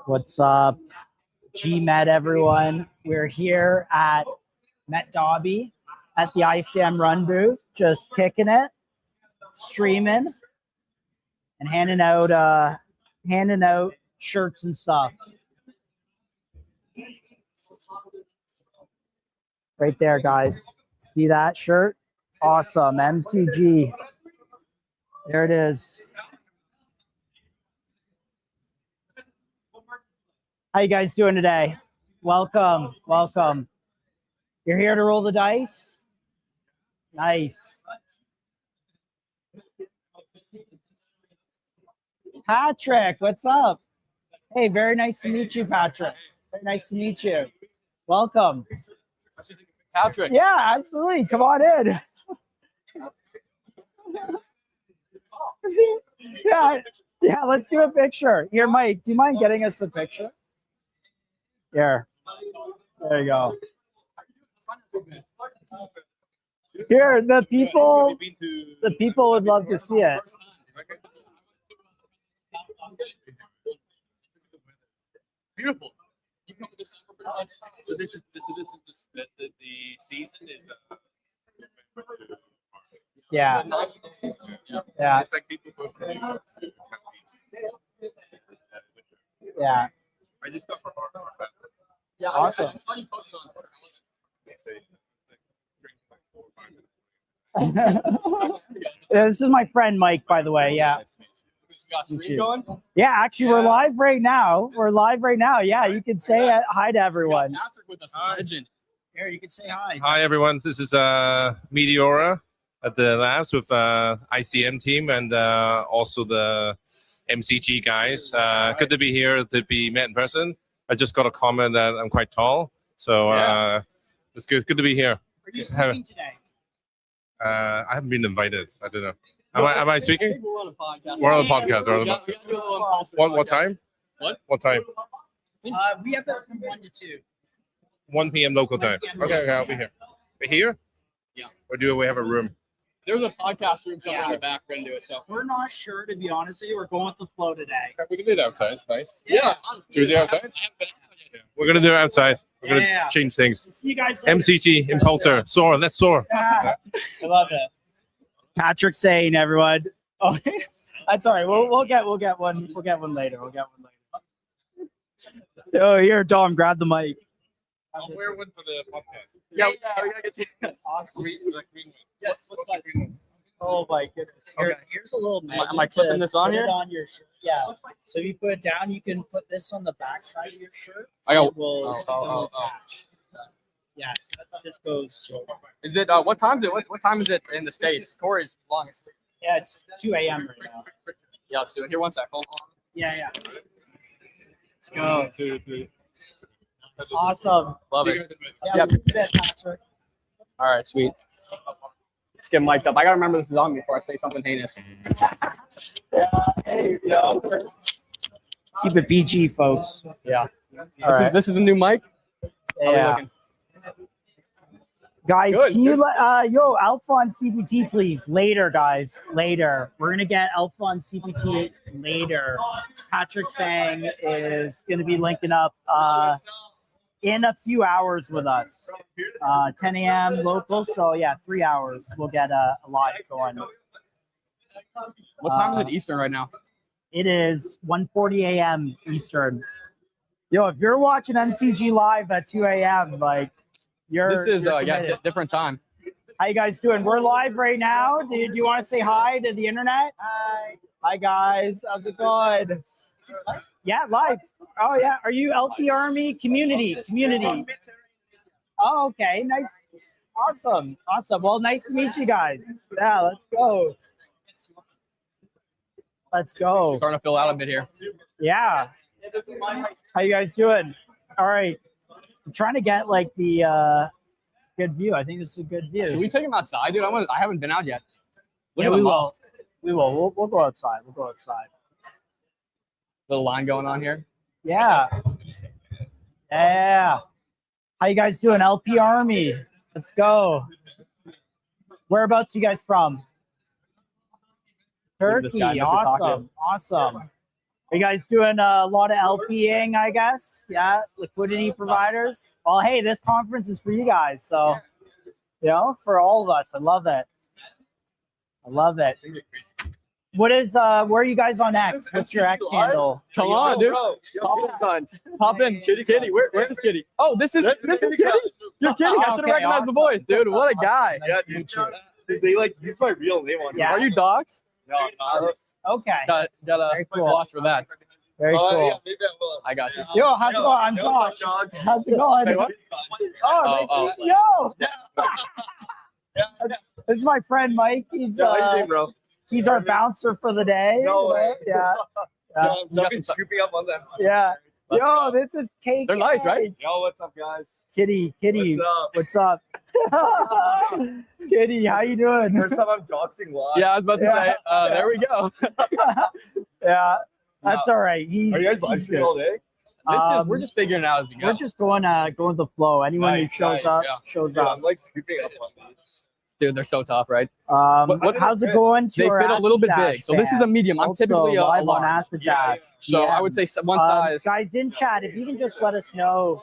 What's up? GMed, everyone. We're here at DHABI at the ICM Run booth, just kicking it, streaming, and handing out shirts and stuff. Right there, guys. See that shirt? Awesome. MCG. There it is. How you guys doing today? Welcome. Welcome. You're here to roll the dice? Nice. Patrick, what's up? Hey, very nice to meet you, Patrick. Very nice to meet you. Welcome. Patrick. Yeah, absolutely. Come on in. Yeah, let's do a picture. Here, Mike, do you mind getting us a picture? Here. There you go. Here, the people would love to see it. Beautiful. You come to December pretty much. So this is the season is. Yeah. Yeah. It's like people go from New York to Yeah. I just got for hard. Yeah. Awesome. I saw you posted on Twitter. Yeah, this is my friend Mike, by the way. Yeah. Got stream going? Yeah, actually, we're live right now. Yeah, you can say hi to everyone. Patrick with us, legend. Here, you can say hi. Hi, everyone. This is Meteora at the labs with ICM team and also the MCG guys. Good to be here, to be met in person. I just got a comment that I'm quite tall, so it's good. Good to be here. Are you speaking today? I haven't been invited. I don't know. Am I speaking? We're on a podcast. We're on a podcast. What time? What time? We have it from 1 to 2. 1 p.m. local time. Okay, I'll be here. Here? Yeah. Or do we have a room? There's a podcast room somewhere in the back. We're gonna do it. So we're not sure, to be honest with you. We're going with the flow today. We can do it outside. It's nice. Yeah. Should we do it outside? Yeah. We're gonna do it outside. We're gonna change things. See you guys later. MCG, Impulsor, soar. Let's soar. I love it. Patrick saying, everyone. Oh, that's all right. We'll get one. We'll get one later. Oh, here, Dom, grab the mic. I'll wear one for the podcast. Yeah, we gotta get you. Awesome. Yes, what size? Oh my goodness. Here's a little magnet. Am I clipping this on here? On your shirt. Yeah. So if you put it down, you can put this on the back side of your shirt. I got. It will attach. Yes, that just goes. Is it what time is it? What time is it in the States? Corey's longest. Yeah, it's 2 a.m. right now. Yeah, let's do it. Here, 1 sec. Hold on. Yeah. Let's go. 2, 3. Awesome. Love it. Yeah, Patrick. All right, sweet. Let's get mic'd up. I gotta remember this is on me before I say something heinous. Hey, yo. Keep it PG, folks. Yeah. All right. This is a new mic. Yeah. Guys, Good, can you let Alpha on CPT, please? Later, guys. Later. We're gonna get Alpha on CPT later. Patrick Sang is gonna be linking up in a few hours with us. 10 a.m. local, so yeah, 3 hours. We'll get a live going. What time is it Eastern right now? It is 1:40 a.m. Eastern. Yo, if you're watching MCG live at 2 a.m., like This is different time. How you guys doing? We're live right now. Do you want to say hi to the internet? Hi guys. How's it going? Yeah, live. Oh yeah. Are you LP Army community? Oh, okay. Nice. Awesome. Well, nice to meet you guys. Yeah, let's go. Starting to fill out a bit here. Yeah. How you guys doing? All right. I'm trying to get like the good view. I think this is a good view. Should we take him outside, dude? I haven't been out yet. Yeah, we will. We'll go outside. Little line going on here. Yeah. How you guys doing? LP Army. Let's go. Whereabouts you guys from? Turkey. Awesome. You guys doing a lot of LPing, I guess? Yeah, liquidity providers. Well, hey, this conference is for you guys, so you know, for all of us. I love it. I love it. What is where are you guys on X? What's your X handle? Come on, dude. Pop in. Kitty. Where's Kitty? Oh, this is Kitty. You're kidding. I should have recognized the voice, dude. What a guy. Yeah, dude. They like use my real name on. Yeah. Are you dogs? No, not. Okay. Gotta Very cool. watch for that. Very cool. Yeah, maybe I will. I got you. Yo, how's it going? I'm Yo, Josh. what's up, Josh? How's it going? Say what? Oh, nice to meet you. Yo. This is my friend Mike. He's Yeah, how you doing, bro? he's our bouncer for the day. No way. Yeah. Yeah. I've been scooping up on them. Yeah. Yo, this is KK. They're nice, right? Yo, what's up, guys? Kitty. What's up? What's up? Kitty, how you doing? First time I'm doxing live. Yeah, I was about to say. There we go. Yeah, that's all right. He's, Are you guys live he's streaming good. all day? We're just figuring it out as we go. We're just going with the flow. Anyone Nice, who shows nice, up, yeah. shows Dude, up. I'm like scooping up on these. Dude, they're so tough, right? But How's it going? To They our fit a little bit Acid big. So this is a Dash medium. I'm fans? typically Also a live on large. Acid Yeah, Dash. So Yeah. I would say one size. Guys in chat, if you can just let us know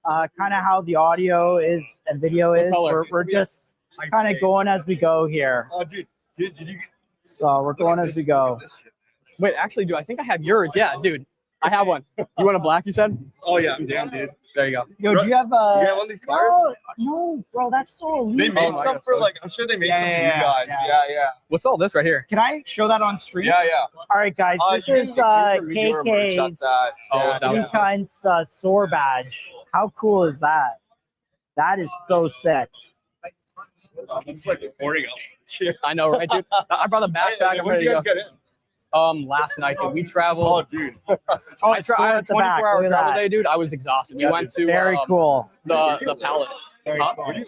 kind of how the audio is and video What is. color? We're just kind of going as we go here. Oh, dude, did you? So we're going as we go. Wait, actually, dude, I think I have yours. Yeah, dude. I have one. You want a black, you said? Oh yeah, damn, dude. There you go. Yo, do you have a? You got one of these cards? No, bro, that's so elite. They made my some God, for so- like. I'm sure they made Yeah, some for yeah, you guys. yeah. Yeah. What's all this right here? Can I show that on stream? Yeah. All right, guys. This You can is exchange for your merch, KK's that. Oh, Yeah, that Three one. Kinds SOAR badge. How cool is that? That is so sick. It's like recording up. I know, right, dude? I brought a backpack. I'm When ready did you to guys go. get in? Last night, dude. We Oh, traveled. dude. Oh, I it's still had a at the back. 24-hour Look at travel that. day, dude. I was exhausted. We Yeah, went to Very cool. the palace, Very Huh? cool. Where do you-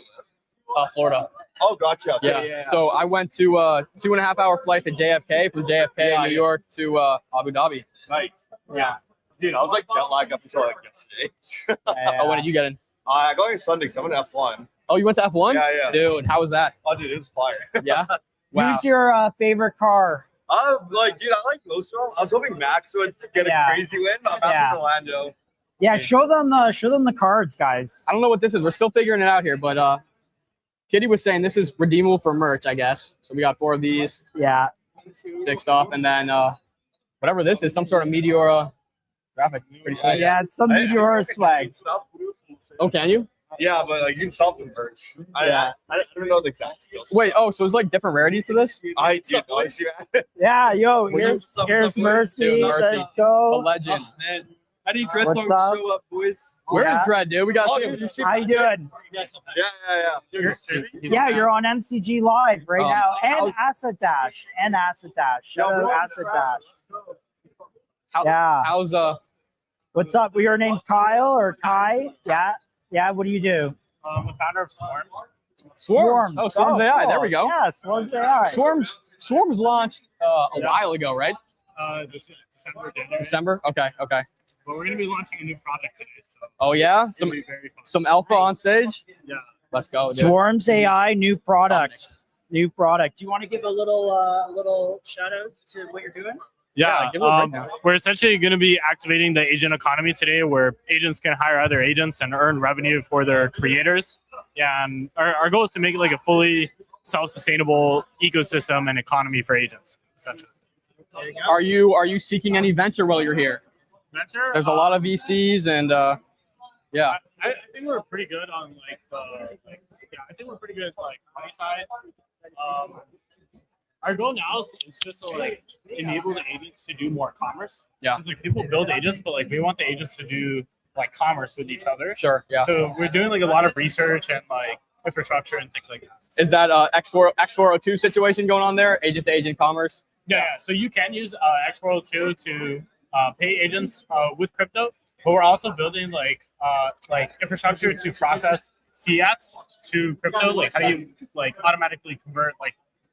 Florida. Oh, gotcha. Yeah. So I went to 2.5-hour flight to JFK from JFK Yeah, in New York to Abu Dhabi. Nice. Yeah. Dude, I was like jet lagged up until like yesterday. Oh, when did you get in? I got here Sunday, so I'm in F1. Oh, you went to F1? Yeah. Dude, how was that? Oh, dude, it was fire. Yeah. Wow. Who's your favorite car? Like, dude, I like most of them. I was hoping Max would get Yeah. a crazy win, but I'm Yeah. happy Orlando. Yeah, show them the cards, guys. I don't know what this is. We're still figuring it out here, but Kitty was saying this is redeemable for merch, I guess. So we got 4 of these, Yeah. 6 stuff, and then whatever this is, some sort of Meteora graphic. Pretty sick. Yeah, some Meteor swag. Stuff. Oh, can you? Yeah, but like you can self-converge. Yeah. I don't know the exact details. Wait, oh, so it's like different rarities to this? I dude, honestly, Yeah, yo, here's some- Mercy. Dude, Mercy. Let's The go. legend. man. I need What's up? show up, boys. Where is Yeah. Dread, dude? We got Oh, to dude, you see How you doing? Yeah. Yeah, you're on MCG Live right now, and how's- Acid Dash, Shout out Acid Dash. How- Yeah. How's What's up? Your name's Kyle or Kai? Yeah. What do you do? I'm the founder of Swarms. Swarms? Oh, Swarms AI. There we go. Yeah, Swarms AI. Swarms launched a while ago, right? Just December, January. December. Okay. But we're gonna be launching a new product today. So Oh yeah, it's gonna be very fun. some alpha on stage. Yeah. Let's go, dude. Swarms AI, new product. Do you want to give a little shout out to what you're doing? Yeah, give it a breakdown. We're essentially going to be activating the agent economy today, where agents can hire other agents and earn revenue for their creators. Yeah, and our goal is to make it like a fully self-sustainable ecosystem and economy for agents, essentially. Are you seeking any venture while you're here? Venture? There's a lot of VCs and yeah. I think we're pretty good on I think we're pretty good at money side. Our goal now is just to enable the agents to do more commerce. Yeah. Because people build agents, but we want the agents to do commerce with each other. Sure. Yeah. So we're doing a lot of research and infrastructure and things like that. Is that X402 situation going on there? Agent to agent commerce? Yeah. So you can use X402 to pay agents with crypto, but we're also building infrastructure to process fiat to crypto. How do you automatically convert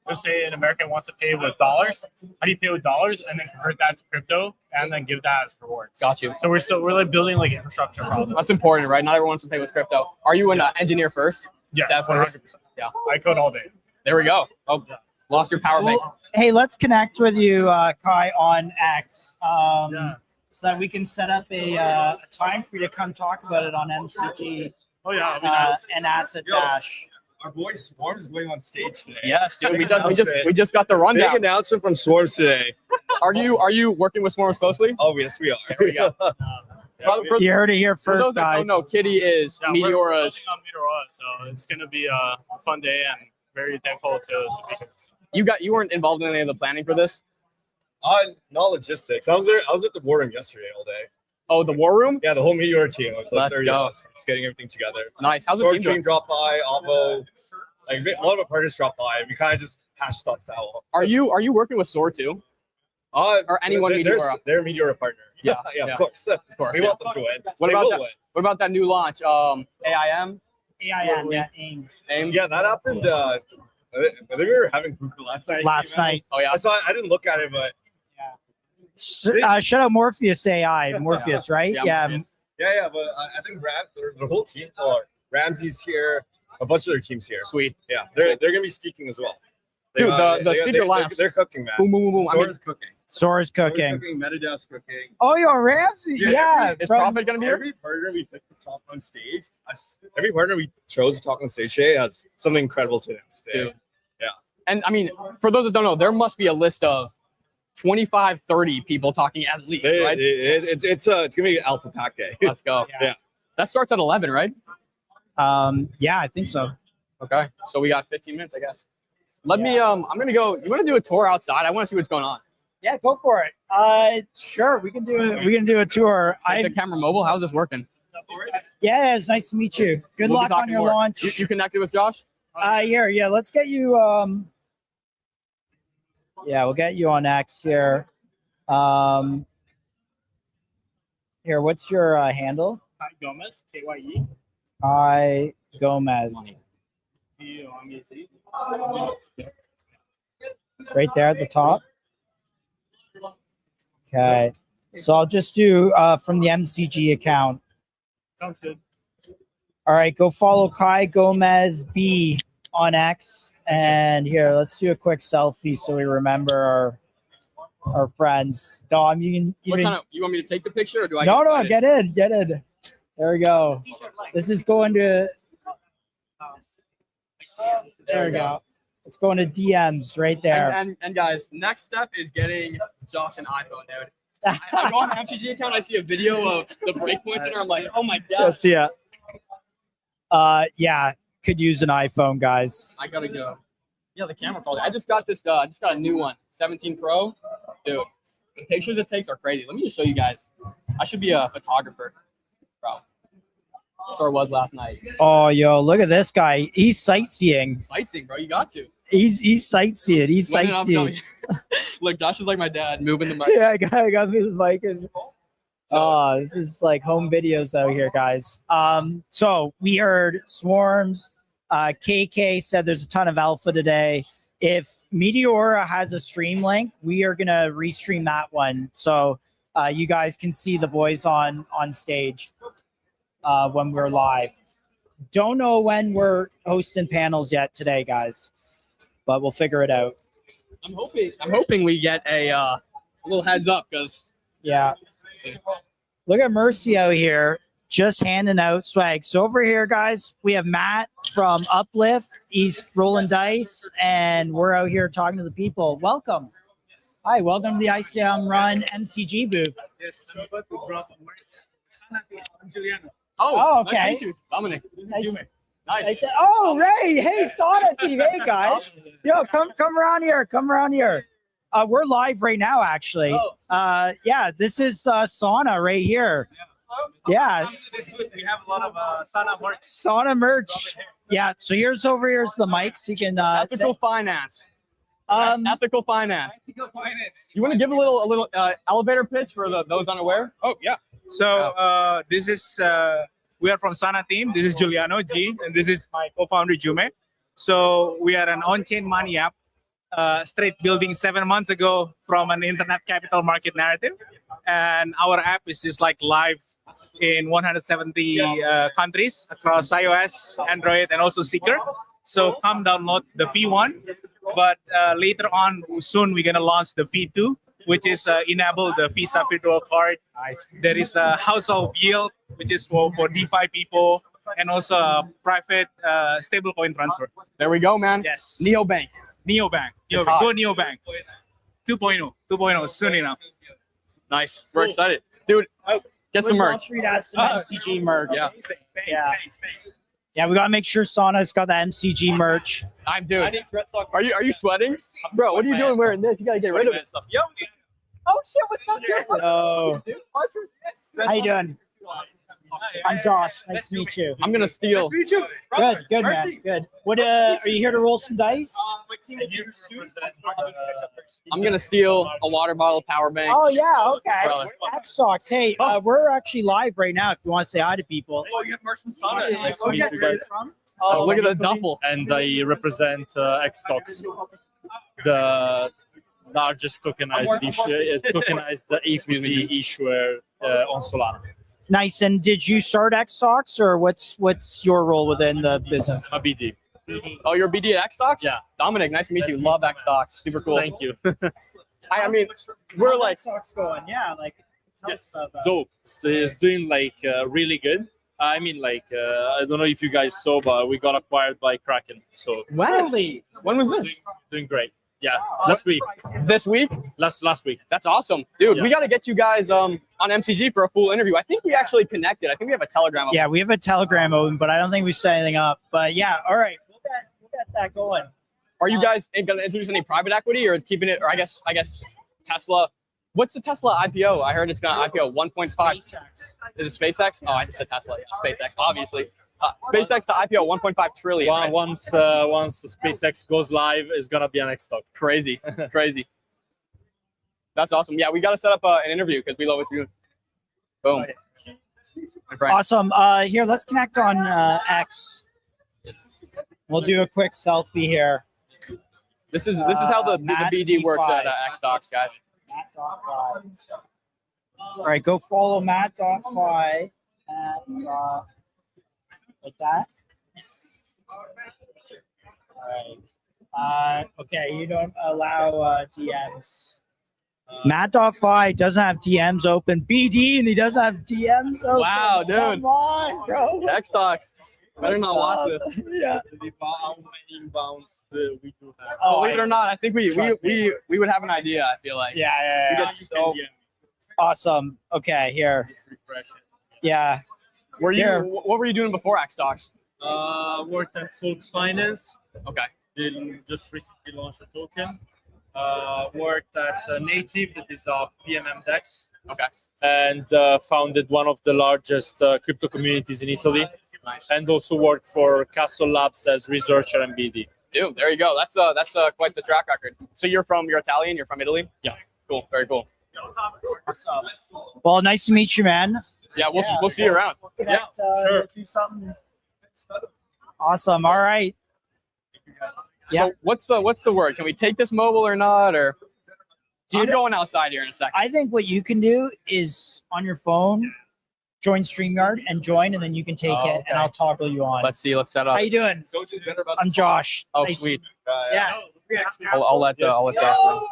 let's say an American wants to pay with dollars. How do you pay with dollars and then convert that to crypto and then give that as rewards? Got you. So we're building infrastructure problems. That's important, right? Not everyone wants to pay with crypto. Are you an engineer first? Yes, Dev first? 100%. Yeah. I code all day. There we go. Oh, lost your power bank. Hey, let's connect with you, Kai, on X, Yeah. so that we can set up a time for you to come talk about it on MCG Oh yeah, that'd be nice. and Acid Yo. Dash. Our boy Swarm is going on stage today. Yes, dude. Big We just got the Big rundown. announcement from Swarms today. Are you working with Swarms closely? Oh, yes, we are. There we go. For You heard it here those first, that guys. don't know, Kitty is Yeah, we're Meteora's. working on Meteora, so it's gonna be a fun day and very thankful to be here. You weren't involved in any of the planning for this? Not logistics. I was there. I was at the war room yesterday all day. Oh, the war room? Yeah, the whole Meteor team. It was like Let's 30 go. of us just getting everything together. Nice. How's the Sword team team doing? dropped by, Avo, like a lot of our partners dropped by, and we kind of just hashed stuff out. Are you working with Sword too? Or anyone Meteora? They're a Meteora partner. Yeah, yeah, yeah. of course. Of course. We yeah. want them to win. What They about will that? win. What about that new launch? AIM? AIM, yeah, AIM. AIM? Yeah, that happened. I think we were having Puka last night. Last night. Oh yeah. I didn't look at it, but Shout out Morpheus AI. Morpheus, right? Yeah. Morpheus. yeah. But I think the whole team, or Ramsey's here, a bunch of their teams here. Sweet. Yeah, they're gonna be speaking as well. Dude, the speaker lineups. They're cooking, man. Boom, boom, boom, boom. I mean, Sora's cooking. Sora's Sora's cooking. Metadev's cooking. Oh, you're Ramsey. Yeah. is from- Prophet gonna be here? Every partner we picked to talk on stage, every partner we chose to talk on stage today has something incredible to announce today. Dude. And I mean, for those that don't know, there must be a list of 25, 30 people talking at least, right? It's gonna be Alpha Pack Day. Let's go. Yeah. That starts at 11, right? Yeah, I think so. Okay. So we got 15 minutes, I guess. Let me I'm gonna go. You wanna do a tour outside? I wanna see what's going on. Yeah, go for it. Sure, we can do it. We can do a tour. Take the camera mobile. How's this working? Yeah, it's nice to meet you. Good We'll be luck on talking your more. launch. You connected with Josh? Here, yeah, let's get you. Yeah, we'll get you on X here. Here, what's your handle? Kai Gomez, KYE. Kai Gomez. P-O-M-E-Z. Right there at the top. Okay. So I'll just do from the MCG account. Sounds good. All right, go follow Kai Gomez B on X. And here, let's do a quick selfie so we remember our friends. Dom, you You want me to take the picture or do I? no, get in. There we go. This is going to. There we go. It's going to DMs right there. And guys, next step is getting Josh an iPhone, dude. I go on the MTG account, I see a video of the Breakpoint Center. I'm like, oh my god. Let's see it. Yeah, could use an iPhone, guys. I gotta go. Yeah, the camera quality. I just got this. I just got a new one, 17 Pro. Dude, the pictures it takes are crazy. Let me just show you guys. I should be a photographer, bro. That's where I was last night. Oh, yo, look at this guy. He's sightseeing. Sightseeing, bro. You got to. He's sightseeing. He's When I'm sightseeing. going- Look, Josh is like my dad, moving the mic. Yeah, I got me the mic. Oh, this is like home videos out here, guys. So we heard Swarms. KK said there's a ton of alpha today. If Meteora has a stream link, we are gonna restream that one, so you guys can see the boys on stage when we're live. Don't know when we're hosting panels yet today, guys, but we'll figure it out. I'm hoping we get a little heads up because Yeah. Look at Mercy out here just handing out swag. So over here, guys, we have Matt from Uplift. He's rolling dice, and we're out here talking to the people. Welcome. Hi, welcome to the ICM Run MCG booth. Yes, I'm about to drop a merch. I'm Juliano. Oh, okay. Nice to meet you. Dominic. Nice. Nice. I said, oh, Ray. Hey, Sauna TV. Hey, guys. Yo, come around here. Come around here. We're live right now, actually. Yeah, this is Sauna right here. Yeah. We have a lot of Sana merch. Sauna merch. Yeah. So here's the mics. You can Ethical finance. Um, Ethical finance. You want to give a little elevator pitch for those unaware? Oh yeah. So this is we are from Sana team. This is Giuliano G, and this is my co-founder Jume. So we are an on-chain money app, straight building 7 months ago from an internet capital market narrative, and our app is just like live in 170 countries across iOS, Android, and also Seeker. So come download the fee one. But later on, soon we're gonna launch the fee two, which is enable the Visa virtual card. There is a house of yield, which is for DeFi people, and also a private stablecoin transfer. There we go, man. Yes. Neobank. Neobank. It's hot. Go Neobank. 2.0 soon enough. Nice. We're excited, dude. Get some Wall merch. Street has some MCG merch. Yeah. Yeah. Yeah, we gotta make sure Sauna's got the MCG merch. I'm dude. Are you sweating, bro? What are you doing wearing this? You gotta get rid of it. Oh shit! What's up, dude? Hello. How you doing? I'm Josh. Nice to meet you. I'm gonna steal. Good, man. Good. What? Are you here to roll some dice? I'm gonna steal a water bottle, power bank. Oh yeah, okay. Brother. That sucks. Hey, we're actually live right now. If you want to say hi to people. Oh, you have merch from Sana. Nice to meet you guys. Oh, look at the duffel. And I represent Xstocks, the largest tokenized equity issuer on Solana. Nice. And did you start Xstocks, or what's your role within the business? A BD. Oh, you're BD at Xstocks? Yeah. Dominic, nice to meet you. Love Xstocks. Super cool. Thank you. I mean, we're like, Xstocks going. Yeah, like. Yes. Dope. So it's doing like really good. I mean, like I don't know if you guys saw, but we got acquired by Kraken. So Really? when was this? doing great. Yeah, last week. This week? Last week. That's awesome. Dude, Yeah. we got to get you guys on MCG for a full interview. I think we actually connected. I think we have a Telegram. Yeah, we have a Telegram open, but I don't think we set anything up. But yeah, all right, we'll get that going. Are you guys going to introduce any private equity or keeping it, or I guess Tesla? What's the Tesla IPO? I heard it's going to IPO 1.5. SpaceX. Is it SpaceX? Oh, I just said Tesla. Yeah, SpaceX, obviously. SpaceX to IPO 1.5 trillion. Right? Once SpaceX goes live, it's gonna be an X stock. Crazy. That's awesome. Yeah, we got to set up an interview because we love what you're doing. Boom. My friend. Awesome. Here, let's connect on X. We'll do a quick selfie here. This is how the Matt BD works at T5. Xstocks, guys. Matt.fi. All right, go follow Matt.fi and like that. All right. Okay, you don't allow DMs. Matt.fi doesn't have DMs open. BD, and he doesn't have DMs open. Wow, dude. Come on, bro. Xstocks. Better not watch this. Yeah. How many inbounds we do have? Oh, Believe it or not, I think we would have an idea. I feel like. Yeah. We get so Awesome. Okay, here. Just refresh it. Yeah. What were you doing before Xstocks? Worked at Folks Finance. Okay. They just recently launched a token. Worked at Native, that is a PMM DEX. Okay. And founded one of the largest crypto communities in Italy. Nice. And also worked for Castle Labs as researcher and BD. Dude, there you go. That's quite the track record. So you're Italian. You're from Italy. Yeah. Cool. Very cool. Well, nice to meet you, man. Yeah, we'll see you around. Yeah, sure. Do something. Awesome. All right. Yeah. So what's the word? Can we take this mobile or not? Or I'm going outside here in a second. I think what you can do is on your phone, join StreamYard and join, and then you can take Oh, it, okay. and I'll toggle you on. Let's see. Let's set up. How you doing? I'm Josh. Oh, Nice. sweet. Yeah. I'll let Josh know.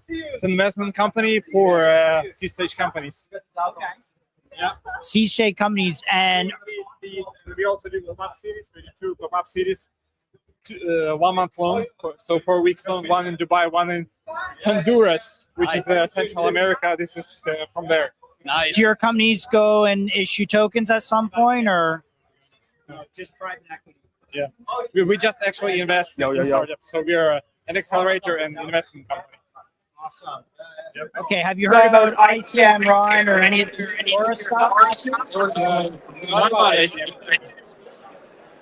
It's an investment company for C-stage companies. C-Shake companies, and We also do pop-up series. We do 2 pop-up series. 1 month long, so 4 weeks long. One in Dubai, one in Honduras, which is Central America. This is from there. Nice. do your companies go and issue tokens at some point, or just private equity? Yeah, we just actually invest in startups. So we are an accelerator and investment company. Awesome. Okay, have you heard about ICM, Ron, or any of the Aura stuff?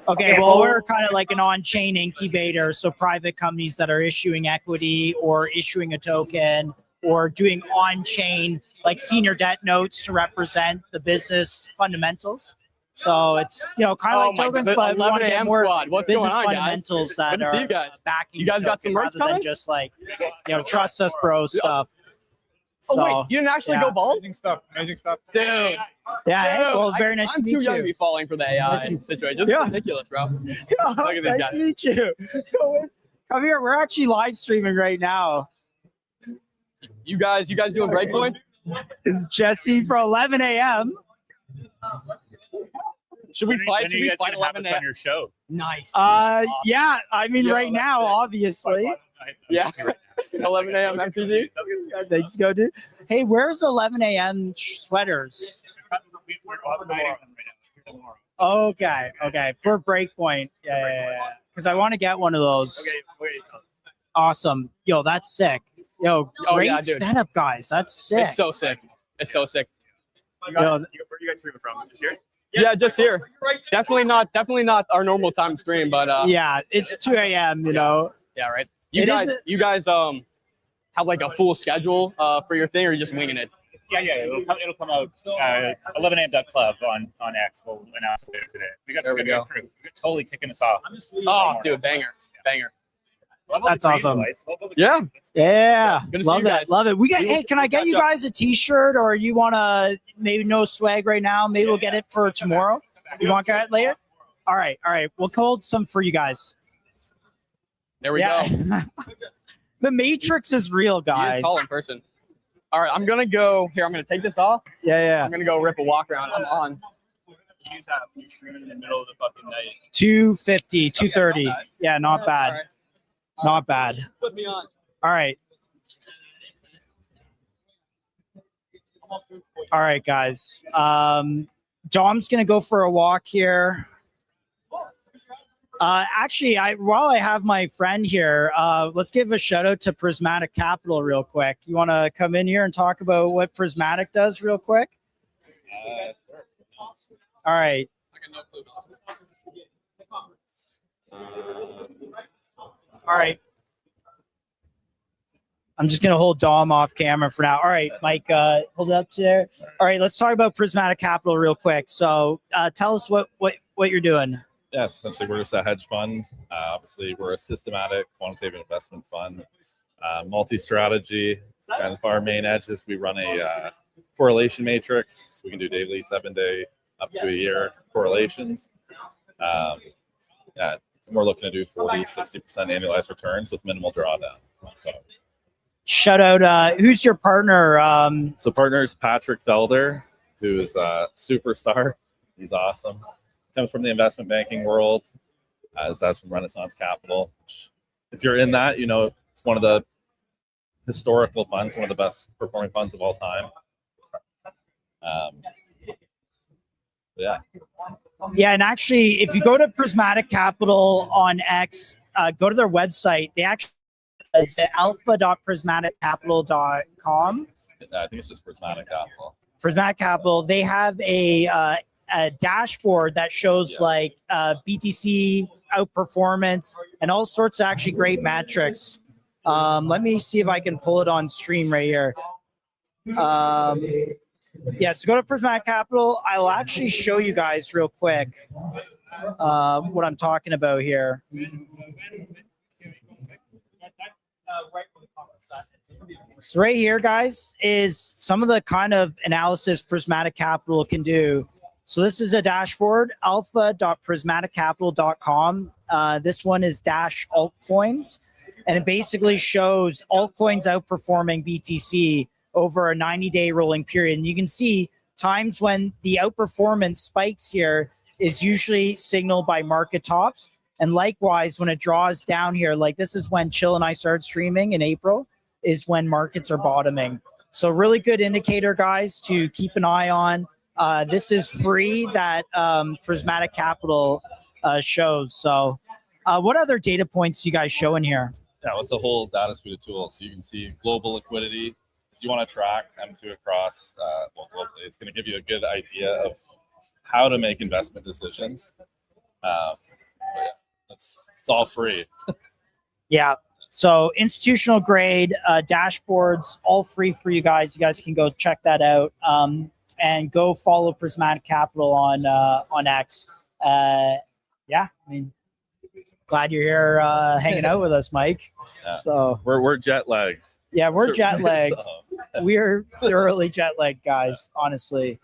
Okay, well, we're kind of like an on-chain incubator, so private companies that are issuing equity or issuing a token or doing on-chain like senior debt notes to represent the business fundamentals. So it's, kind of like tokens, but we want to get more What's business going on, guys? fundamentals that Good to see are you guys. backing You guys the got some token merch rather than coming? just like, trust us, bro stuff. So, Oh wait, you didn't actually yeah. go bald, Amazing stuff. Amazing stuff. dude. yeah, hey, Dude, well, very nice I'm to too meet young to you. be falling for the AI Nice to- situation. This is Yeah. ridiculous, bro. Yeah, Look at these nice guys. to meet you. Come here. We're actually live streaming right now. You guys doing Breakpoint? It's Jesse for 11 a.m. Should we fight? Should we fight gonna have 11 us on your show? Nice. Yeah, I mean, Yeah, right that's now, sick. obviously. Yeah. 11 a.m. MCG. Thanks, go do. Hey, where's 11 a.m. sweaters? We're automating them right now. Okay, for Breakpoint. Yeah. Because I want to get one of those. Okay, wait. Awesome. Yo, that's sick. Yo, Oh, great yeah, dude. setup, guys. That's sick. It's so sick. It's so sick. Yo, Where you guys streaming from? Just here? Yeah, just here. Definitely not our normal time to stream, but yeah, it's 2 a.m., you know. yeah, right. It You guys have like a full schedule for your thing, or you just winging it? Yeah. It'll come out 11 a.m.club on X. We'll announce it later today. We got There we go. crew. We're totally kicking us off. Oh, dude, banger. That's awesome. Yeah. Yeah, Good to see love you it, guys. love it. Hey, can I get you guys a T-shirt, or you want to maybe no swag right now? Maybe we'll get it for tomorrow. You want that later? All right. We'll hold some for you guys. There we go. The Matrix is real, He guys. is tall in person. All right, I'm gonna go here. I'm gonna take this off. Yeah. I'm gonna go rip a walk around. I'm on. Use that streaming in the middle of the fucking night. 250, 230. Yeah, not bad. All right. Not bad. Put me on. All right. All right, guys. Dom's gonna go for a walk here. Actually, while I have my friend here, let's give a shout out to Prismatic Capital real quick. You want to come in here and talk about what Prismatic does real quick? All right. I got no clue. All right. I'm just gonna hold Dom off camera for now. All right, Mike, hold it up to there. All right, let's talk about Prismatic Capital real quick. So, tell us what you're doing. Yeah, essentially, we're just a hedge fund. Obviously, we're a systematic quantitative investment fund, multi-strategy. Kind of our main edge is we run a correlation matrix. So we can do daily, 7-day, up to a year correlations. Yeah, we're looking to do 40, 60% annualized returns with minimal drawdown. So, Shout out. Who's your partner? so partners Patrick Felder, who is a superstar. He's awesome. Comes from the investment banking world. His dad's from Renaissance Capital. If you're in that, you know it's one of the historical funds, one of the best performing funds of all time. Yeah. Yeah, and actually, if you go to Prismatic Capital on X, go to their website. They actually is alpha.prismaticcapital.com. I think it's just Prismatic Capital. Prismatic Capital. They have a dashboard that shows like BTC outperformance and all sorts of actually great metrics. Let me see if I can pull it on stream right here. Yeah, so go to Prismatic Capital. I'll actually show you guys real quick what I'm talking about here. So right here, guys, is some of the kind of analysis Prismatic Capital can do. So this is a dashboard, alpha.prismaticcapital.com. This one is dash altcoins, and it basically shows altcoins outperforming BTC over a 90-day rolling period. And you can see times when the outperformance spikes here is usually signaled by market tops. And likewise, when it draws down here, like this is when Chill and I started streaming in April, is when markets are bottoming. So really good indicator, guys, to keep an eye on. This is free that Prismatic Capital shows. So what other data points you guys show in here? Yeah, it's a whole data suite of tools. So you can see global liquidity. So you want to track M2 across globally. It's going to give you a good idea of how to make investment decisions. It's all free. Yeah. So institutional grade dashboards, all free for you guys. You guys can go check that out. And go follow Prismatic Capital on X. Yeah, I mean, glad you're here hanging out with us, Mike. Yeah. So We're jet lagged. Yeah, we're jet lagged. So, We're thoroughly jet lagged, guys. Honestly,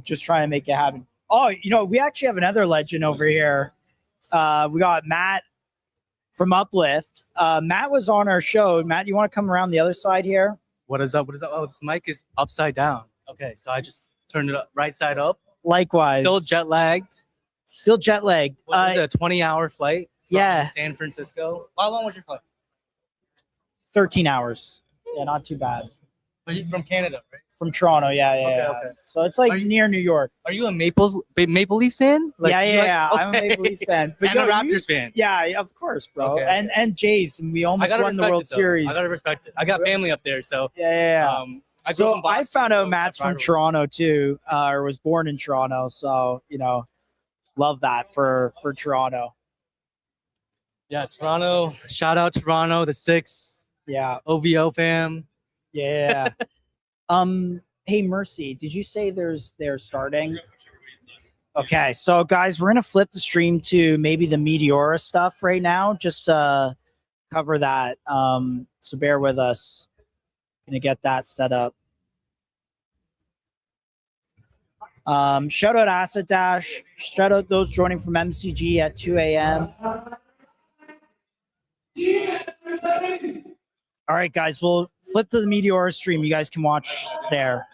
just trying to make it happen. Oh, we actually have another legend over here. We got Matt from Uplift. Matt was on our show. Matt, you want to come around the other side here? What is up? What is up? Oh, this mic is upside down. Okay, so I just turned it up, right side up. Likewise. Still jet lagged. Still jet lagged. What is it, a 20-hour flight from Yeah. San Francisco? How long was your flight? 13 hours. Yeah, not too bad. Are you from Canada, right? From Toronto, yeah. Okay. So it's like Are you- near New York. Are you a Maple Leafs fan? Yeah. Okay. I'm a Maple Leafs fan. And a yo, Raptors fan. Yeah, of course, bro. Okay. And Jays, and we I almost gotta won the respect World it, though. Series. I gotta respect it. I got family up there, so Yeah. I grew up So in Boston, I found out so Matt's that's from rivalry. Toronto too, or was born in Toronto. So love that for Toronto. Yeah, Toronto. Shout out Toronto, the Six, Yeah, OVO fam. yeah. Hey Mercy, did you say they're starting? Okay, so guys, we're gonna flip the stream to maybe the Meteora stuff right now, just to cover that. So bear with us. Gonna get that set up. Shout out Asset Dash. Shout out those joining from MCG at 2 a.m. All right, guys, we'll flip to the Meteora stream. You guys can watch there.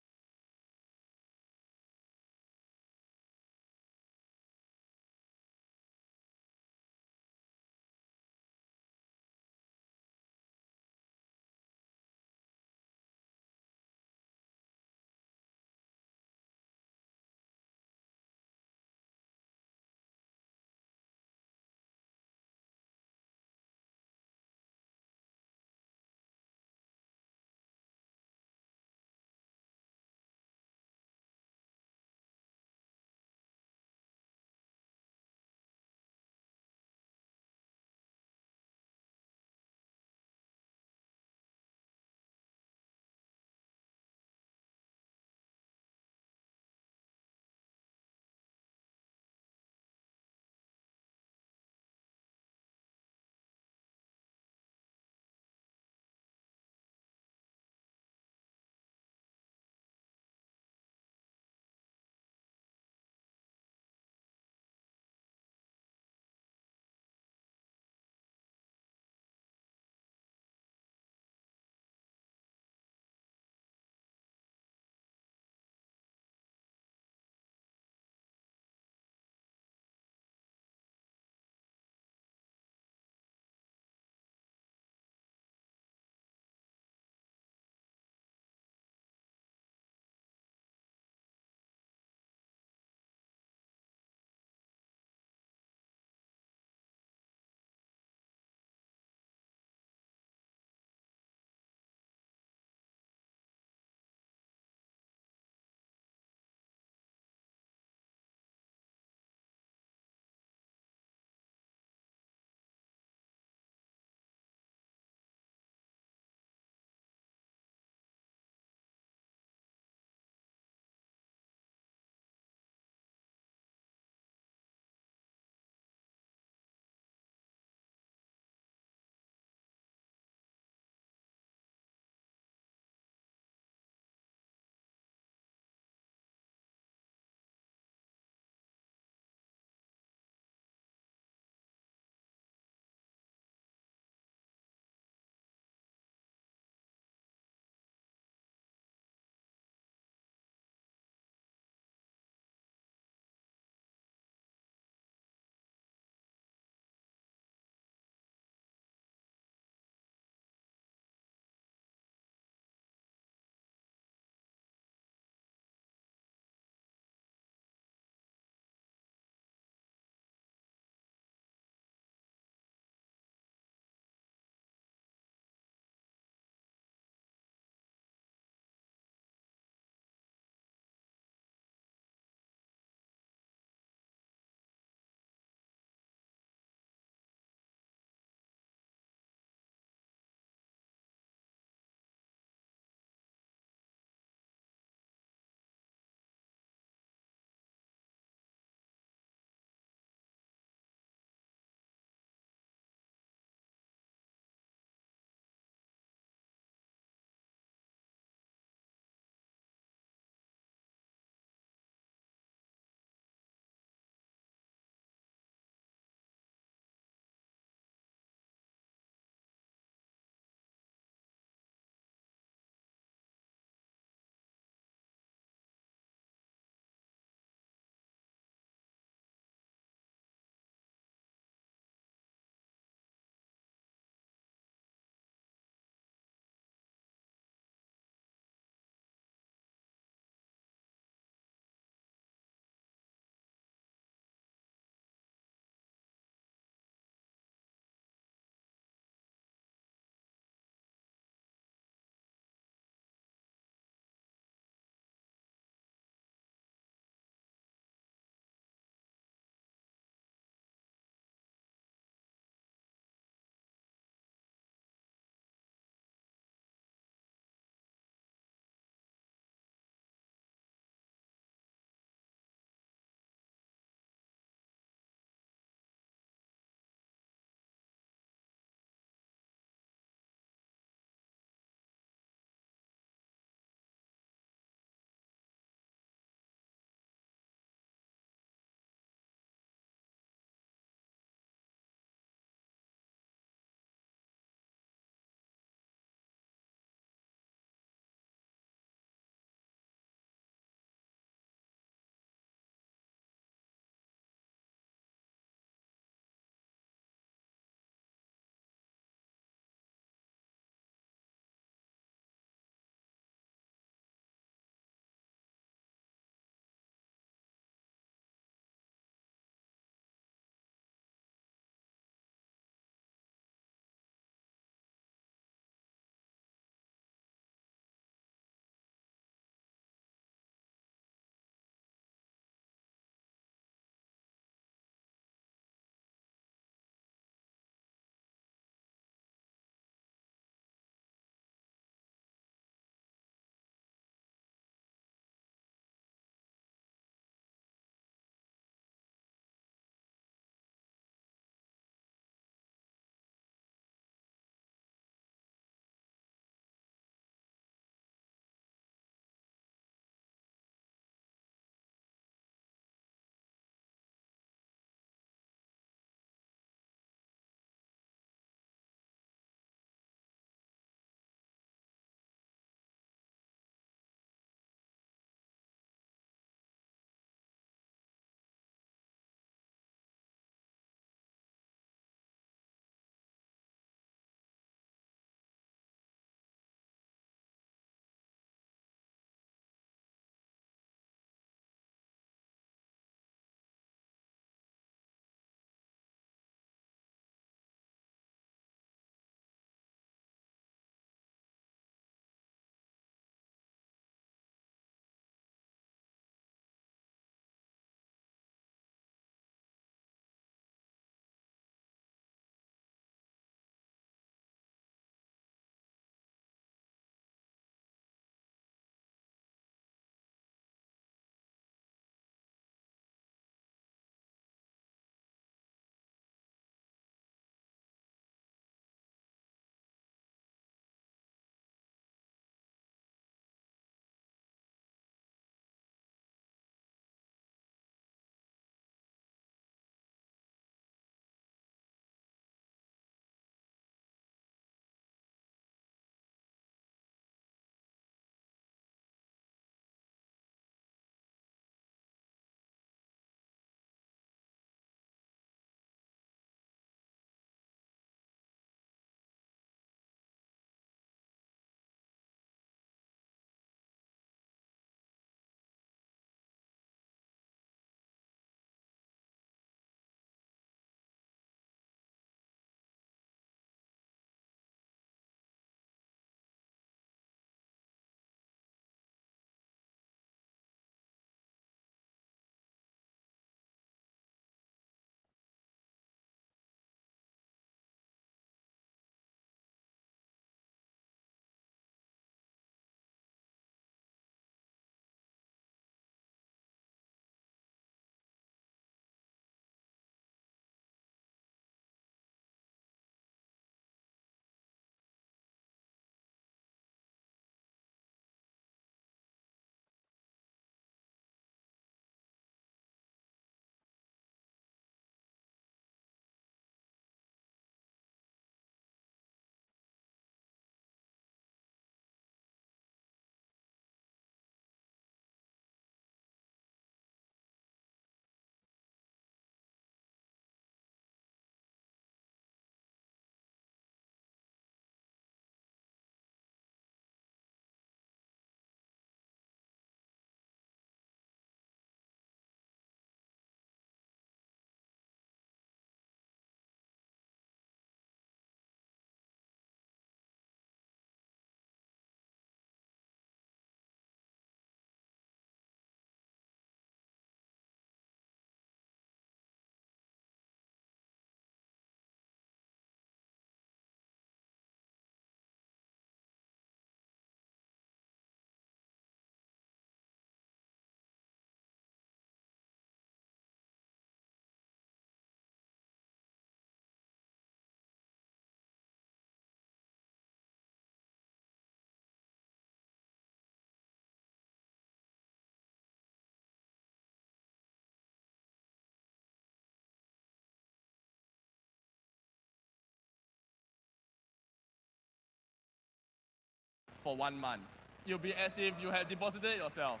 for 1 month. It'll be as if you had deposited it yourself.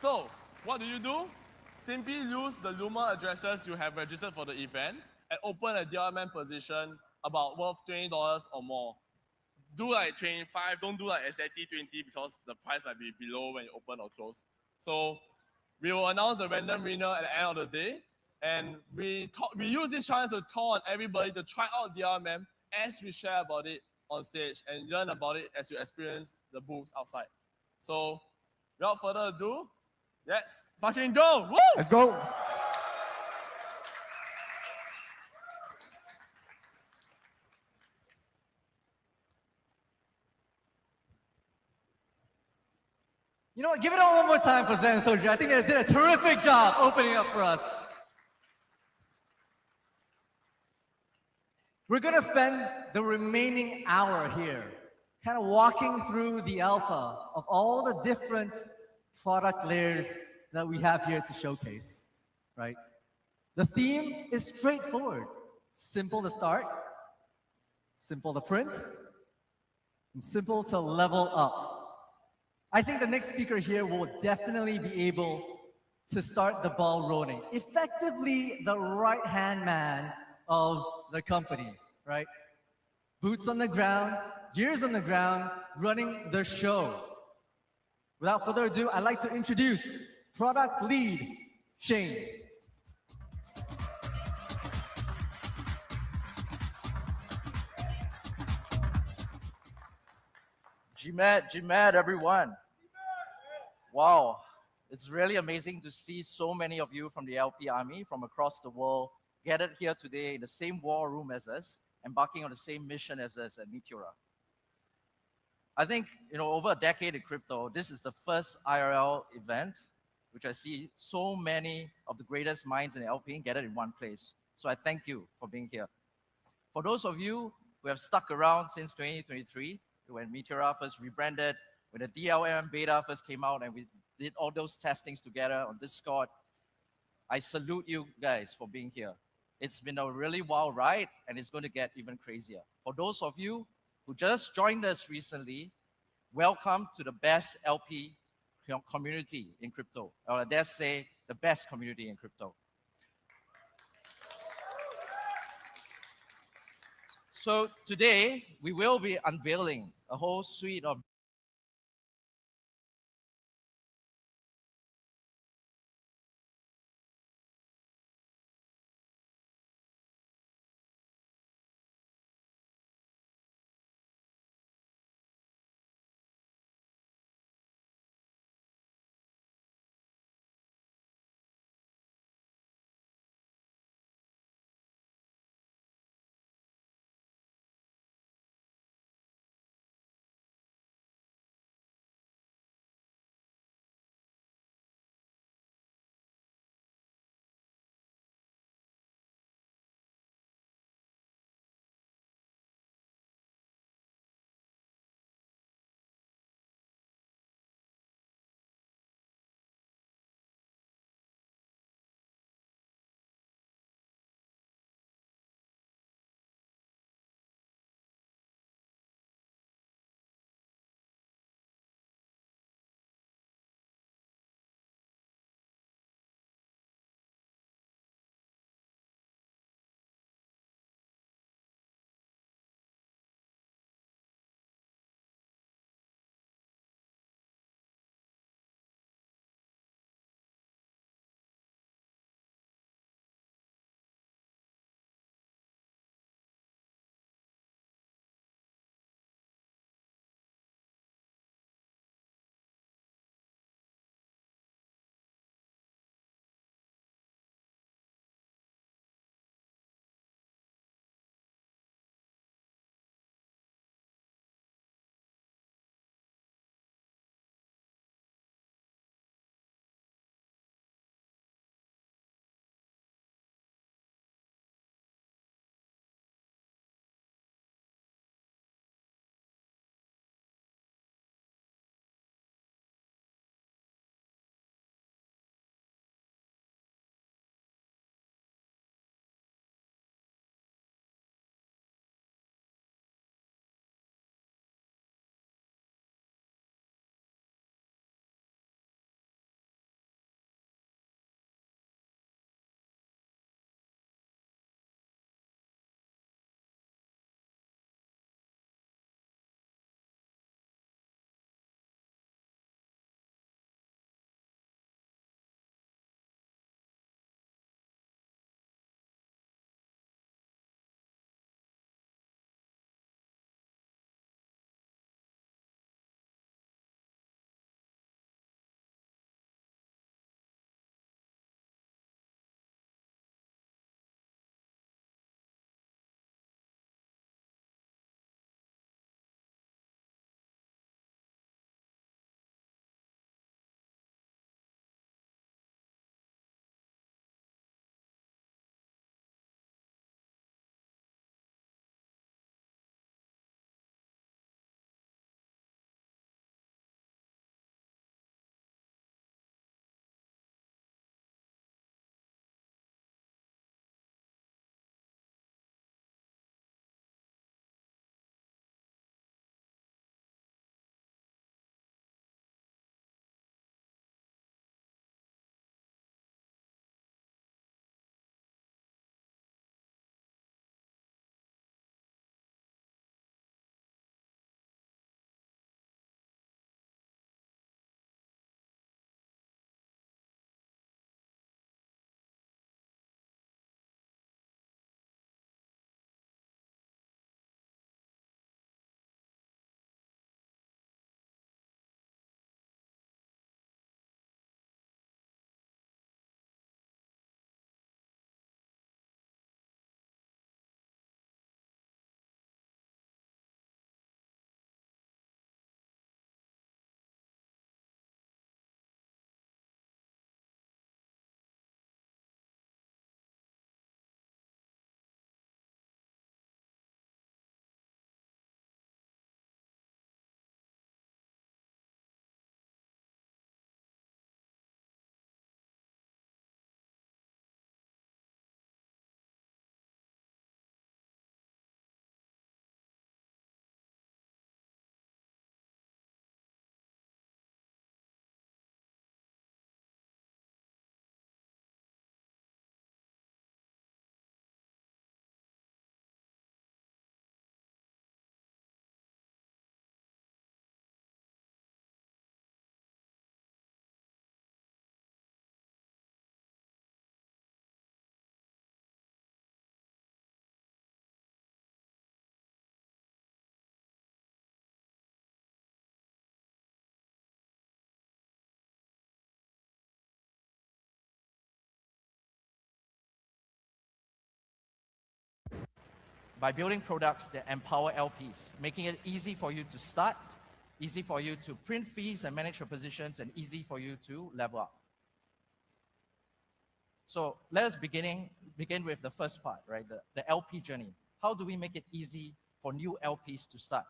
So, what do? Simply use the Luma addresses you have registered for the event and open a DRM position about worth $20 or more. Do like 25, don't do like exactly 20 because the price might be below when you open or close. So we will announce the random winner at the end of the day. And we use this chance to call on everybody to try out DRM as we share about it on stage and learn about it as you experience the booths outside. So without further ado, let's fucking go! Woo! Let's go. You know what? Give it all one more time for Zen and Soju. I think they did a terrific job opening up for us. We're going to spend the remaining hour here kind of walking through the alpha of all the different product layers that we have here to showcase, right? The theme is straightforward. Simple to start, simple to print, and simple to level up. I think the next speaker here will definitely be able to start the ball rolling. Effectively, the right-hand man of the company, right? Boots on the ground, gears on the ground, running the show. Without further ado, I'd like to introduce product lead, Shane. GMAT, everyone. Wow, it's really amazing to see so many of you from the LP Army from across the world gathered here today in the same war room as us, embarking on the same mission as us at Meteora. I think, over a decade in crypto, this is the first IRL event, which I see so many of the greatest minds in the LP gathered in one place. So I thank you for being here. For those of you who have stuck around since 2023, when Meteora first rebranded, when the DLM beta first came out and we did all those testings together on Discord, I salute you guys for being here. It's been a really wild ride and it's going to get even crazier. For those of you who just joined us recently, welcome to the best LP community in crypto, or I dare say the best community in crypto. So today, we will be unveiling a whole suite of by building products that empower LPs, making it easy for you to start, easy for you to print fees and manage your positions, and easy for you to level up. So let us begin with the first part, right? The LP journey. How do we make it easy for new LPs to start?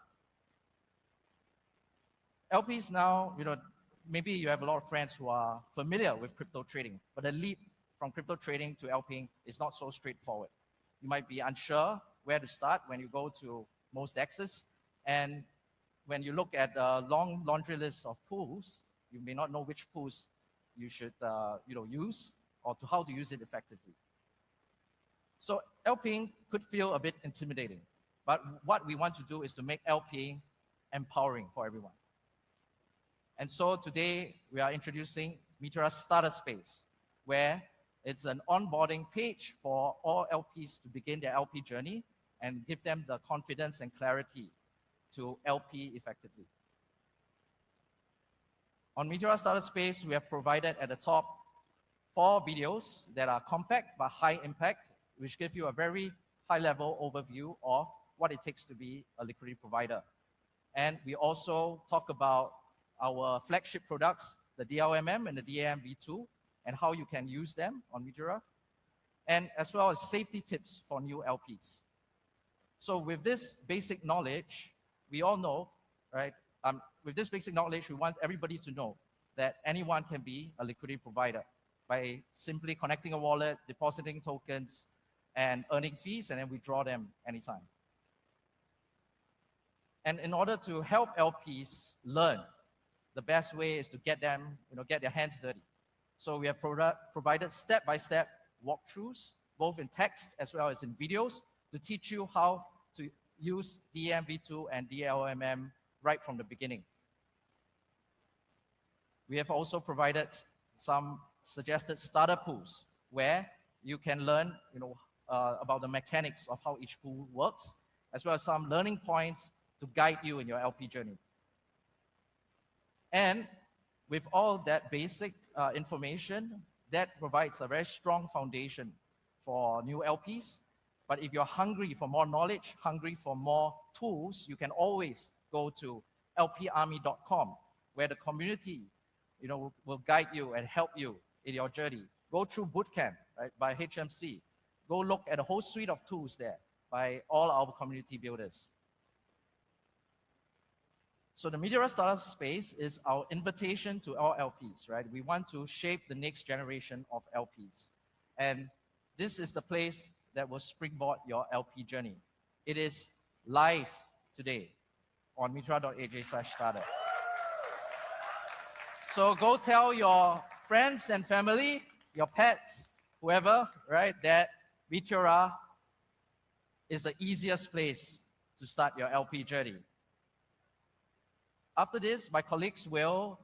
LPs now, maybe you have a lot of friends who are familiar with crypto trading, but the leap from crypto trading to LPing is not so straightforward. You might be unsure where to start when you go to most DEXs, and when you look at a long laundry list of pools, you may not know which pools you should use or how to use it effectively. So LPing could feel a bit intimidating, but what we want to do is to make LPing empowering for everyone. And so today we are introducing Meteora Starter Space, where it's an onboarding page for all LPs to begin their LP journey and give them the confidence and clarity to LP effectively. On Meteora Starter Space, we have provided at the top 4 videos that are compact but high impact, which give you a very high-level overview of what it takes to be a liquidity provider. And we also talk about our flagship products, the DLMM and the DAM V2, and how you can use them on Meteora, and as well as safety tips for new LPs. So with this basic knowledge, we all know, right? With this basic knowledge, we want everybody to know that anyone can be a liquidity provider by simply connecting a wallet, depositing tokens, and earning fees, and then withdraw them anytime. And in order to help LPs learn, the best way is to get them, get their hands dirty. So we have provided step-by-step walkthroughs, both in text as well as in videos, to teach you how to use DMV2 and DLMM right from the beginning. We have also provided some suggested starter pools where you can learn, about the mechanics of how each pool works, as well as some learning points to guide you in your LP journey. And with all that basic information, that provides a very strong foundation for new LPs. But if you're hungry for more knowledge, hungry for more tools, you can always go to lparmy.com, where the community will guide you and help you in your journey. Go through Bootcamp, right, by HMC. Go look at a whole suite of tools there by all our community builders. So the Meteora Startup Space is our invitation to all LPs, right? We want to shape the next generation of LPs. And this is the place that will springboard your LP journey. It is live today on meteora.aj/starter. So go tell your friends and family, your pets, whoever, right, that Meteora is the easiest place to start your LP journey. After this, my colleagues will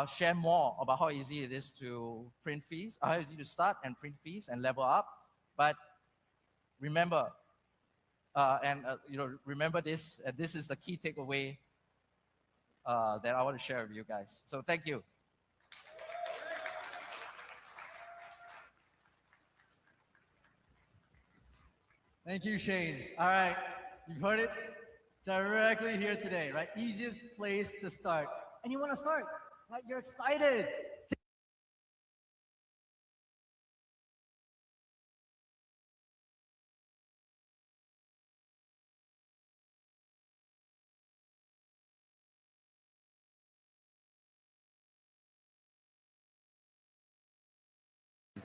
share more about how easy it is to print fees, how easy to start and print fees and level up. But remember, remember this. This is the key takeaway that I want to share with you guys. So thank you. Thank you, Shane. All right, you've heard it directly here today, right? Easiest place to start. And you want to start, right? You're excited.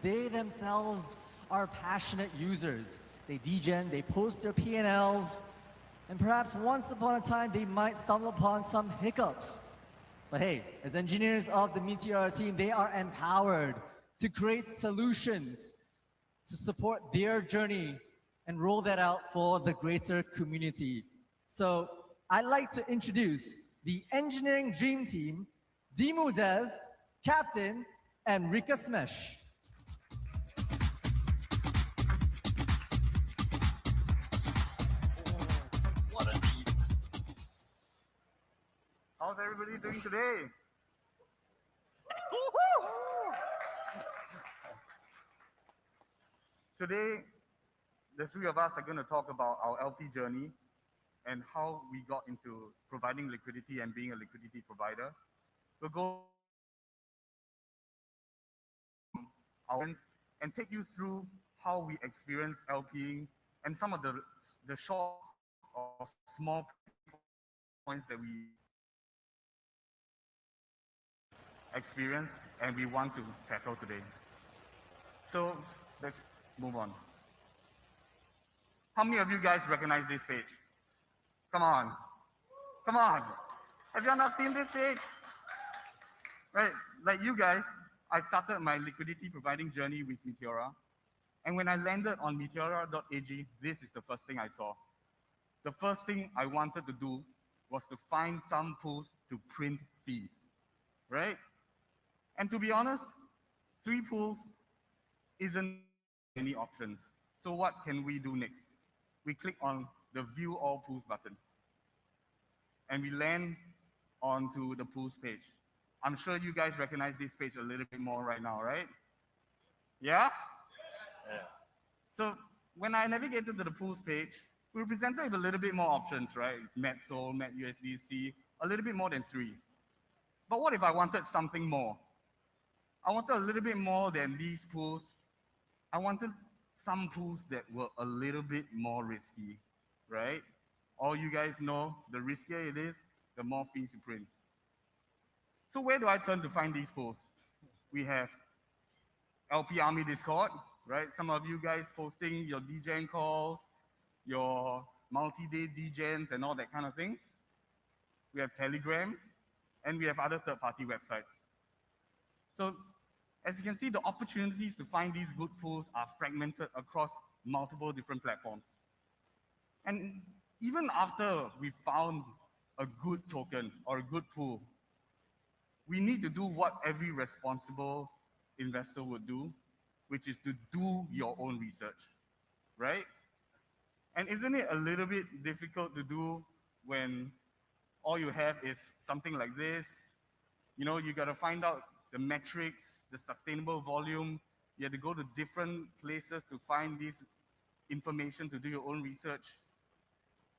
They themselves are passionate users. They degen, they post their P&Ls, and perhaps once upon a time, they might stumble upon some hiccups. But hey, as engineers of the Meteora team, they are empowered to create solutions to support their journey and roll that out for the greater community. So I'd like to introduce the engineering dream team, Dimu Dev, Captain, and Rika Smesh. How's everybody doing today? Today, the three of us are going to talk about our LP journey and how we got into providing liquidity and being a liquidity provider. We'll go our and take you through how we experience LPing and some of the short or small points that we experience and we want to tackle today. So let's move on. How many of you guys recognize this page? Come on. Come on. Have you not seen this page? Right, like you guys, I started my liquidity providing journey with Meteora. And when I landed on meteora.ag, this is the first thing I saw. The first thing I wanted to do was to find some pools to print fees, right? And to be honest, 3 pools isn't any options. So what can we do next? We click on the View All Pools button. And we land onto the pools page. I'm sure you guys recognize this page a little bit more right now, right? Yeah? Yeah. So when I navigated to the pools page, we were presented with a little bit more options, right? Met Sol, Met USDC, a little bit more than 3. But what if I wanted something more? I wanted a little bit more than these pools. I wanted some pools that were a little bit more risky, right? All you guys know, the riskier it is, the more fees you print. So where do I turn to find these pools? We have LP Army Discord, right? Some of you guys posting your DGen calls, your multi-day DGens and all that kind of thing. We have Telegram, and we have other third-party websites. So as you can see, the opportunities to find these good pools are fragmented across multiple different platforms. And even after we found a good token or a good pool, we need to do what every responsible investor would do, which is to do your own research, right? And isn't it a little bit difficult to do when all you have is something like this? You know, you got to find out the metrics, the sustainable volume. You have to go to different places to find this information to do your own research.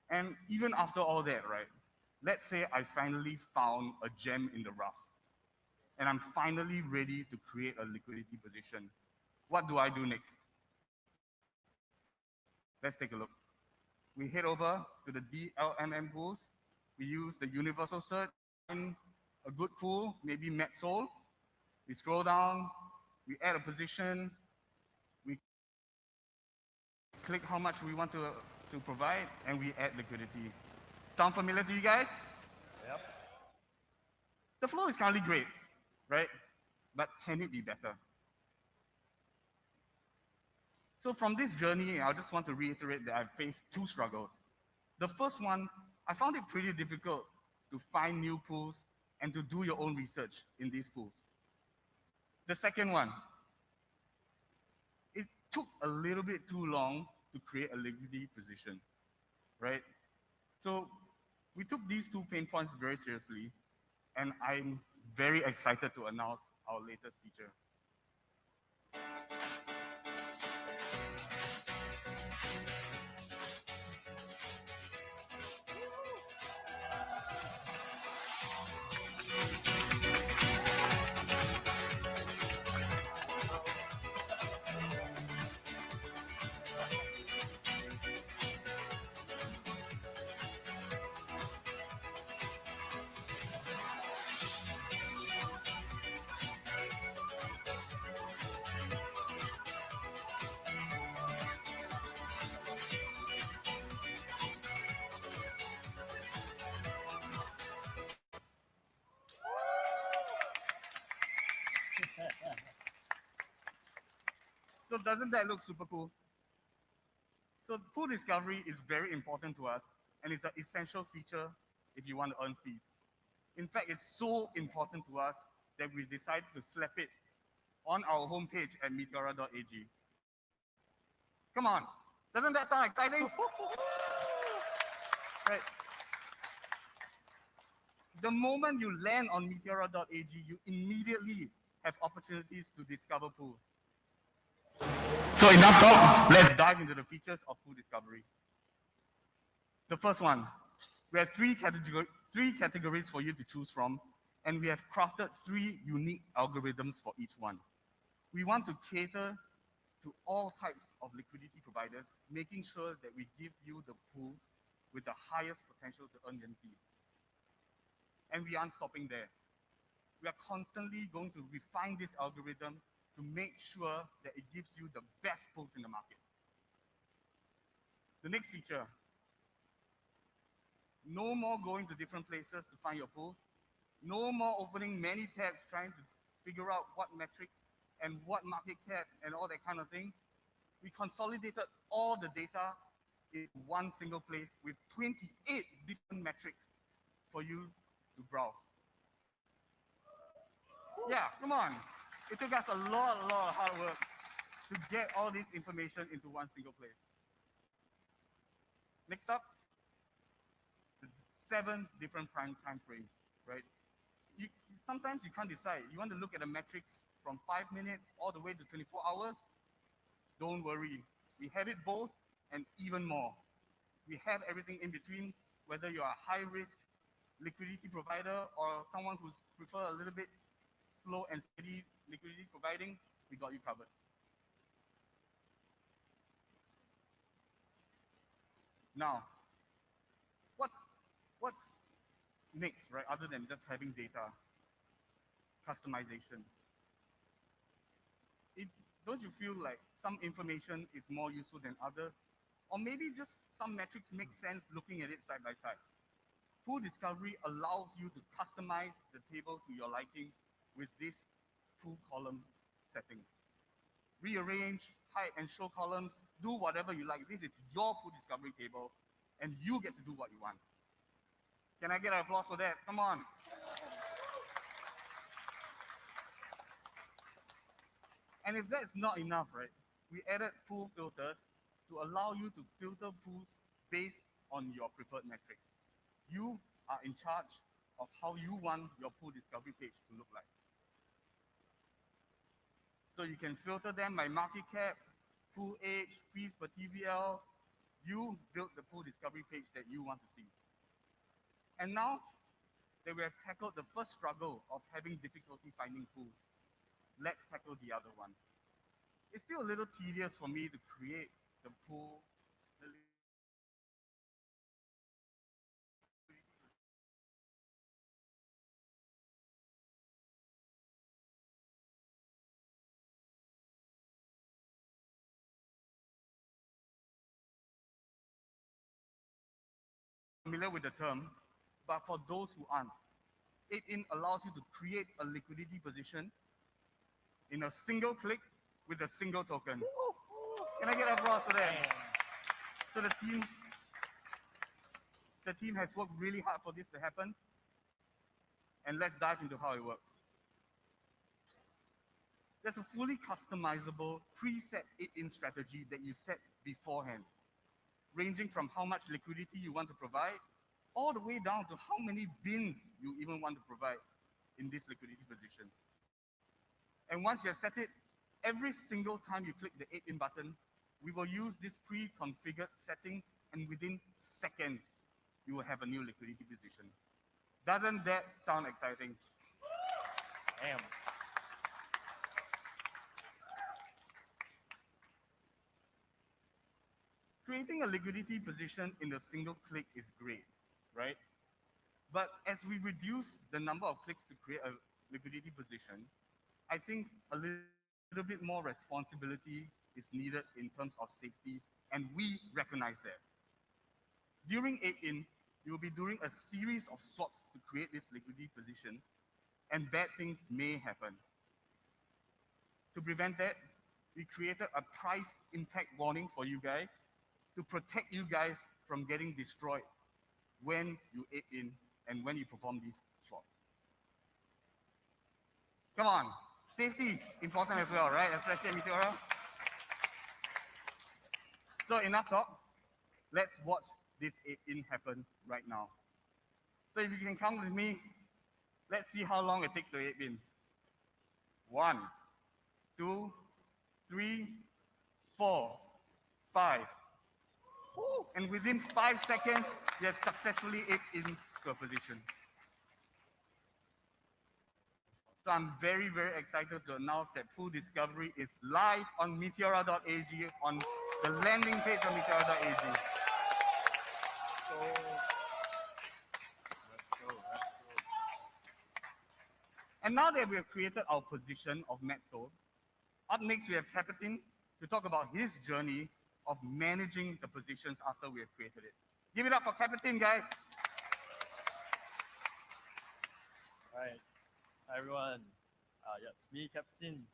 And even after all that, right? Let's say I finally found a gem in the rough, and I'm finally ready to create a liquidity position. What do I do next? Let's take a look. We head over to the DLMM pools. We use the universal search in a good pool, maybe Met Sol. We scroll down, we add a position, we click how much we want to provide, and we add liquidity. Sound familiar to you guys? Yep. The flow is currently great, right? But can it be better? So from this journey, I just want to reiterate that I've faced 2 struggles. The first one, I found it pretty difficult to find new pools and to do your own research in these pools. The second one, it took a little bit too long to create a liquidity position, right? So we took these 2 pain points very seriously, and I'm very excited to announce our latest feature. So doesn't that look super cool? So pool discovery is very important to us, and it's an essential feature if you want to earn fees. In fact, it's so important to us that we decided to slap it on our homepage at meteora.ag. Come on, doesn't that sound exciting? Right. The moment you land on meteora.ag, you immediately have opportunities to discover pools. So enough talk, let's dive into the features of pool discovery. The first one, we have three categories for you to choose from, and we have crafted 3 unique algorithms for each one. We want to cater to all types of liquidity providers, making sure that we give you the pools with the highest potential to earn them fees. And we aren't stopping there. We are constantly going to refine this algorithm to make sure that it gives you the best pools in the market. The next feature, no more going to different places to find your pools. No more opening many tabs trying to figure out what metrics and what market cap and all that kind of thing. We consolidated all the data in one single place with 28 different metrics for you to browse. Yeah, come on. It took us a lot of hard work to get all this information into one single place. Next up, the 7 different prime time frames, right? Sometimes you can't decide. You want to look at the metrics from 5 minutes all the way to 24 hours? Don't worry. We have it both and even more. We have everything in between, whether you're a high-risk liquidity provider or someone who's prefer a little bit slow and steady liquidity providing, we got you covered. Now, what's next, right? Other than just having data, customization. Don't you feel like some information is more useful than others? Or maybe just some metrics make sense looking at it side by side. Pool discovery allows you to customize the table to your liking with this pool column setting. Rearrange, hide and show columns, do whatever you like. This is your pool discovery table, and you get to do what you want. Can I get an applause for that? Come on. And if that's not enough, right, we added pool filters to allow you to filter pools based on your preferred metrics. You are in charge of how you want your pool discovery page to look like. So you can filter them by market cap, pool age, fees per TVL. You build the pool discovery page that you want to see. And now that we have tackled the first struggle of having difficulty finding pools, let's tackle the other one. It's still a little tedious for me to create the pool, familiar with the term, but for those who aren't, 8in allows you to create a liquidity position in a single click with a single token. Can I get an applause for that? So the team has worked really hard for this to happen. And let's dive into how it works. There's a fully customizable preset 8in strategy that you set beforehand, ranging from how much liquidity you want to provide, all the way down to how many bins you even want to provide in this liquidity position. And once you have set it, every single time you click the 8in button, we will use this pre-configured setting, and within seconds, you will have a new liquidity position. Doesn't that sound exciting? Damn. Creating a liquidity position in a single click is great, right? But as we reduce the number of clicks to create a liquidity position, I think a little bit more responsibility is needed in terms of safety, and we recognize that. During 8in, you will be doing a series of swaps to create this liquidity position, and bad things may happen. To prevent that, we created a price impact warning for you guys to protect you guys from getting destroyed when you 8in and when you perform these swaps. Come on, safety is important as well, right? Especially in Meteora. So enough talk. Let's watch this 8in happen right now. So if you can count with me, let's see how long it takes to 8in. 1, 2, 3, 4, 5. And within 5 seconds, you have successfully aped into a position. So I'm very, very excited to announce that full discovery is live on meteora.ag, on the landing page of meteora.ag. So, let's go. And now that we have created our position of NetSol, up next we have Captain to talk about his journey of managing the positions after we have created it. Give it up for Captain, guys. All right. Hi, everyone. Yeah, it's me, Captain.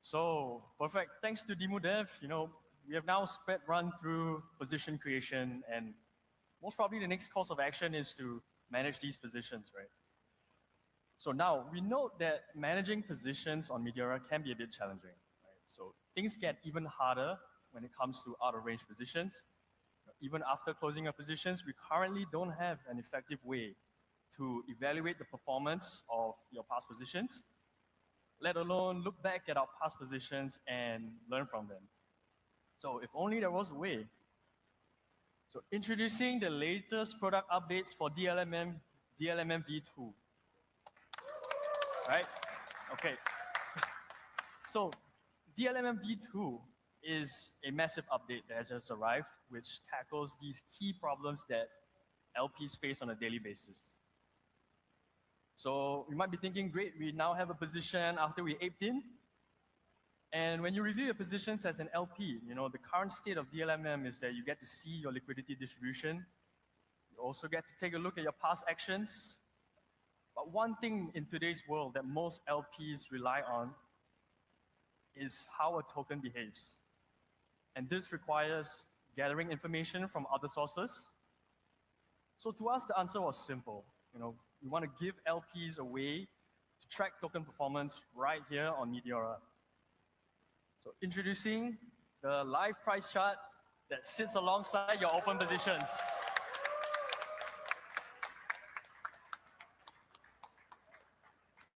So, perfect. Thanks to DemoDev, we have now run through position creation, and most probably the next course of action is to manage these positions, right? So now we know that managing positions on Meteora can be a bit challenging, right? So things get even harder when it comes to out of range positions. Even after closing our positions, we currently don't have an effective way to evaluate the performance of your past positions, let alone look back at our past positions and learn from them. So if only there was a way. So introducing the latest product updates for DLMM V2. Right? Okay. So DLMM V2 is a massive update that has just arrived, which tackles these key problems that LPs face on a daily basis. So you might be thinking, great, we now have a position after we aped in. And when you review your positions as an LP, the current state of DLMM is that you get to see your liquidity distribution. You also get to take a look at your past actions. But one thing in today's world that most LPs rely on is how a token behaves. And this requires gathering information from other sources. So to us, the answer was simple. We want to give LPs a way to track token performance right here on Meteora. So introducing the live price chart that sits alongside your open positions.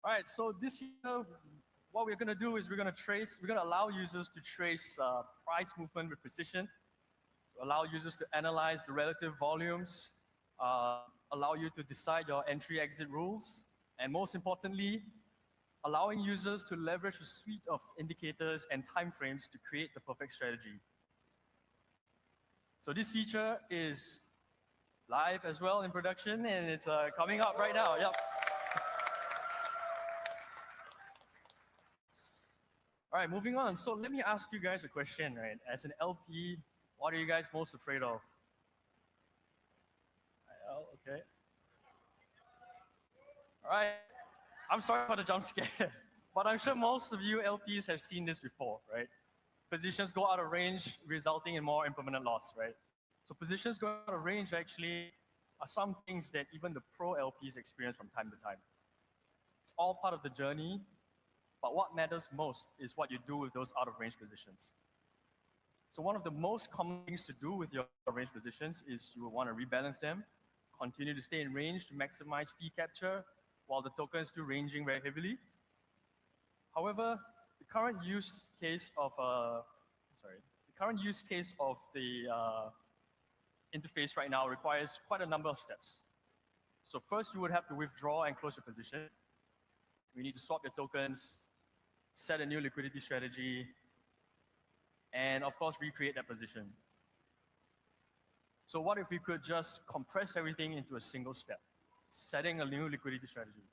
All right, so this year, what we're going to do is we're going to allow users to trace price movement with precision, allow users to analyze the relative volumes, allow you to decide your entry-exit rules, and most importantly, allowing users to leverage a suite of indicators and timeframes to create the perfect strategy. So this feature is live as well in production, and it's coming up right now. Yep. All right, moving on. So let me ask you guys a question, right? As an LP, what are you guys most afraid of? Okay. All right. I'm sorry for the jump scare, but I'm sure most of you LPs have seen this before, right? Positions go out of range, resulting in more impermanent loss, right? So positions go out of range actually are some things that even the pro LPs experience from time to time. It's all part of the journey, but what matters most is what you do with those out of range positions. So one of the most common things to do with your out of range positions is you will want to rebalance them, continue to stay in range to maximize fee capture, while the token is still ranging very heavily. However, the current use case of the interface right now requires quite a number of steps. So first, you would have to withdraw and close your position. We need to swap your tokens, set a new liquidity strategy, and of course, recreate that position. So what if we could just compress everything into a single step? Setting a new liquidity strategy.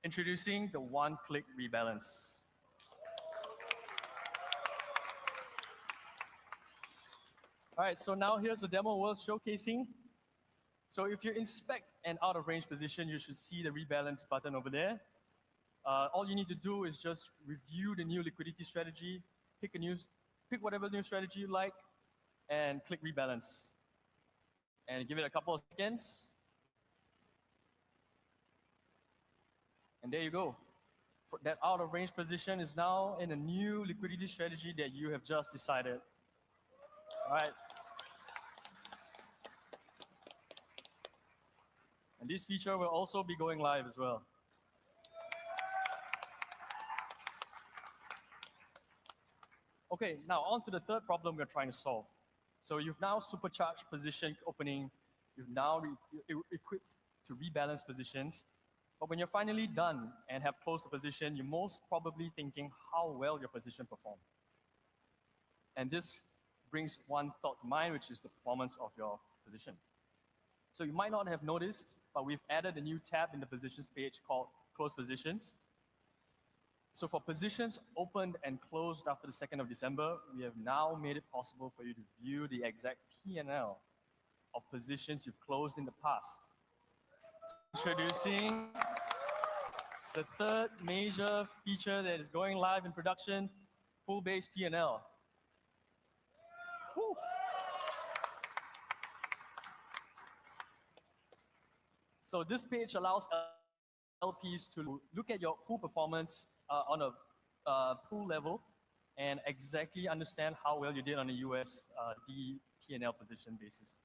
Introducing the one-click rebalance. All right, so now here's a demo worth showcasing. So if you inspect an out-of-range position, you should see the rebalance button over there. All you need to do is just review the new liquidity strategy, pick whatever new strategy you like, and click rebalance. And give it a couple of seconds. And there you go. That out of range position is now in a new liquidity strategy that you have just decided. All right. And this feature will also be going live as well. Okay, now on to the third problem we're trying to solve. So you've now supercharged position opening. You've now equipped to rebalance positions. But when you're finally done and have closed the position, you're most probably thinking how well your position performed. And this brings one thought to mind, which is the performance of your position. So you might not have noticed, but we've added a new tab in the positions page called Close Positions. So for positions opened and closed after the 2nd of December, we have now made it possible for you to view the exact P&L of positions you've closed in the past. Introducing the third major feature that is going live in production, pool-based P&L. Woo. So this page allows LPs to look at your pool performance on a pool level and exactly understand how well you did on a USD P&L position basis.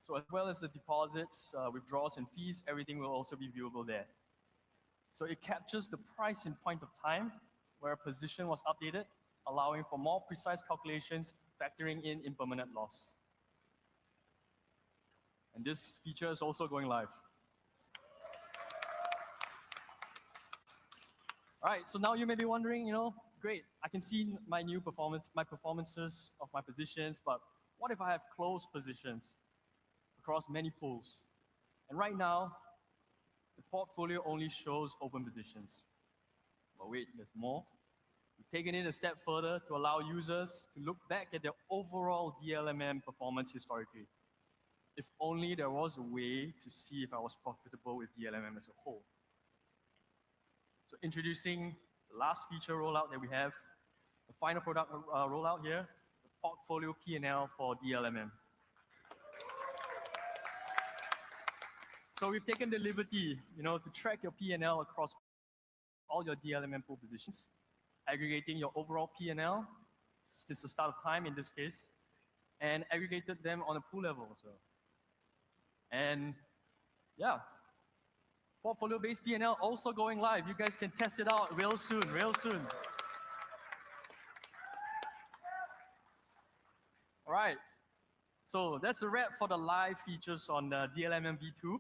So as well as the deposits, withdrawals, and fees, everything will also be viewable there. So it captures the price in point of time where a position was updated, allowing for more precise calculations, factoring in impermanent loss. And this feature is also going live. All right, so now you may be wondering, great, I can see my performances of my positions, but what if I have closed positions across many pools? And right now, the portfolio only shows open positions. But wait, there's more. We've taken it a step further to allow users to look back at their overall DLMM performance historically. If only there was a way to see if I was profitable with DLMM as a whole. So introducing the last feature rollout that we have, the final product rollout here, the portfolio P&L for DLMM. So we've taken the liberty, to track your P&L across all your DLMM pool positions, aggregating your overall P&L since the start of time in this case, and aggregated them on a pool level also. And yeah, portfolio-based P&L also going live. You guys can test it out real soon, real soon. All right, so that's a wrap for the live features on the DLMM V2.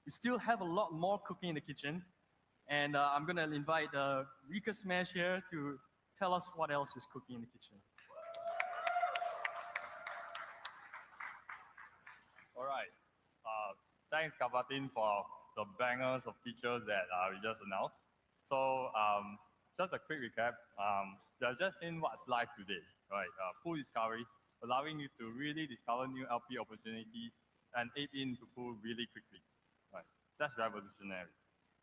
We still have a lot more cooking in the kitchen, and I'm gonna invite Rika Smash here to tell us what else is cooking in the kitchen. All right, thanks Kapatin for the bangers of features that we just announced. So just a quick recap. You have just seen what's live today, right? Pool discovery, allowing you to really discover new LP opportunity and aid into pool really quickly. Right? That's revolutionary.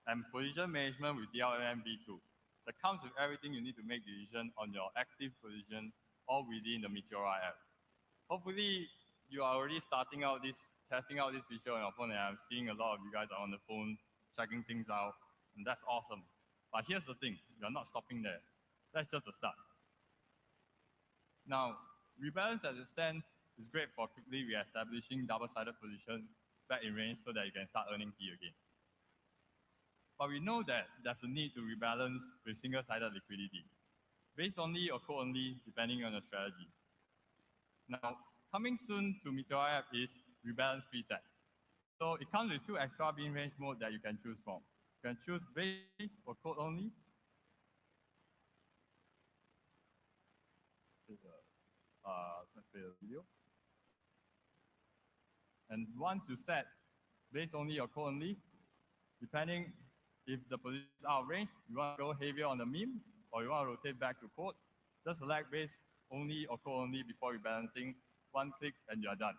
And position management with DLMM V2. That comes with everything you need to make decisions on your active position all within the Meteora app. Hopefully, you are already testing out this feature on your phone, and I'm seeing a lot of you guys are on the phone checking things out, and that's awesome. But here's the thing, you're not stopping there. That's just the start. Now, rebalance as it stands is great for quickly re-establishing double-sided position back in range so that you can start earning fee again. But we know that there's a need to rebalance with single-sided liquidity, base only or code only, depending on your strategy. Now, coming soon to Meteora app is rebalance presets. So it comes with 2 extra bin range mode that you can choose from. You can choose base or code only. Let's play the video. And once you set base only or code only, depending if the position is out of range, you want to go heavier on the meme, or you want to rotate back to code, just select base only or code only before rebalancing. One click and you are done.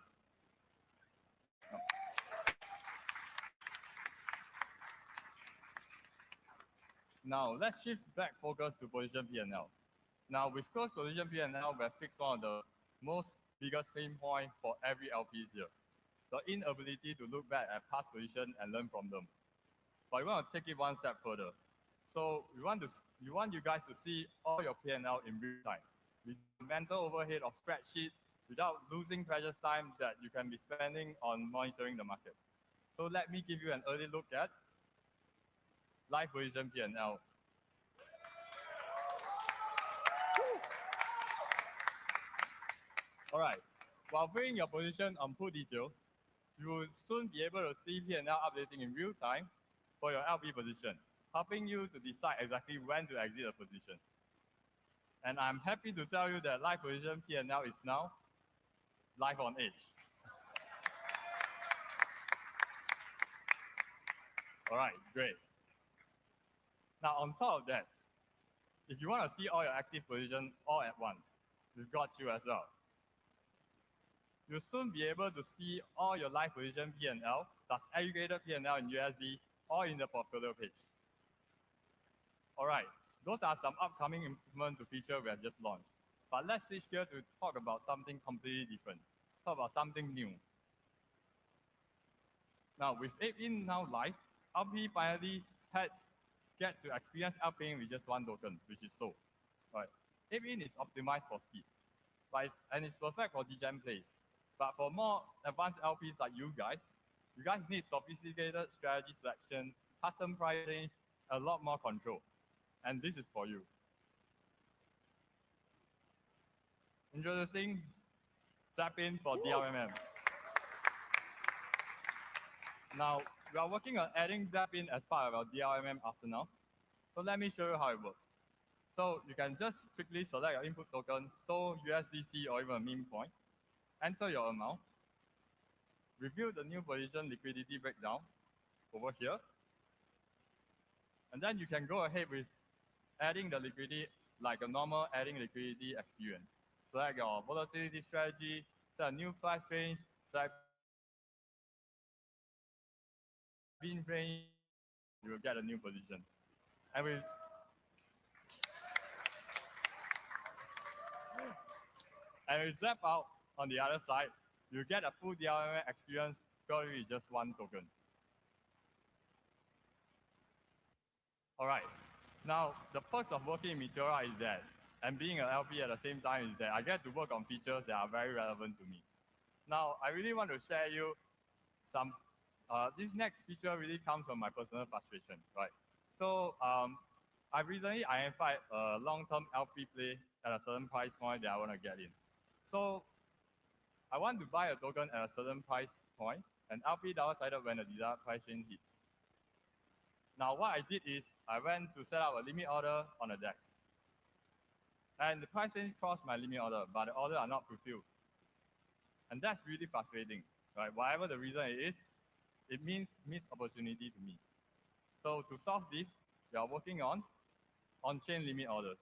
Now let's shift back focus to position P&L. Now with close position P&L, we have fixed one of the most biggest pain point for every LP here. The inability to look back at past position and learn from them. But we want to take it one step further. So we want you guys to see all your P&L in real time, with the mental overhead of spreadsheet, without losing precious time that you can be spending on monitoring the market. So let me give you an early look at live position P&L. All right. While viewing your position on pool detail, you will soon be able to see P&L updating in real time for your LP position, helping you to decide exactly when to exit a position. And I'm happy to tell you that live position P&L is now live on edge. All right, great. Now, on top of that, if you want to see all your active positions all at once, we've got you as well. You'll soon be able to see all your live position P&L, plus aggregated P&L in USD, all in the portfolio page. All right, those are some upcoming improvements to feature we have just launched. But let's switch gear to talk about something completely different. Talk about something new. Now, with 8-in now live, LP finally get to experience LPing with just one token, which is SOL. Right? 8-in is optimized for speed, and it's perfect for DGen plays. But for more advanced LPs like you guys need sophisticated strategy selection, custom pricing, a lot more control. And this is for you. Introducing Zap-in for DRMM. Now, we are working on adding Zap-in as part of our DRMM arsenal. So let me show you how it works. So you can just quickly select your input token, so USDC or even a meme coin, enter your amount, review the new position liquidity breakdown over here, and then you can go ahead with adding the liquidity like a normal adding liquidity experience. Select your volatility strategy, set a new price range, select bin range, you will get a new position. And with Zap out on the other side, you get a full DRMM experience purely with just one token. All right. Now, the perks of working in Meteora is that, and being an LP at the same time, is that I get to work on features that are very relevant to me. Now, I really want to share you some, this next feature really comes from my personal frustration, right? So I recently identified a long-term LP play at a certain price point that I want to get in. So I want to buy a token at a certain price point, and LP double-sided when the desired price range hits. Now, what I did is I went to set up a limit order on the DEX. And the price range crossed my limit order, but the order are not fulfilled. And that's really frustrating, right? Whatever the reason it is, it means missed opportunity to me. So to solve this, we are working on on-chain limit orders.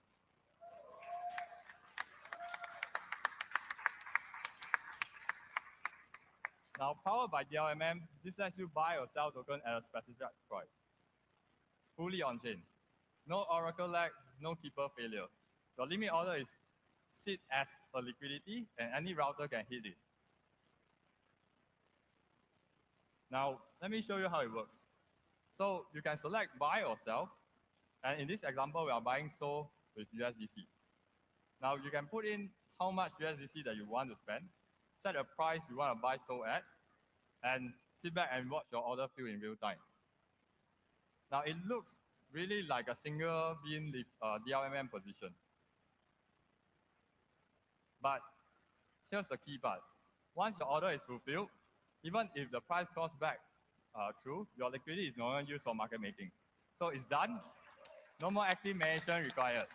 Now, powered by DRMM, this lets you buy or sell token at a specific price. Fully on-chain. No oracle lag, no keeper failure. Your limit order is sit as a liquidity, and any router can hit it. Now, let me show you how it works. So you can select buy or sell. And in this example, we are buying SOL with USDC. Now, you can put in how much USDC that you want to spend, set a price you want to buy SOL at, and sit back and watch your order fill in real time. Now, it looks really like a single bin DRMM position. But here's the key part. Once your order is fulfilled, even if the price goes back through, your liquidity is no longer used for market making. So it's done. No more active management required.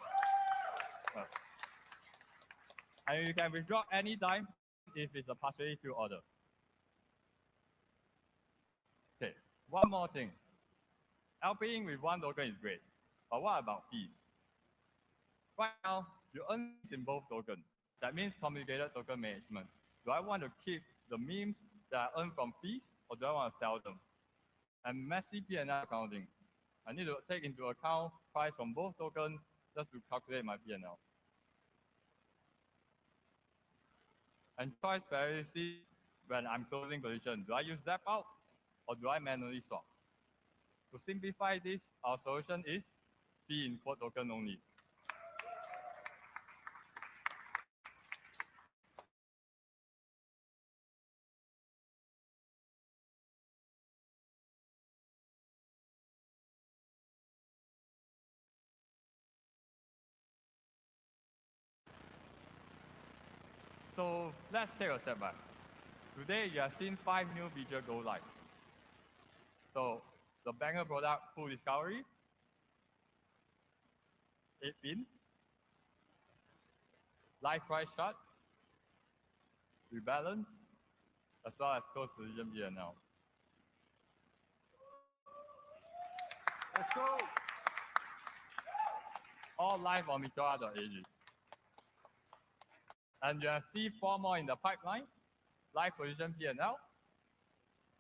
And you can withdraw anytime if it's a partially filled order. Okay, one more thing. LPing with one token is great, but what about fees? Right now, you earn fees in both tokens. That means complicated token management. Do I want to keep the memes that I earn from fees, or do I want to sell them? And messy P&L accounting. I need to take into account price from both tokens just to calculate my P&L. And choice paralysis when I'm closing position. Do I use Zap out, or do I manually swap? To simplify this, our solution is fee in quote token only. So let's take a step back. Today, you have seen 5 new features go live. So the banger product full discovery, 8-pin, live price chart, rebalance, as well as close position P&L. Let's go. All live on Michora.ag. And you have seen 4 more in the pipeline: live position P&L,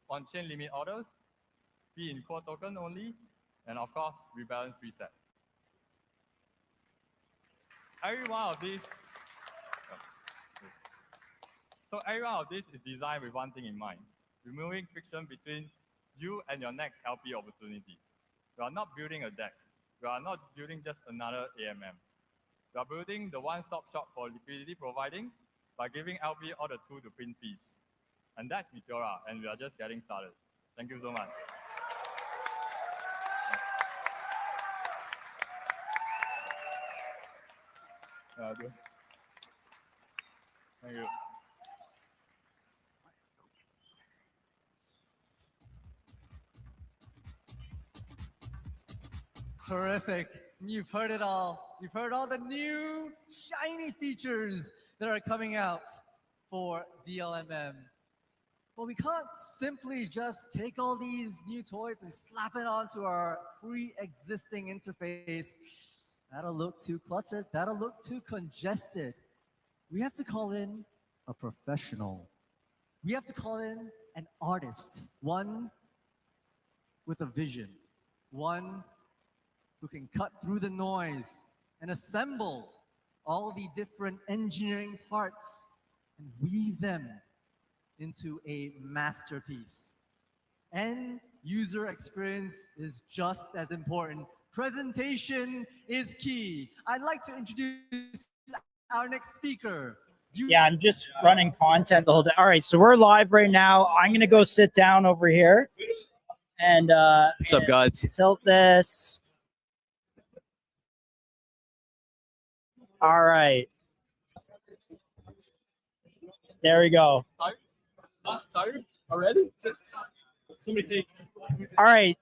on-chain limit orders, fee in core token only, and of course, rebalance preset. Every one of these is designed with one thing in mind: removing friction between you and your next LP opportunity. We are not building a DEX. We are not building just another AMM. We are building the one-stop shop for liquidity providing by giving LP all the tools to print fees. And that's Michora, and we are just getting started. Thank you so much. Thank you. Terrific. You've heard it all. You've heard all the new shiny features that are coming out for DLMM. But we can't simply just take all these new toys and slap it onto our pre-existing interface. That'll look too cluttered. That'll look too congested. We have to call in a professional. We have to call in an artist, one with a vision, one who can cut through the noise and assemble all the different engineering parts and weave them into a masterpiece. And user experience is just as important. Presentation is key. I'd like to introduce our next speaker. Yeah, I'm just running content the whole day. All right, so we're live right now. I'm gonna go sit down over here and what's up, guys? Tilt this. All right. There we go. Tired already? Just so many things. All right.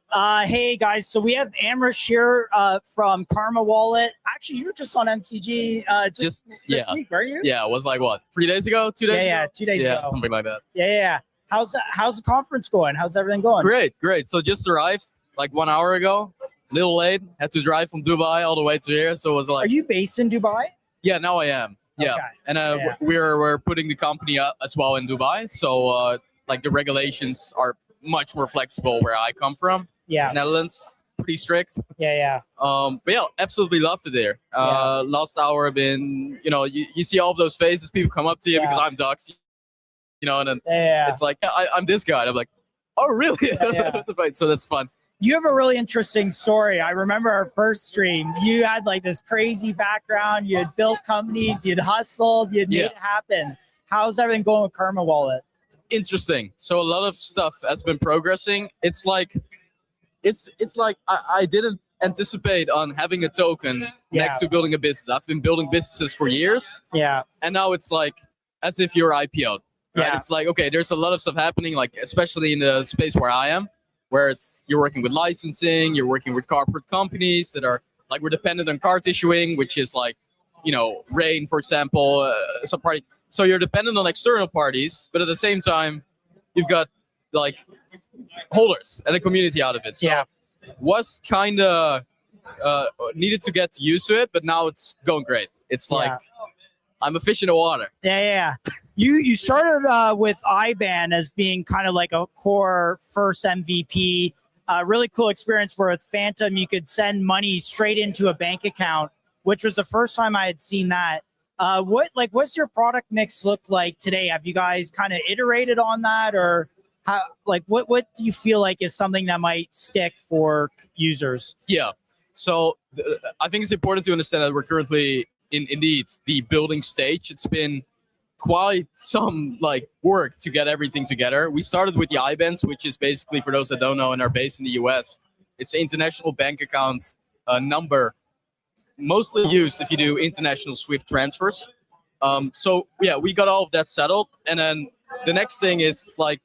Hey guys. So we have Amrish here from Karma Wallet. Actually, you were just on MTG just this week, weren't you? Yeah, it was like what, 3 days ago, 2 days ago? Yeah, 2 days ago. Something like that. Yeah. How's the conference going? How's everything going? Great. So just arrived like 1 hour ago. Little late. Had to drive from Dubai all the way to here. So it was like. Are you based in Dubai? Yeah, now I am. Yeah, Okay. and we're putting the company up as well in Dubai. So like the regulations are much more flexible where I come from. Yeah. Netherlands, pretty strict. Yeah. But yeah, absolutely loved it there. Last hour I've been, you see all of those faces, people come up to you because I'm Dux, and then it's like, I'm this guy. And I'm like, oh really? So that's fun. You have a really interesting story. I remember our first stream. You had like this crazy background. You had built companies. You'd hustled. You'd made it happen. How's everything going with Karma Wallet? Interesting. So a lot of stuff has been progressing. It's like I didn't anticipate on having a token next to building a business. I've been building businesses for years. Yeah. And now it's like as if you're IPO'd. Right? Yeah. It's like, okay, there's a lot of stuff happening, like especially in the space where I am, where you're working with licensing, you're working with corporate companies that are like, we're dependent on card issuing, which is like, Rain, for example, some party. So you're dependent on external parties, but at the same time, you've got like holders and a community out of it. So was kind of needed to get used to it, but now it's going great. It's like I'm a fish in the water. Yeah. You started with IBAN as being kind of like a core first MVP. Really cool experience where with Phantom you could send money straight into a bank account, which was the first time I had seen that. What's your product mix look like today? Have you guys kind of iterated on that, or how? Like, what do you feel like is something that might stick for users? Yeah. So I think it's important to understand that we're currently in indeed the building stage. It's been quite some like work to get everything together. We started with the IBANs, which is basically, for those that don't know and are based in the US, it's an international bank account number, mostly used if you do international SWIFT transfers. So yeah, we got all of that settled, and then the next thing is like,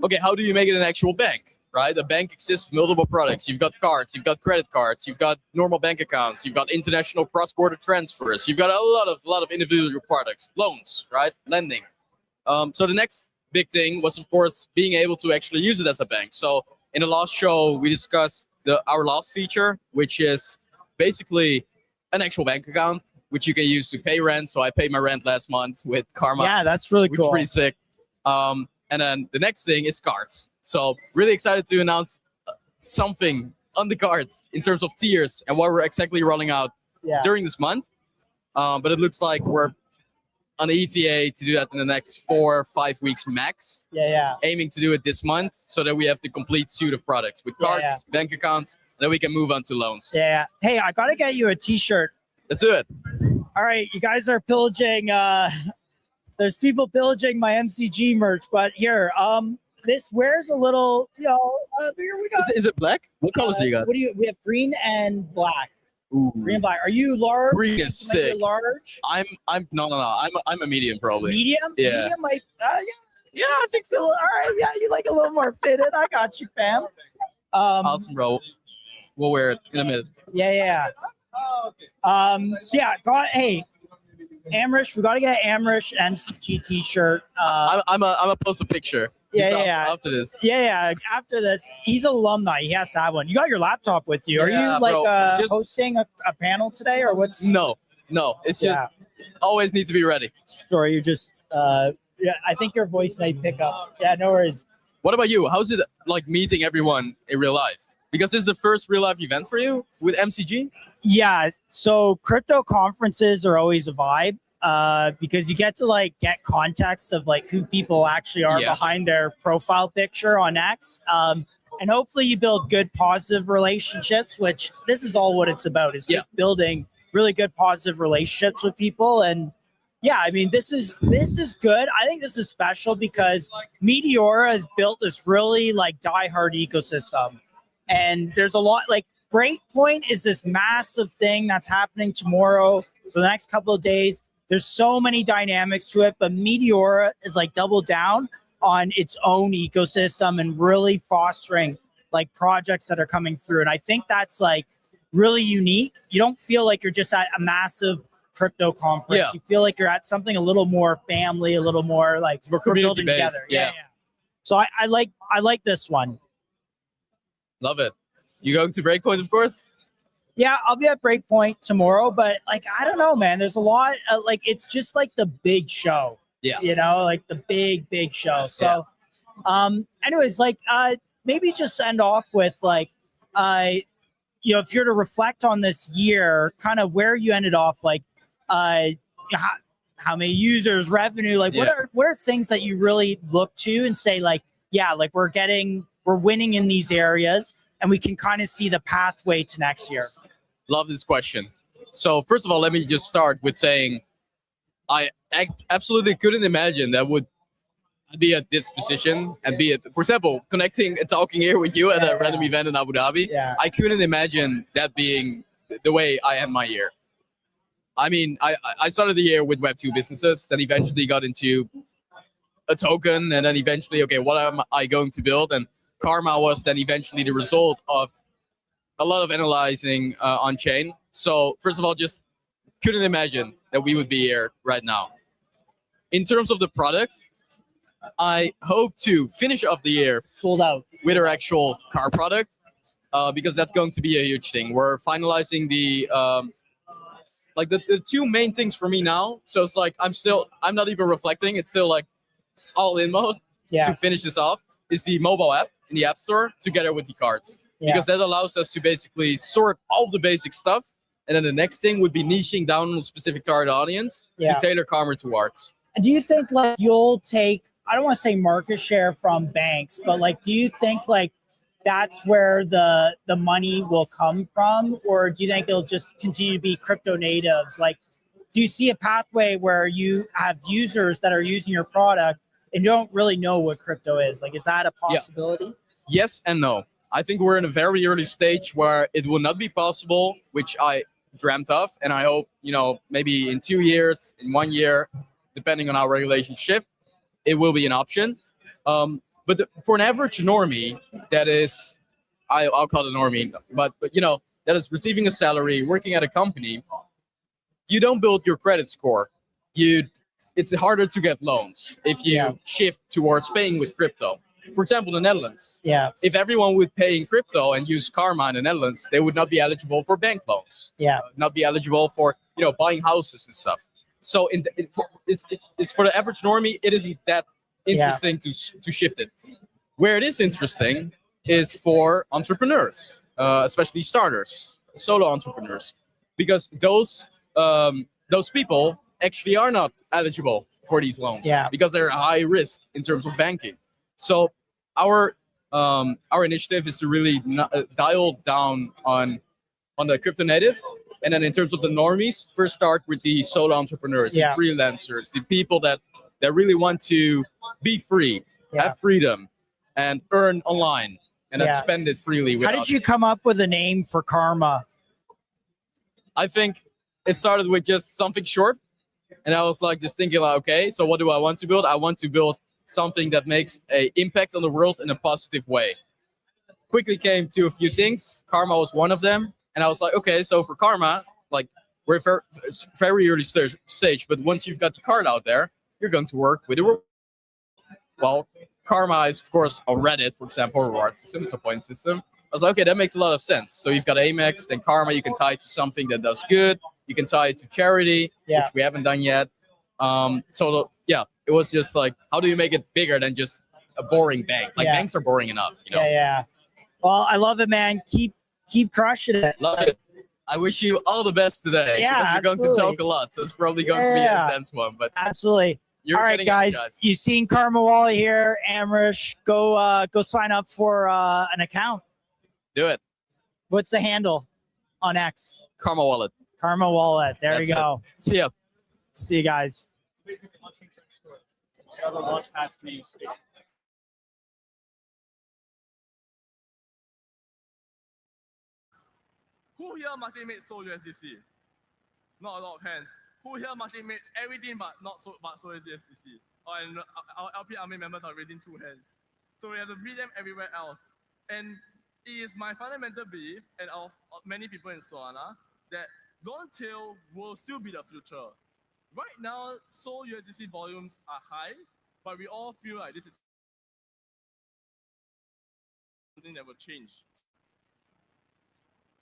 okay, how do you make it an actual bank, right? A bank exists with multiple products. You've got cards, you've got credit cards, you've got normal bank accounts, you've got international cross-border transfers, you've got a lot of individual products, loans, right? Lending. So the next big thing was, of course, being able to actually use it as a bank. So in the last show, we discussed our last feature, which is basically an actual bank account, which you can use to pay rent. So I paid my rent last month with Karma. Yeah, that's really which cool. is pretty sick. And then the next thing is cards. So really excited to announce something on the cards in terms of tiers and what we're exactly rolling out during this month. But it looks like we're on the ETA to do that in the next 4 or 5 weeks max. Yeah. Aiming to do it this month so that we have the complete suite of products with cards, bank accounts, then we can move on to loans. Yeah. Hey, I gotta get you a T-shirt. Let's do it. All right, you guys are pillaging. There's people pillaging my MCG merch, but here, this wears a little. Here we go. Is it black? What colors do you got? We have green and black. Ooh. Green and black. Are you large? Green is You might be sick. large. I'm no. I'm a medium probably. Medium. Yeah. Medium, like yeah, I think so. All right, yeah, you like a little more fitted. I got you, fam. Awesome, bro. We'll wear it in a minute. Yeah. So yeah, hey, Amrish, we gotta get Amrish MCG T-shirt. I'm a post a picture. Yeah. After this. Yeah. After this, he's alumni. He has to have one. You got your laptop with you. Are Yeah, you like bro. Just- hosting a panel today, or what's? No. It's just always need to be ready. Sorry, you're just. I think your voice may pick up. Yeah, no worries. What about you? How's it like meeting everyone in real life? Because this is the first real life event for you with MCG. Yeah, so crypto conferences are always a vibe because you get to like get context of like who people actually are behind their profile picture on X. And hopefully you build good positive relationships, which this is all what it's about, is just building really good positive relationships with people. And yeah, I mean, this is good. I think this is special because Meteora has built this really like diehard ecosystem. And there's a lot like Breakpoint is this massive thing that's happening tomorrow for the next couple of days. There's so many dynamics to it, but Meteora is like doubled down on its own ecosystem and really fostering like projects that are coming through. And I think that's like really unique. You don't feel like you're just at a massive crypto conference. Yeah. You feel like you're at something a little more family, a little more like more we're building community-based, together. yeah. So I like this one. Love it. You going to Breakpoint, of course? Yeah, I'll be at Breakpoint tomorrow, but like I don't know, man. There's a lot. Like it's just like the big show. Yeah. You know, like the big show. So, anyways, like maybe just end off with like, if you're to reflect on this year, kind of where you ended off, like, how many users, revenue, like what are things that you really look to and say like, yeah, like we're winning in these areas. And we can kind of see the pathway to next year. Love this question. So first of all, let me just start with saying I absolutely couldn't imagine that would be at this position and be, for example, connecting and talking here with you at a random event in Abu Dhabi. Yeah. I couldn't imagine that being the way I end my year. I mean, I started the year with Web2 businesses, then eventually got into a token, and then eventually, okay, what am I going to build? And Karma was then eventually the result of a lot of analyzing on chain. So first of all, just couldn't imagine that we would be here right now. In terms of the product, I hope to finish off the year sold out with our actual car product because that's going to be a huge thing. We're finalizing the the two main things for me now. So it's like I'm not even reflecting. It's still like all in mode to finish this off. Is the mobile app in the App Store together with the cards. Because that allows us to basically sort all the basic stuff. And then the next thing would be niching down on a specific target audience to tailor Karma towards. And do you think like you'll take, I don't want to say market share from banks, but like, do you think like that's where the money will come from? Or do you think it'll just continue to be crypto natives? Like, do you see a pathway where you have users that are using your product and you don't really know what crypto is? Like, is that a possibility? Yes and no. I think we're in a very early stage where it will not be possible, which I dreamt of, and I hope maybe in 2 years, in 1 year, depending on how regulations shift, it will be an option. But for an average normie, that is, I'll call it a normie, but that is receiving a salary, working at a company, you don't build your credit score. It's harder to get loans if you shift towards paying with crypto. For example, the Netherlands. Yeah. If everyone would pay in crypto and use Karma in the Netherlands, they would not be eligible for bank loans. Yeah. Not be eligible for buying houses and stuff. So it's for the average normie, it isn't that interesting to shift it. Where it is interesting is for entrepreneurs, especially starters, solo entrepreneurs, because those people actually are not eligible for these loans because they're high risk in terms of banking. So our initiative is to really dial down on the crypto native, and then in terms of the normies, first start with the solo entrepreneurs, the freelancers, the people that really want to be free, have freedom, and earn online, and then spend it freely. How did you come up with a name for Karma? I think it started with just something short, and I was like just thinking like, okay, so what do I want to build? I want to build something that makes an impact on the world in a positive way. Quickly came to a few things. Karma was one of them, and I was like, okay, so for Karma, like we're very early stage, but once you've got the card out there, you're going to work with the well, Karma is of course on Reddit, for example, reward system, it's a point system. I was like, okay, that makes a lot of sense. So you've got Amex, then Karma, you can tie it to something that does good. You can tie it to charity, which we haven't done yet. It was just like, how do you make it bigger than just a boring bank? Like banks are boring enough, Yeah. Well, I love it, man. Keep crushing it. Love it. I wish you all the best today. Yeah, because you're going to talk a lot, so it's probably going to be an intense one. But absolutely. You're all right, guys. You've seen Karma Wally here, Amrish. Go sign up for an account. Do it. What's the handle on X? Karma Wallet. Karma Wallet. There That's you go. it. See ya. See you guys. Who here market made Sol USDC? Not a lot of hands. Who here market made everything but Sol USDC? And our LP Army members are raising 2 hands. So we have to beat them everywhere else. And it is my fundamental belief, and of many people in Solana, that long tail will still be the future. Right now, Sol USDC volumes are high, but we all feel like this is something that will change.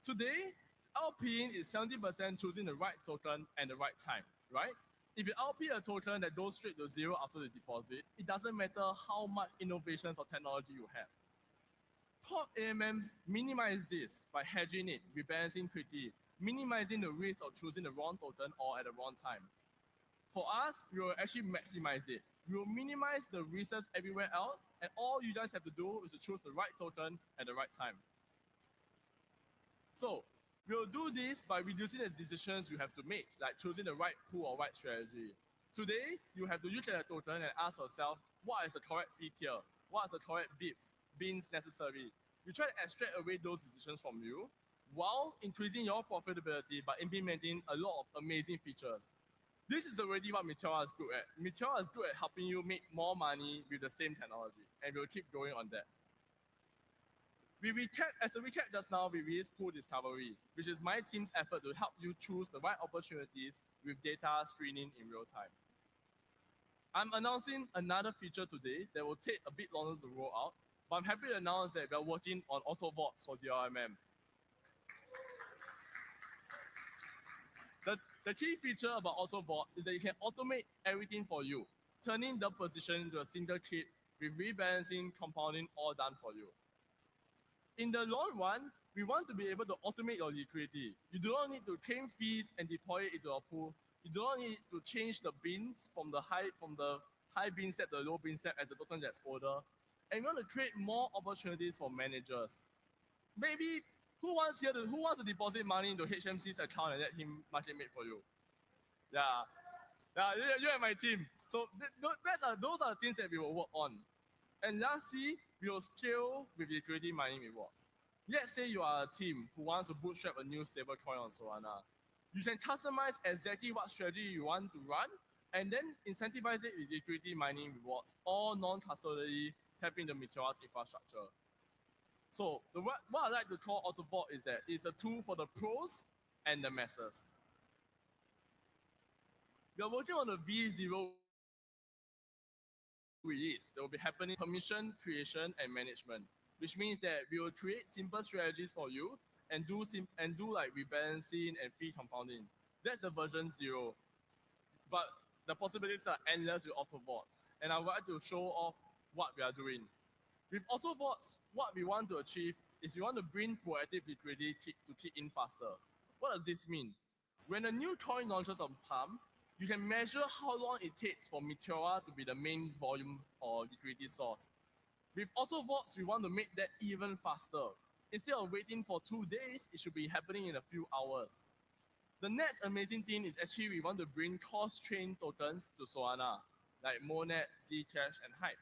Today, LPing is 70% choosing the right token and the right time, right? If you LP a token that goes straight to zero after the deposit, it doesn't matter how much innovations or technology you have. Top AMMs minimize this by hedging it, rebalancing quickly, minimizing the risk of choosing the wrong token or at the wrong time. For us, we will actually maximize it. We will minimize the risks everywhere else, and all you guys have to do is to choose the right token at the right time. So, we'll do this by reducing the decisions you have to make, like choosing the right pool or right strategy. Today, you have to look at a token and ask yourself, what is the correct fee tier? What is the correct bins necessary? You try to extract away those decisions from you while increasing your profitability by implementing a lot of amazing features. This is already what Meteora is good at. Meteora is good at helping you make more money with the same technology, and we'll keep going on that. As a recap just now, we released Pool Discovery, which is my team's effort to help you choose the right opportunities with data screening in real time. I'm announcing another feature today that will take a bit longer to roll out, but I'm happy to announce that we're working on auto votes for DRMM. The key feature about auto votes is that you can automate everything for you, turning the position into a single click with rebalancing, compounding, all done for you. In the long run, we want to be able to automate your liquidity. You do not need to claim fees and deploy it into a pool. You do not need to change the bins from the high bin step to the low bin step as a token gets older. And we want to create more opportunities for managers. Maybe who wants to deposit money into HMC's account and let him market make for you? Yeah, you and my team. So those are the things that we will work on. And lastly, we will scale with liquidity mining rewards. Let's say you are a team who wants to bootstrap a new stablecoin on Solana. You can customize exactly what strategy you want to run and then incentivize it with liquidity mining rewards, all non-custodially tapping the Meteora's infrastructure. So what I like to call AutoVault is that it's a tool for the pros and the masses. We are working on the V0 release that will be happening permission creation and management, which means that we will create simple strategies for you and do like rebalancing and fee compounding. That's the version 0. But the possibilities are endless with AutoVault. And I would like to show off what we are doing. With AutoVaults, what we want to achieve is we want to bring proactive liquidity to kick in faster. What does this mean? When a new coin launches on Palm, you can measure how long it takes for Meteora to be the main volume or liquidity source. With AutoVaults, we want to make that even faster. Instead of waiting for 2 days, it should be happening in a few hours. The next amazing thing is actually we want to bring cross-chain tokens to Solana, like Monet, Zcash, and Hype.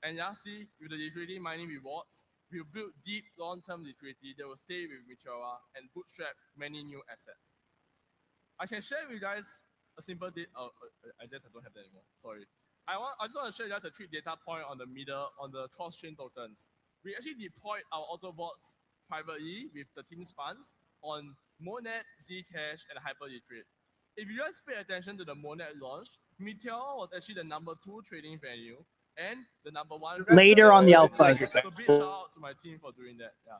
And lastly, with the liquidity mining rewards, we'll build deep long-term liquidity that will stay with Meteora and bootstrap many new assets. I can share with you guys a simple data. I guess I don't have that anymore. Sorry. I just want to share just a quick data point on the cross-chain tokens. We actually deployed our AutoVaults privately with the team's funds on Monet, Zcash, and Hyperliquid. If you guys pay attention to the Monet launch, Meteora was actually the #2 trading venue and the #1 later on the alphas. So big shout out to my team for doing that. Yeah.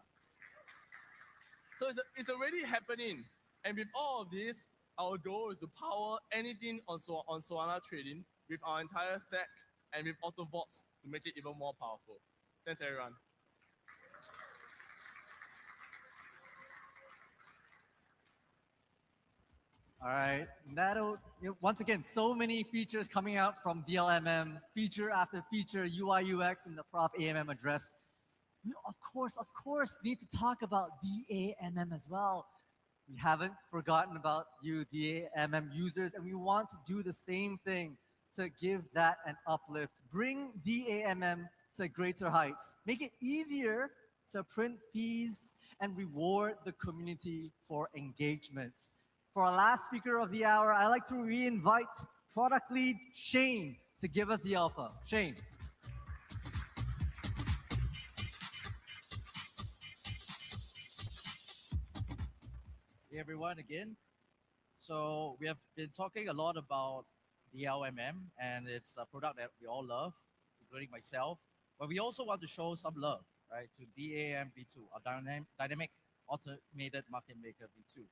So it's already happening, and with all of this, our goal is to power anything on Solana trading with our entire stack and with AutoVaults to make it even more powerful. Thanks, everyone. All right, once again, so many features coming out from DLMM, feature after feature, UI, UX, and the Prop AMM address. We, of course, need to talk about DAMM as well. We haven't forgotten about you, DAMM users, and we want to do the same thing to give that an uplift. Bring DAMM to greater heights. Make it easier to print fees and reward the community for engagement. For our last speaker of the hour, I'd like to re-invite product lead Shane to give us the alpha. Shane. Hey everyone again. So we have been talking a lot about DLMM, and it's a product that we all love, including myself. But we also want to show some love, right, to DAM V2, a dynamic automated market maker V2.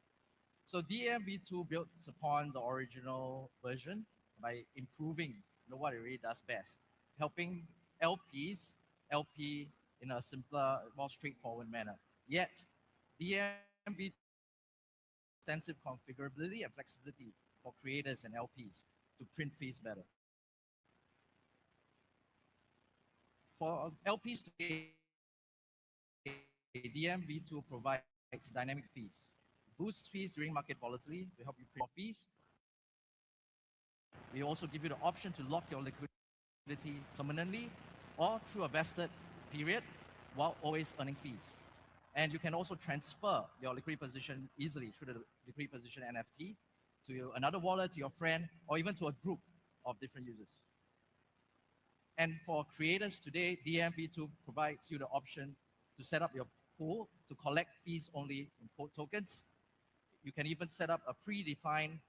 So DAM V2 builds upon the original version by improving what it really does best, helping LPs LP in a simpler, more straightforward manner. Yet, DAM V2 extensive configurability and flexibility for creators and LPs to print fees better. For LPs today, DAM V2 provides dynamic fees, boosts fees during market volatility to help you print more fees. We also give you the option to lock your liquidity permanently or through a vested period while always earning fees. And you can also transfer your liquidity position easily through the liquidity position NFT to another wallet, to your friend, or even to a group of different users. And for creators today, DAM V2 provides you the option to set up your pool to collect fees only in tokens. You can even set up a predefined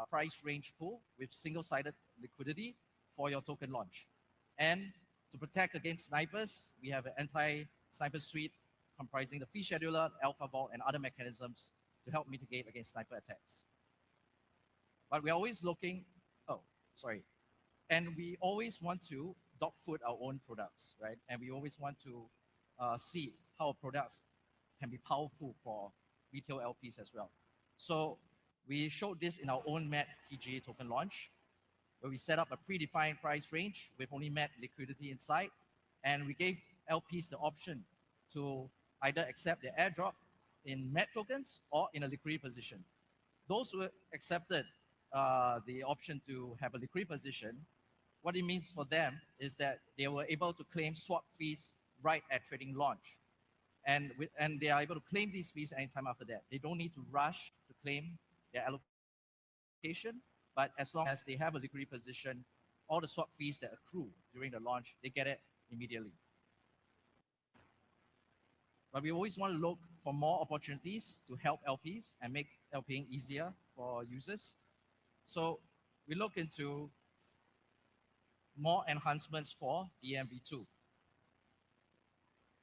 price range pool with single-sided liquidity for your token launch. And to protect against snipers, we have an anti-sniper suite comprising the fee scheduler, alpha vault, and other mechanisms to help mitigate against sniper attacks. But we're always looking, and we always want to dogfood our own products, right? And we always want to see how our products can be powerful for retail LPs as well. So we showed this in our own MAT TGA token launch, where we set up a predefined price range with only MAT liquidity inside, and we gave LPs the option to either accept the airdrop in MAT tokens or in a liquidity position. Those who accepted the option to have a liquidity position, what it means for them is that they were able to claim swap fees right at trading launch. And they are able to claim these fees anytime after that. They don't need to rush to claim their allocation, but as long as they have a liquidity position, all the swap fees that accrue during the launch, they get it immediately. But we always want to look for more opportunities to help LPs and make LPing easier for users. So we look into more enhancements for DMV2,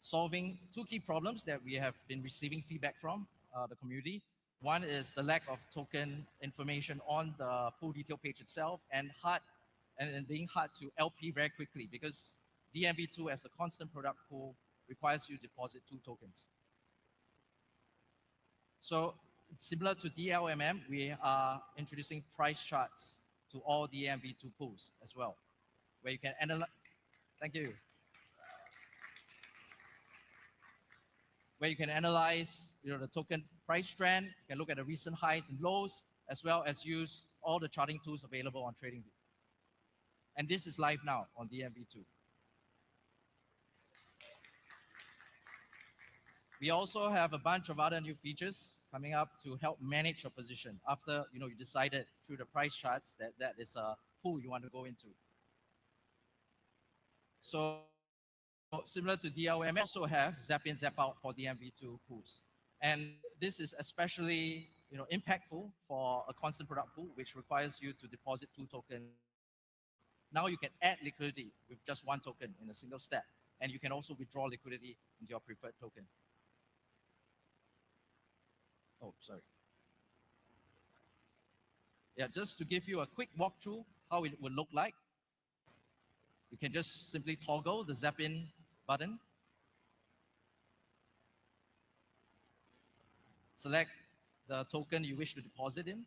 solving two key problems that we have been receiving feedback from the community. One is the lack of token information on the pool detail page itself and being hard to LP very quickly, because DMV2 as a constant product pool requires you to deposit 2 tokens. So similar to DLMM, we are introducing price charts to all DMV2 pools as well, where you can analyze. Thank you. Where you can analyze, the token price trend. You can look at the recent highs and lows, as well as use all the charting tools available on TradingView. And this is live now on DMV2. We also have a bunch of other new features coming up to help manage your position after you decided through the price charts that that is a pool you want to go into. So similar to DLM, we also have Zap in, Zap out for DMV2 pools. And this is especially impactful for a constant product pool, which requires you to deposit 2 tokens. Now you can add liquidity with just 1 token in a single step. And you can also withdraw liquidity into your preferred token. Oh, sorry. Yeah, just to give you a quick walkthrough how it would look like. You can just simply toggle the Zap in button. Select the token you wish to deposit in.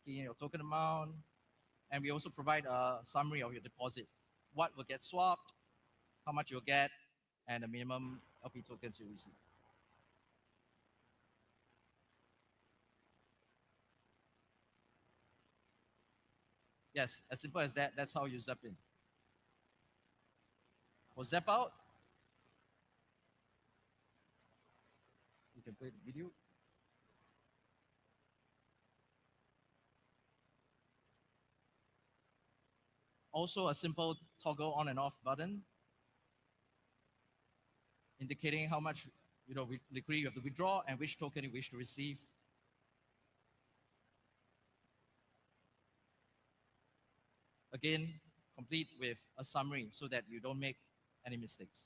Key in your token amount. And we also provide a summary of your deposit. What will get swapped, how much you'll get, and the minimum LP tokens you receive. Yes, as simple as that. That's how you zap in. For zap out, you can play the video. Also a simple toggle on and off button, indicating how much liquidity you have to withdraw and which token you wish to receive. Again, complete with a summary so that you don't make any mistakes.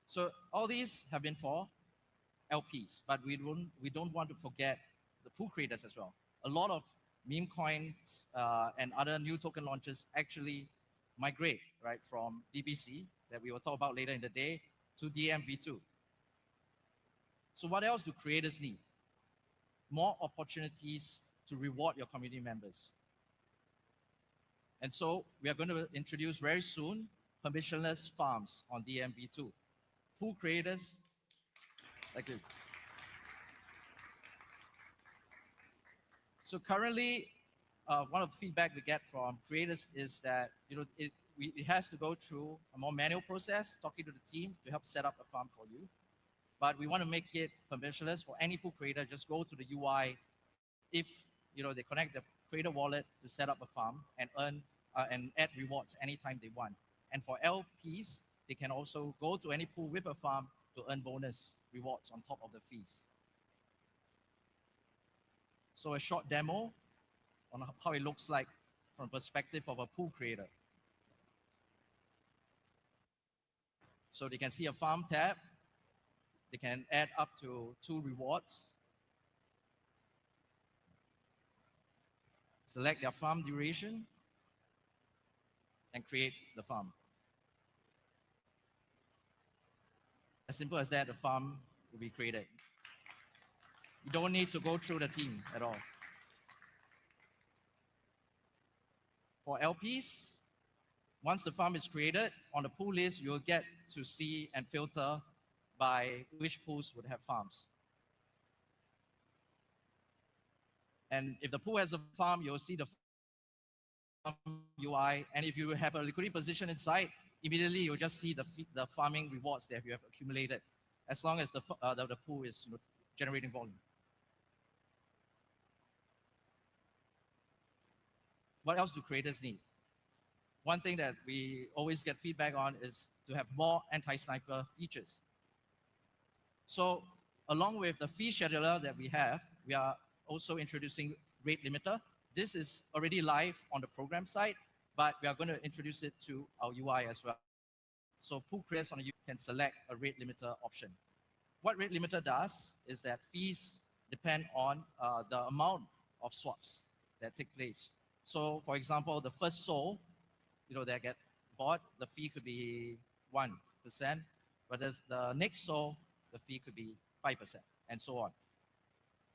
So all these have been for LPs, but we don't want to forget the pool creators as well. A lot of meme coins and other new token launches actually migrate from DBC, that we will talk about later in the day, to DMV2. So what else do creators need? More opportunities to reward your community members. And so we are going to introduce very soon permissionless farms on DMV2. Pool creators, thank you. So currently, one of the feedback we get from creators is that it has to go through a more manual process, talking to the team to help set up a farm for you. But we want to make it permissionless for any pool creator. Just go to the UI. If they connect the creator wallet to set up a farm and earn and add rewards anytime they want. And for LPs, they can also go to any pool with a farm to earn bonus rewards on top of the fees. So a short demo on how it looks like from perspective of a pool creator. So they can see a farm tab. They can add up to 2 rewards. Select their farm duration and create the farm. As simple as that, the farm will be created. You don't need to go through the team at all. For LPs, once the farm is created, on the pool list, you'll get to see and filter by which pools would have farms. And if the pool has a farm, you'll see the UI, and if you have a liquidity position inside, immediately you'll just see the farming rewards that you have accumulated, as long as the pool is generating volume. What else do creators need? One thing that we always get feedback on is to have more anti-sniper features. So along with the fee scheduler that we have, we are also introducing rate limiter. This is already live on the program side, but we are going to introduce it to our UI as well. So pool creators on the UI can select a rate limiter option. What rate limiter does is that fees depend on the amount of swaps that take place. So for example, the first soul, that get bought, the fee could be 1%, but there's the next soul, the fee could be 5%, and so on.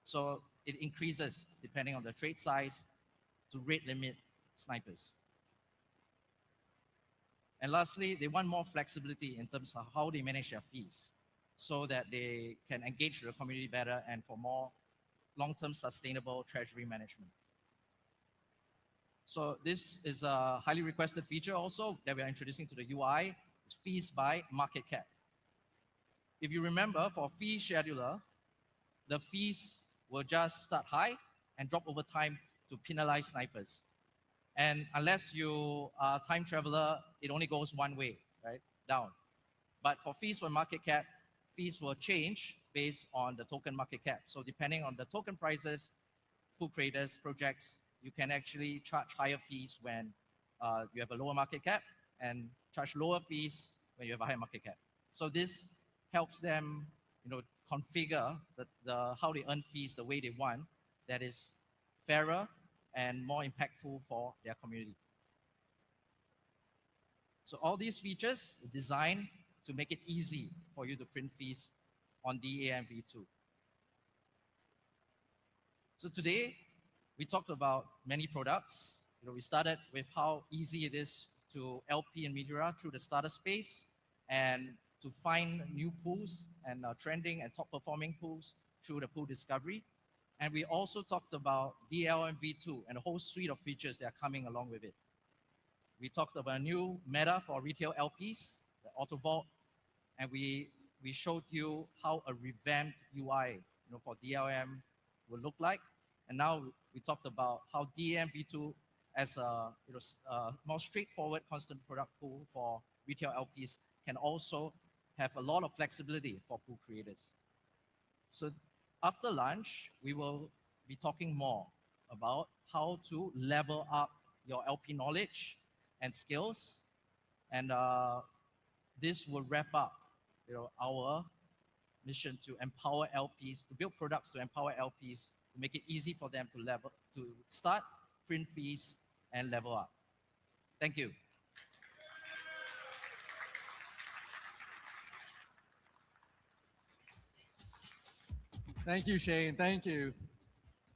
So it increases depending on the trade size to rate limit snipers. And lastly, they want more flexibility in terms of how they manage their fees so that they can engage the community better and for more long-term sustainable treasury management. So this is a highly requested feature also that we are introducing to the UI. It's fees by market cap. If you remember, for fee scheduler, the fees will just start high and drop over time to penalize snipers. And unless you are a time traveler, it only goes one way, right? Down. But for fees for market cap, fees will change based on the token market cap. So depending on the token prices, pool creators, projects, you can actually charge higher fees when you have a lower market cap and charge lower fees when you have a higher market cap. So this helps them, configure how they earn fees the way they want, that is fairer and more impactful for their community. So all these features are designed to make it easy for you to print fees on DAMV2. So today, we talked about many products. We started with how easy it is to LP and Meteora through the starter space and to find new pools and trending and top performing pools through the pool discovery. And we also talked about DLMV2 and a whole suite of features that are coming along with it. We talked about a new meta for retail LPs, the Auto Vault, and we showed you how a revamped UI for DLM will look like. And now we talked about how DAMV2 as a more straightforward constant product pool for retail LPs can also have a lot of flexibility for pool creators. So after lunch, we will be talking more about how to level up your LP knowledge and skills. And this will wrap up our mission to empower LPs, to build products to empower LPs, to make it easy for them to start, print fees, and level up. Thank you. Thank you, Shane. Thank you.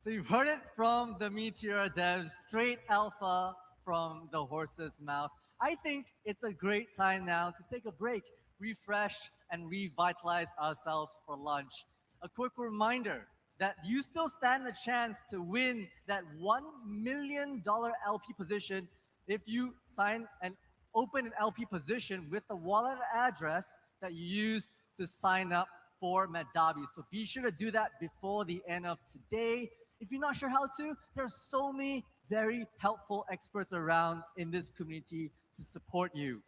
So you've heard it from the Meteora devs, straight alpha from the horse's mouth. I think it's a great time now to take a break, refresh, and revitalize ourselves for lunch. A quick reminder that you still stand a chance to win that $1 million LP position if you sign and open an LP position with the wallet address that you used to sign up for DHABI. So be sure to do that before the end of today. If you're not sure how to, there are so many very helpful experts around in this community to support you.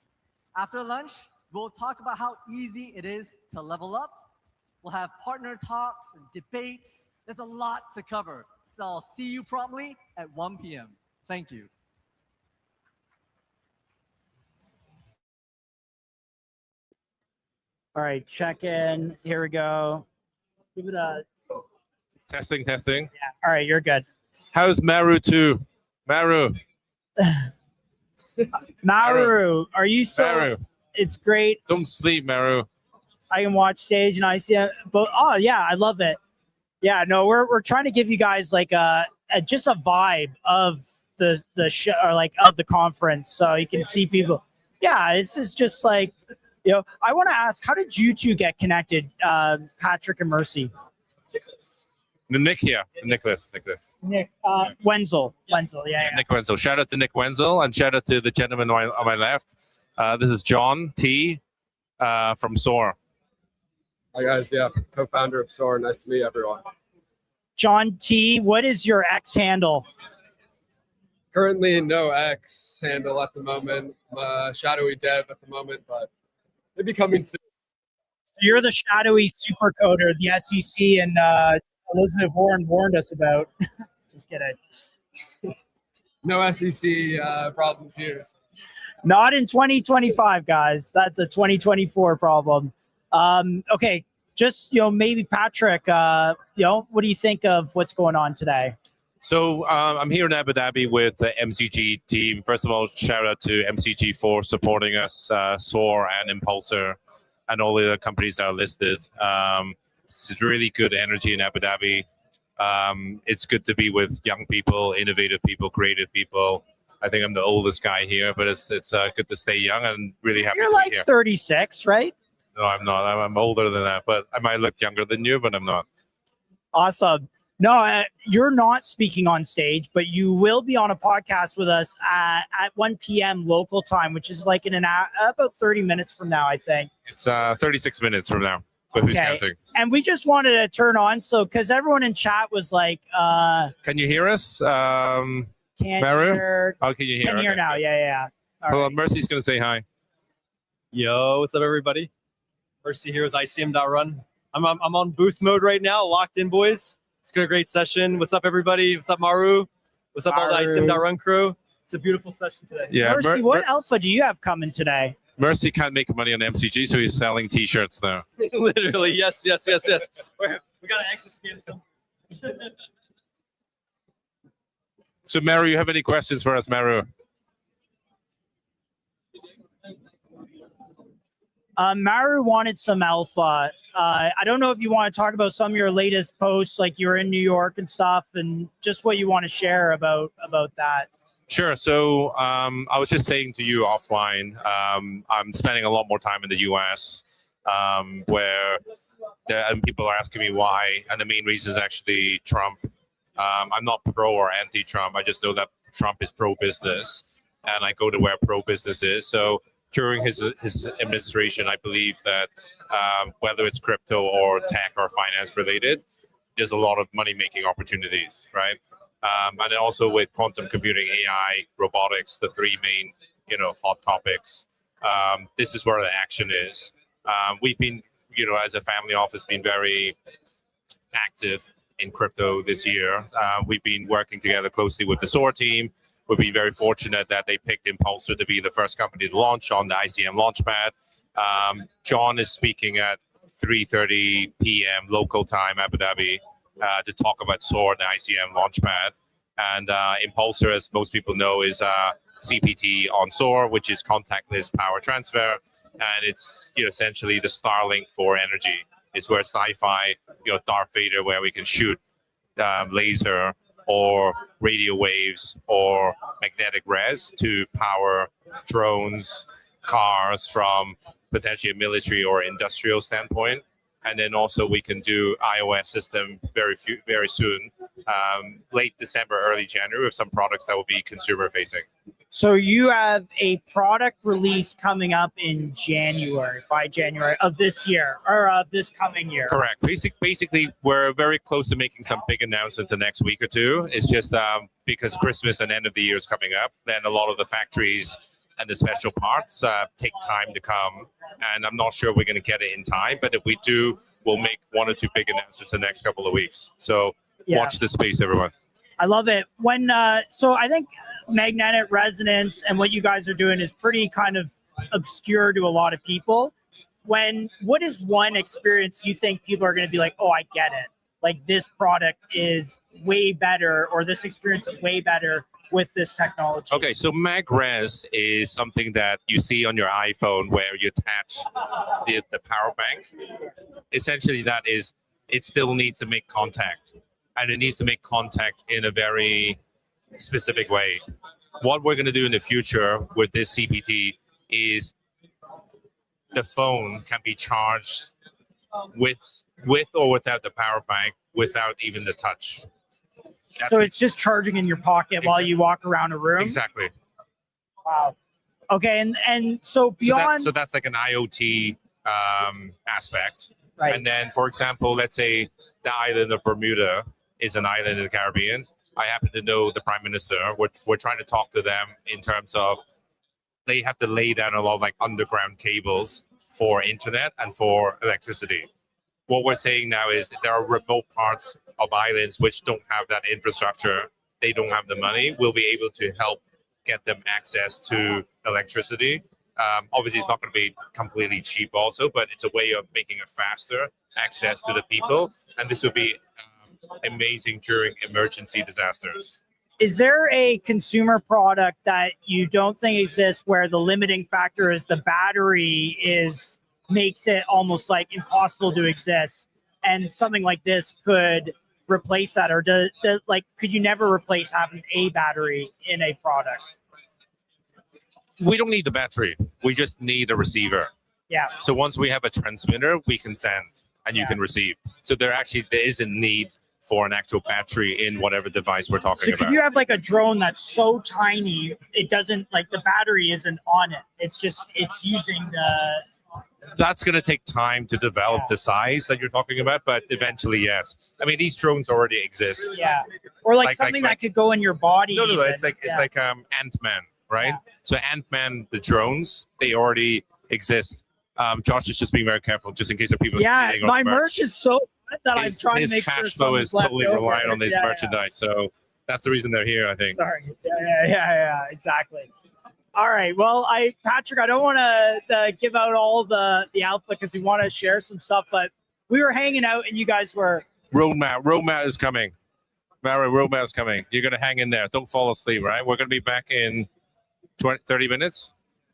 After lunch, we'll talk about how easy it is to level up. We'll have partner talks and debates. There's a lot to cover. So I'll see you promptly at 1 p.m. Thank you. All right, check in. Here we go. Give it a Testing. Yeah. All right, you're good. How's Maru 2? Maru. Maru, are you so? Maru. It's great. Don't sleep, Maru. I can watch stage and ICM, but oh yeah, I love it. Yeah, no, we're trying to give you guys like just a vibe of the show or like of the conference, so you can see people. Yeah, this is just like, I want to ask, how did you two get connected, Patrick and Mercy? Nick here. Nicholas. Nick Wenzel. Wenzel, yeah. Nick Wenzel. Shout out to Nick Wenzel and shout out to the gentleman on my left. This is John T from SOAR. Hi guys, yeah, co-founder of SOAR. Nice to meet everyone. John T, what is your X handle? Currently no X handle at the moment. Shadowy dev at the moment, but maybe coming soon. So you're the shadowy super coder the SEC and Elizabeth Warren warned us about. Just kidding. No SEC problems here. So. Not in 2025, guys. That's a 2024 problem. Okay, just maybe Patrick. What do you think of what's going on today? So I'm here in Abu Dhabi with the MCG team. First of all, shout out to MCG for supporting us, SOAR and Impulsor, and all the other companies that are listed. It's really good energy in Abu Dhabi. It's good to be with young people, innovative people, creative people. I think I'm the oldest guy here, but it's good to stay young and really happy You're to like be here. 36, right? No, I'm not. I'm older than that, but I might look younger than you, but I'm not. Awesome. No, you're not speaking on stage, but you will be on a podcast with us at 1 p.m. local time, which is like in an hour, about 30 minutes from now, I think. It's 36 minutes from now, but who's counting? And we just wanted to turn on, so because everyone in chat was like, Can you hear us? can't Maru? hear. Oh, can you hear? Can hear Okay. now? Yeah. All Well, right. Mercy's going to say hi. Yo, what's up, everybody? Mercy here with ICM.run. I'm on booth mode right now, locked in, boys. It's been a great session. What's up, everybody? What's up, Maru? What's up, all the ICM.run crew? It's a beautiful session today. Yeah, Mercy, what alpha do you have coming today? Mercy can't make money on MCG, so he's selling T-shirts now. Literally, yes. We got to access some. So, Maru, you have any questions for us, Maru? Maru wanted some alpha. I don't know if you want to talk about some of your latest posts, like you're in New York and stuff, and just what you want to share about that. Sure. So I was just saying to you offline, I'm spending a lot more time in the US, where and people are asking me why, and the main reason is actually Trump. I'm not pro or anti-Trump. I just know that Trump is pro-business, and I go to where pro-business is. So during his administration, I believe that whether it's crypto or tech or finance related, there's a lot of money-making opportunities, right? And then also with quantum computing, AI, robotics, the three main, hot topics. This is where the action is. We've been, as a family office, been very active in crypto this year. We've been working together closely with the SOAR team. We've been very fortunate that they picked Impulsor to be the first company to launch on the ICM Launchpad. John is speaking at 3:30 p.m. local time, Abu Dhabi, to talk about SOAR and the ICM Launchpad. And Impulsor, as most people know, is CPT on SOAR, which is contactless power transfer. And it's essentially the Starlink for energy. It's where sci-fi, Darth Vader, where we can shoot laser or radio waves or magnetic res to power drones, cars from potentially a military or industrial standpoint. And then also we can do iOS system very soon, late December, early January, with some products that will be consumer facing. So you have a product release coming up in by January of this year, or of this coming year. Correct. Basically, we're very close to making some big announcements the next week or two. It's just because Christmas and end of the year is coming up, then a lot of the factories and the special parts take time to come. And I'm not sure we're going to get it in time, but if we do, we'll make one or two big announcements the next couple of weeks. So watch this space, everyone. I love it. So I think magnetic resonance and what you guys are doing is pretty kind of obscure to a lot of people. What is one experience you think people are going to be like, oh, I get it. Like this product is way better, or this experience is way better with this technology? Okay, so MagRes is something that you see on your iPhone where you attach the power bank. Essentially, that is, it still needs to make contact, and it needs to make contact in a very specific way. What we're going to do in the future with this CPT is the phone can be charged with or without the power bank without even the touch. So it's just charging in your pocket while you walk around a room. Exactly. Wow. Okay, and so beyond. So that's like an IoT aspect. Right. And then, for example, let's say the island of Bermuda is an island in the Caribbean. I happen to know the Prime Minister. We're trying to talk to them in terms of they have to lay down a lot of like underground cables for internet and for electricity. What we're saying now is there are remote parts of islands which don't have that infrastructure. They don't have the money. We'll be able to help get them access to electricity. Obviously, it's not going to be completely cheap also, but it's a way of making it faster access to the people. And this would be amazing during emergency disasters. Is there a consumer product that you don't think exists where the limiting factor is the battery makes it almost like impossible to exist, and something like this could replace that? Or could you never replace having a battery in a product? We don't need the battery. We just need a receiver. Yeah. So once we have a transmitter, we can send and you can receive. So there is a need for an actual battery in whatever device we're talking So about. could you have like a drone that's so tiny it doesn't, like, the battery isn't on it, it's using the. That's going to take time to develop the size that you're talking about, but eventually, yes. I mean, these drones already exist. Yeah. Or like something that could go in your body. No, even. it's like Ant-Man, right? Yeah. So Ant-Man, the drones, they already exist. Josh is just being very careful, just in case of people stealing my our merch is so good that I'm trying his to make sure cash flow is someone's totally left over. reliant on this Yeah, merchandise. So that's the reason they're here, I think. Sorry. Yeah, exactly. All right. Well, Patrick, I don't want to give out all the alpha because we want to share some stuff, but we were hanging out and you guys were. Roadmap is coming. Mara, roadmap is coming. You're going to hang in there. Don't fall asleep, right? We're going to be back in 30 minutes.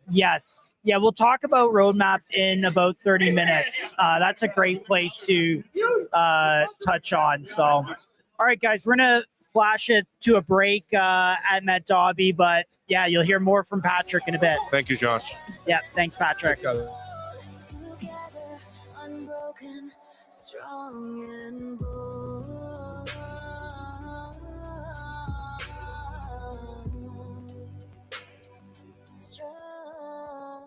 Yes. Yeah, we'll talk about roadmap in about 30 minutes. That's a great place to touch on. So, all right, guys, we're going to flash it to a break at Met DHABI, but yeah, you'll hear more from Patrick in a bit. Thank you, Josh. Yeah, thanks, Patrick. Together, unbroken, strong and bold. Strong.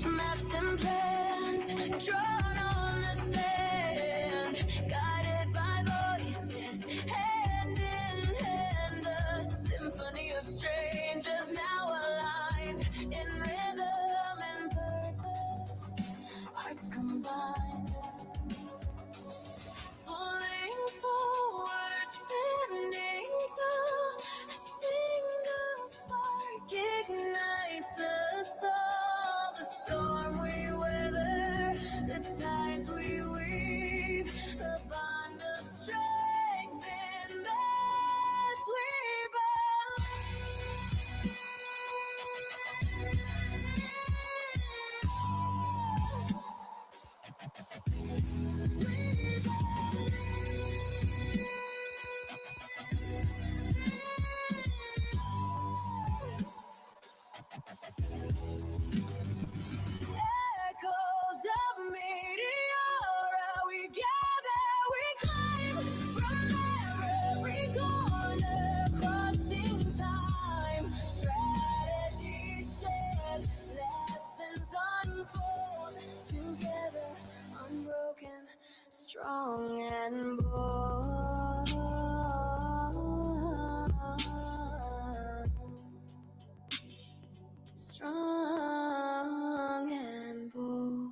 Maps and plans drawn on the sand, guided by voices, hand in hand, a symphony of strangers now aligned in rhythm and purpose, hearts combined, falling forward, standing tall, a single spark ignites us all, the storm we weather, the ties we weave, the bond of strength in this we echoes of meteora, we gather, we climb from every corner, crossing time, strategies shared, lessons unfold, together, unbroken, strong and bold. Strong and bold.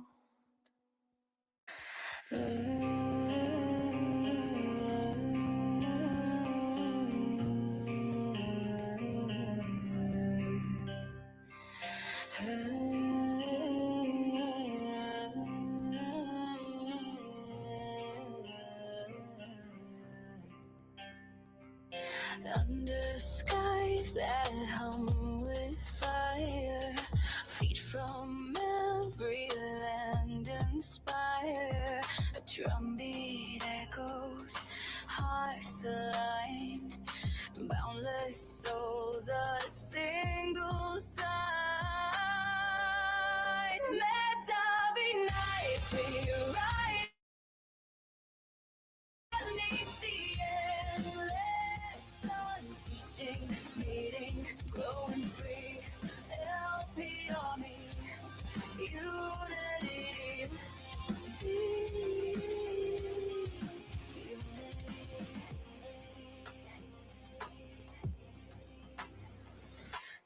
Under skies that hum with fire, feet from every land inspire. A drumbeat echoes, hearts aligned, boundless souls, a single sign. Let there be nights we rise. growing free. LP Army, unity.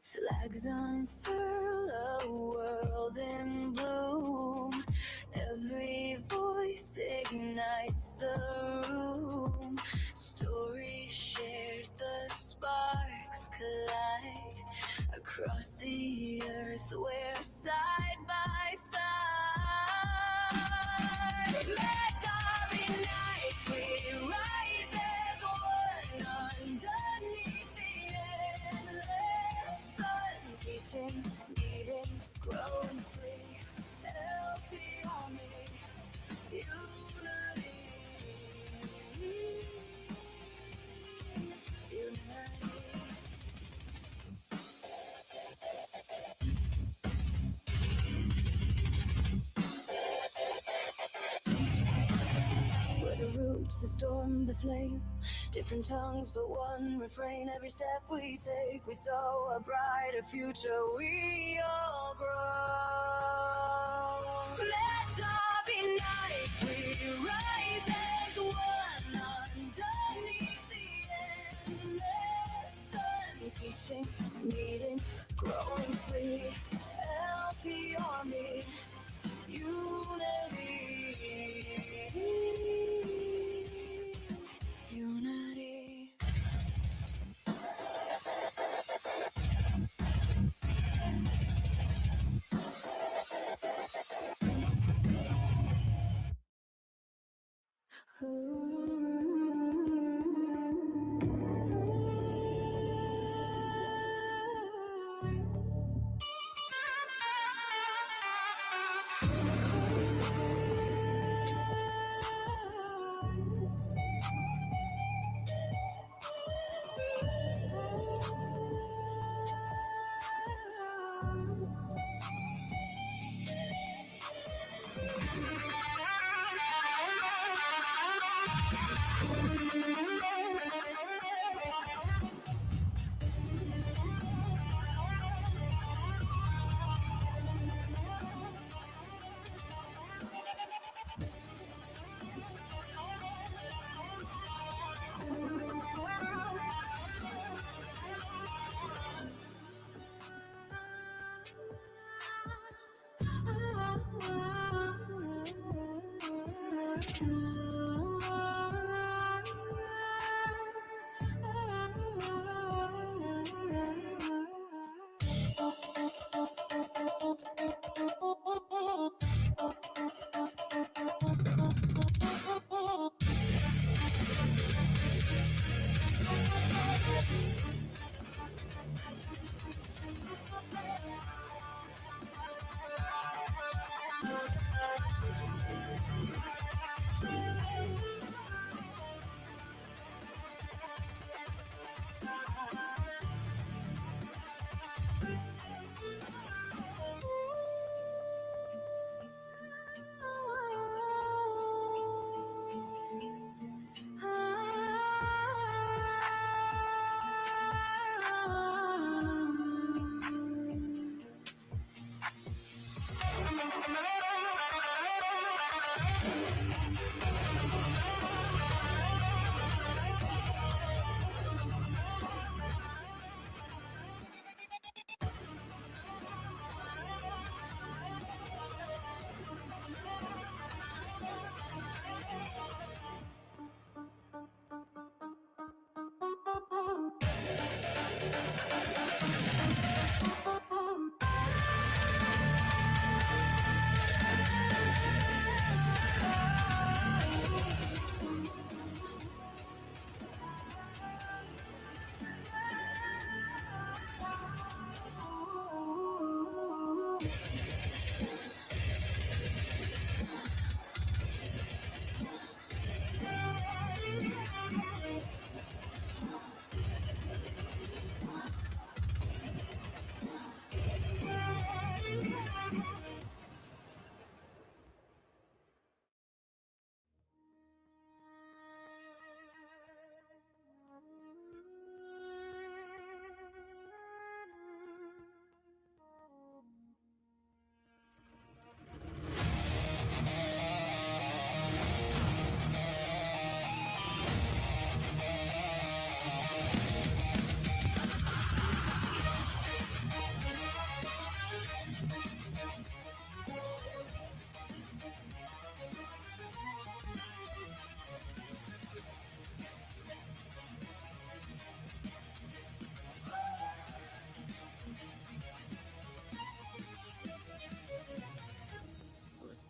Flags unfurl, a world in bloom. Every voice ignites the room. Stories shared, the sparks collide. Across the earth, we're side by side. Let DHABI nights, we rise as one underneath the endless sun. Teaching, meeting, growing free. LP Army, unity. We're the roots, the storm, the flame. Different tongues, but one refrain. Every step we take, we sow a brighter future. We all grow. Let DHABI nights, we rise as one underneath the endless sun. Teaching, meeting, growing free. LP Army, unity. Unity.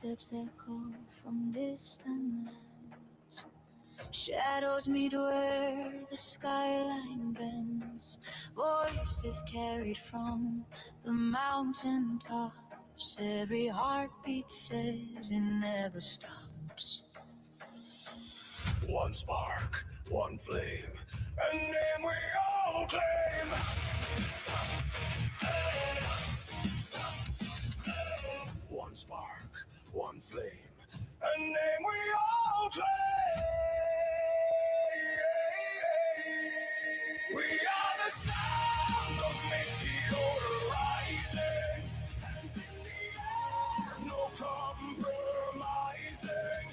footsteps echo from distant lands. Shadows meet where the skyline bends. Voices carried from the mountain tops. Every heartbeat says it never stops. One spark, one flame, and name we all claim. One spark, one flame, and name we all claim. We are the sound of meteor rising, hands in the air, no compromising.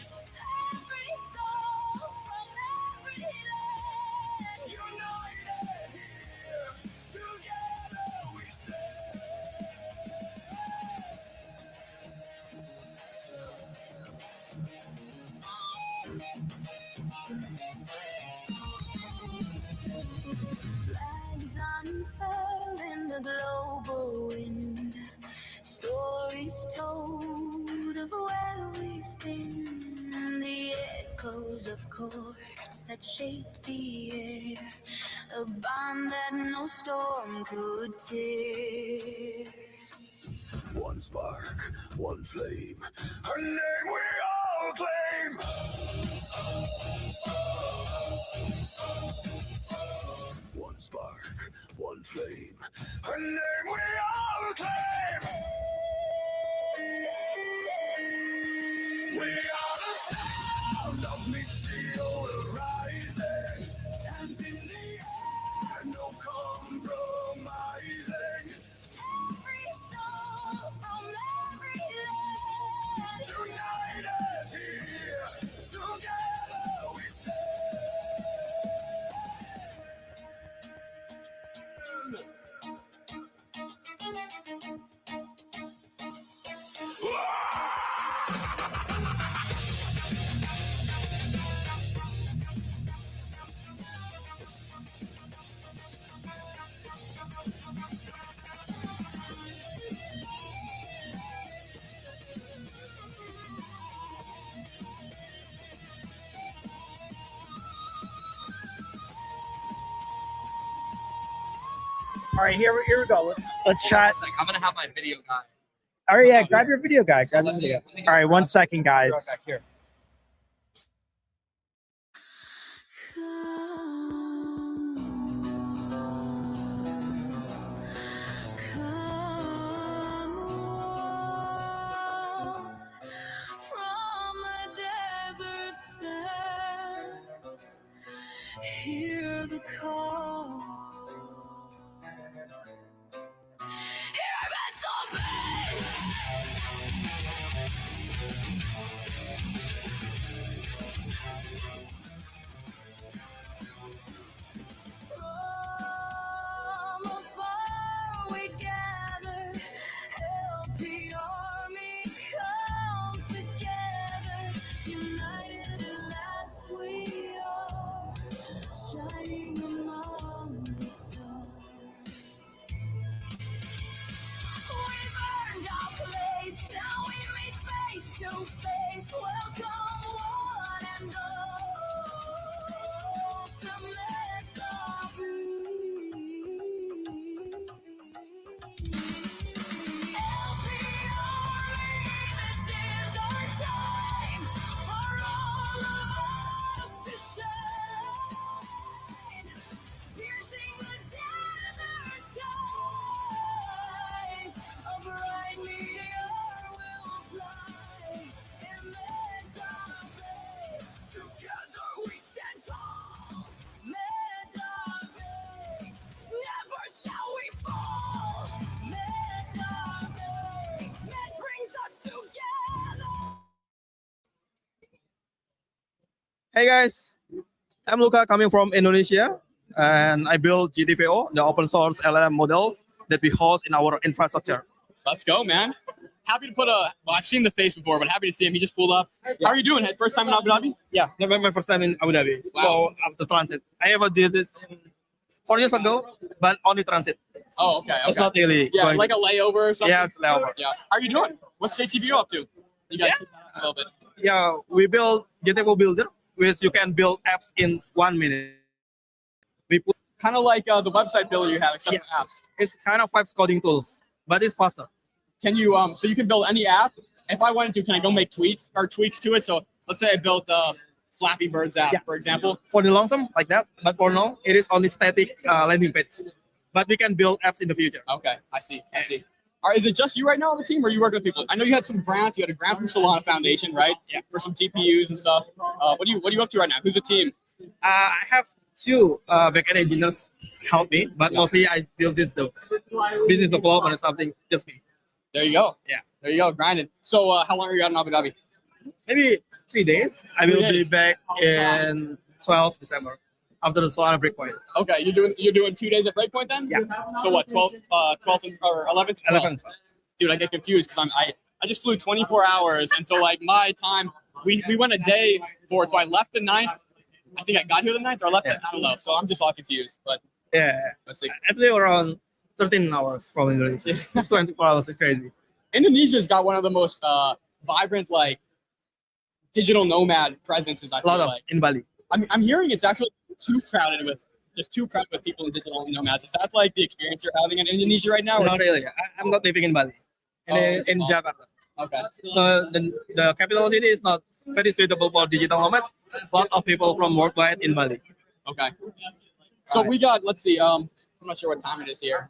Every soul from every land, United here, together we stand. flags unfurl in the global wind. Stories told of where we've been. The echoes of chords that shape the air. A bond that no storm could tear. One spark, one flame, a name we all claim. One spark, one flame, a name we all claim. We are the sound of meteor rising, hands in the air, no compromising. Every soul from every land, United here, together we All right, here we go. Let's chat. I'm gonna have my video guy. All right, yeah, grab your video, guys. Grab your video. All right, 1 second, guys. Back here. from the desert sands. Hear the call. Hear it obey. From afar we gather, help the army come together. United at last we are, shining among the stars. We burned our place, now we meet face to face. Welcome one and all to DHABI. This is our time for all of us to shine, piercing the desert skies. A bright meteor will fly in DHABI. together we stand tall. DHABI, never shall we fall. DHABI, that brings us together. Hey guys, I'm Luca coming from Indonesia, and I build GTVO, the open source LLM models that we host in our infrastructure. Let's go, man. Happy to put a. Well, I've seen the face before, but happy to see him. He just pulled up. How are you doing? First time in Abu Dhabi? Yeah, my first time in Abu Dhabi. Wow. So after transit, I ever did this 4 years ago, but only transit. Oh, okay. It's not really Yeah, going like a layover or something. Yeah, it's layover. Yeah. How are you doing? What's JTVO up to? You guys pick that up a little bit. Yeah, we build GTFO Builder, which you can build apps in 1 minute. We put kind of like the website builder you have, except for apps. It's kind of Vibes coding tools, but it's faster. Can you so you can build any app? If I wanted to, can I go make tweaks to it? So let's say I built Flappy Bird's app, for example. For the long term, like that. But for now, it is only static landing page. But we can build apps in the future. Okay, I see. All right, is it just you right now on the team, or are you working with people? I know you had some grants. You had a grant from Solana Foundation, right? Yeah. For some GPUs and stuff. What are you up to right now? Who's the team? I have 2 backend engineers help me, but mostly I deal with the business development or something. Just me. There you go. Yeah. There you go. Grinding. So how long are you out in Abu Dhabi? Maybe 3 days. I will be back in 12 December after the Solana Breakpoint. Okay, you're doing 2 days at Breakpoint then? Yeah. So what, 12th or 11th? 11th. Dude, I get confused because I just flew 24 hours, and so like my time, we went a day for it. So I left the 9th. I think I got here the 9th, or I left I don't know. So I'm just all confused. But yeah, let's see. I flew around 13 hours from Indonesia. It's 24 hours. It's crazy. Indonesia's got one of the most vibrant like digital nomad presences. I feel like in Bali. I'm hearing it's actually too crowded with people in digital nomads. Is that like the experience you're having in Indonesia right now? Not really. I'm not living in Bali. In Jakarta. Okay. So the capital city is not very suitable for digital nomads. A lot of people from worldwide in Bali. Okay. So we got, let's see, I'm not sure what time it is here,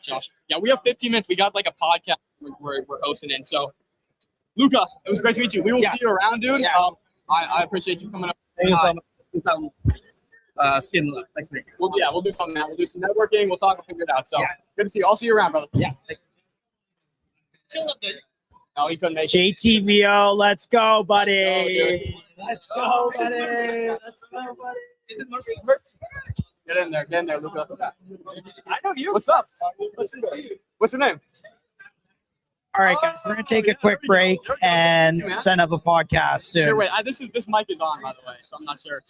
Josh. Yeah, we have 15 minutes. We got like a podcast we're hosting in. So, Luca, it was great to meet you. We will see you around, dude. Yeah. I appreciate you coming up. Thank you so much. Skin next week. We'll do something now. We'll do some networking. We'll talk and figure it out. So, good to see you. I'll see you around, brother. Yeah. No, he couldn't make it. JTVO, let's go, buddy. Let's go, buddy. Let's go, buddy. Is it Mercy? Get in there, Luca. I know you. What's up? What's your name? All right, guys, we're gonna take a quick break and set up a podcast soon. Here, wait. This mic is on, by the way, so I'm not sure.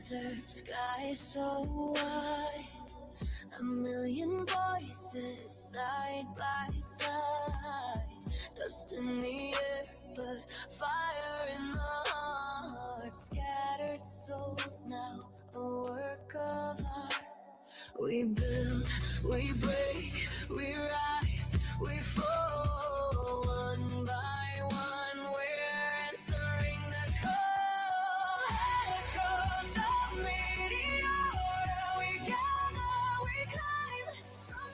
desert sky so wide, a million voices side by side, dust in the air, but fire in the heart, scattered souls now, a work of art. We build, we break, we rise, we fall, one by one, we're entering the cold. Echoes of meteor, we gather, we climb from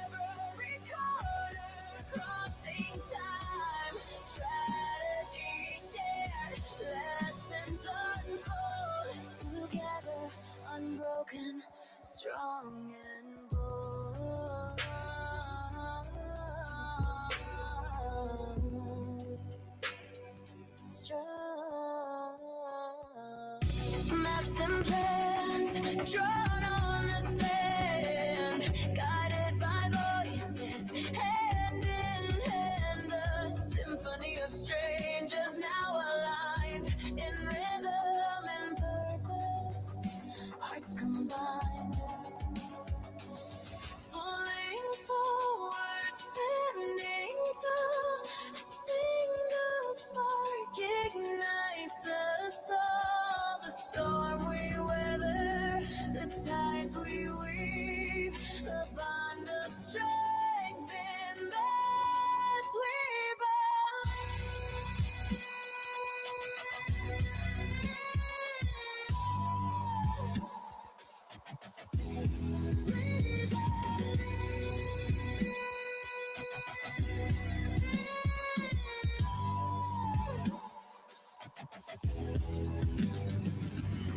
every corner, crossing time, strategy shared, lessons unfold, together, unbroken, strong and bold. Strong. Maps and plans drawn on the sand, guided by voices, hand in hand. The symphony of strangers now aligned in rhythm and purpose, hearts combined. Falling forward, standing tall, a single spark ignites us all. The storm we weather, the ties we weave, the bond of strength in this we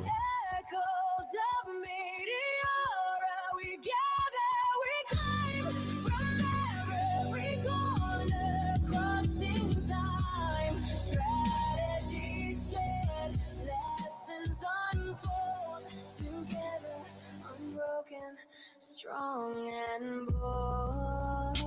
echoes of meteor, we gather, we climb from every corner, crossing time, strategies shared, lessons unfold, together, unbroken, strong and bold.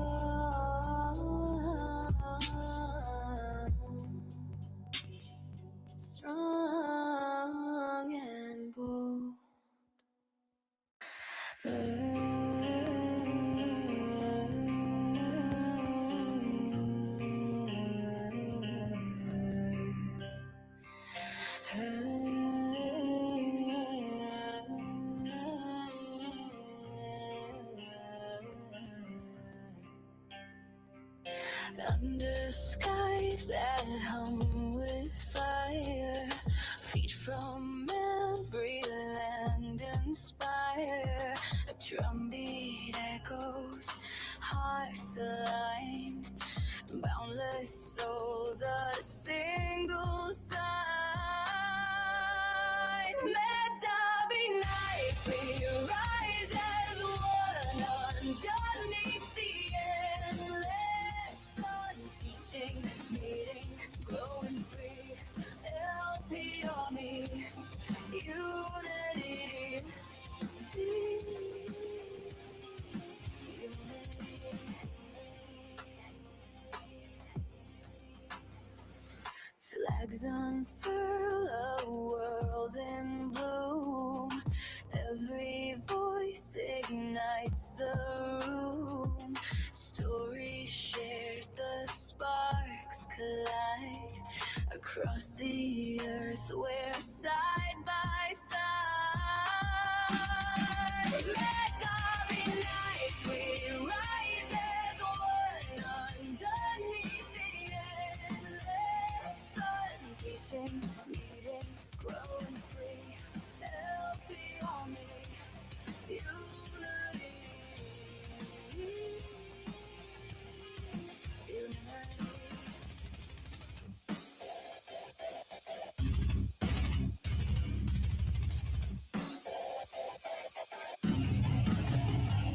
Strong and bold. Under skies that hum with fire, feet from every land inspire. A drumbeat echoes, hearts aligned, boundless souls, a single sign. Let DHABI nights we rise as one underneath the endless sun, teaching, meeting, growing free. LP Army, unity. Flags unfurl, a world in bloom. Every voice ignites the room. Stories shared, the sparks collide across the earth. We're side by side. Let DHABI nights we rise as one underneath the endless sun, teaching, meeting, growing free. LP Army, unity.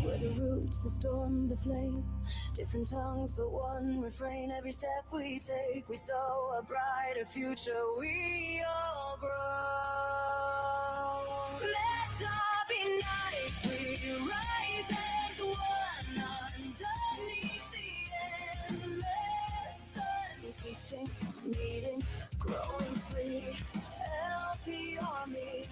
We're the roots, the storm, the flame. Different tongues, but one refrain. Every step we take, we sow a brighter future. We all grow. Let DHABI nights we rise as one underneath the endless sun. Teaching, meeting, growing free. LP Army,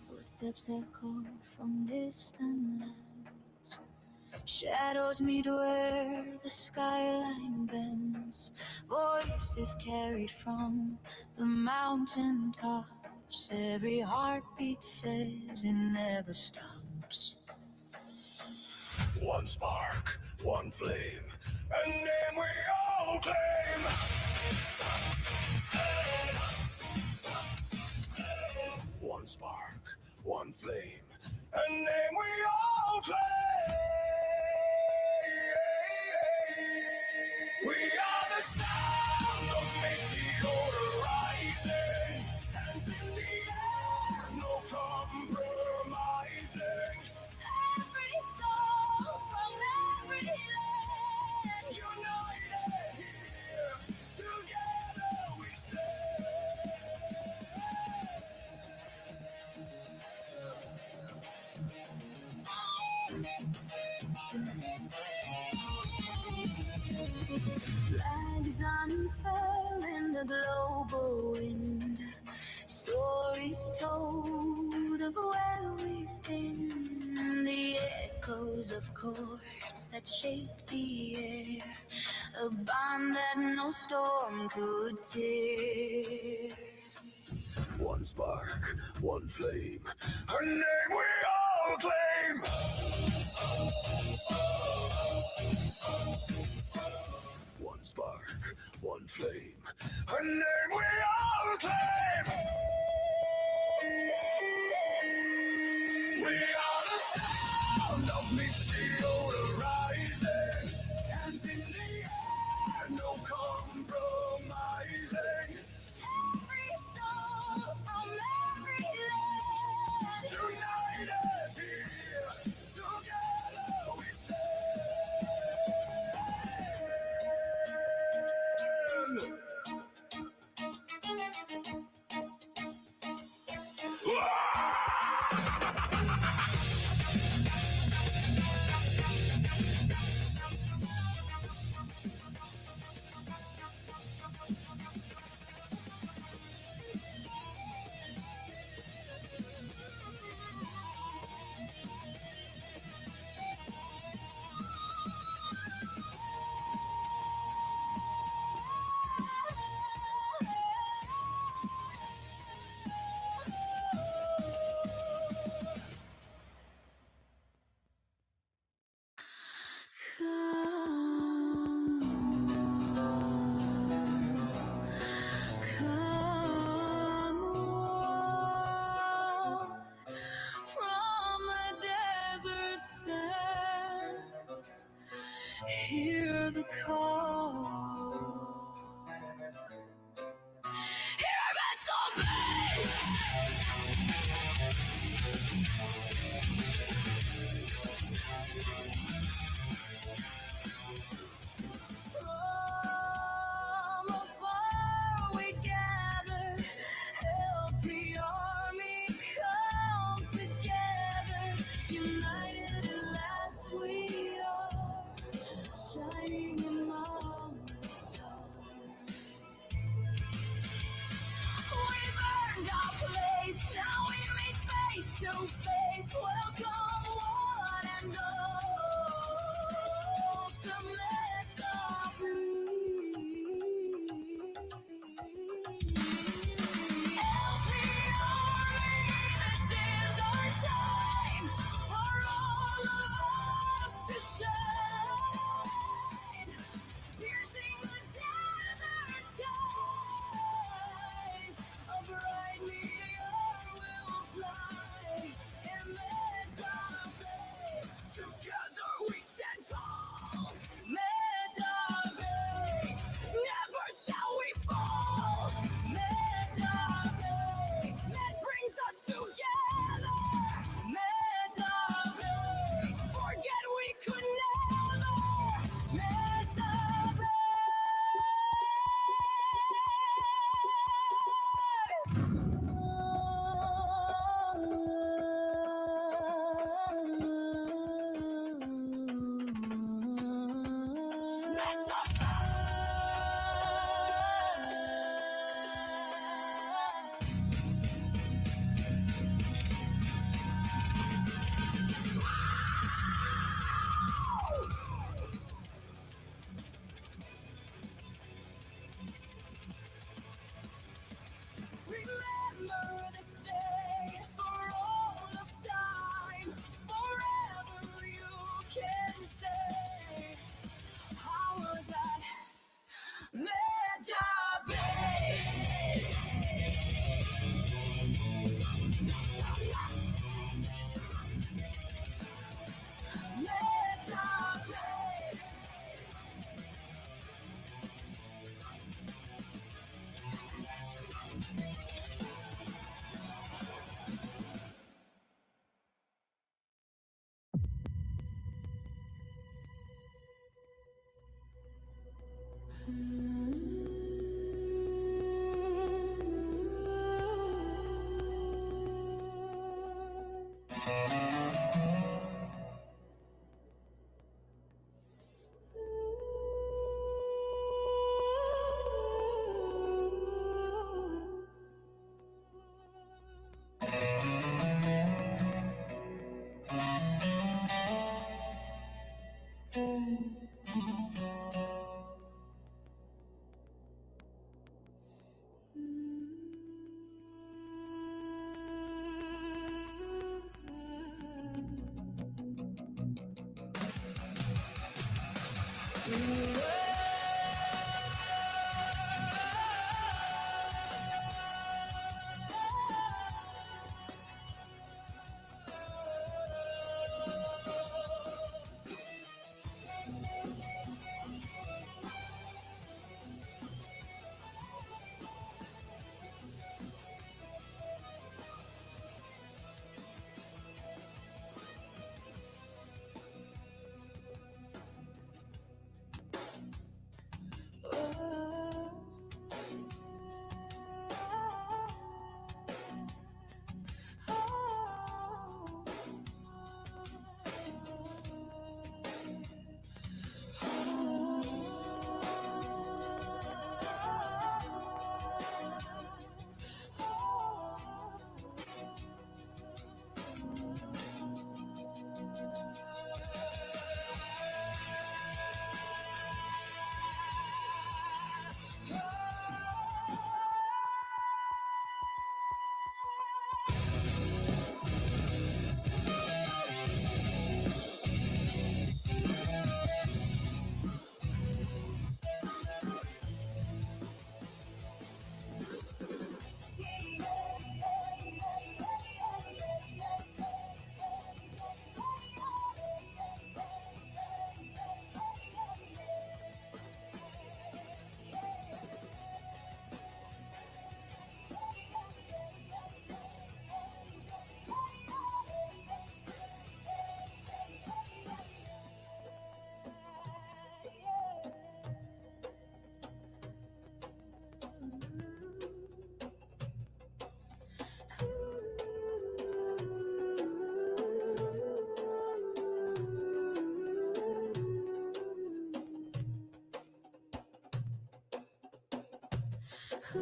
Footsteps echo from distant lands. Shadows meet where the skyline bends. Voices carried from the mountain tops. Every heartbeat says it never stops. One spark, one flame, and then we all claim. One spark, one flame, and then we all claim. We are the sound of meteor rising, hands in the air, no compromising. Every soul from every land, United unfurling the global wind. Stories told of where we've been. The echoes of chords that shape the air. A bond that no storm could tear. One spark, one flame, her name we all claim. One spark, one flame, her name we all claim. We are the sound of meteor rising, hands in the air, no compromising. Every soul from every land. United here, together we stand. Beneath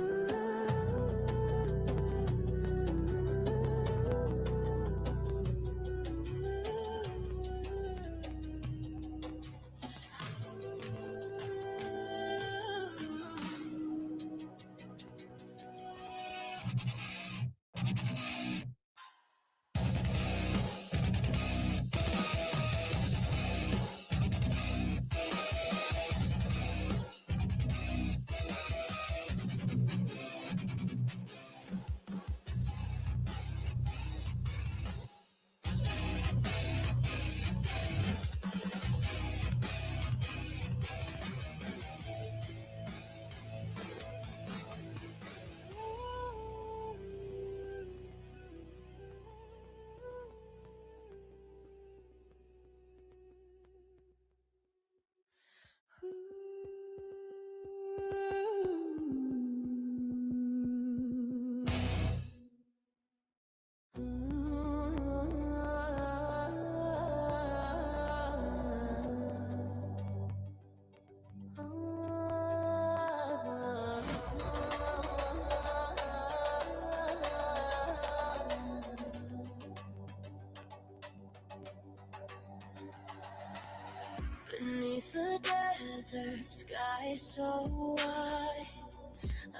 the desert sky so wide,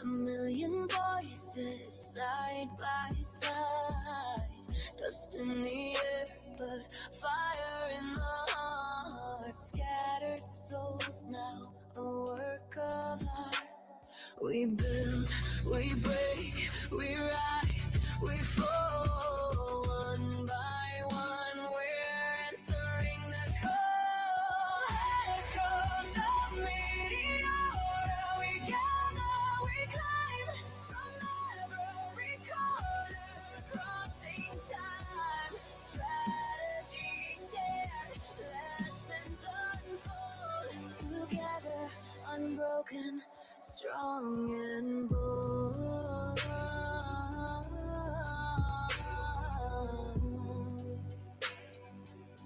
a million voices side by side. Dust in the air, but fire in the heart. Scattered souls now, a work of art. We build, we break, we rise, we fall. One by one, we're entering the cold. Echoes of meteora, we gather, we climb from every corner, crossing time. Strategy shared, lessons unfold. Together, unbroken, strong and bold.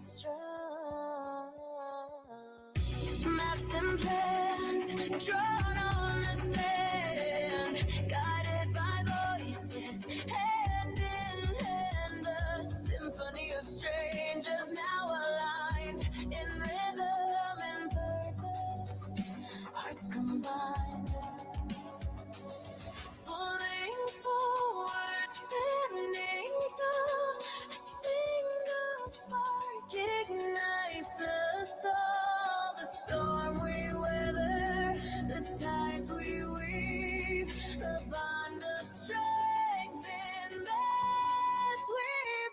Strong. Maps and plans drawn on the sand, guided by voices, hand in hand. The symphony of strangers now aligned in rhythm and purpose. Hearts combined, falling forward, standing tall. A single spark ignites us all. The storm we weather, the ties we weave, the bond of strength in this we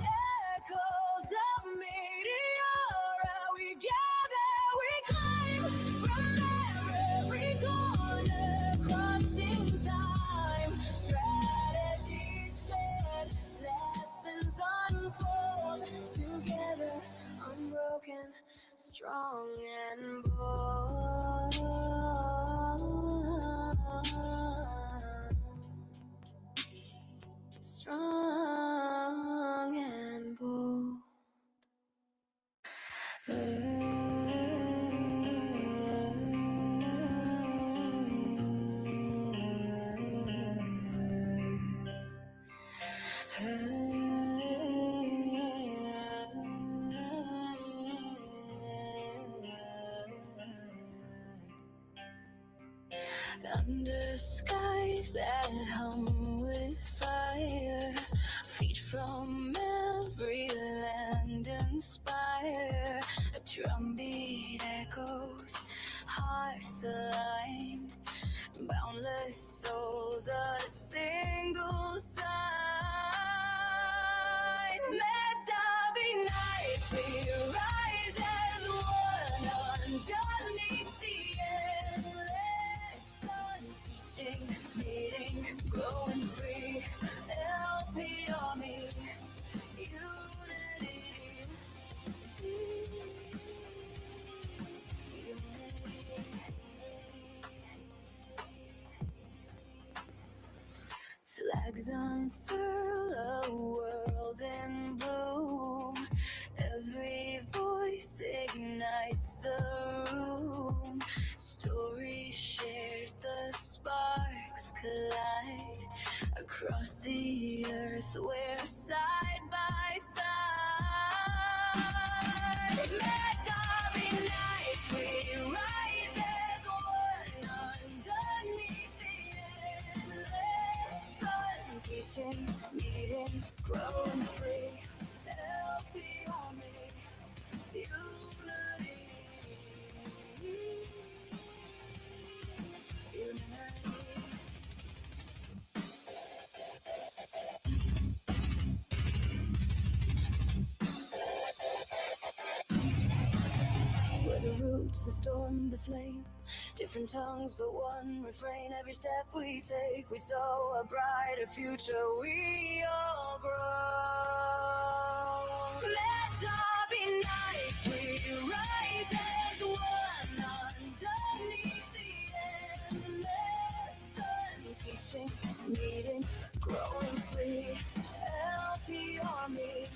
Echoes of meteora, we gather, we climb from every corner, crossing time. Strategies shared, lessons unfold. Together, unbroken, strong and bold. Strong and bold. Under skies that hum with fire, feet from every land inspire. A drumbeat echoes, hearts aligned, boundless souls, a single sign. Let DHABI nights we rise as one underneath the endless sun. Teaching, meeting, growing free. LP Army, unity. flags unfurl, a world in bloom. Every voice ignites the room. Stories shared, the sparks collide across the earth. We're side by side. Let DHABI nights we rise as one underneath the endless sun. Teaching, meeting, growing free. LP Army, unity. We're the roots, the storm, the flame. Different tongues, but one refrain. Every step we take, we sow a brighter future. We all grow. Let DHABI nights we rise as one underneath the endless sun. Teaching, meeting, growing free. LP Army,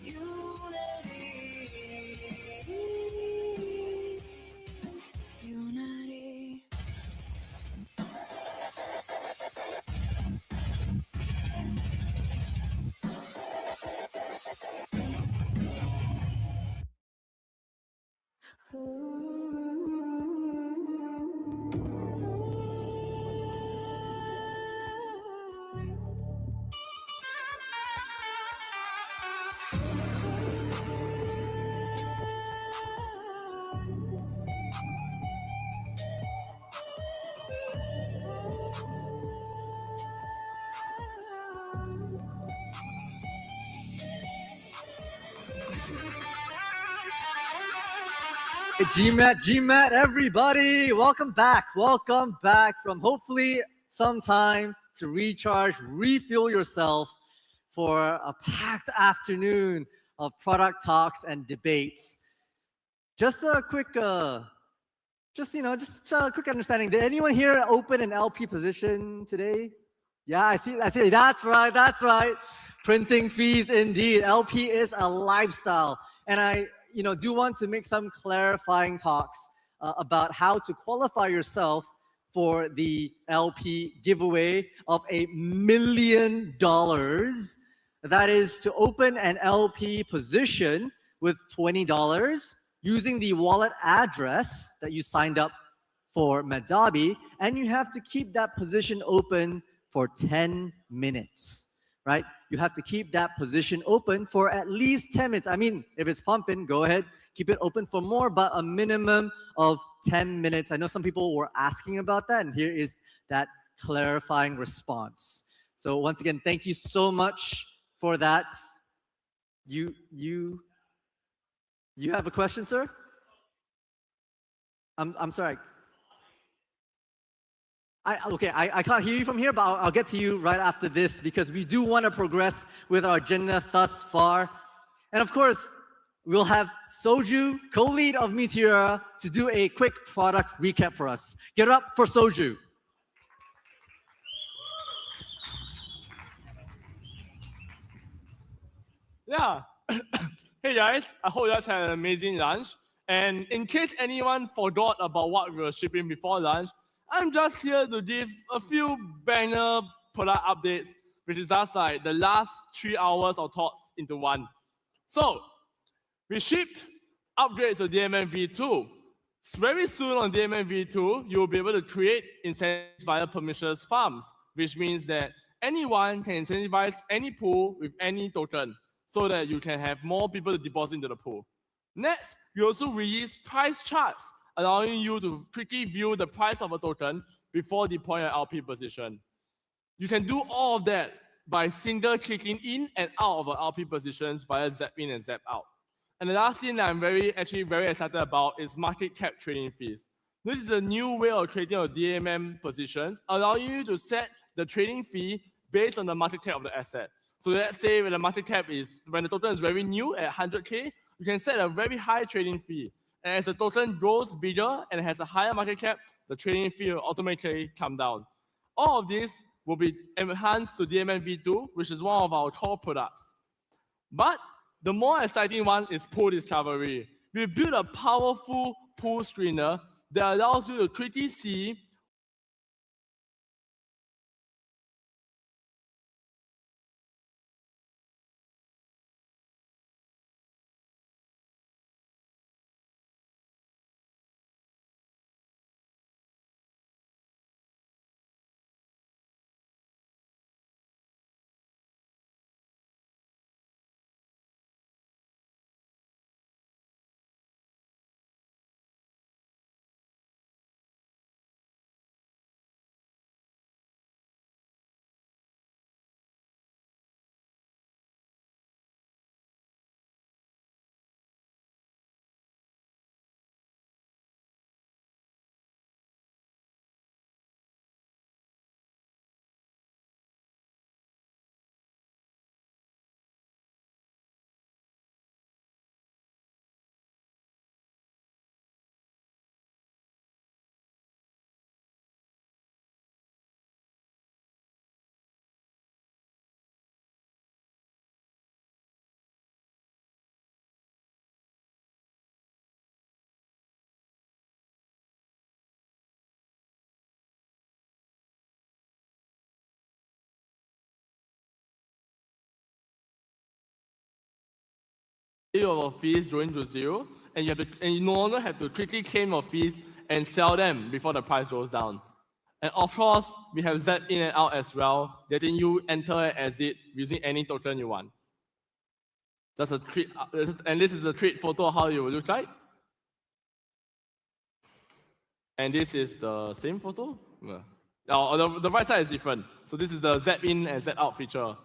unity. Unity. GMAT, everybody. Welcome back from hopefully some time to recharge, refuel yourself for a packed afternoon of product talks and debates. Just a quick, just a quick understanding. Did anyone here open an LP position today? Yeah, I see. That's right. Printing fees indeed. LP is a lifestyle, and I do want to make some clarifying talks about how to qualify yourself for the LP giveaway of $1 million. That is to open an LP position with $20 using the wallet address that you signed up for DHABI, and you have to keep that position open for 10 minutes. Right? You have to keep that position open for at least 10 minutes. I mean, if it's pumping, go ahead, keep it open for more, but a minimum of 10 minutes. I know some people were asking about that, and here is that clarifying response. So once again, thank you so much for that. You have a question, sir? I'm sorry. I can't hear you from here, but I'll get to you right after this because we do want to progress with our agenda thus far. And of course, we'll have Soju, co-lead of Meteora, to do a quick product recap for us. Get it up for Soju. Yeah. Hey guys, I hope you guys had an amazing lunch. And in case anyone forgot about what we were shipping before lunch, I'm just here to give a few banger product updates, which is just like the last 3 hours of thoughts into one. So, we shipped upgrades to DMM v2. Very soon on DMM v2, you'll be able to create incentives via permissionless farms, which means that anyone can incentivize any pool with any token so that you can have more people to deposit into the pool. Next, we also release price charts, allowing you to quickly view the price of a token before deploying an LP position. You can do all of that by single clicking in and out of LP positions via zap in and zap out. And the last thing that I'm very excited about is market cap trading fees. This is a new way of creating your DMM positions, allowing you to set the trading fee based on the market cap of the asset. So let's say when the market cap is, when the token is very new at 100K, you can set a very high trading fee. And as the token grows bigger and has a higher market cap, the trading fee will automatically come down. All of this will be enhanced to DMN V2, which is one of our core products. But the more exciting one is pool discovery. We built a powerful pool screener that allows you to quickly see your fees going to zero, and you no longer have to quickly claim your fees and sell them before the price goes down. And of course, we have Z in and out as well, letting you enter and exit using any token you want. Just a tweet, and this is a tweet photo of how it will look like. And this is the same photo. Now, the right side is different. So this is the Z in and Z out feature.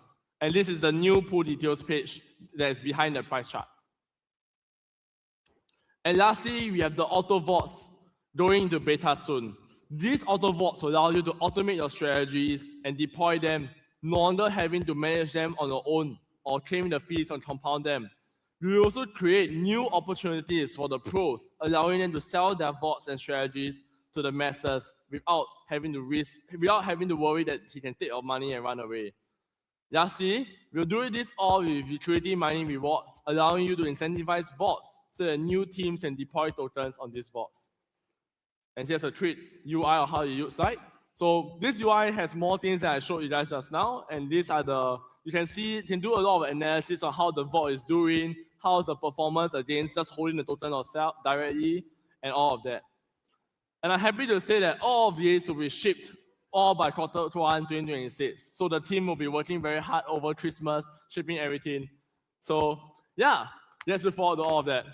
And this is the new pool details page that is behind the price chart. And lastly, we have the auto votes going into beta soon. These auto votes will allow you to automate your strategies and deploy them, no longer having to manage them on your own or claim the fees and compound them. We will also create new opportunities for the pros, allowing them to sell their votes and strategies to the masses without having to worry that he can take your money and run away. Lastly, we'll do this all with utility mining rewards, allowing you to incentivize bots so that new teams can deploy tokens on these bots. And here's a tweet UI of how it looks like. So this UI has more things that I showed you guys just now, and these are you can do a lot of analysis on how the bot is doing, how's the performance against just holding the token yourself directly, and all of that. And I'm happy to say that all of these will be shipped all by Q1 2026. So the team will be working very hard over Christmas, shipping everything. So yeah, let's look forward to all of that.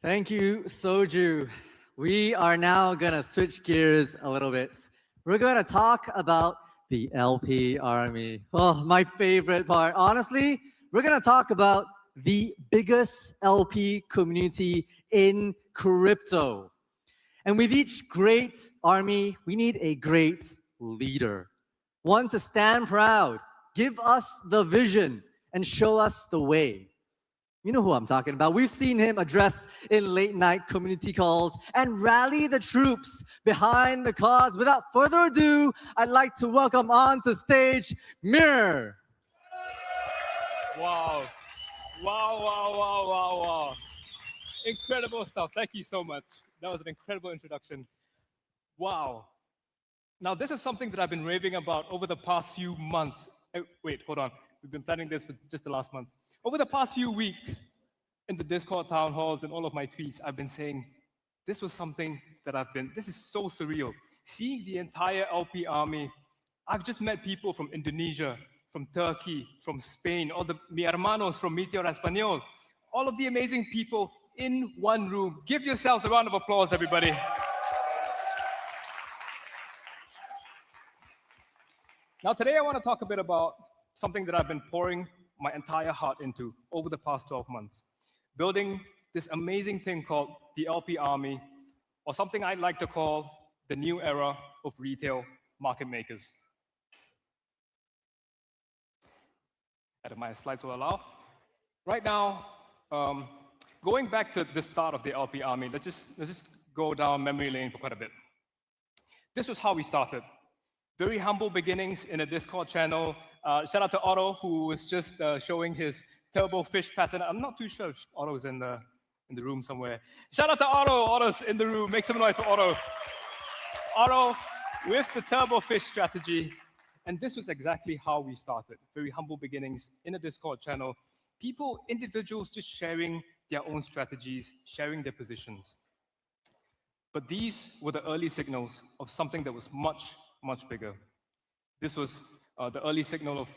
Thank you, Soju. We are now gonna switch gears a little bit. We're gonna talk about the LP army. Oh, my favorite part. Honestly, we're gonna talk about the biggest LP community in crypto. And with each great army, we need a great leader. One to stand proud, give us the vision, and show us the way. You know who I'm talking about. We've seen him address in late night community calls and rally the troops behind the cause. Without further ado, I'd like to welcome onto stage Mir. Wow. Wow, wow, wow, wow, wow. Incredible stuff. Thank you so much. That was an incredible introduction. Wow. Now, this is something that I've been raving about over the past few months. Wait, hold on. We've been planning this for just the last month. Over the past few weeks, in the Discord town halls and all of my tweets, I've been saying, this was something that this is so surreal. Seeing the entire LP army, I've just met people from Indonesia, from Turkey, from Spain, all the mi hermanos from Meteor Español, all of the amazing people in one room. Give yourselves a round of applause, everybody. Now, today I want to talk a bit about something that I've been pouring my entire heart into over the past 12 months, building this amazing thing called the LP Army, or something I'd like to call the new era of retail market makers. If my slides will allow. Right now, going back to the start of the LP Army, let's just go down memory lane for quite a bit. This was how we started. Very humble beginnings in a Discord channel. Shout out to Otto, who was just showing his turbo fish pattern. I'm not too sure if Otto's in the room somewhere. Shout out to Otto. Otto's in the room. Make some noise for Otto. Otto with the turbo fish strategy. And this was exactly how we started. Very humble beginnings in a Discord channel. People, individuals just sharing their own strategies, sharing their positions. But these were the early signals of something that was much, much bigger. This was the early signal of,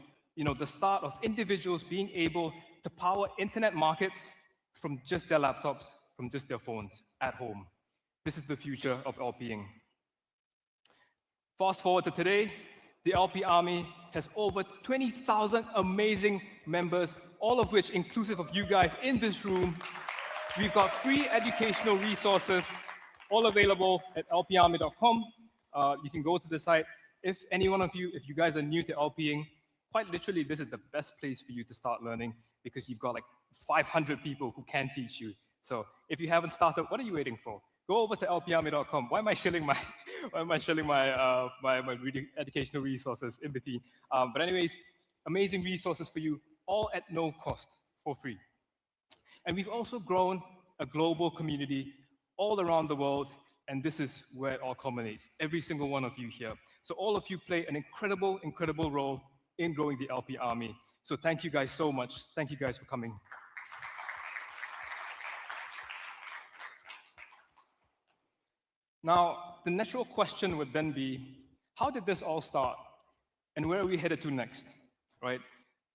the start of individuals being able to power internet markets from just their laptops, from just their phones at home. This is the future of LPing. Fast forward to today, the LP Army has over 20,000 amazing members, all of which inclusive of you guys in this room. We've got free educational resources, all available at lparmy.com. You can go to the site. If any one of you, if you guys are new to LPing, quite literally, this is the best place for you to start learning because you've got like 500 people who can teach you. So if you haven't started, what are you waiting for? Go over to lparmy.com. Why am I shilling my reading educational resources in between? But anyways, amazing resources for you, all at no cost, for free. And we've also grown a global community all around the world, and this is where it all culminates, every single one of you here. So all of you play an incredible, incredible role in growing the LP Army. So thank you guys so much. Thank you guys for coming. Now, the natural question would then be, how did this all start? And where are we headed to next, right?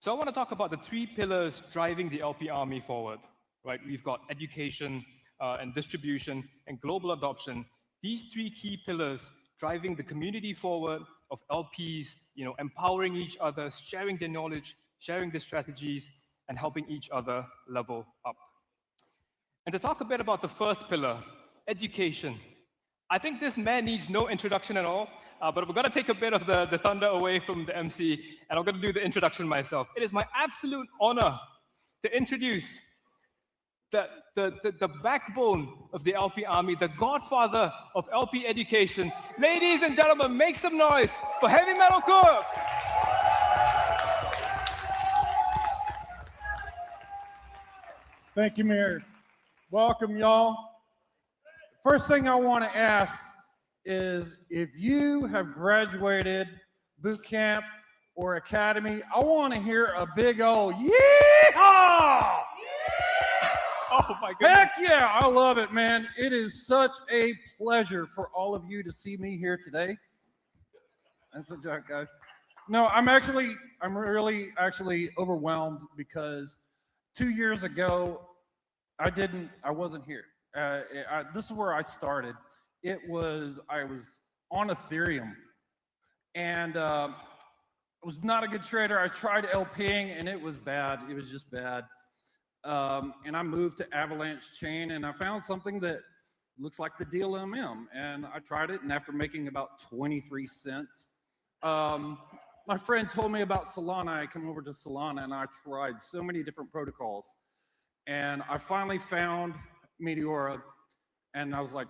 So I want to talk about the three pillars driving the LP Army forward, right? We've got education and distribution and global adoption. These three key pillars driving the community forward of LPs, empowering each other, sharing their knowledge, sharing their strategies, and helping each other level up. And to talk a bit about the first pillar, education. I think this man needs no introduction at all, but we're going to take a bit of the thunder away from the MC, and I'm going to do the introduction myself. It is my absolute honor to introduce the backbone of the LP Army, the godfather of LP education. Ladies and gentlemen, make some noise for Heavy Metal Cook. Thank you, Mayor. Welcome, y'all. First thing I want to ask is if you have graduated boot camp or academy, I want to hear a big old yeehaw! Oh my goodness. Heck yeah, I love it, man. It is such a pleasure for all of you to see me here today. That's a joke, guys. No, I'm really actually overwhelmed because 2 years ago, I wasn't here. This is where I started. I was on Ethereum, and I was not a good trader. I tried LPing, and it was bad. It was just bad. And I moved to Avalanche Chain, and I found something that looks like the DLMM, and I tried it, and after making about 23 cents, my friend told me about Solana. I came over to Solana, and I tried so many different protocols, and I finally found Meteora, and I was like,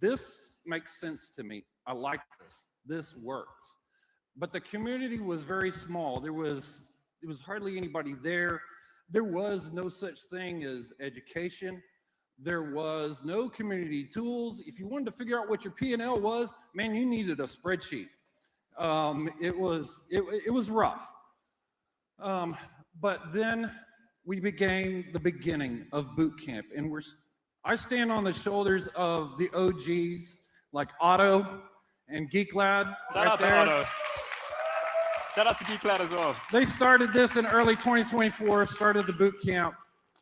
this makes sense to me. I like this. This works. But the community was very small. There was hardly anybody there. There was no such thing as education. There was no community tools. If you wanted to figure out what your P&L was, man, you needed a spreadsheet. It was rough. But then we began the beginning of boot camp, and I stand on the shoulders of the OGs like Otto and Geek Lad. Shout out to Otto. Shout out to Geek Lad as well. They started this in early 2024, started the boot camp,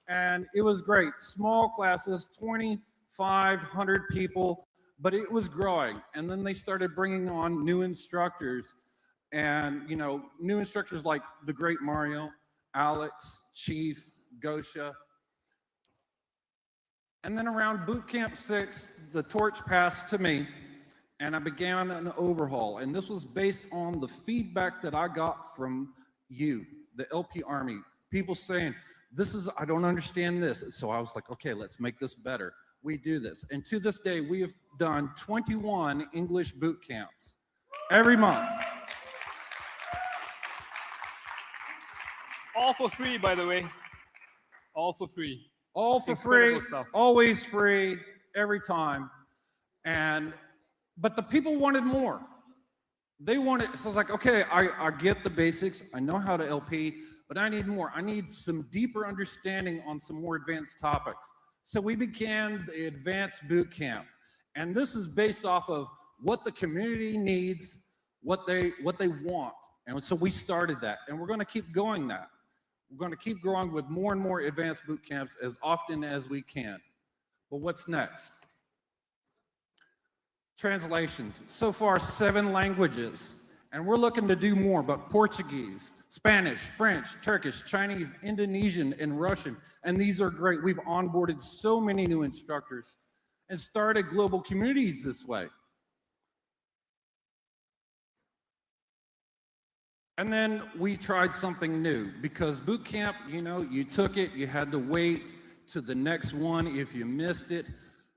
and it was great. Small classes, 2,500 people, but it was growing. And then they started bringing on new instructors, and new instructors like the great Mario, Alex, Chief, Gosha. And then around boot camp 6, the torch passed to me, and I began an overhaul. And this was based on the feedback that I got from you, the LP Army. People saying, I don't understand this. So I was like, okay, let's make this better. We do this. And to this day, we have done 21 English boot camps every month. All for free, by the way. All for free. All for Incredible free, stuff. always free, every time. But the people wanted more. They wanted, so I was like, okay, I get the basics. I know how to LP, but I need more. I need some deeper understanding on some more advanced topics. So we began the Advanced Boot Camp. And this is based off of what the community needs, what they want. And so we started that, and we're going to keep going that. We're going to keep growing with more and more advanced boot camps as often as we can. But what's next? Translations. So far, 7 languages. And we're looking to do more, but Portuguese, Spanish, French, Turkish, Chinese, Indonesian, and Russian. And these are great. We've onboarded so many new instructors and started global communities this way. And then we tried something new because boot camp, you know, you took it, you had to wait to the next one if you missed it.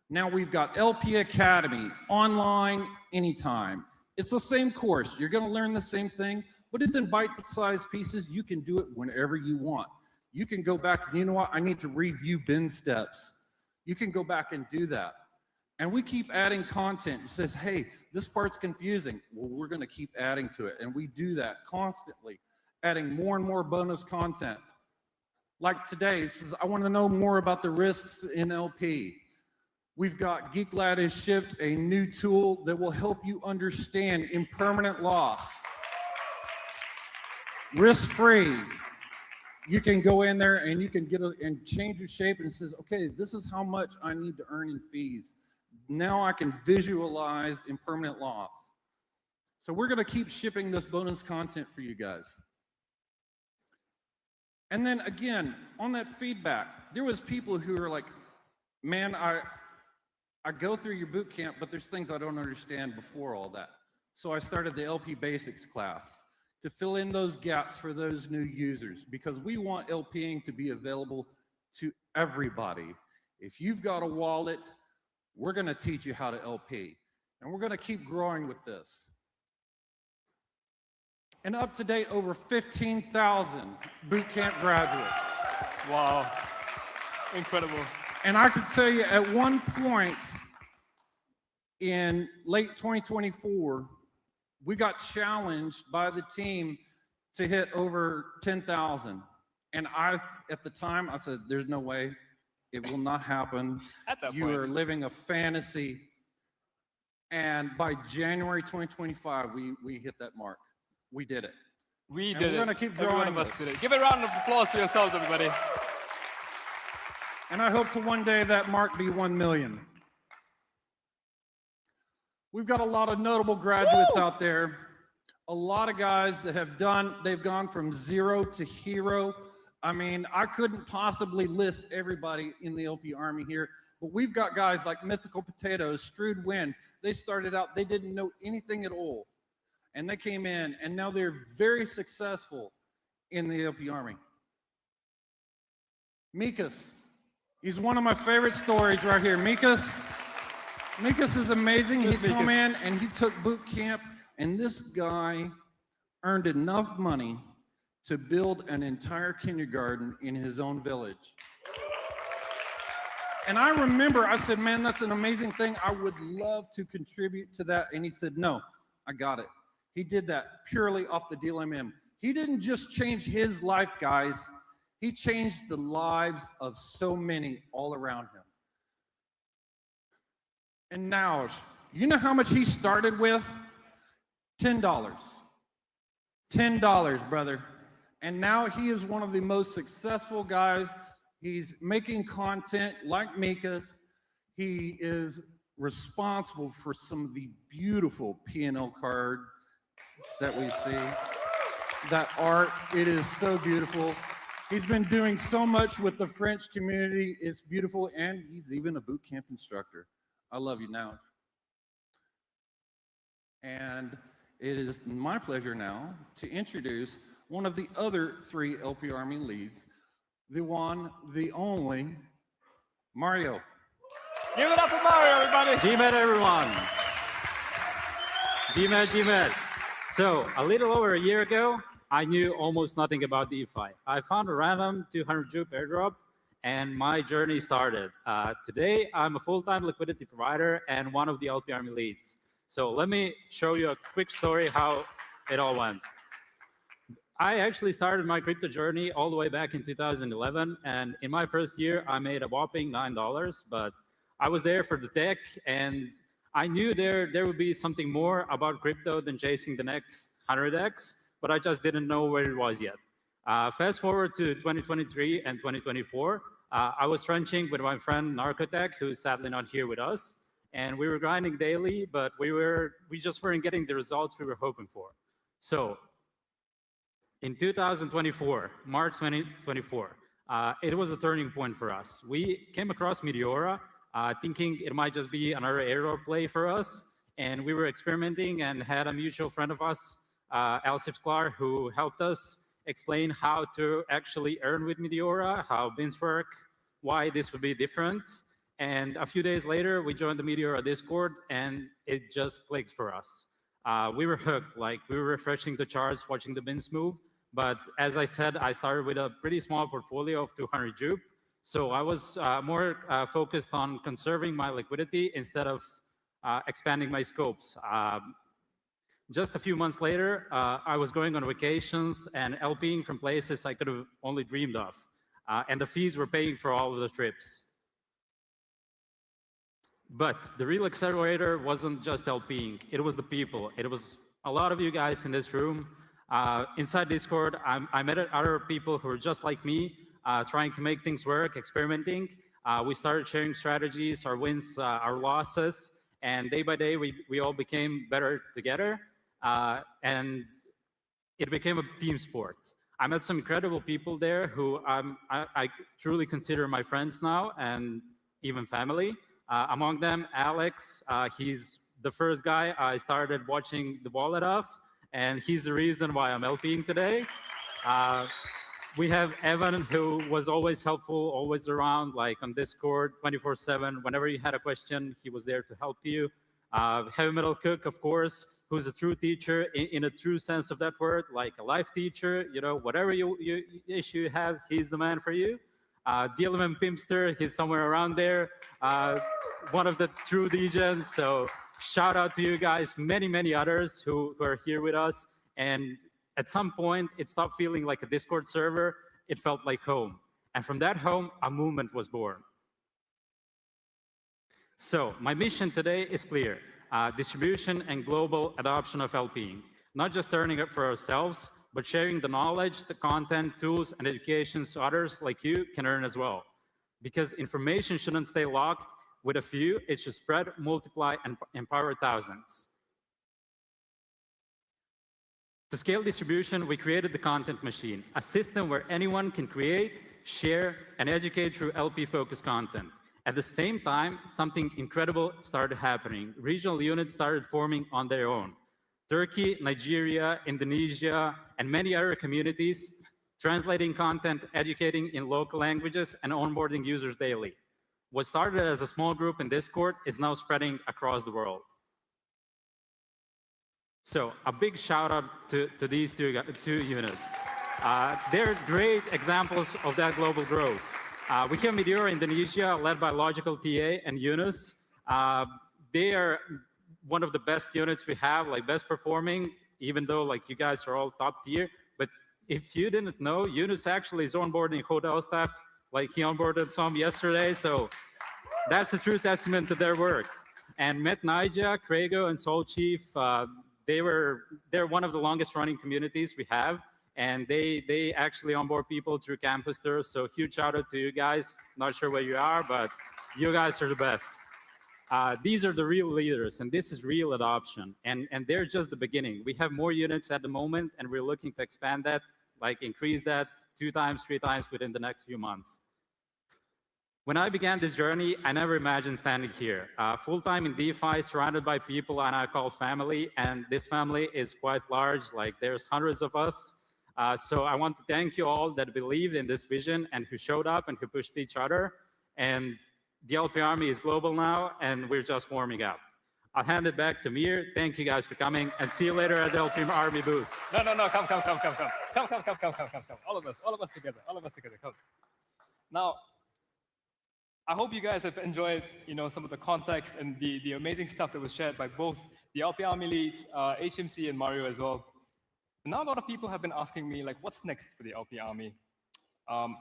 Now we've got LP Academy, online, anytime. It's the same course. You're going to learn the same thing, but it's in bite-sized pieces. You can do it whenever you want. You can go back and, you know what, I need to review bin steps. You can go back and do that. And we keep adding content. It says, hey, this part's confusing. Well, we're going to keep adding to it. And we do that constantly, adding more and more bonus content. Like today, it says, I want to know more about the risks in LP. We've got Geek Lad has shipped a new tool that will help you understand impermanent loss. Risk-free. You can go in there and you can get and change your shape, and it says, okay, this is how much I need to earn in fees. Now I can visualize impermanent loss. So we're going to keep shipping this bonus content for you guys. And then again, on that feedback, there was people who are like, man, I go through your boot camp, but there's things I don't understand before all that. So I started the LP Basics class to fill in those gaps for those new users, because we want LPing to be available to everybody. If you've got a wallet, we're going to teach you how to LP, and we're going to keep growing with this. And up to date, over 15,000 boot camp graduates. Wow, incredible. And I can tell you at one point in late 2024, we got challenged by the team to hit over 10,000. And at the time, I said, there's no way. It will not happen. At that you point. are living a fantasy. And by January 2025, we hit that mark. We did it. We And did it. we're going to keep Every growing one of us this. did it. Give a round of applause for yourselves, everybody. And I hope to one day that mark be 1 million. We've got a lot of notable graduates out there. A lot of guys that they've gone from 0 to hero. I mean, I couldn't possibly list everybody in the LP Army here, but we've got guys like Mythical Potatoes, Strewed Wind. They started out, they didn't know anything at all. And they came in, and now they're very successful in the LP Army. Mikas, he's one of my favorite stories right here. Mikas is amazing. He come in and he took boot camp, and this guy earned enough money to build an entire kindergarten in his own village. And I remember, I said, man, that's an amazing thing. I would love to contribute to that. And he said, no, I got it. He did that purely off the DLMM. He didn't just change his life, guys. He changed the lives of so many all around him. And now, you know how much he started with? $10. $10, brother. And now he is one of the most successful guys. He's making content like Mika's. He is responsible for some of the beautiful P&L cards that we see. That art, it is so beautiful. He's been doing so much with the French community. It's beautiful, and he's even a boot camp instructor. I love you now. And it is my pleasure now to introduce one of the other 3 LP Army leads, the one, the only, Mario. Give it up for Mario, everybody. GMAT, everyone. GMAT. So a little over a year ago, I knew almost nothing about DeFi. I found a random 200 Jupe airdrop, and my journey started. Today, I'm a full-time liquidity provider and one of the LP Army leads. So let me show you a quick story how it all went. I actually started my crypto journey all the way back in 2011, and in my first year, I made a whopping $9, but I was there for the tech, and I knew there would be something more about crypto than chasing the next 100x, but I just didn't know where it was yet. Fast forward to 2023 and 2024, I was trenching with my friend Narcotech, who's sadly not here with us, and we were grinding daily, but we just weren't getting the results we were hoping for. So in 2024, March 2024, it was a turning point for us. We came across Meteora, thinking it might just be another airdrop play for us, and we were experimenting and had a mutual friend of us, Alcip Sklar, who helped us explain how to actually earn with Meteora, how bins work, why this would be different. And a few days later, we joined the Meteora Discord, and it just clicked for us. We were hooked, like we were refreshing the charts, watching the bins move. But as I said, I started with a pretty small portfolio of 200 Jupe. So I was more focused on conserving my liquidity instead of expanding my scopes. Just a few months later, I was going on vacations and LPing from places I could have only dreamed of. And the fees were paying for all of the trips. But the real accelerator wasn't just LPing, it was the people. It was a lot of you guys in this room. Inside Discord, I met other people who were just like me, trying to make things work, experimenting. We started sharing strategies, our wins, our losses, and day by day, we all became better together. And it became a team sport. I met some incredible people there who I truly consider my friends now and even family. Among them, Alex, he's the first guy I started watching the wallet of, and he's the reason why I'm LPing today. We have Evan, who was always helpful, always around, like on Discord, 24/7. Whenever you had a question, he was there to help you. Heavy Metal Cook, of course, who's a true teacher in a true sense of that word, like a life teacher. You know, whatever issue you have, he's the man for you. DLM Pimpster, he's somewhere around there. One of the true DJs. So shout out to you guys, many others who are here with us. And at some point, it stopped feeling like a Discord server. It felt like home. And from that home, a movement was born. So my mission today is clear. Distribution and global adoption of LPing. Not just earning it for ourselves, but sharing the knowledge, the content, tools, and education so others like you can earn as well. Because information shouldn't stay locked with a few, it should spread, multiply, and empower thousands. To scale distribution, we created the Content Machine, a system where anyone can create, share, and educate through LP-focused content. At the same time, something incredible started happening. Regional units started forming on their own. Turkey, Nigeria, Indonesia, and many other communities translating content, educating in local languages, and onboarding users daily. What started as a small group in Discord is now spreading across the world. So a big shout out to these two units. They're great examples of that global growth. We have Meteora Indonesia, led by Logical TA and Yunus. They are one of the best units we have, like best performing, even though like you guys are all top tier. But if you didn't know, Yunus actually is onboarding hotel staff, like he onboarded some yesterday. So that's a true testament to their work. And Met Naija, Craigo, and Soul Chief, they're one of the longest running communities we have. And they actually onboard people through campus tours. So huge shout out to you guys. Not sure where you are, but you guys are the best. These are the real leaders, and this is real adoption. And they're just the beginning. We have more units at the moment, and we're looking to expand that, like increase that 2 times, 3 times within the next few months. When I began this journey, I never imagined standing here, full-time in DeFi, surrounded by people I call family, and this family is quite large. Like there's hundreds of us. So I want to thank you all that believed in this vision and who showed up and who pushed each other. And the LP Army is global now, and we're just warming up. I'll hand it back to Mir. Thank you guys for coming, and see you later at the LP Army booth. No, come. All of us together, come. Now, I hope you guys have enjoyed, some of the context and the amazing stuff that was shared by both the LP Army leads, HMC, and Mario as well. Now a lot of people have been asking me, like, what's next for the LP Army?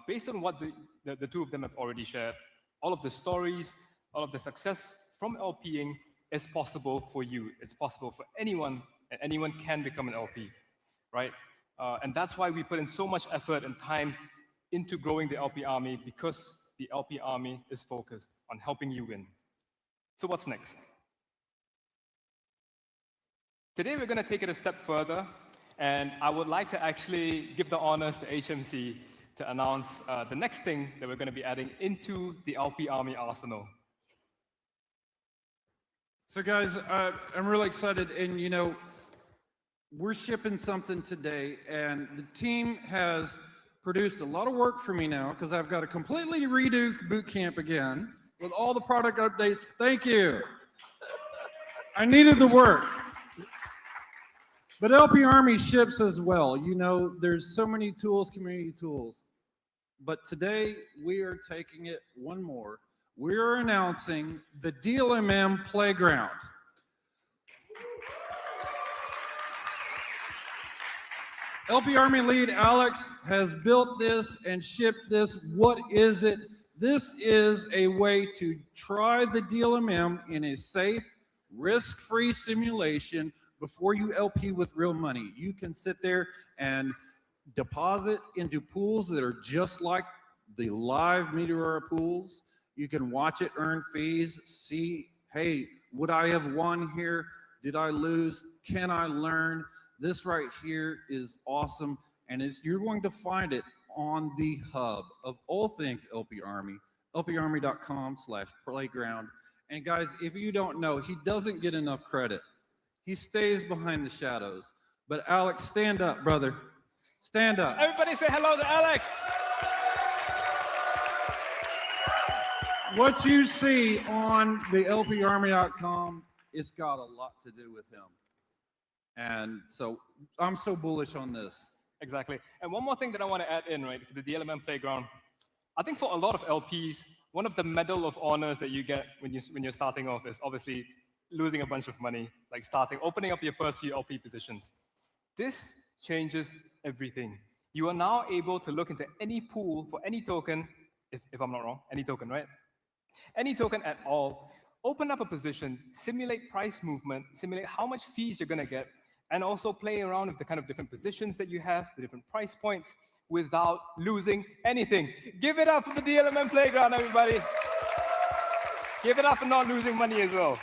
Based on what the two of them have already shared, all of the stories, all of the success from LPing is possible for you. It's possible for anyone, and anyone can become an LP, right? And that's why we put in so much effort and time into growing the LP Army, because the LP Army is focused on helping you win. So what's next? Today, we're going to take it a step further, and I would like to actually give the honors to HMC to announce the next thing that we're going to be adding into the LP Army arsenal. So guys, I'm really excited, and we're shipping something today, and the team has produced a lot of work for me now, because I've got to completely redo boot camp again with all the product updates. Thank you. I needed the work. But LP Army ships as well. There's so many tools, community tools. But today, we are taking it one more. We're announcing the DLMM Playground. LP Army lead Alex has built this and shipped this. What is it? This is a way to try the DLMM in a safe, risk-free simulation before you LP with real money. You can sit there and deposit into pools that are just like the live Meteora pools. You can watch it earn fees, see, hey, would I have won here? Did I lose? Can I learn? This right here is awesome, and you're going to find it on the hub of all things LP Army, lparmy.com/playground. And guys, if you don't know, he doesn't get enough credit. He stays behind the shadows. But Alex, stand up, brother. Stand up. Everybody say hello to Alex. What you see on the lparmy.com, it's got a lot to do with him. And so I'm so bullish on this. Exactly. And one more thing that I want to add in, right, for the DLMM Playground. I think for a lot of LPs, one of the medal of honors that you get when you're starting off is obviously losing a bunch of money, like opening up your first few LP positions. This changes everything. You are now able to look into any pool for any token, if I'm not wrong, any token, right? Any token at all, open up a position, simulate price movement, simulate how much fees you're going to get, and also play around with the kind of different positions that you have, the different price points, without losing anything. Give it up for the DLMM Playground, everybody. Give it up for not losing money as well.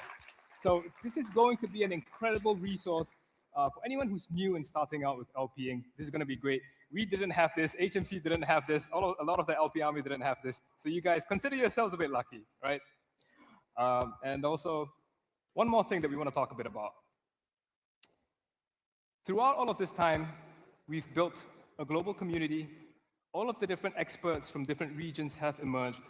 So this is going to be an incredible resource for anyone who's new and starting out with LPing. This is going to be great. We didn't have this. HMC didn't have this. A lot of the LP Army didn't have this. So you guys consider yourselves a bit lucky, right? And also, one more thing that we want to talk a bit about. Throughout all of this time, we've built a global community. All of the different experts from different regions have emerged.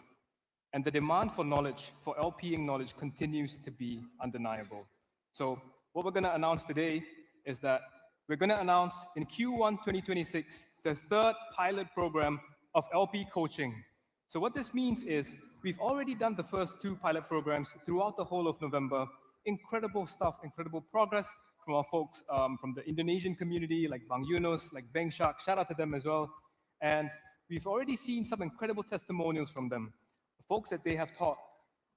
And the demand for knowledge, for LPing knowledge, continues to be undeniable. So what we're going to announce today is that we're going to announce in Q1 2026 the third pilot program of LP coaching. So what this means is we've already done the first 2 pilot programs throughout the whole of November. Incredible stuff, incredible progress from our folks from the Indonesian community, like Bang Yunus, like Bang Shak. Shout out to them as well. And we've already seen some incredible testimonials from them. Folks that they have taught,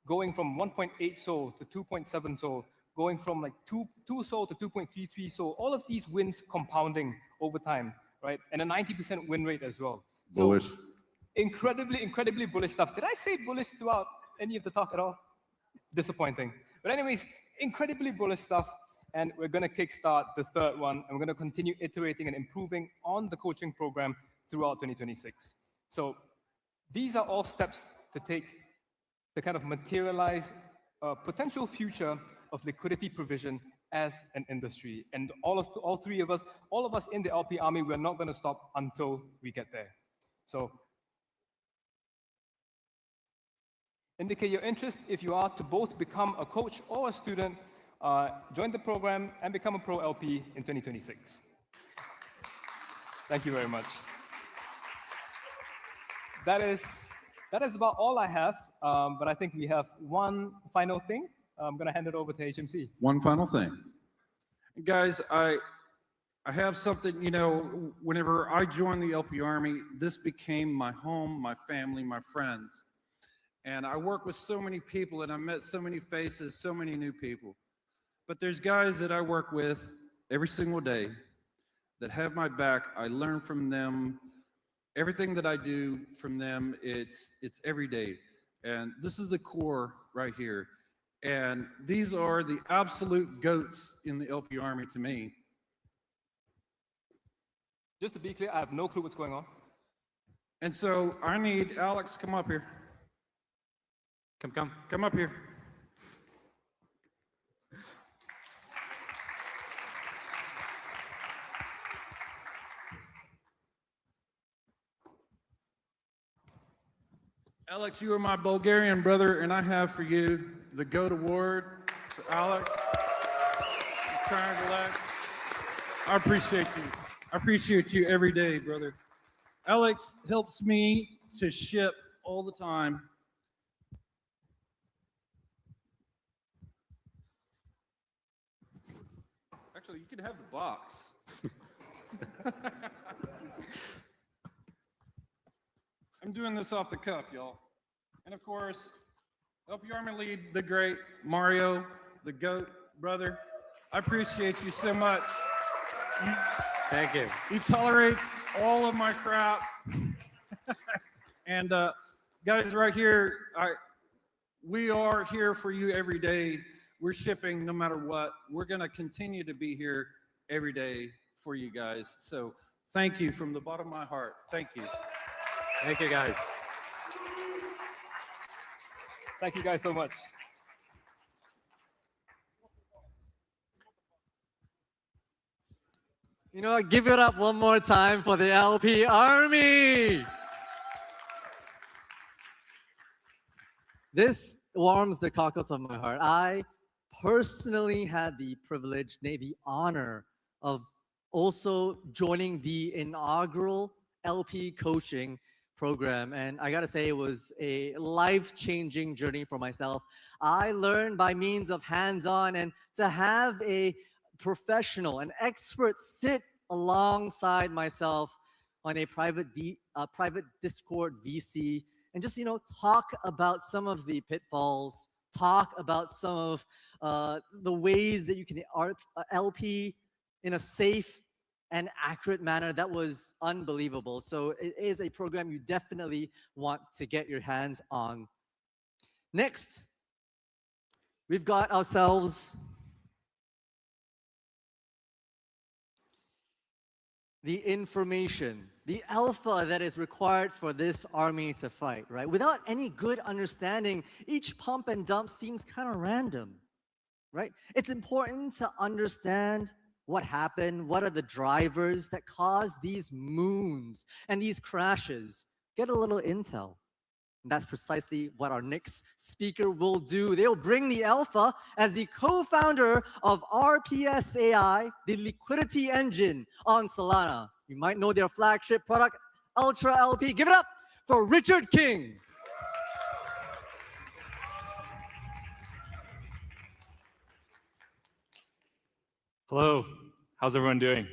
going from 1.8 SOL to 2.7 SOL, going from like 2 SOL to 2.33 SOL, all of these wins compounding over time, right? And a 90% win rate as well. Bullish. So incredibly, incredibly bullish stuff. Did I say bullish throughout any of the talk at all? Disappointing. But anyways, incredibly bullish stuff. And we're going to kickstart the third one. And we're going to continue iterating and improving on the coaching program throughout 2026. So these are all steps to take to kind of materialize a potential future of liquidity provision as an industry. And all three of us, all of us in the LP Army, we're not going to stop until we get there. So indicate your interest if you are to both become a coach or a student. Join the program and become a pro LP in 2026. Thank you very much. That is about all I have, but I think we have one final thing. I'm going to hand it over to HMC. One final thing. Guys, I have something, you know, whenever I joined the LP Army, this became my home, my family, my friends. And I work with so many people and I met so many faces, so many new people. But there's guys that I work with every single day that have my back. I learn from them. Everything that I do from them, it's every day. And this is the core right here. And these are the absolute goats in the LP Army to me. Just to be clear, I have no clue what's going on. And so I need Alex, come up here. Come up here. Alex, you are my Bulgarian brother, and I have for you the GOAT Award for Alex. Triangle X. I appreciate you. I appreciate you every day, brother. Alex helps me to ship all the time. Actually, you can have the box. I'm doing this off the cuff, y'all. And of course, LP Army lead, the great Mario, the GOAT brother. I appreciate you so much. Thank you. He tolerates all of my crap. And guys, right here, we are here for you every day. We're shipping no matter what. We're going to continue to be here every day for you guys. So thank you from the bottom of my heart. Thank you. Thank you, guys. Thank you guys so much. You know what? Give it up one more time for the LP Army. This warms the cockles of my heart. I personally had the privilege, the honor of also joining the inaugural LP coaching program. And I gotta say, it was a life-changing journey for myself. I learned by means of hands-on, and to have a professional, an expert sit alongside myself on a private Discord VC and just, talk about some of the pitfalls, talk about some of the ways that you can LP in a safe and accurate manner. That was unbelievable. So it is a program you definitely want to get your hands on. Next, we've got ourselves the information, the alpha that is required for this army to fight, right? Without any good understanding, each pump and dump seems kind of random, right? It's important to understand what happened, what are the drivers that cause these moons and these crashes. Get a little intel. And that's precisely what our next speaker will do. They'll bring the alpha as the co-founder of RPS AI, the liquidity engine on Solana. You might know their flagship product, Ultra LP. Give it up for Richard King. Hello, how's everyone doing?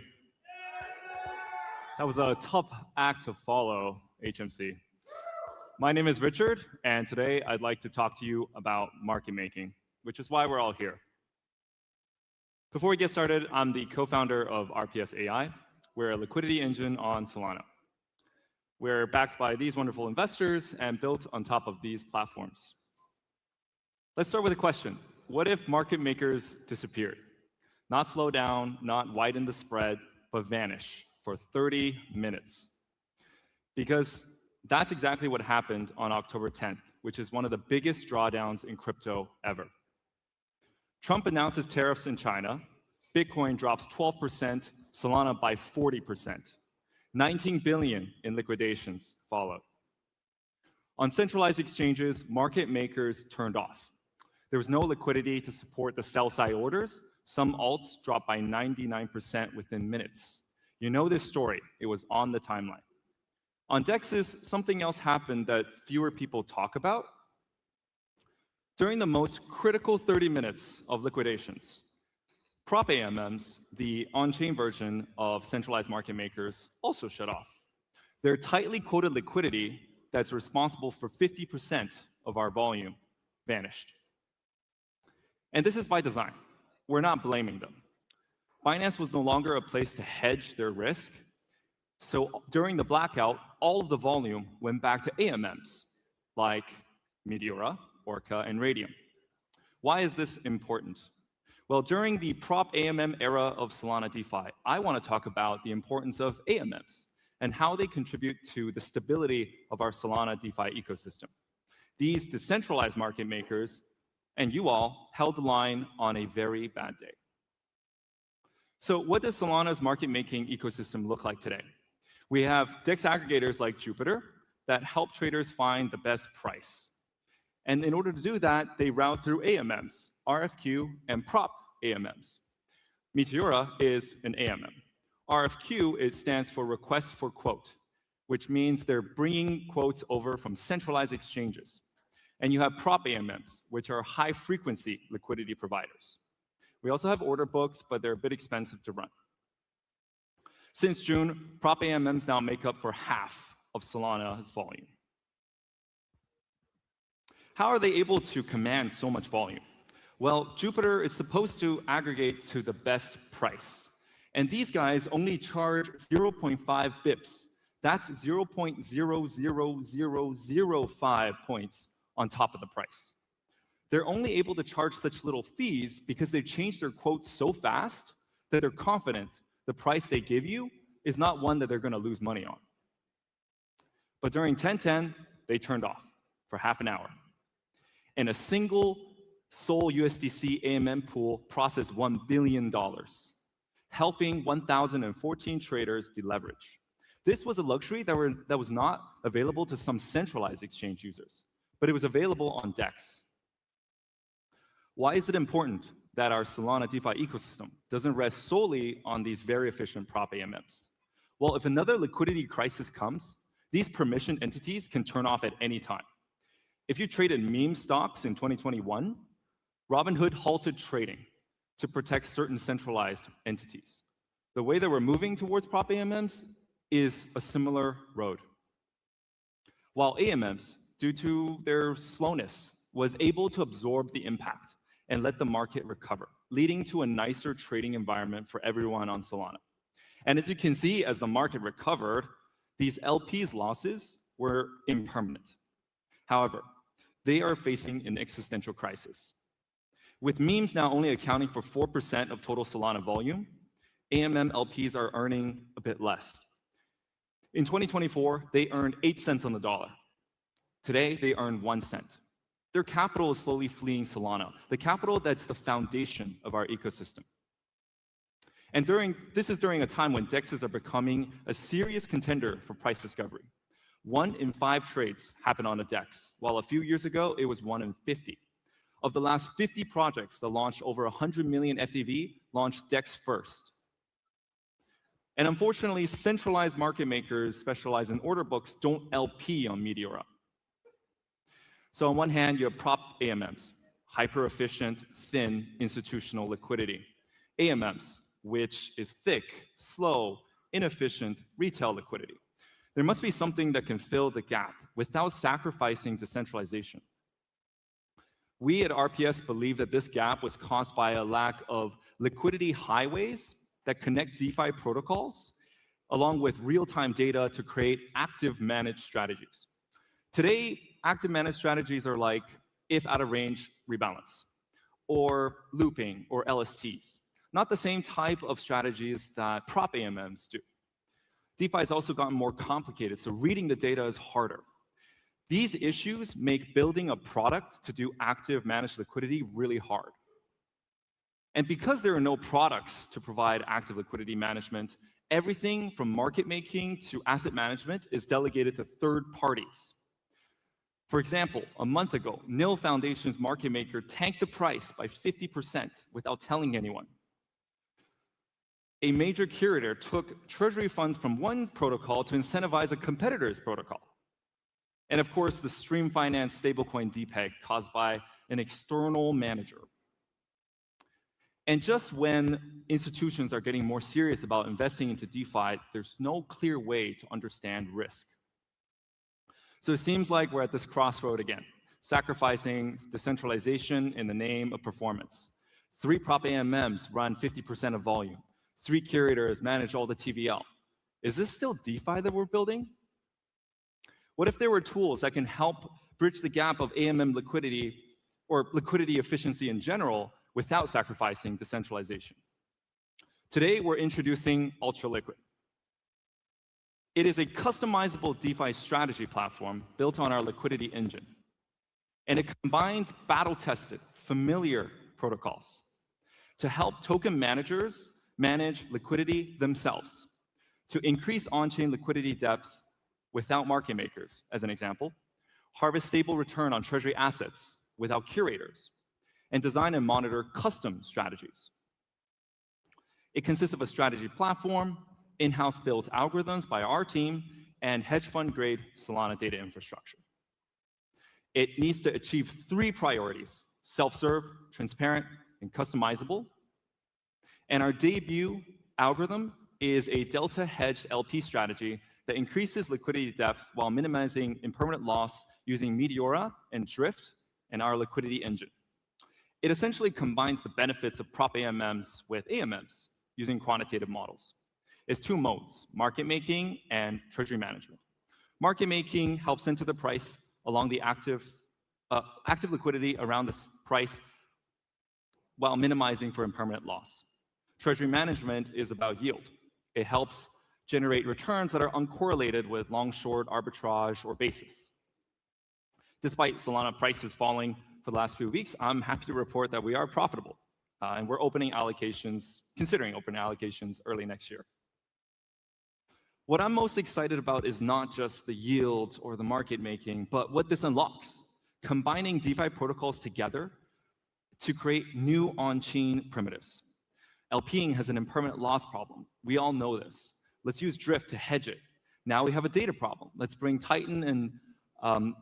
That was a tough act to follow, HMC. My name is Richard, and today I'd like to talk to you about market making, which is why we're all here. Before we get started, I'm the co-founder of RPS AI. We're a liquidity engine on Solana. We're backed by these wonderful investors and built on top of these platforms. Let's start with a question. What if market makers disappeared? Not slow down, not widen the spread, but vanish for 30 minutes. Because that's exactly what happened on October 10th, which is one of the biggest drawdowns in crypto ever. Trump announces tariffs in China, Bitcoin drops 12%, Solana by 40%. 19 billion in liquidations followed. On centralized exchanges, market makers turned off. There was no liquidity to support the sell-side orders. Some alts dropped by 99% within minutes. You know this story. It was on the timeline. On DEXs, something else happened that fewer people talk about. During the most critical 30 minutes of liquidations, prop AMMs, the on-chain version of centralized market makers, also shut off. Their tightly quoted liquidity that's responsible for 50% of our volume vanished. And this is by design. We're not blaming them. Binance was no longer a place to hedge their risk. So during the blackout, all of the volume went back to AMMs, like Meteora, Orca, and Radium. Why is this important? Well, during the prop AMM era of Solana DeFi, I want to talk about the importance of AMMs and how they contribute to the stability of our Solana DeFi ecosystem. These decentralized market makers and you all held the line on a very bad day. So what does Solana's market-making ecosystem look like today? We have DEX aggregators like Jupiter that help traders find the best price. And in order to do that, they route through AMMs, RFQ, and prop AMMs. Meteora is an AMM. RFQ, it stands for Request for Quote, which means they're bringing quotes over from centralized exchanges. And you have prop AMMs, which are high-frequency liquidity providers. We also have order books, but they're a bit expensive to run. Since June, prop AMMs now make up for half of Solana's volume. How are they able to command so much volume? Well, Jupiter is supposed to aggregate to the best price. And these guys only charge 0.5 bips. That's 0.00005 points on top of the price. They're only able to charge such little fees because they change their quotes so fast that they're confident the price they give you is not one that they're going to lose money on. But during 10/10, they turned off for half an hour. And a single Sol USDC AMM pool processed $1 billion, helping 1,014 traders deleverage. This was a luxury that was not available to some centralized exchange users, but it was available on DEX. Why is it important that our Solana DeFi ecosystem doesn't rest solely on these very efficient prop AMMs? Well, if another liquidity crisis comes, these permission entities can turn off at any time. If you traded meme stocks in 2021, Robinhood halted trading to protect certain centralized entities. The way that we're moving towards prop AMMs is a similar road. While AMMs, due to their slowness, was able to absorb the impact and let the market recover, leading to a nicer trading environment for everyone on Solana. And as you can see, as the market recovered, these LPs' losses were impermanent. However, they are facing an existential crisis. With memes now only accounting for 4% of total Solana volume, AMM LPs are earning a bit less. In 2024, they earned 8 cents on the dollar. Today, they earn 1 cent. Their capital is slowly fleeing Solana, the capital that's the foundation of our ecosystem. And this is during a time when DEXs are becoming a serious contender for price discovery. 1 in 5 trades happen on a DEX, while a few years ago, it was 1 in 50. Of the last 50 projects that launched over 100 million FDV, launched DEX first. And unfortunately, centralized market makers specialized in order books don't LP on Meteora. So on one hand, you have prop AMMs, hyper-efficient, thin institutional liquidity. AMMs, which is thick, slow, inefficient retail liquidity. There must be something that can fill the gap without sacrificing decentralization. We at RPS believe that this gap was caused by a lack of liquidity highways that connect DeFi protocols, along with real-time data to create active managed strategies. Today, active managed strategies are like if out of range rebalance, or looping, or LSTs. Not the same type of strategies that prop AMMs do. DeFi has also gotten more complicated, so reading the data is harder. These issues make building a product to do active managed liquidity really hard. And because there are no products to provide active liquidity management, everything from market making to asset management is delegated to third parties. For example, a month ago, NIL Foundation's market maker tanked the price by 50% without telling anyone. A major curator took treasury funds from one protocol to incentivize a competitor's protocol. And of course, the Stream Finance stablecoin DPEG caused by an external manager. And just when institutions are getting more serious about investing into DeFi, there's no clear way to understand risk. So it seems like we're at this crossroad again, sacrificing decentralization in the name of performance. 3 prop AMMs run 50% of volume. 3 curators manage all the TVL. Is this still DeFi that we're building? What if there were tools that can help bridge the gap of AMM liquidity or liquidity efficiency in general without sacrificing decentralization? Today, we're introducing Ultra Liquid. It is a customizable DeFi strategy platform built on our liquidity engine. And it combines battle-tested, familiar protocols to help token managers manage liquidity themselves, to increase on-chain liquidity depth without market makers, as an example, harvest stable return on treasury assets without curators, and design and monitor custom strategies. It consists of a strategy platform, in-house built algorithms by our team, and hedge fund grade Solana data infrastructure. It needs to achieve 3 priorities: self-serve, transparent, and customizable. And our debut algorithm is a delta hedged LP strategy that increases liquidity depth while minimizing impermanent loss using Meteora and Drift and our liquidity engine. It essentially combines the benefits of prop AMMs with AMMs using quantitative models. It's 2 modes, market making and treasury management. Market making helps center the price along the active liquidity around this price while minimizing for impermanent loss. Treasury management is about yield. It helps generate returns that are uncorrelated with long-short arbitrage or basis. Despite Solana prices falling for the last few weeks, I'm happy to report that we are profitable, and we're considering opening allocations early next year. What I'm most excited about is not just the yield or the market making, but what this unlocks, combining DeFi protocols together to create new on-chain primitives. LPing has an impermanent loss problem. We all know this. Let's use Drift to hedge it. Now we have a data problem. Let's bring Titan and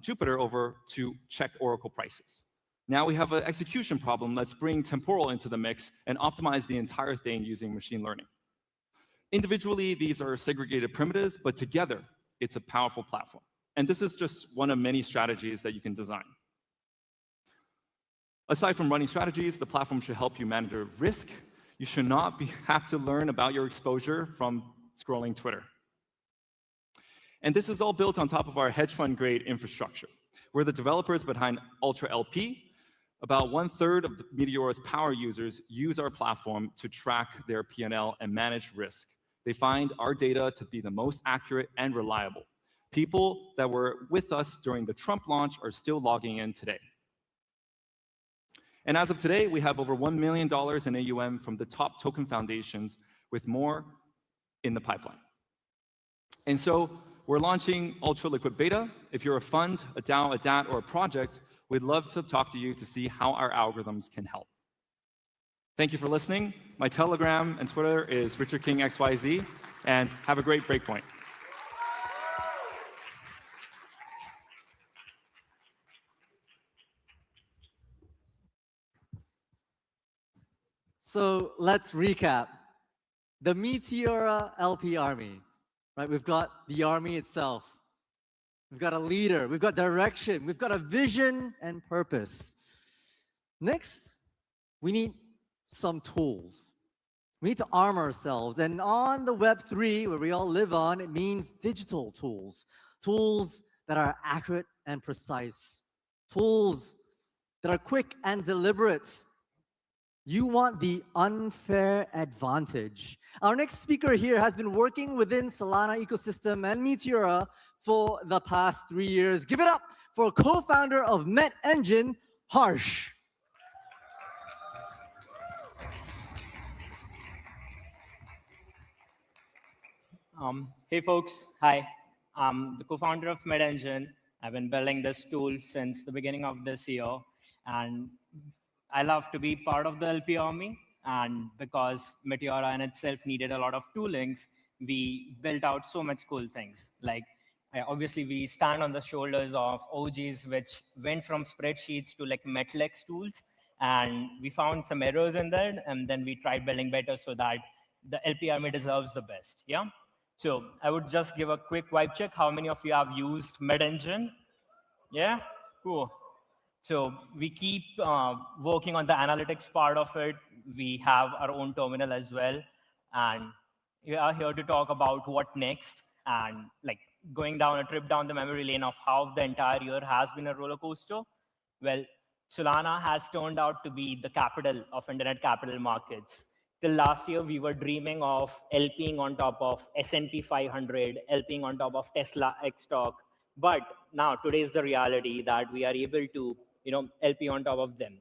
Jupiter over to check Oracle prices. Now we have an execution problem. Let's bring Temporal into the mix and optimize the entire thing using machine learning. Individually, these are segregated primitives, but together, it's a powerful platform. And this is just one of many strategies that you can design. Aside from running strategies, the platform should help you manage your risk. You should not have to learn about your exposure from scrolling Twitter. And this is all built on top of our hedge fund grade infrastructure. We're the developers behind Ultra LP. About 1/3 of Meteora's power users use our platform to track their P&L and manage risk. They find our data to be the most accurate and reliable. People that were with us during the Trump launch are still logging in today. And as of today, we have over $1 million in AUM from the top token foundations, with more in the pipeline. And so we're launching Ultra Liquid Beta. If you're a fund, a DAO, a DAT, or a project, we'd love to talk to you to see how our algorithms can help. Thank you for listening. My Telegram and Twitter is RichardKingXYZ, and have a great Breakpoint. So let's recap. The Meteora LP army, right? We've got the army itself. We've got a leader. We've got direction. We've got a vision and purpose. Next, we need some tools. We need to arm ourselves. And on the Web3, where we all live on, it means digital tools. Tools that are accurate and precise. Tools that are quick and deliberate. You want the unfair advantage. Our next speaker here has been working within Solana ecosystem and Meteora for the past 3 years. Give it up for co-founder of Met Engine, Harsh. Hey folks, hi. I'm the co-founder of MedEngine. I've been building this tool since the beginning of this year, and I love to be part of the LP army. And because Meteora in itself needed a lot of toolings, we built out so much cool things. Like, obviously, we stand on the shoulders of OGs, which went from spreadsheets to like MetalX tools, and we found some errors in there, and then we tried building better so that the LP army deserves the best. Yeah. So I would just give a quick vibe check. How many of you have used MedEngine? Yeah, cool. So we keep working on the analytics part of it. We have our own terminal as well. And we are here to talk about what next and like going down a trip down the memory lane of how the entire year has been a roller coaster. Well, Solana has turned out to be the capital of internet capital markets. Till last year, we were dreaming of LPing on top of S&P 500, LPing on top of Tesla X stock. But now today is the reality that we are able to, LP on top of them.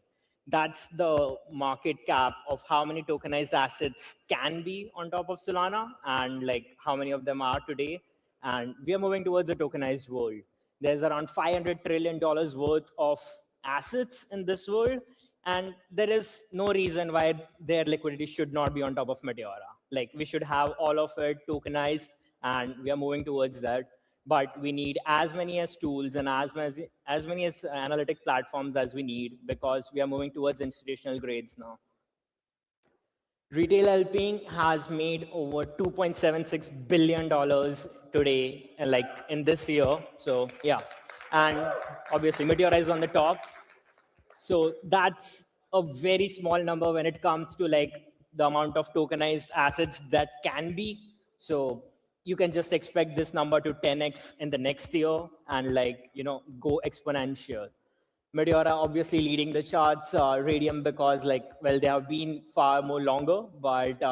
That's the market cap of how many tokenized assets can be on top of Solana and like how many of them are today. And we are moving towards a tokenized world. There's around $500 trillion worth of assets in this world. And there is no reason why their liquidity should not be on top of Meteora. Like we should have all of it tokenized, and we are moving towards that. But we need as many as tools and as many as analytic platforms as we need because we are moving towards institutional grades now. Retail LPing has made over $2.76 billion today, like in this year. So yeah, and obviously Meteora is on the top. So that's a very small number when it comes to like the amount of tokenized assets that can be. So you can just expect this number to 10x in the next year and like, go exponential. Meteora obviously leading the charts, Radium because like, well, they have been far more longer, but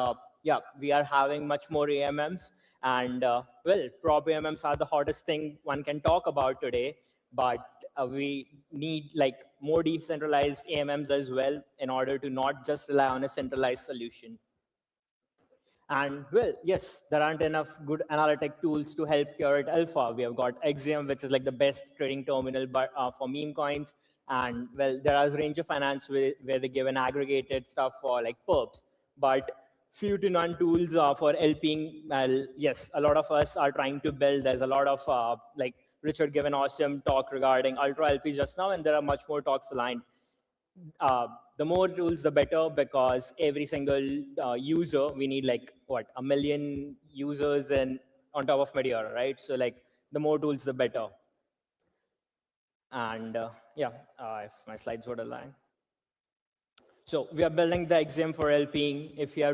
yeah, we are having much more AMMs and well, prop AMMs are the hottest thing one can talk about today, but we need like more decentralized AMMs as well in order to not just rely on a centralized solution. And well, yes, there aren't enough good analytic tools to help here at Alpha. We have got Axiom, which is like the best trading terminal for meme coins. And well, there is a range of finance where they give an aggregated stuff for like perps, but few to none tools for LPing. Well, yes, a lot of us are trying to build. There's a lot of like Richard gave an awesome talk regarding Ultra LP just now, and there are much more talks aligned. The more tools, the better, because every single user, we need like, what, 1 million users and on top of Meteora, right? So like the more tools, the better. And yeah, if my slides would align. So we are building the Axiom for LPing. If you are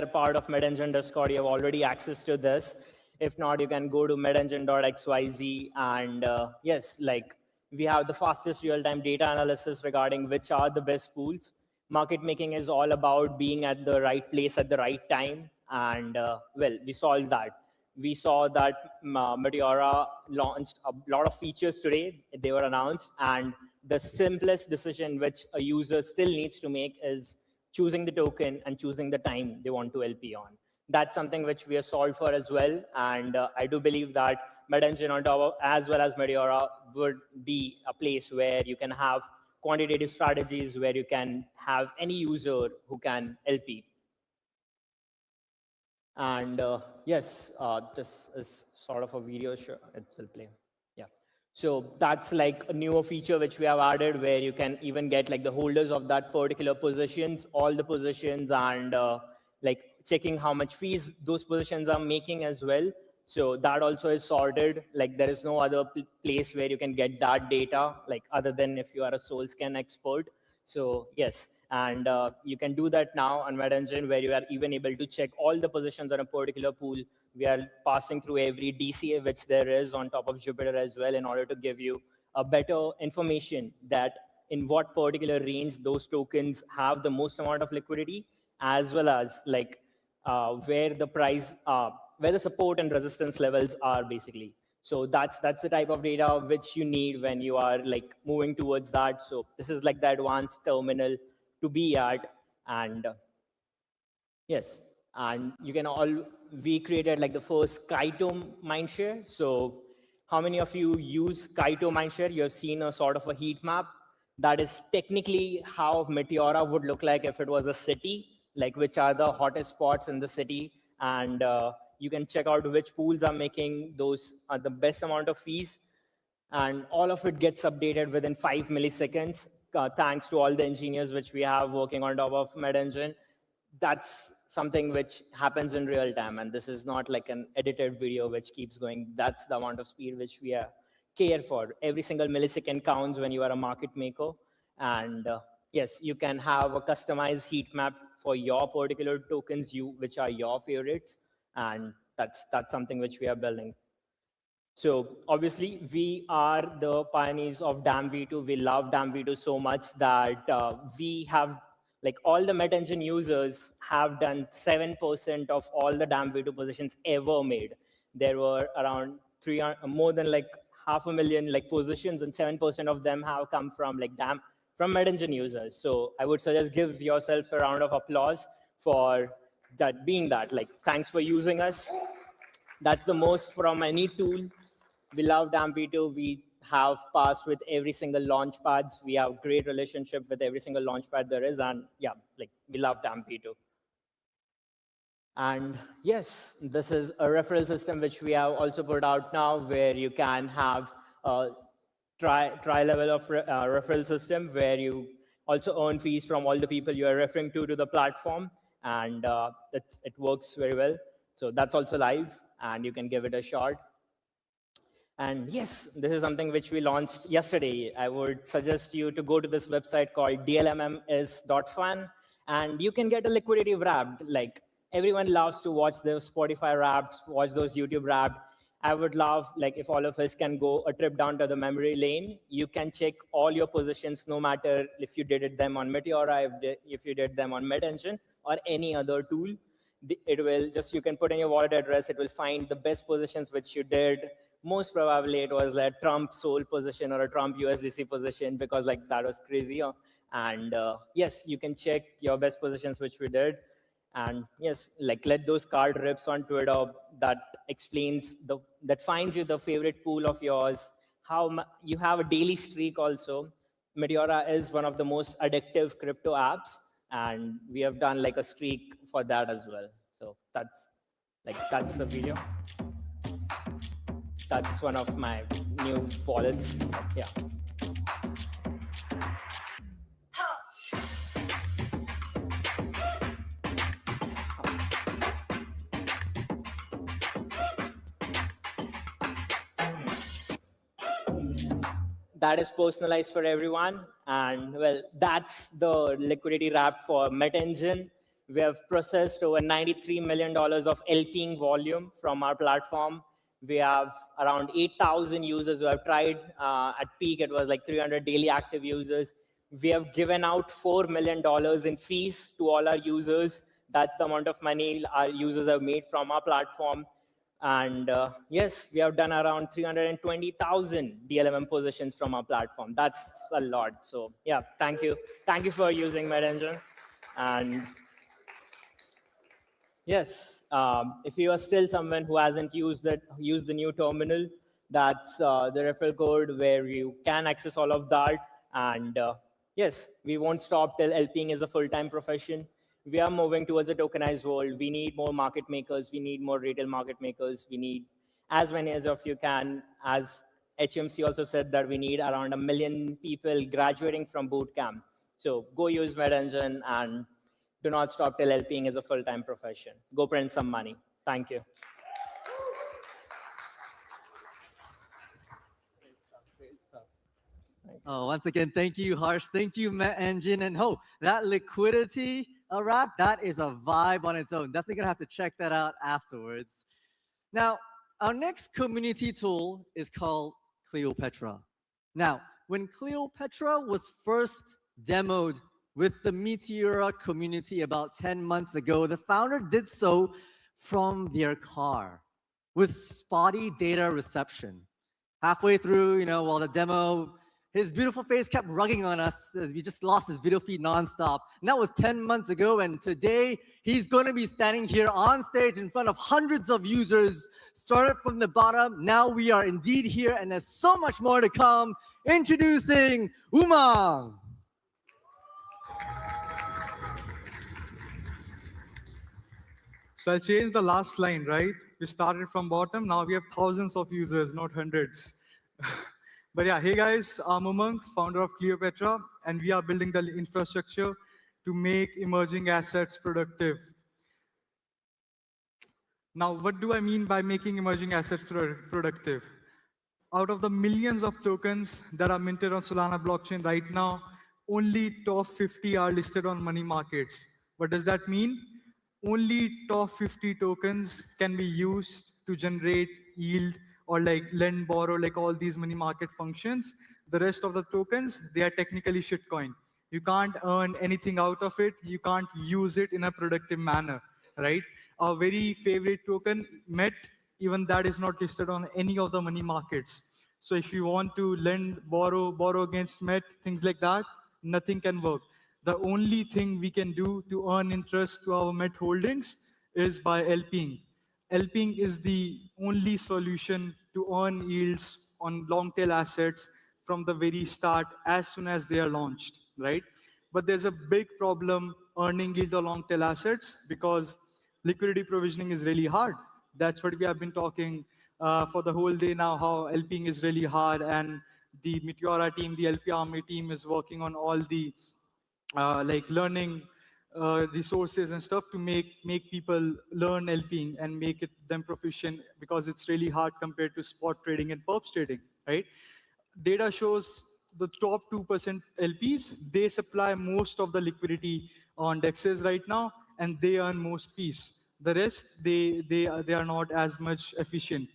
a part of MedEngine Discord, you have already access to this. If not, you can go to medengine.xyz and yes, like we have the fastest real-time data analysis regarding which are the best pools. Market making is all about being at the right place at the right time. And well, we solved that. We saw that Meteora launched a lot of features today. They were announced. And the simplest decision which a user still needs to make is choosing the token and choosing the time they want to LP on. That's something which we have solved for as well. And I do believe that MedEngine on top of, as well as Meteora would be a place where you can have quantitative strategies where you can have any user who can LP. And yes, this is sort of a video show. It will play. Yeah. So that's like a newer feature which we have added where you can even get like the holders of that particular positions, all the positions, and like checking how much fees those positions are making as well. So that also is sorted. Like there is no other place where you can get that data, like other than if you are a Solscan expert. So yes, and you can do that now on MedEngine where you are even able to check all the positions on a particular pool. We are passing through every DCA which there is on top of Jupyter as well in order to give you a better information that in what particular range those tokens have the most amount of liquidity, as well as like where the price, where the support and resistance levels are basically. So that's the type of data which you need when you are like moving towards that. So this is like the advanced terminal to be at. And yes, And you can all, we created like the first Kaito mindshare. So how many of you use Kaito mindshare? You have seen a sort of a heat map. That is technically how Meteora would look like if it was a city, like which are the hottest spots in the city. And you can check out which pools are making those the best amount of fees. And all of it gets updated within 5 milliseconds, thanks to all the engineers which we have working on top of MedEngine. That's something which happens in real time, and this is not like an edited video which keeps going. That's the amount of speed which we care for. Every single millisecond counts when you are a market maker. And yes, you can have a customized heat map for your particular tokens, which are your favorites, and that's something which we are building. So obviously, we are the pioneers of DAM V2. We love DAM V2 so much that we have, like all the MetEngine users have done 7% of all the DAM V2 positions ever made. There were around more than like 500,000 like positions, and 7% of them have come from like from MetEngine users. So I would suggest give yourself a round of applause for that being that. Like, thanks for using us. That's the most from any tool. We love DAM V2. We have passed with every single launch pads. We have great relationship with every single launch pad there is. And yeah, like we love DAM V2. And yes, this is a referral system which we have also put out now, where you can have a try level of referral system where you also earn fees from all the people you are referring to the platform. And it works very well. So that's also live, and you can give it a shot. And yes, this is something which we launched yesterday. I would suggest you to go to this website called dlmms.fun, and you can get a liquidity wrapped. Like, everyone loves to watch those Spotify wrapped, watch those YouTube wrapped. I would love, like, if all of us can go a trip down to the memory lane. You can check all your positions, no matter if you did them on Meteora, if you did them on MedEngine or any other tool. It will just, you can put in your wallet address, it will find the best positions which you did. Most probably it was like Trump Sol position or a Trump USDC position, because like that was crazy. And yes, you can check your best positions which we did. And yes, like let those card rips on Twitter that explains that finds you the favorite pool of yours. You have a daily streak also. Meteora is one of the most addictive crypto apps, and we have done like a streak for that as well. So that's the video. That's one of my new wallets. Yeah. That is personalized for everyone. And well, that's the liquidity wrap for MetEngine. We have processed over $93 million of LPing volume from our platform. We have around 8,000 users who have tried. At peak, it was like 300 daily active users. We have given out $4 million in fees to all our users. That's the amount of money our users have made from our platform. And yes, we have done around 320,000 DLMM positions from our platform. That's a lot. So yeah, thank you. Thank you for using MedEngine. And yes, if you are still someone who hasn't used the new terminal, that's the referral code where you can access all of that. And yes, we won't stop till LPing is a full-time profession. We are moving towards a tokenized world. We need more market makers. We need more retail market makers. We need as many as of you can. As HMC also said that we need around 1 million people graduating from bootcamp. So go use MedEngine and do not stop till LPing is a full-time profession. Go print some money. Thank you. Oh, once again, thank you, Harsh. Thank you, MetEngine. And that liquidity wrap, that is a vibe on its own. Definitely gonna have to check that out afterwards. Now, our next community tool is called Cleopatra. Now, when Cleopatra was first demoed with the Meteora community about 10 months ago, the founder did so from their car with spotty data reception. Halfway through, while the demo His beautiful face kept rugging on us as we just lost his video feed nonstop. And that was 10 months ago. And today he's going to be standing here on stage in front of hundreds of users. Started from the bottom. Now we are indeed here, and there's so much more to come. Introducing Umang. So I'll change the last line, right? We started from bottom. Now we have thousands of users, not hundreds. But yeah, hey guys, I'm Umang, founder of Cleopatra, and we are building the infrastructure to make emerging assets productive. Now, what do I mean by making emerging assets productive? Out of the millions of tokens that are minted on Solana blockchain right now, only top 50 are listed on money markets. What does that mean? Only top 50 tokens can be used to generate yield or like lend, borrow, like all these money market functions. The rest of the tokens, they are technically shitcoin. You can't earn anything out of it. You can't use it in a productive manner, right? Our very favorite token, MET, even that is not listed on any of the money markets. So if you want to lend, borrow against MET, things like that, nothing can work. The only thing we can do to earn interest to our MET holdings is by LPing. LPing is the only solution to earn yields on long tail assets from the very start as soon as they are launched, right? But there's a big problem earning yield on long tail assets because liquidity provisioning is really hard. That's what we have been talking for the whole day now, how LPing is really hard, and the Meteora team, the LP Army team is working on all the like learning resources and stuff to make people learn LPing and make it them proficient, because it's really hard compared to spot trading and perps trading, right? Data shows the top 2% LPs, they supply most of the liquidity on DEXs right now, and they earn most fees. The rest, they are not as much efficient.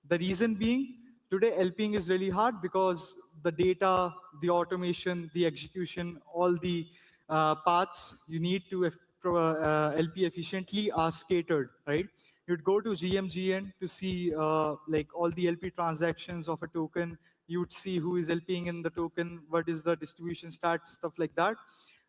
The reason being, today LPing is really hard because the data, the automation, the execution, all the paths you need to LP efficiently are scattered, right? You'd go to GMGN to see like all the LP transactions of a token. You'd see who is LPing in the token, what is the distribution stat, stuff like that.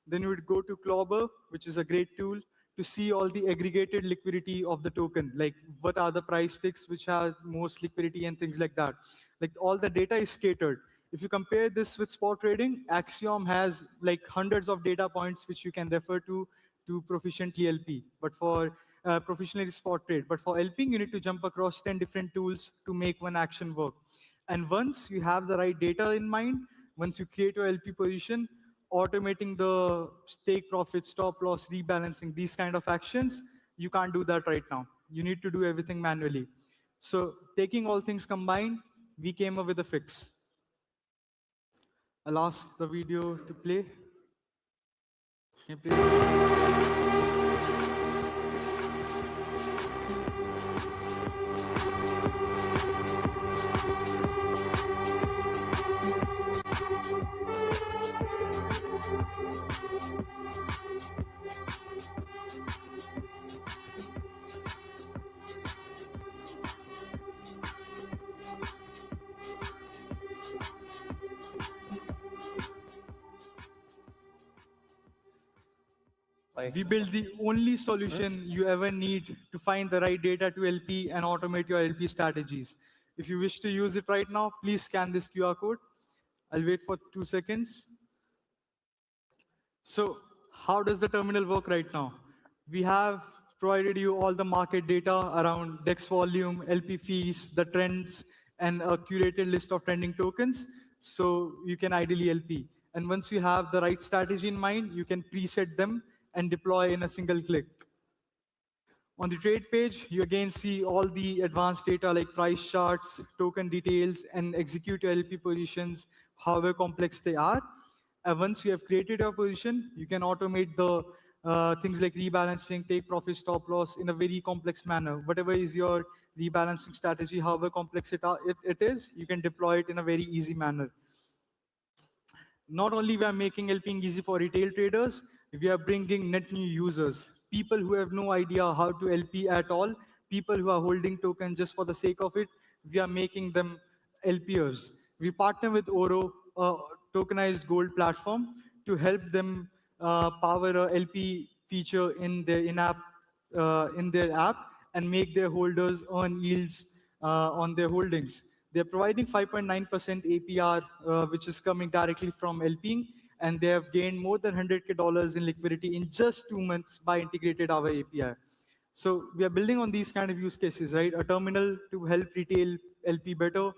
Then you would go to Clobber, which is a great tool, to see all the aggregated liquidity of the token, like what are the price ticks which have most liquidity and things like that. Like all the data is scattered. If you compare this with spot trading, Axiom has like hundreds of data points which you can refer to proficiently LP, but for proficiently spot trade. But for LPing, you need to jump across 10 different tools to make one action work. And once you have the right data in mind, once you create your LP position, automating the take profit, stop loss, rebalancing, these kind of actions, you can't do that right now. You need to do everything manually. So taking all things combined, we came up with a fix. I'll ask the video to play. Can you play? We build the only solution you ever need to find the right data to LP and automate your LP strategies. If you wish to use it right now, please scan this QR code. I'll wait for 2 seconds. So how does the terminal work right now? We have provided you all the market data around DEX volume, LP fees, the trends, and a curated list of trending tokens. So you can ideally LP. And once you have the right strategy in mind, you can preset them and deploy in a single click. On the trade page, you again see all the advanced data like price charts, token details, and execute your LP positions, however complex they are. And once you have created your position, you can automate the things like rebalancing, take profit, stop loss in a very complex manner. Whatever is your rebalancing strategy, however complex it is, you can deploy it in a very easy manner. Not only we are making LPing easy for retail traders, we are bringing net new users, people who have no idea how to LP at all, people who are holding token just for the sake of it. We are making them LPers. We partner with Oro tokenized gold platform to help them power a LP feature in their app and make their holders earn yields on their holdings. They're providing 5.9% APR, which is coming directly from LPing, and they have gained more than $100K in liquidity in just 2 months by integrated our API. So we are building on these kind of use cases, right? A terminal to help retail LP better,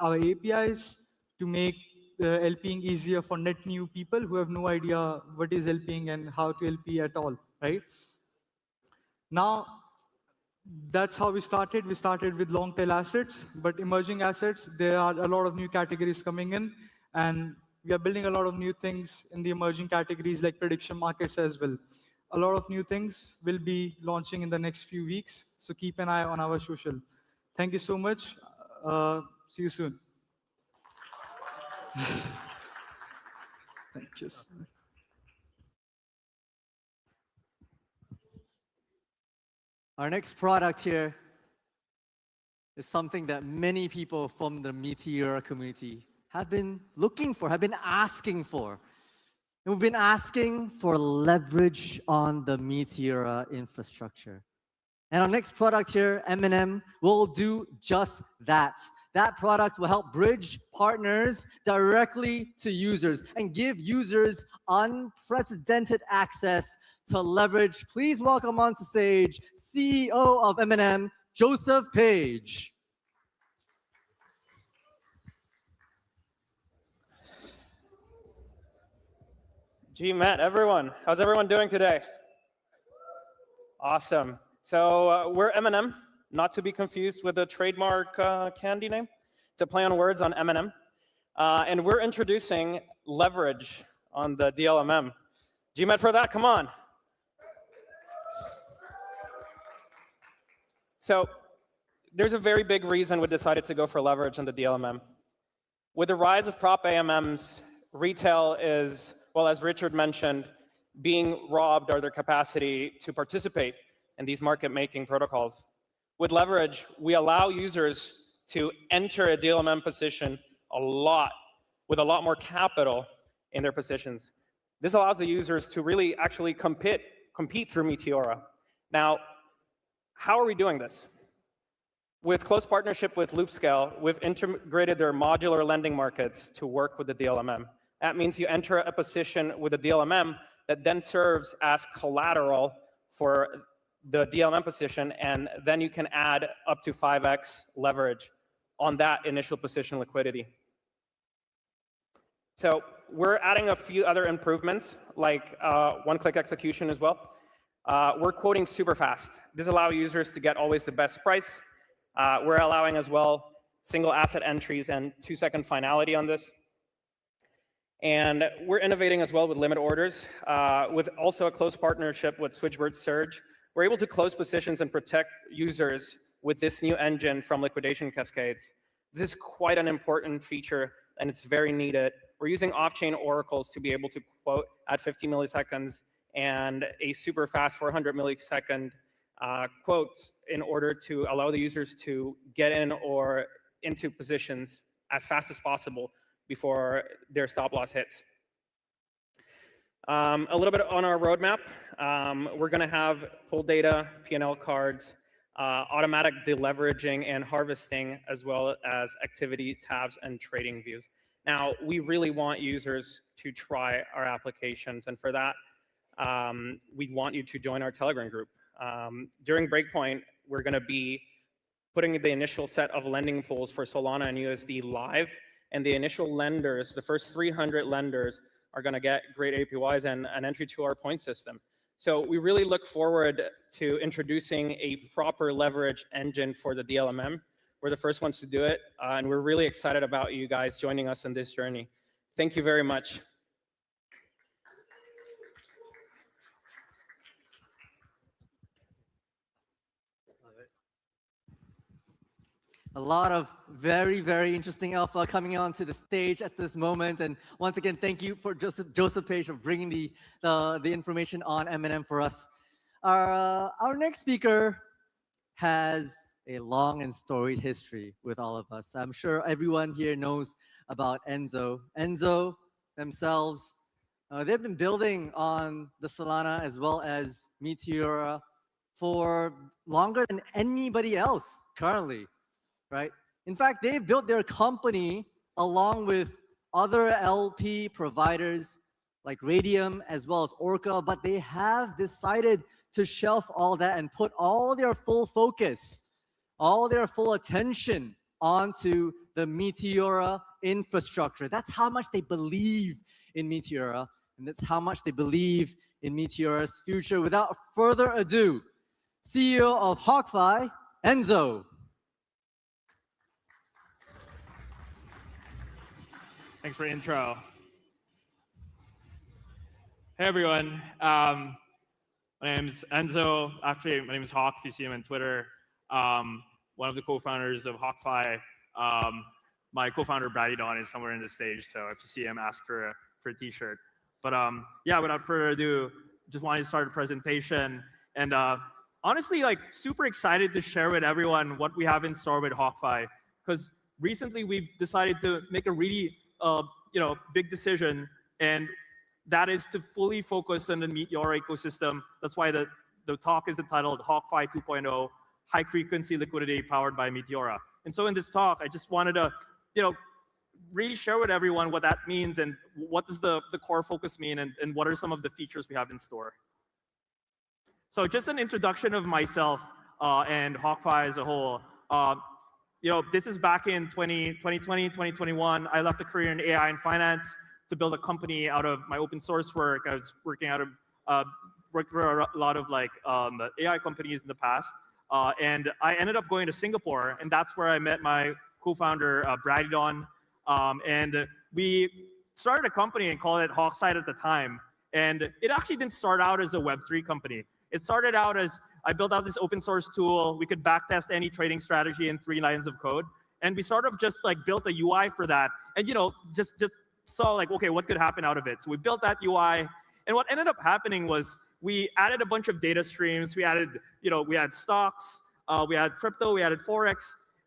our APIs to make LPing easier for net new people who have no idea what is LPing and how to LP at all, right? Now, that's how we started. We started with long tail assets, but emerging assets, there are a lot of new categories coming in, and we are building a lot of new things in the emerging categories like prediction markets as well. A lot of new things will be launching in the next few weeks, so keep an eye on our social. Thank you so much. See you soon. Thank you. Our next product here is something that many people from the Meteor community have been looking for, have been asking for. And we've been asking for leverage on the Meteor infrastructure. And our next product here, M&M, will do just that. That product will help bridge partners directly to users and give users unprecedented access to leverage. Please welcome onto stage CEO of M&M, Joseph Page. Gee, Matt, everyone. How's everyone doing today? Awesome. So we're M&M, not to be confused with the trademark candy name. It's a play on words on M&M. And we're introducing leverage on the DLMM. GMAT for that, come on. So there's a very big reason we decided to go for leverage on the DLMM. With the rise of prop AMMs, retail is, well, as Richard mentioned, being robbed of their capacity to participate in these market-making protocols. With leverage, we allow users to enter a DLMM position with a lot more capital in their positions. This allows the users to really actually compete through Meteora. Now, how are we doing this? With close partnership with Loopscale, we've integrated their modular lending markets to work with the DLMM. That means you enter a position with a DLMM that then serves as collateral for the DLMM position, and then you can add up to 5x leverage on that initial position liquidity. So we're adding a few other improvements, like one-click execution as well. We're quoting super fast. This allows users to get always the best price. We're allowing as well single asset entries and 2-second finality on this. And we're innovating as well with limit orders, with also a close partnership with Switchbird Surge. We're able to close positions and protect users with this new engine from liquidation cascades. This is quite an important feature, and it's very needed. We're using off-chain oracles to be able to quote at 50 milliseconds and a super fast 400 millisecond quotes in order to allow the users to get in or into positions as fast as possible before their stop loss hits. A little bit on our roadmap. We're going to have pull data, P&L cards, automatic deleveraging and harvesting, as well as activity tabs and trading views. Now, we really want users to try our applications, and for that, we want you to join our Telegram group. During Breakpoint, we're going to be putting the initial set of lending pools for Solana and USD live, and the initial lenders, the first 300 lenders, are going to get great APYs and an entry to our point system. So we really look forward to introducing a proper leverage engine for the DLMM. We're the first ones to do it, and we're really excited about you guys joining us in this journey. Thank you very much. A lot of very, very interesting alpha coming onto the stage at this moment. And once again, thank you for Joseph Page for bringing the information on M&M for us. Our next speaker has a long and storied history with all of us. I'm sure everyone here knows about Enzo. Enzo themselves, they've been building on the Solana as well as Meteora for longer than anybody else currently, right? In fact, they've built their company along with other LP providers like Radium as well as Orca, but they have decided to shelf all that and put all their full focus, all their full attention onto the Meteora infrastructure. That's how much they believe in Meteora, and that's how much they believe in Meteora's future. Without further ado, CEO of HawkFi, Enzo. Thanks for the intro. Hey everyone, my name is Enzo. Actually, my name is Hawk, if you see him on Twitter. One of the co-founders of HawkFi. My co-founder, Brady Don, is somewhere in the stage, so if you see him, ask for a t-shirt. But yeah, without further ado, just wanted to start a presentation. And honestly, like super excited to share with everyone what we have in store with HawkFi. Because recently we've decided to make a really big decision, and that is to fully focus on the Meteora ecosystem. That's why the talk is entitled HawkFi 2.0, High Frequency Liquidity Powered by Meteora. And so in this talk, I just wanted to really share with everyone what that means and what does the core focus mean and what are some of the features we have in store. So just an introduction of myself and HawkFi as a whole. This is back in 2020, 2021. I left a career in AI and finance to build a company out of my open source work. I was working worked for a lot of AI companies in the past. And I ended up going to Singapore, and that's where I met my co-founder, Brady Don. And we started a company and called it Hawkside at the time. And it actually didn't start out as a Web3 company. It started out as I built out this open source tool. We could backtest any trading strategy in 3 lines of code. And we sort of just built a UI for that. And just saw okay, what could happen out of it. So we built that UI. And what ended up happening was we added a bunch of data streams. We added, we had stocks, we had crypto, we added Forex.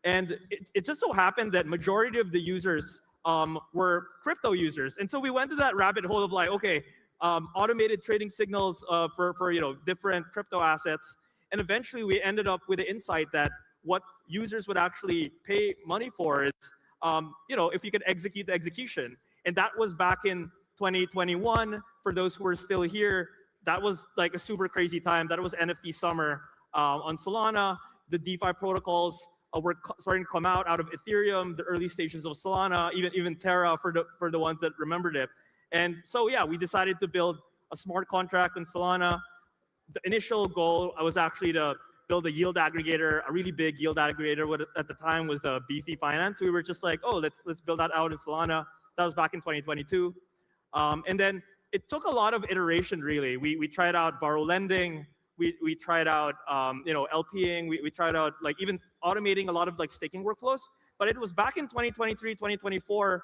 And it just so happened that majority of the users were crypto users. And so we went to that rabbit hole of okay, automated trading signals for different crypto assets. And eventually we ended up with the insight that what users would actually pay money for is, if you could execute the execution. And that was back in 2021. For those who are still here, that was a super crazy time. That was NFT summer on Solana. The DeFi protocols were starting to come out of Ethereum, the early stages of Solana, even Terra for the ones that remembered it. And so yeah, we decided to build a smart contract on Solana. The initial goal was actually to build a yield aggregator, a really big yield aggregator. What at the time was Beefy Finance. We were just oh, let's build that out in Solana. That was back in 2022. And then it took a lot of iteration, really. We tried out borrow lending. We tried out LPing. We tried out even automating a lot of staking workflows. But it was back in 2023, 2024.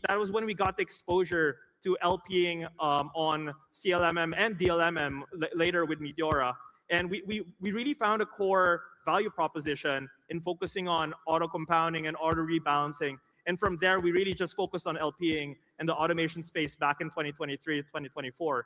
That was when we got the exposure to LPing on CLMM and DLMM later with Meteora. And we really found a core value proposition in focusing on auto compounding and auto rebalancing. And from there, we really just focused on LPing and the automation space back in 2023, 2024.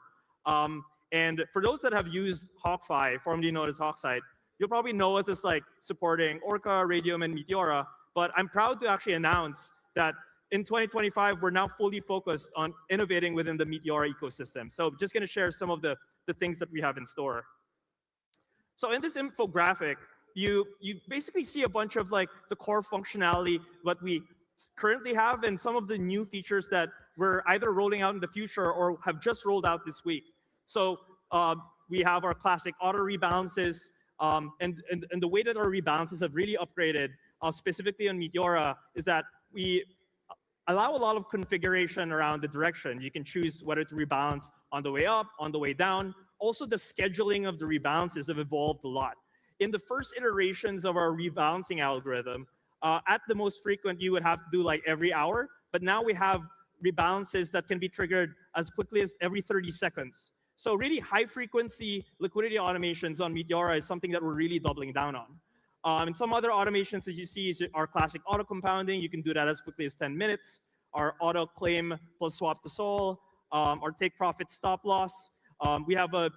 And for those that have used HawkFi, formerly known as Hawkside, you'll probably know us as supporting Orca, Radium, and Meteora. But I'm proud to actually announce that in 2025, we're now fully focused on innovating within the Meteora ecosystem. So just going to share some of the things that we have in store. So in this infographic, you basically see a bunch of the core functionality, what we currently have, and some of the new features that we're either rolling out in the future or have just rolled out this week. So we have our classic auto rebalances, and the way that our rebalances have really upgraded, specifically on Meteora, is that we allow a lot of configuration around the direction. You can choose whether to rebalance on the way up, on the way down. Also, the scheduling of the rebalances have evolved a lot. In the first iterations of our rebalancing algorithm, at the most frequent, you would have to do every hour. But now we have rebalances that can be triggered as quickly as every 30 seconds. So really high frequency liquidity automations on Meteora is something that we're really doubling down on. And some other automations that you see is our classic auto compounding. You can do that as quickly as 10 minutes. Our auto claim plus swap to sol, our take profit stop loss. We have a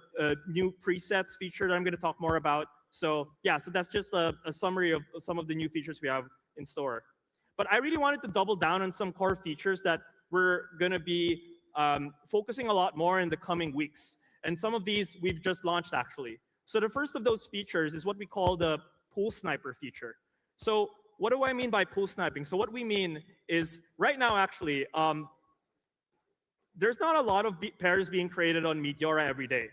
new presets feature that I'm going to talk more about. So yeah, so that's just a summary of some of the new features we have in store. But I really wanted to double down on some core features that we're going to be focusing a lot more in the coming weeks. And some of these we've just launched actually. So the first of those features is what we call the pool sniper feature. So what do I mean by pool sniping? So what we mean is right now actually, there's not a lot of pairs being created on Meteora every day.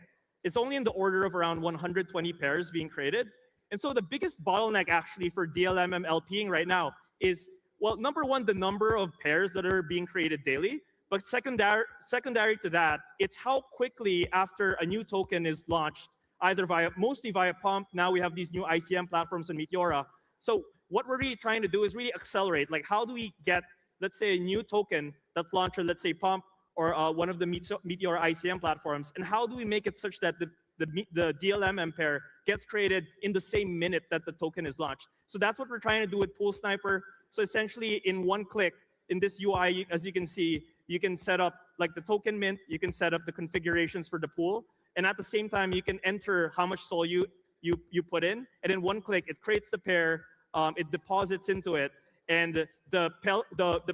It's only in the order of around 120 pairs being created. And so the biggest bottleneck actually for DLMM LPing right now is, well, number one, the number of pairs that are being created daily. But secondary to that, it's how quickly after a new token is launched, either mostly via Pump. Now we have these new ICM platforms on Meteora. So what we're really trying to do is really accelerate. Like how do we get, let's say, a new token that's launched on, let's say, Pump or one of the Meteora ICM platforms, and how do we make it such that the DLMM pair gets created in the same minute that the token is launched? So that's what we're trying to do with Pool Sniper. So essentially, in one click, in this UI, as you can see, you can set up like the token mint, you can set up the configurations for the pool, and at the same time, you can enter how much SOL you put in, and in one click, it creates the pair, it deposits into it, and the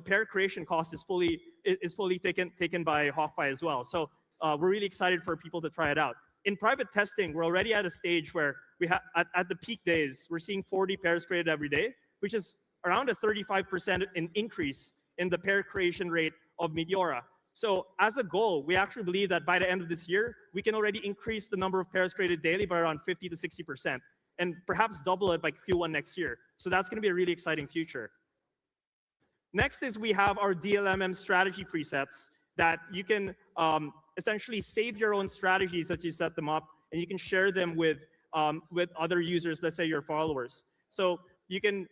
pair creation cost is fully taken by HawkFi as well. So we're really excited for people to try it out. In private testing, we're already at a stage where we have at the peak days, we're seeing 40 pairs created every day, which is around a 35% increase in the pair creation rate of Meteora. So as a goal, we actually believe that by the end of this year, we can already increase the number of pairs created daily by around 50 to 60%, and perhaps double it by Q1 next year. So that's going to be a really exciting future. Next is we have our DLMM strategy presets that you can essentially save your own strategies as you set them up, and you can share them with other users, let's say your followers. So you can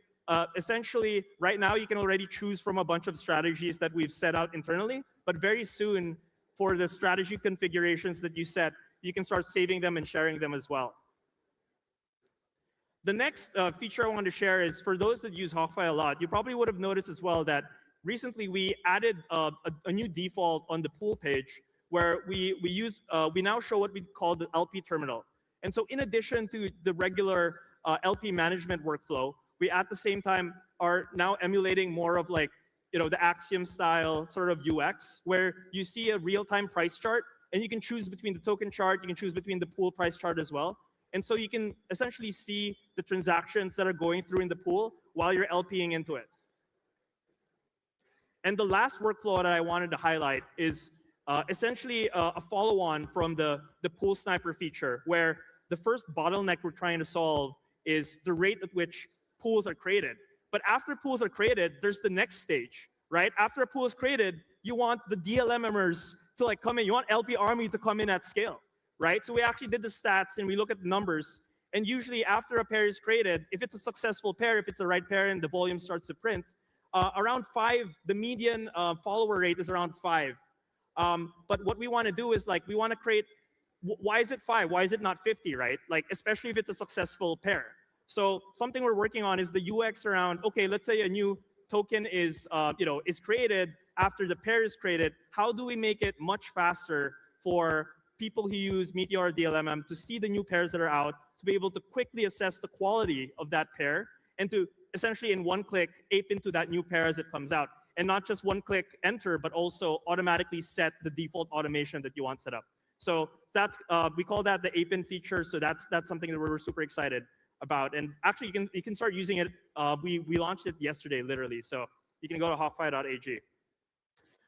essentially, right now, you can already choose from a bunch of strategies that we've set out internally, but very soon, for the strategy configurations that you set, you can start saving them and sharing them as well. The next feature I want to share is for those that use HawkFi a lot, you probably would have noticed as well that recently we added a new default on the pool page where we now show what we call the LP terminal. And so in addition to the regular LP management workflow, we at the same time are now emulating more of like, the Axiom style sort of UX where you see a real-time price chart and you can choose between the token chart, you can choose between the pool price chart as well. And so you can essentially see the transactions that are going through in the pool while you're LPing into it. And the last workflow that I wanted to highlight is essentially a follow-on from the Pool Sniper feature, where the first bottleneck we're trying to solve is the rate at which pools are created. But after pools are created, there's the next stage, right? After a pool is created, you want the DLMMers to like come in. You want LP Army to come in at scale, right? So we actually did the stats and we look at the numbers. And usually after a pair is created, if it's a successful pair, if it's the right pair and the volume starts to print, around 5, the median follower rate is around 5. But what we want to do is like, we want to create, why is it 5? Why is it not 50, right? Like, especially if it's a successful pair. So something we're working on is the UX around, okay, let's say a new token is, is created after the pair is created. How do we make it much faster for people who use Meteor DLMM to see the new pairs that are out, to be able to quickly assess the quality of that pair, and to essentially in one click ape into that new pair as it comes out. And not just one click enter, but also automatically set the default automation that you want set up. So that's we call that the ape-in feature. So that's something that we're super excited about. And actually, you can start using it. We launched it yesterday, literally. So you can go to hawkfi.ag.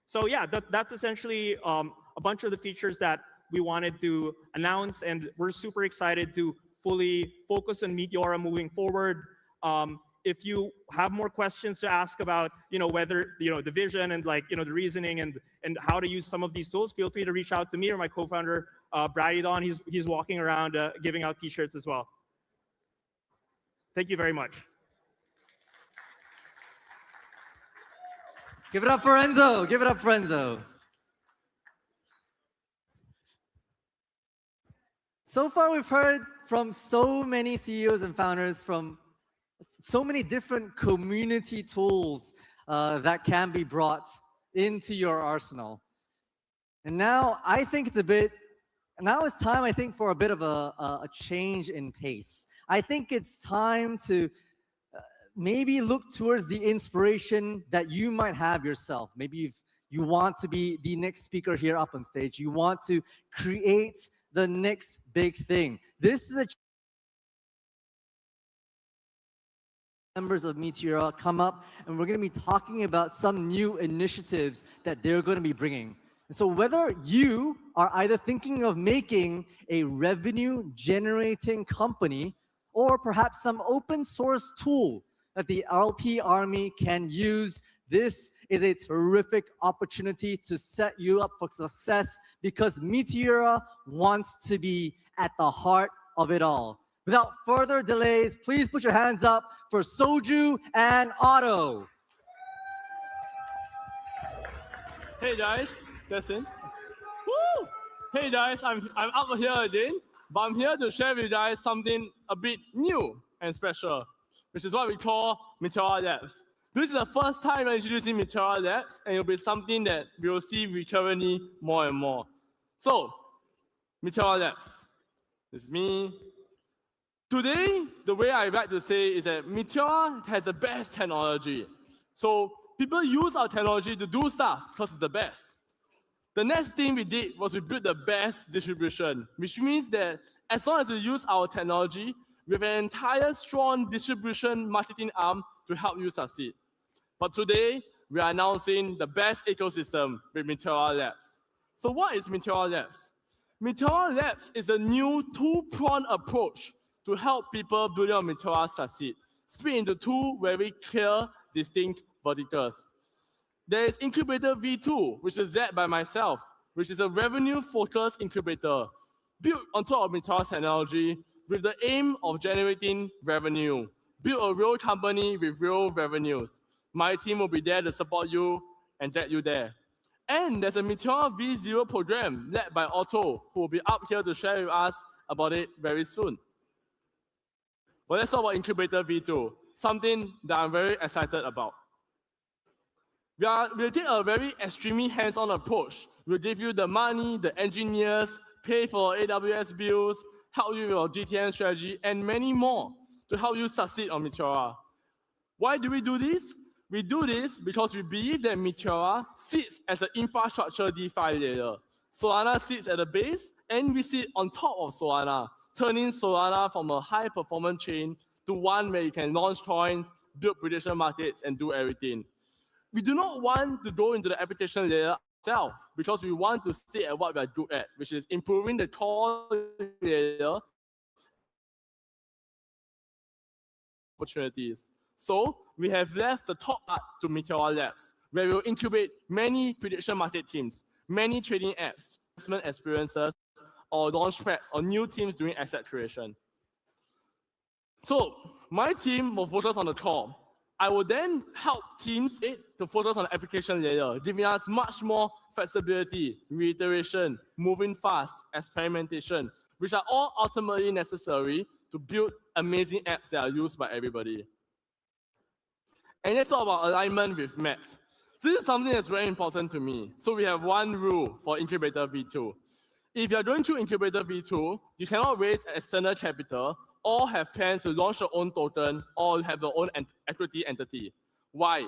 So yeah, that's essentially a bunch of the features that we wanted to announce, and we're super excited to fully focus on Meteora moving forward. If you have more questions to ask about, whether, the vision and like, the reasoning and how to use some of these tools, feel free to reach out to me or my co-founder, Brayidon. He's walking around giving out t-shirts as well. Thank you very much. Give it up for Enzo. Give it up for Enzo. So far, we've heard from so many CEOs and founders from so many different community tools that can be brought into your arsenal. And now I think now it's time, I think, for a bit of a change in pace. I think it's time to maybe look towards the inspiration that you might have yourself. Maybe if you want to be the next speaker here up on stage, you want to create the next big thing. This is a members of Meteora come up, and we're going to be talking about some new initiatives that they're going to be bringing. And so whether you are either thinking of making a revenue-generating company or perhaps some open source tool that the LP Army can use, this is a terrific opportunity to set you up for success because Meteora wants to be at the heart of it all. Without further delays, please put your hands up for Soju and Otto. Hey guys, Justin. Woo! Hey guys, I'm up here again, but I'm here to share with you guys something a bit new and special, which is what we call Meteora Labs. This is the first time I'm introducing Meteora Labs, and it'll be something that we will see recurrently more and more. So, Meteora Labs. This is me. Today, the way I like to say is that Meteora has the best technology. So people use our technology to do stuff because it's the best. The next thing we did was we built the best distribution, which means that as long as you use our technology, we have an entire strong distribution marketing arm to help you succeed. But today, we are announcing the best ecosystem with Meteora Labs. So what is Meteora Labs? Meteora Labs is a new two-pronged approach to help people building on Meteora succeed, split into two very clear, distinct verticals. There is Incubator V2, which is led by myself, which is a revenue-focused incubator built on top of Meteora technology with the aim of generating revenue. Build a real company with real revenues. My team will be there to support you and get you there. And there's a Meteora V0 program led by Otto, who will be up here to share with us about it very soon. But let's talk about Incubator V2, something that I'm very excited about. We'll take a very extremely hands-on approach. We'll give you the money, the engineers, pay for AWS bills, help you with your GTM strategy, and many more to help you succeed on Meteora. Why do we do this? We do this because we believe that Meteora sits as an infrastructure DeFi layer. Solana sits at the base, and we sit on top of Solana, turning Solana from a high-performance chain to one where you can launch coins, build prediction markets, and do everything. We do not want to go into the application layer ourselves because we want to stay at what we are good at, which is improving the core layer opportunities. So we have left the top part to Meteora Labs, where we will incubate many prediction market teams, many trading apps, investment experiences, or launch pads, or new teams doing asset creation. So my team will focus on the core. I will then help teams to focus on the application layer, giving us much more flexibility, reiteration, moving fast, experimentation, which are all ultimately necessary to build amazing apps that are used by everybody. And let's talk about alignment with Matt. This is something that's very important to me. So we have one rule for Incubator V2. If you're going through Incubator V2, you cannot raise external capital or have plans to launch your own token or have your own equity entity. Why?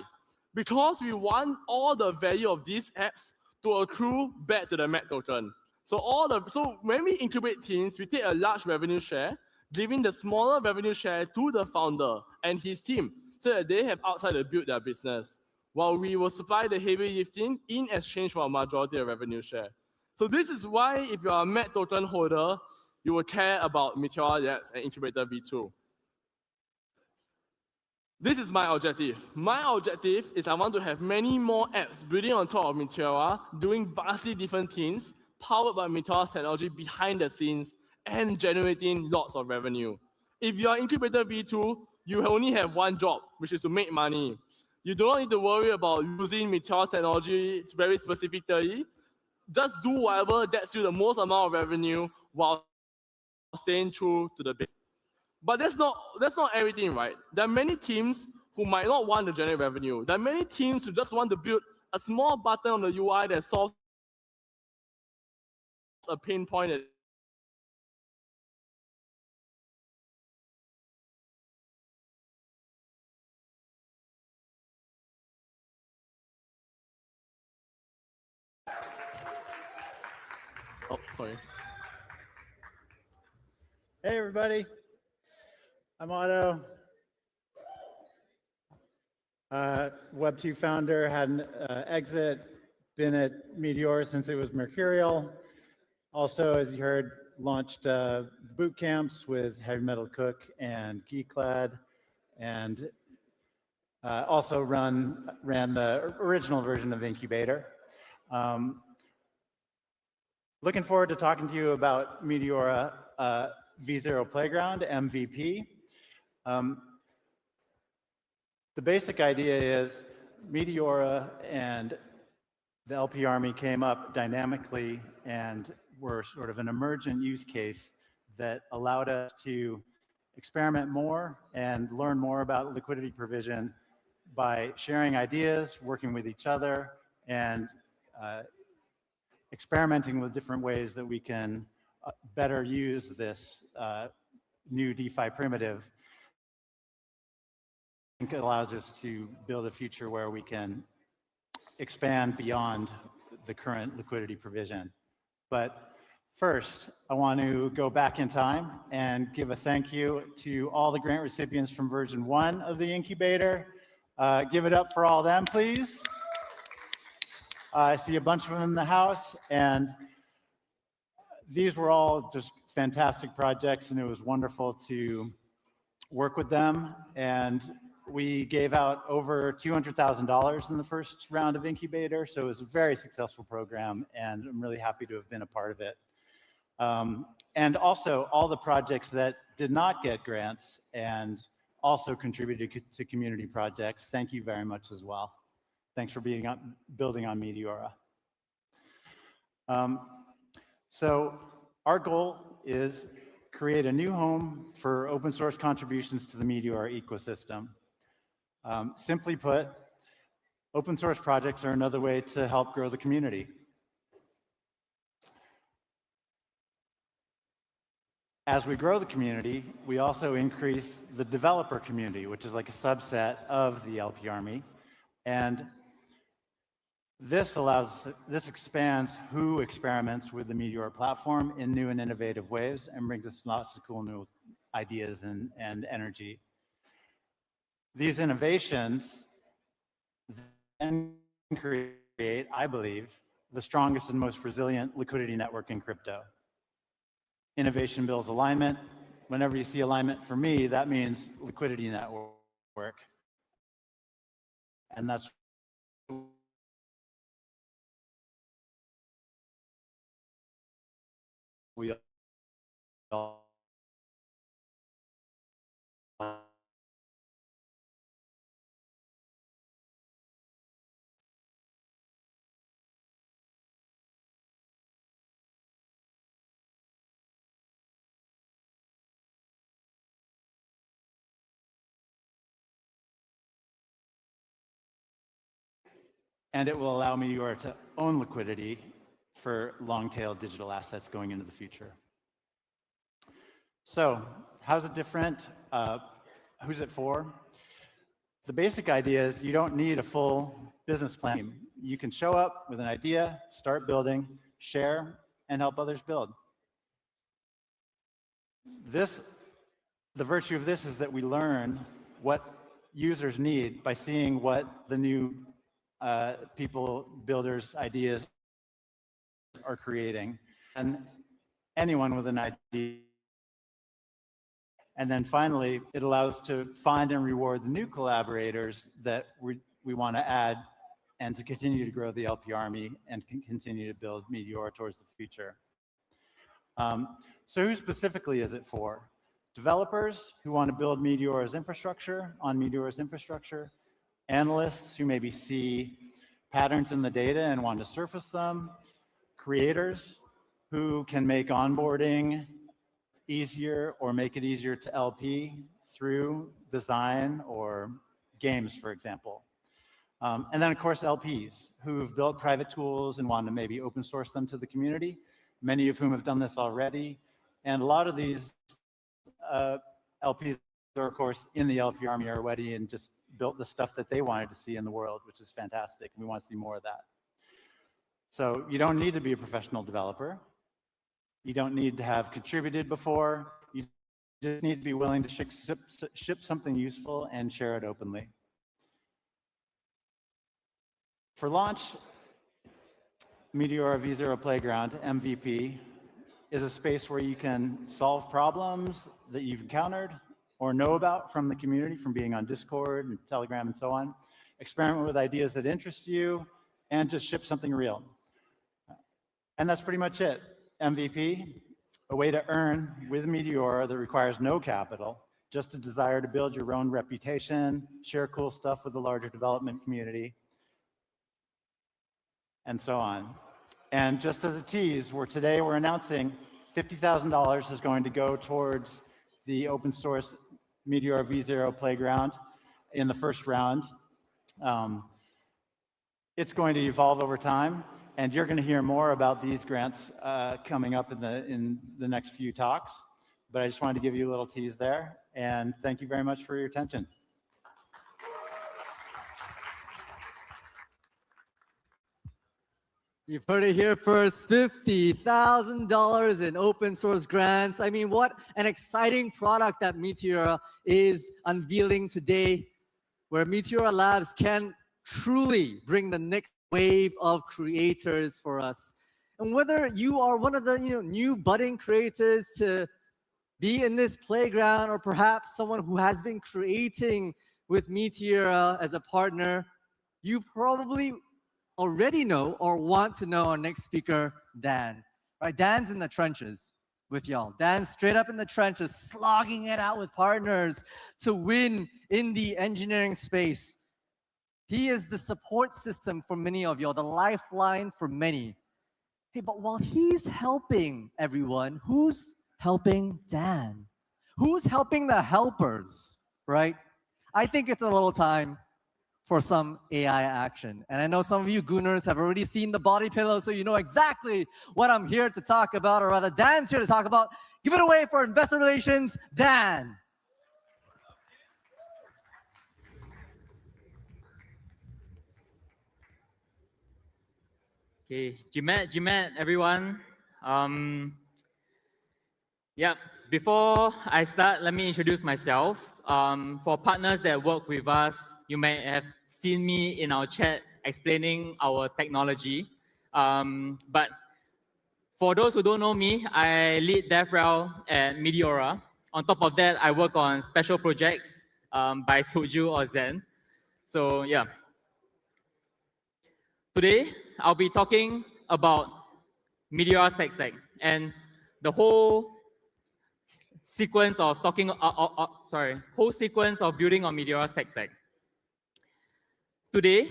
Because we want all the value of these apps to accrue back to the MAC token. So when we incubate teams, we take a large revenue share, giving the smaller revenue share to the founder and his team so that they have outside to build their business, while we will supply the heavy lifting in exchange for a majority of revenue share. So this is why if you are a MAC token holder, you will care about Meteora Labs and Incubator V2. This is my objective. My objective is I want to have many more apps building on top of Meteora, doing vastly different things, powered by Meteora's technology behind the scenes, and generating lots of revenue. If you are Incubator V2, you only have one job, which is to make money. You don't need to worry about using Meteora's technology very specifically. Just do whatever gets you the most amount of revenue while staying true to the business. But that's not everything, right? There are many teams who might not want to generate revenue. There are many teams who just want to build a small button on the UI that solves a pain point. Oh, sorry. Hey, everybody. I'm Otto. Web2 founder, had an exit, been at Meteor since it was Mercurial. Also, as you heard, launched boot camps with Heavy Metal Cook and Geeklad, and also ran the original version of Incubator. Looking forward to talking to you about Meteora V0 Playground, MVP. The basic idea is Meteora and the LP Army came up dynamically and were sort of an emergent use case that allowed us to experiment more and learn more about liquidity provision by sharing ideas, working with each other, and experimenting with different ways that we can better use this new DeFi primitive. I think it allows us to build a future where we can expand beyond the current liquidity provision. But first, I want to go back in time and give a thank you to all the grant recipients from version 1 of the incubator. Give it up for all of them, please. I see a bunch of them in the house, and these were all just fantastic projects, and it was wonderful to work with them. And we gave out over $200,000 in the first round of incubator, so it was a very successful program, and I'm really happy to have been a part of it. And also all the projects that did not get grants and also contributed to community projects, thank you very much as well. Thanks for building on Meteora. So our goal is create a new home for open source contributions to the Meteora ecosystem. Simply put, open source projects are another way to help grow the community. As we grow the community, we also increase the developer community, which is like a subset of the LP Army. And this expands who experiments with the Meteor platform in new and innovative ways and brings us lots of cool new ideas and energy. These innovations then create, I believe, the strongest and most resilient liquidity network in crypto. Innovation builds alignment. Whenever you see alignment for me, that means liquidity network. And that's we all and it will allow Meteor to own liquidity for long-tail digital assets going into the future. So how's it different? Who's it for? The basic idea is you don't need a full business plan. You can show up with an idea, start building, share, and help others build. The virtue of this is that we learn what users need by seeing what the new builders' ideas are creating. And anyone with an idea. And then finally, it allows to find and reward the new collaborators that we want to add and to continue to grow the LP Army and continue to build Meteor towards the future. So who specifically is it for? Developers who want to build Meteor's infrastructure on Meteor's infrastructure, analysts who maybe see patterns in the data and want to surface them, creators who can make onboarding easier or make it easier to LP through design or games, for example. And then, of course, LPs who've built private tools and want to maybe open source them to the community, many of whom have done this already. And a lot of these LPs are, of course, in the LP army already and just built the stuff that they wanted to see in the world, which is fantastic. We want to see more of that. So you don't need to be a professional developer. You don't need to have contributed before. You just need to be willing to ship something useful and share it openly. For launch, Meteora V0 Playground, MVP, is a space where you can solve problems that you've encountered or know about from the community, from being on Discord and Telegram and so on, experiment with ideas that interest you, and just ship something real. And that's pretty much it. MVP, a way to earn with Meteora that requires no capital, just a desire to build your own reputation, share cool stuff with the larger development community, and so on. And just as a tease, today we're announcing $50,000 is going to go towards the open source Meteora V0 Playground in the first round. It's going to evolve over time, and you're going to hear more about these grants coming up in the next few talks. But I just wanted to give you a little tease there, and thank you very much for your attention. You've heard it here first, $50,000 in open source grants. I mean, what an exciting product that Meteora is unveiling today, where Meteora Labs can truly bring the next wave of creators for us. And whether you are one of the new budding creators to be in this playground, or perhaps someone who has been creating with Meteora as a partner, you probably already know or want to know our next speaker, Dan. Right? Dan's in the trenches with y'all. Dan's straight up in the trenches, slogging it out with partners to win in the engineering space. He is the support system for many of y'all, the lifeline for many. Hey, but while he's helping everyone, who's helping Dan? Who's helping the helpers, right? I think it's a little time for some AI action. And I know some of you Gooners have already seen the body pillow, so you know exactly what I'm here to talk about, or rather Dan's here to talk about. Give it away for Investor Relations, Dan. Okay, Jimet, everyone. Yeah, before I start, let me introduce myself. For partners that work with us, you may have seen me in our chat explaining our technology. But for those who don't know me, I lead DevRel at Meteora. On top of that, I work on special projects by Soju or Zen. So yeah. Today, I'll be talking about Meteora's tech stack and the whole sequence of building on Meteora's tech stack. Today,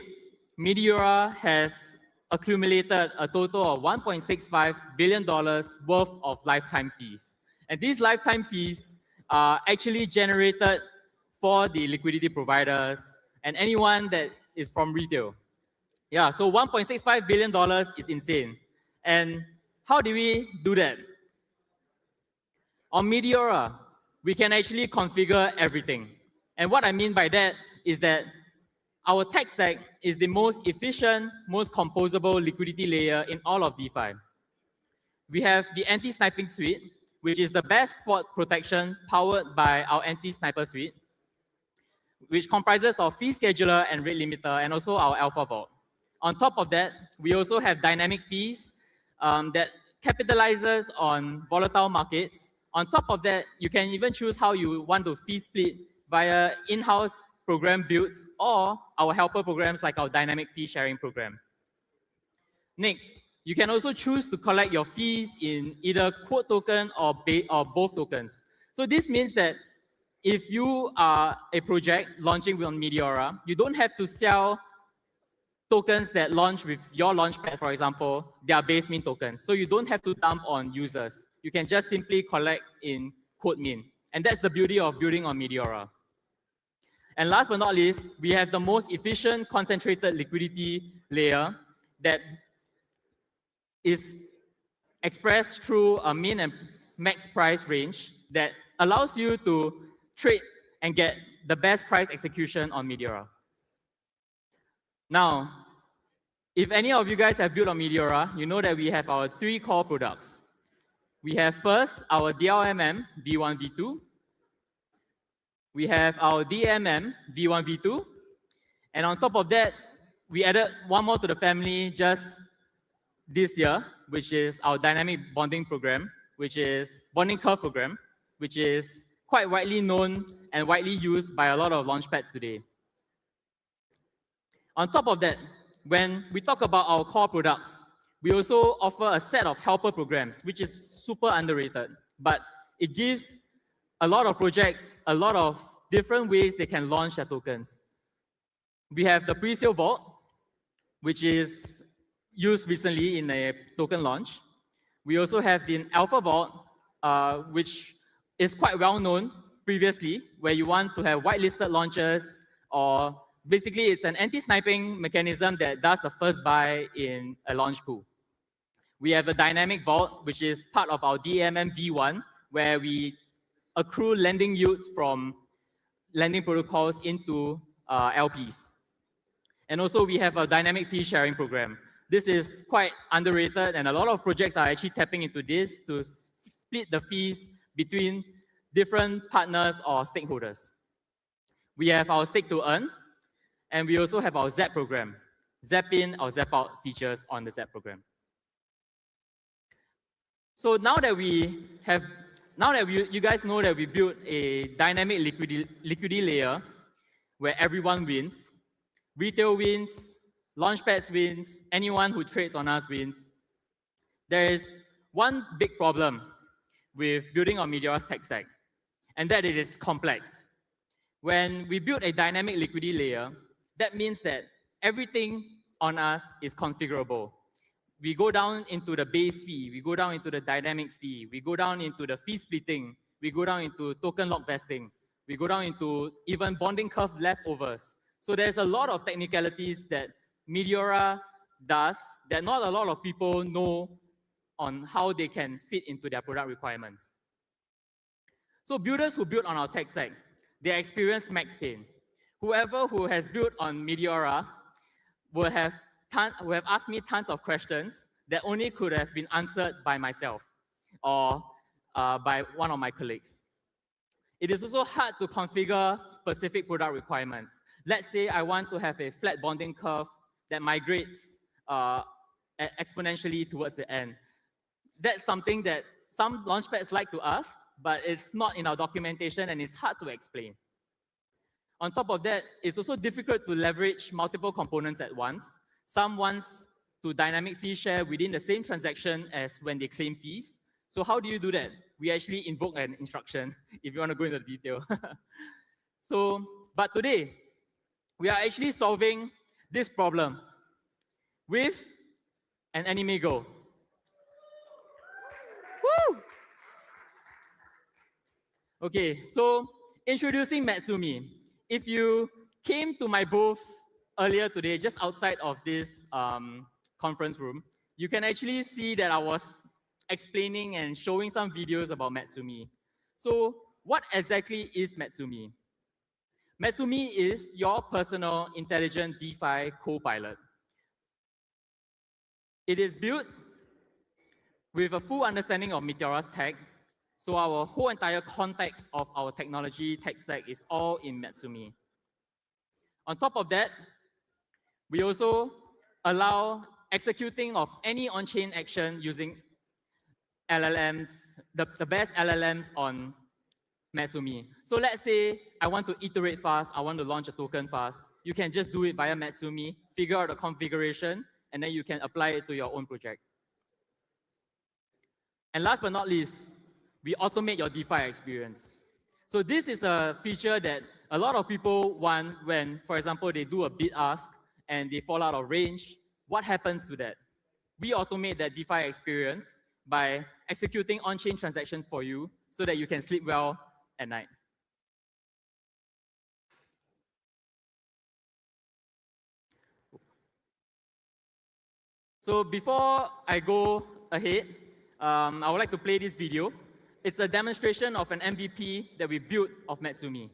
Meteora has accumulated a total of $1.65 billion worth of lifetime fees. And these lifetime fees are actually generated for the liquidity providers and anyone that is from retail. Yeah, so $1.65 billion is insane. And how do we do that? On Meteora, we can actually configure everything. And what I mean by that is that our tech stack is the most efficient, most composable liquidity layer in all of DeFi. We have the anti-sniping suite, which is the best port protection powered by our anti-sniper suite, which comprises of fee scheduler and rate limiter, and also our alpha vault. On top of that, we also have dynamic fees that capitalizes on volatile markets. On top of that, you can even choose how you want to fee split via in-house program builds or our helper programs like our dynamic fee sharing program. Next, you can also choose to collect your fees in either quote token or both tokens. So this means that if you are a project launching on Meteora, you don't have to sell tokens that launch with your launchpad, for example. They are base mint tokens. So you don't have to dump on users. you can just simply collect in CodeMin. And that's the beauty of building on Meteora. And last but not least, we have the most efficient concentrated liquidity layer that is expressed through a min and max price range that allows you to trade and get the best price execution on Meteora. Now, if any of you guys have built on Meteora, you know that we have our 3 core products. We have first our DLMM V1, V2. We have our DMM V1, V2. And on top of that, we added one more to the family just this year, which is our dynamic bonding program, which is bonding curve program, which is quite widely known and widely used by a lot of launchpads today. On top of that, when we talk about our core products, we also offer a set of helper programs, which is super underrated, but it gives a lot of projects a lot of different ways they can launch their tokens. We have the pre-sale vault, which is used recently in a token launch. We also have the alpha vault, which is quite well known previously, where you want to have whitelisted launches, or basically it's an anti-sniping mechanism that does the first buy in a launch pool. We have a dynamic vault, which is part of our DMM V1, where we accrue lending yields from lending protocols into LPs. And also we have a dynamic fee sharing program. This is quite underrated, and a lot of projects are actually tapping into this to split the fees between different partners or stakeholders. We have our stake to earn, and we also have our ZAP program, Zap in or Zap out features on the ZAP program. So now that you guys know that we built a dynamic liquidity layer where everyone wins, retail wins, launchpads wins, anyone who trades on us wins, there is one big problem with building on Meteora's tech stack, and that it is complex. When we build a dynamic liquidity layer, that means that everything on us is configurable. We go down into the base fee, we go down into the dynamic fee, we go down into the fee splitting, we go down into token lock vesting, we go down into even bonding curve leftovers. So there's a lot of technicalities that Meteora does that not a lot of people know on how they can fit into their product requirements. So builders who build on our tech stack, they experience max pain. Whoever who has built on Meteora will have asked me tons of questions that only could have been answered by myself or by one of my colleagues. It is also hard to configure specific product requirements. Let's say I want to have a flat bonding curve that migrates exponentially towards the end. That's something that some launchpads like to ask, but it's not in our documentation and it's hard to explain. On top of that, it's also difficult to leverage multiple components at once. Some wants to dynamic fee share within the same transaction as when they claim fees. So how do you do that? We actually invoke an instruction if you want to go into the detail. But today, we are actually solving this problem with an anime go. Woo! Okay, so introducing Matsumi. If you came to my booth earlier today, just outside of this conference room, you can actually see that I was explaining and showing some videos about Matsumi. So what exactly is Matsumi? Matsumi is your personal intelligent DeFi co-pilot. It is built with a full understanding of Meteora's tech, so our whole entire context of our technology tech stack is all in Matsumi. On top of that, we also allow executing of any on-chain action using LLMs, the best LLMs on Matsumi. So let's say I want to iterate fast, I want to launch a token fast. You can just do it via Matsumi, figure out the configuration, and then you can apply it to your own project. And last but not least, we automate your DeFi experience. So this is a feature that a lot of people want when, for example, they do a bid ask and they fall out of range. What happens to that? We automate that DeFi experience by executing on-chain transactions for you so that you can sleep well at night. So before I go ahead, I would like to play this video. It's a demonstration of an MVP that we built of Matsumi.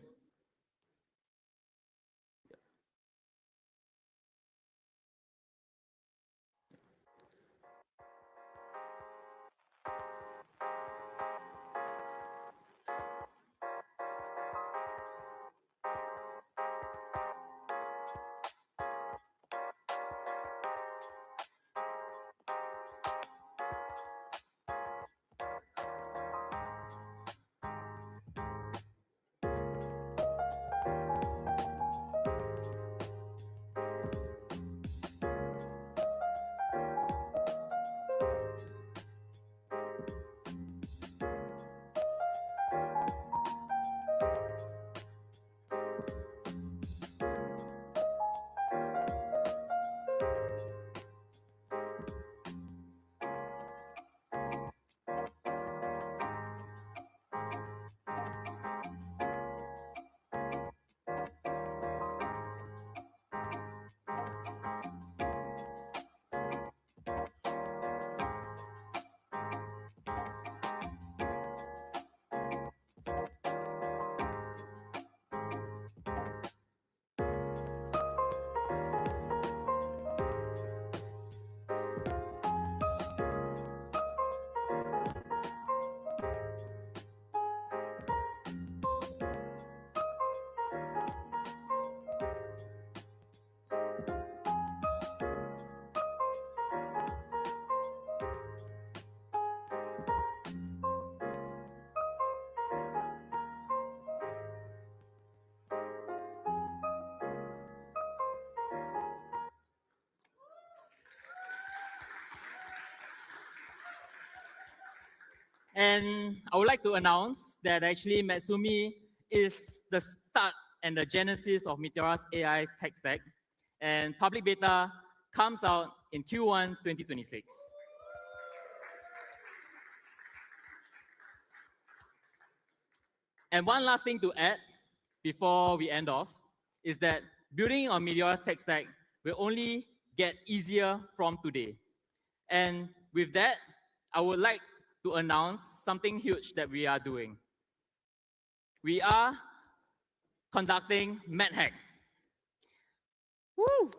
And I would like to announce that actually Matsumi is the start and the genesis of Meteora's AI tech stack. And public beta comes out in Q1 2026. And one last thing to add before we end off is that building on Meteora's tech stack will only get easier from today. And with that, I would like to announce something huge that we are doing. We are conducting MedHack. Woo!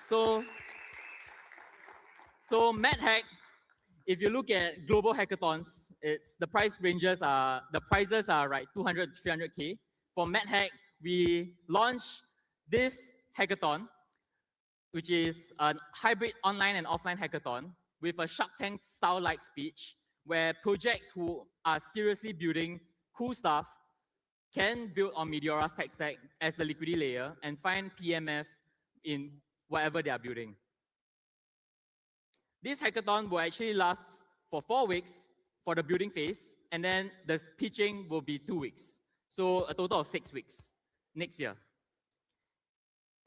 So MedHack, if you look at global hackathons, the prices are right 200 to 300K. For MedHack, we launched this hackathon, which is a hybrid online and offline hackathon with a Shark Tank style-like speech where projects who are seriously building cool stuff can build on Meteora's tech stack as the liquidity layer and find PMF in whatever they are building. This hackathon will actually last for 4 weeks for the building phase, and then the pitching will be 2 weeks. So a total of 6 weeks next year.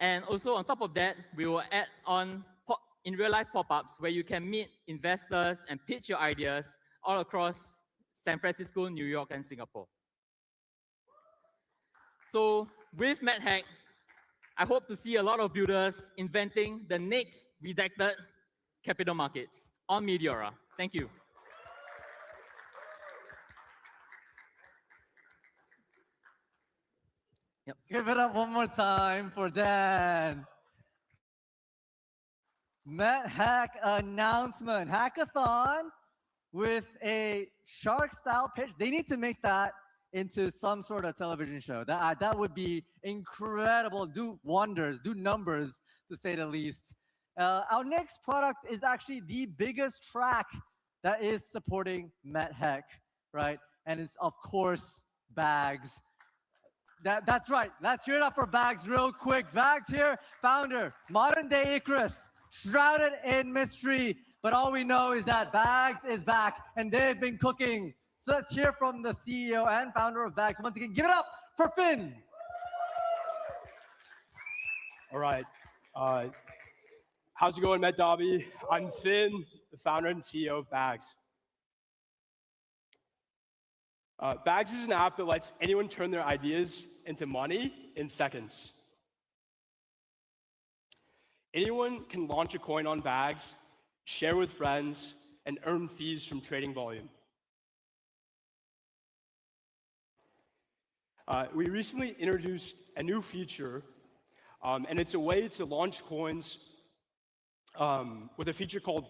And also on top of that, we will add on in real life pop-ups where you can meet investors and pitch your ideas all across San Francisco, New York, and Singapore. So with MedHack, I hope to see a lot of builders inventing the next redacted capital markets on Meteora. Thank you. Yep. Give it up one more time for Dan. MedHack announcement, hackathon with a shark-style pitch. They need to make that into some sort of television show. That would be incredible. Do wonders, do numbers, to say the least. Our next product is actually the biggest track that is supporting MedHack, right? And it's, of course, Bags. That's right. Let's hear it up for Bags real quick. Bags here, founder, modern day Icarus, shrouded in mystery. But all we know is that Bags is back and they've been cooking. So let's hear from the CEO and founder of Bags. Once again, give it up for Finn. All right. How's it going, DHABI? I'm Finn, the founder and CEO of Bags. Bags is an app that lets anyone turn their ideas into money in seconds. Anyone can launch a coin on Bags, share with friends, and earn fees from trading volume. We recently introduced a new feature, and it's a way to launch coins with a feature called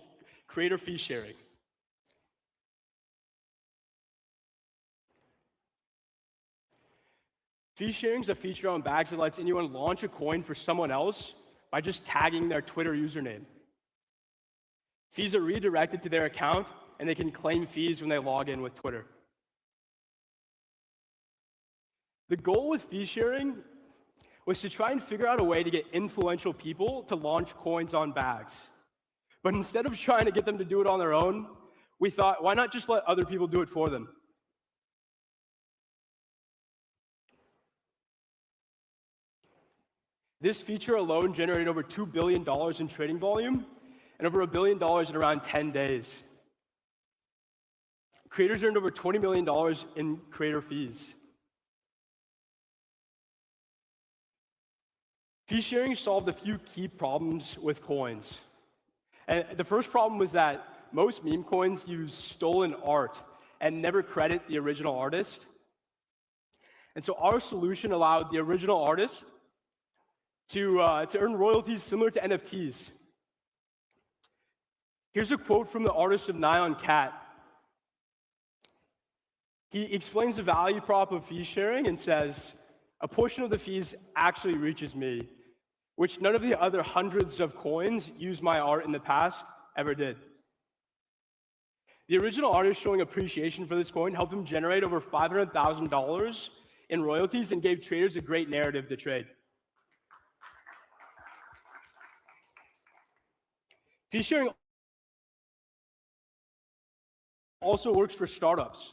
creator fee sharing. Fee sharing is a feature on Bags that lets anyone launch a coin for someone else by just tagging their Twitter username. Fees are redirected to their account, and they can claim fees when they log in with Twitter. The goal with fee sharing was to try and figure out a way to get influential people to launch coins on Bags. But instead of trying to get them to do it on their own, we thought, why not just let other people do it for them? This feature alone generated over $2 billion in trading volume and over $1 billion in around 10 days. Creators earned over $20 million in creator fees. Fee sharing solved a few key problems with coins. And the first problem was that most meme coins use stolen art and never credit the original artist. And so our solution allowed the original artist to earn royalties similar to NFTs. Here's a quote from the artist of Nyan Cat. He explains the value prop of fee sharing and says, a portion of the fees actually reaches me, which none of the other hundreds of coins used my art in the past ever did. The original artist showing appreciation for this coin helped him generate over $500,000 in royalties and gave traders a great narrative to trade. Fee sharing also works for startups.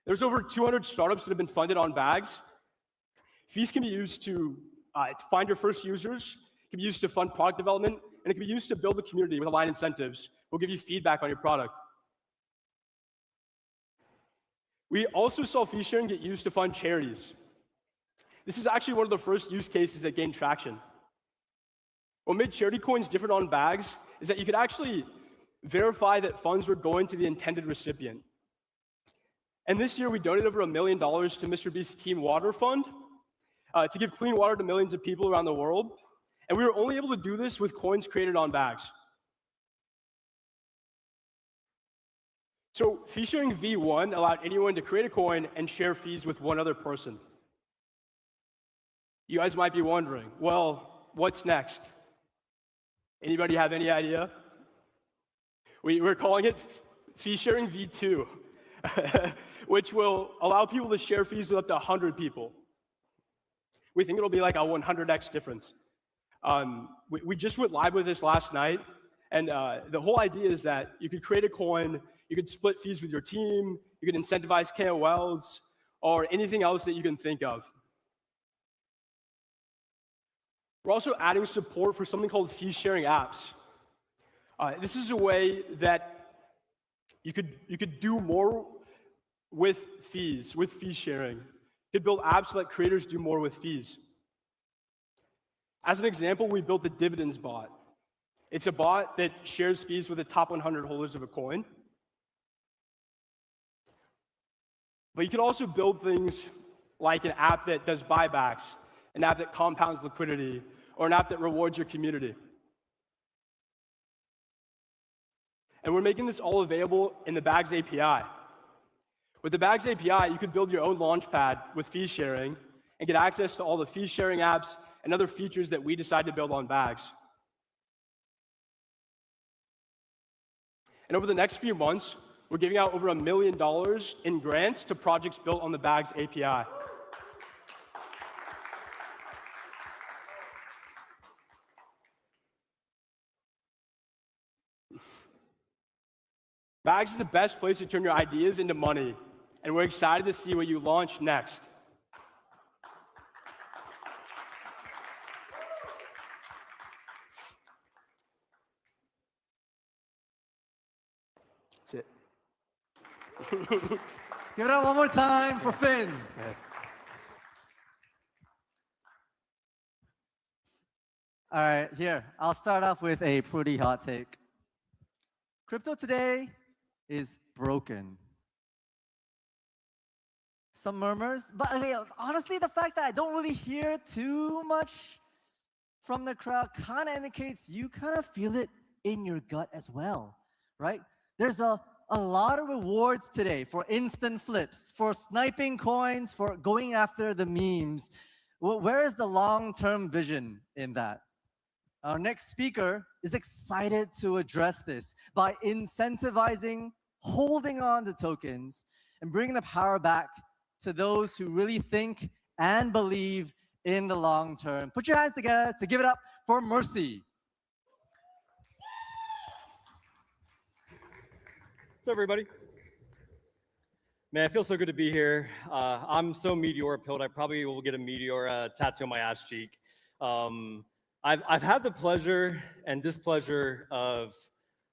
There's over 200 startups that have been funded on Bags. Fees can be used to find your first users, it can be used to fund product development, and it can be used to build a community with aligned incentives. We'll give you feedback on your product. We also saw fee sharing get used to fund charities. This is actually one of the first use cases that gained traction. What made charity coins different on Bags is that you could actually verify that funds were going to the intended recipient. And this year, we donated over $1 million to Mr. Beast's Team Water Fund to give clean water to millions of people around the world. And we were only able to do this with coins created on Bags. So fee sharing V1 allowed anyone to create a coin and share fees with one other person. You guys might be wondering, well, what's next? Anybody have any idea? We're calling it fee sharing V2, which will allow people to share fees with up to 100 people. We think it'll be like a 100x difference. We just went live with this last night, and the whole idea is that you could create a coin, you could split fees with your team, you could incentivize KOLs, or anything else that you can think of. We're also adding support for something called fee sharing apps. This is a way that you could do more with fees, with fee sharing. You could build apps that let creators do more with fees. As an example, we built the dividends bot. It's a bot that shares fees with the top 100 holders of a coin. But you can also build things like an app that does buybacks, an app that compounds liquidity, or an app that rewards your community. And we're making this all available in the Bags API. With the Bags API, you could build your own launchpad with fee sharing and get access to all the fee sharing apps and other features that we decide to build on Bags. And over the next few months, we're giving out over $1 million in grants to projects built on the Bags API. Bags is the best place to turn your ideas into money, and we're excited to see what you launch next. Give it up one more time for Finn. All right, here. I'll start off with a pretty hot take. Crypto today is broken. Some murmurs, but okay, honestly, the fact that I don't really hear too much from the crowd kind of indicates you kind of feel it in your gut as well, right? There's a lot of rewards today for instant flips, for sniping coins, for going after the memes. Where is the long-term vision in that? Our next speaker is excited to address this by incentivizing, holding on to tokens, and bringing the power back to those who really think and believe in the long term. Put your hands together to give it up for Mercy. What's up, everybody? Man, it feels so good to be here. I'm so Meteora pilled, I probably will get a Meteora tattoo on my ass cheek. I've had the pleasure and displeasure of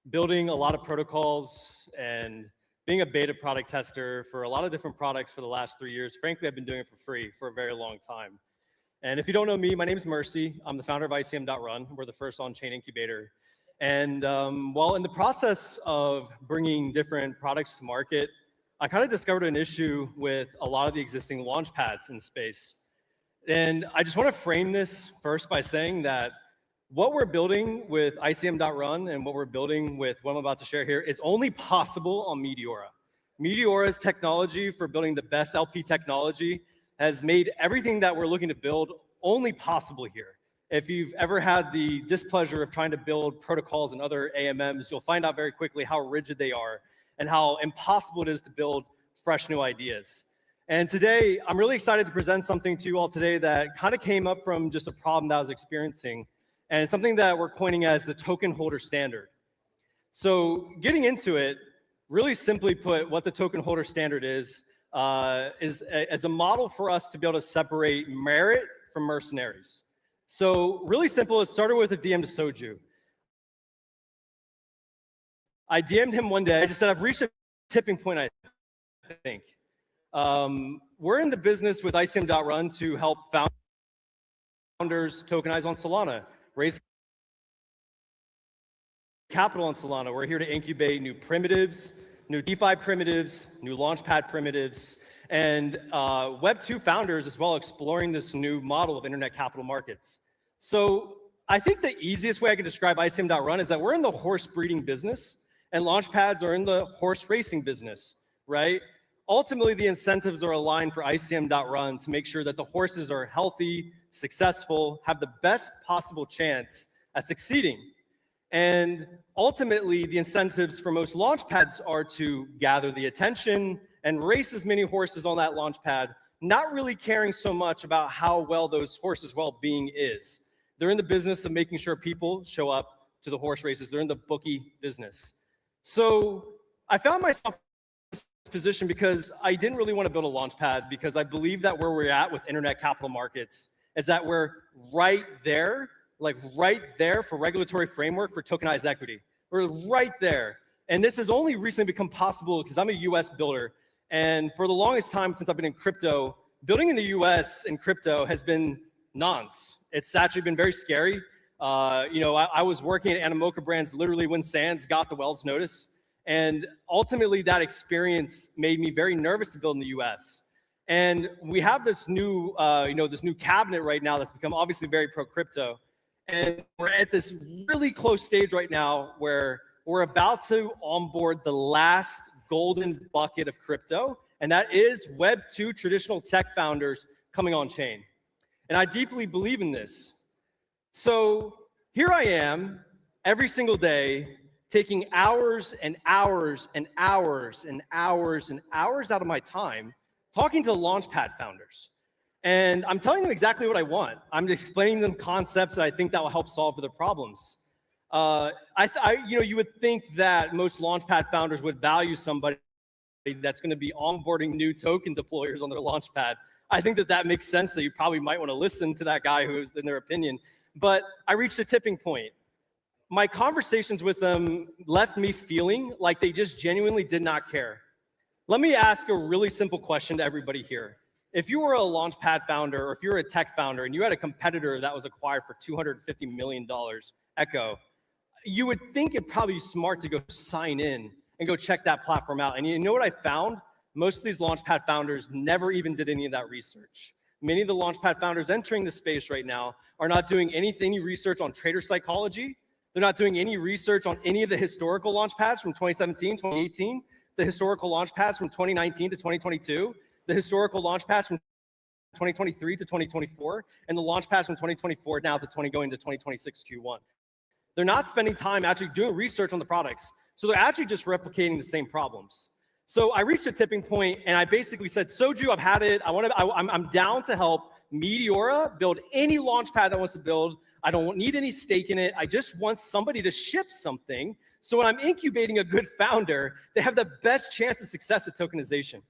building a lot of protocols and being a beta product tester for a lot of different products for the last 3 years. Frankly, I've been doing it for free for a very long time. And if you don't know me, my name is Mercy. I'm the founder of ICM.Run. We're the first on-chain incubator. And while in the process of bringing different products to market, I kind of discovered an issue with a lot of the existing launch pads in the space. And I just want to frame this first by saying that what we're building with ICM.Run and what we're building with what I'm about to share here is only possible on Meteora. Meteora's technology for building the best LP technology has made everything that we're looking to build only possible here. If you've ever had the displeasure of trying to build protocols and other AMMs, you'll find out very quickly how rigid they are and how impossible it is to build fresh new ideas. And today, I'm really excited to present something to you all today that kind of came up from just a problem that I was experiencing, and it's something that we're coining as the token holder standard. So getting into it, really simply put, what the token holder standard is as a model for us to be able to separate merit from mercenaries. So really simple, it started with a DM to Soju. I DM'd him one day, I just said, I've reached a tipping point, I think. We're in the business with ICM.Run to help founders tokenize on Solana, raise capital on Solana. We're here to incubate new primitives, new DeFi primitives, new launchpad primitives, and Web2 founders as well, exploring this new model of internet capital markets. So I think the easiest way I can describe ICM.Run is that we're in the horse breeding business, and launchpads are in the horse racing business, right? Ultimately, the incentives are aligned for ICM.Run to make sure that the horses are healthy, successful, have the best possible chance at succeeding. And ultimately, the incentives for most launchpads are to gather the attention and race as many horses on that launchpad, not really caring so much about how well those horses' well-being is. They're in the business of making sure people show up to the horse races. They're in the bookie business. So I found myself in this position because I didn't really want to build a launchpad, because I believe that where we're at with internet capital markets is that we're right there, like right there for regulatory framework for tokenized equity. We're right there. And this has only recently become possible because I'm a US builder. And for the longest time since I've been in crypto, building in the US in crypto has been nonce. It's actually been very scary. I was working at Animoca Brands literally when Sands got the Wells notice. And ultimately that experience made me very nervous to build in the US. And we have this new, this new cabinet right now that's become obviously very pro-crypto. And we're at this really close stage right now where we're about to onboard the last golden bucket of crypto, and that is Web2 traditional tech founders coming on chain. And I deeply believe in this. So here I am every single day taking hours and hours and hours and hours and hours out of my time talking to Launchpad founders. And I'm telling them exactly what I want. I'm explaining them concepts that I think that will help solve for their problems. You would think that most Launchpad founders would value somebody that's going to be onboarding new token deployers on their Launchpad. I think that that makes sense, that you probably might want to listen to that guy who's in their opinion. But I reached a tipping point. My conversations with them left me feeling like they just genuinely did not care. Let me ask a really simple question to everybody here. If you were a Launchpad founder, or if you're a tech founder, and you had a competitor that was acquired for $250 million, Echo, you would think it'd probably be smart to go sign in and go check that platform out. And you know what I found? Most of these Launchpad founders never even did any of that research. Many of the Launchpad founders entering the space right now are not doing any research on trader psychology. They're not doing any research on any of the historical Launchpads from 2017, 2018, the historical Launchpads from 2019 to 2022, the historical Launchpads from 2023 to 2024, and the Launchpads from 2024 now to going to 2026 Q1. They're not spending time actually doing research on the products. So they're actually just replicating the same problems. So I reached a tipping point and I basically said, Soju, I've had it. I'm down to help Meteora build any Launchpad that wants to build. I don't need any stake in it. I just want somebody to ship something. So when I'm incubating a good founder, they have the best chance of success at tokenization.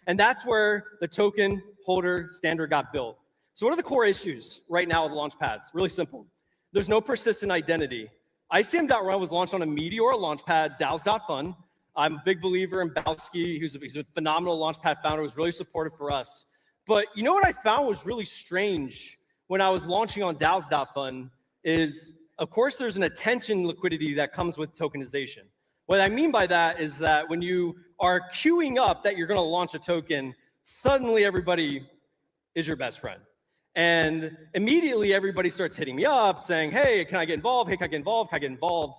And that's where the token holder standard got built. So what are the core issues right now with Launchpads? Really simple. There's no persistent identity. ICM.run was launched on a Meteora Launchpad, DAOs.fun. I'm a big believer in Bowski, who's a phenomenal Launchpad founder, who's really supportive for us. But you know what I found was really strange when I was launching on DAOs.fun is, of course, there's an attention liquidity that comes with tokenization. What I mean by that is that when you are queuing up that you're going to launch a token, suddenly everybody is your best friend. And immediately everybody starts hitting me up saying, hey, can I get involved? Hey, can I get involved? Can I get involved?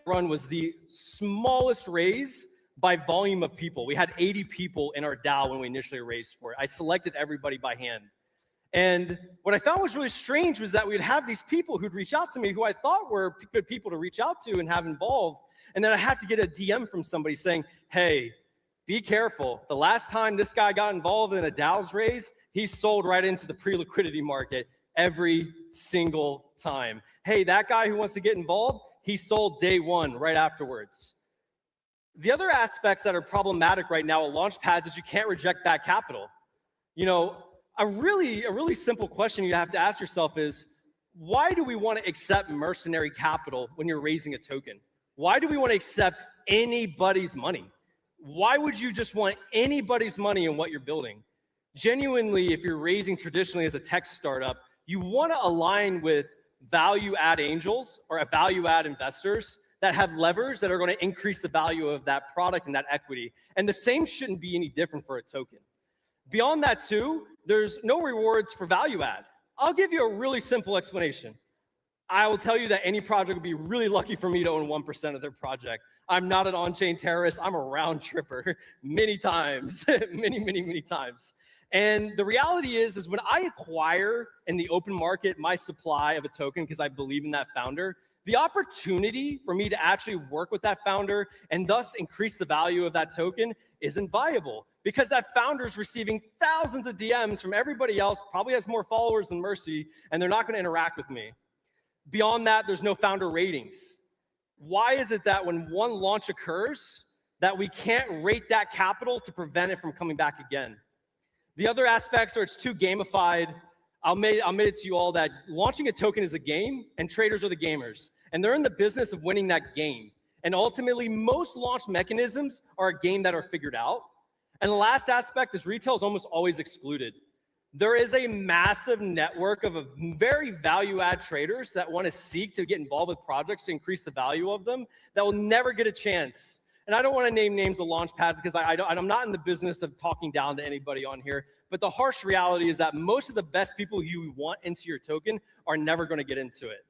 Run was the smallest raise by volume of people. We had 80 people in our DAO when we initially raised for it. I selected everybody by hand. And what I found was really strange was that we'd have these people who'd reach out to me who I thought were good people to reach out to and have involved. And then I had to get a DM from somebody saying, hey, be careful. The last time this guy got involved in a DAO's raise, he sold right into the pre-liquidity market every single time. Hey, that guy who wants to get involved, he sold day one right afterwards. The other aspects that are problematic right now at Launchpads is you can't reject that capital. You know, a really simple question you have to ask yourself is, why do we want to accept mercenary capital when you're raising a token? Why do we want to accept anybody's money? Why would you just want anybody's money in what you're building? Genuinely, if you're raising traditionally as a tech startup, you want to align with value-add angels or value-add investors that have levers that are going to increase the value of that product and that equity. And the same shouldn't be any different for a token. Beyond that too, there's no rewards for value add. I'll give you a really simple explanation. I will tell you that any project would be really lucky for me to own 1% of their project. I'm not an on-chain terrorist. I'm a round tripper many times, many times. And the reality is when I acquire in the open market my supply of a token because I believe in that founder, the opportunity for me to actually work with that founder and thus increase the value of that token isn't viable because that founder is receiving thousands of DMs from everybody else, probably has more followers than Mercy, and they're not going to interact with me. Beyond that, there's no founder ratings. Why is it that when one launch occurs, that we can't rate that capital to prevent it from coming back again? The other aspects are it's too gamified. I'll admit it to you all that launching a token is a game and traders are the gamers. And they're in the business of winning that game. And ultimately, most launch mechanisms are a game that are figured out. And the last aspect is retail is almost always excluded. There is a massive network of very value-add traders that want to seek to get involved with projects to increase the value of them that will never get a chance. And I don't want to name names of launch pads because I'm not in the business of talking down to anybody on here. But the harsh reality is that most of the best people you want into your token are never going to get into it.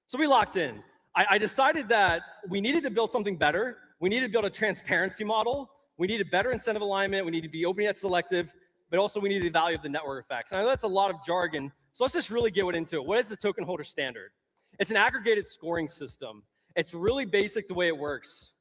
So we locked in. I decided that we needed to build something better. We needed to build a transparency model. We needed better incentive alignment. We need to be open yet selective. But also we need the value of the network effects. And I know that's a lot of jargon. So let's just really get into it. What is the token holder standard? It's an aggregated scoring system. It's really basic the way it works.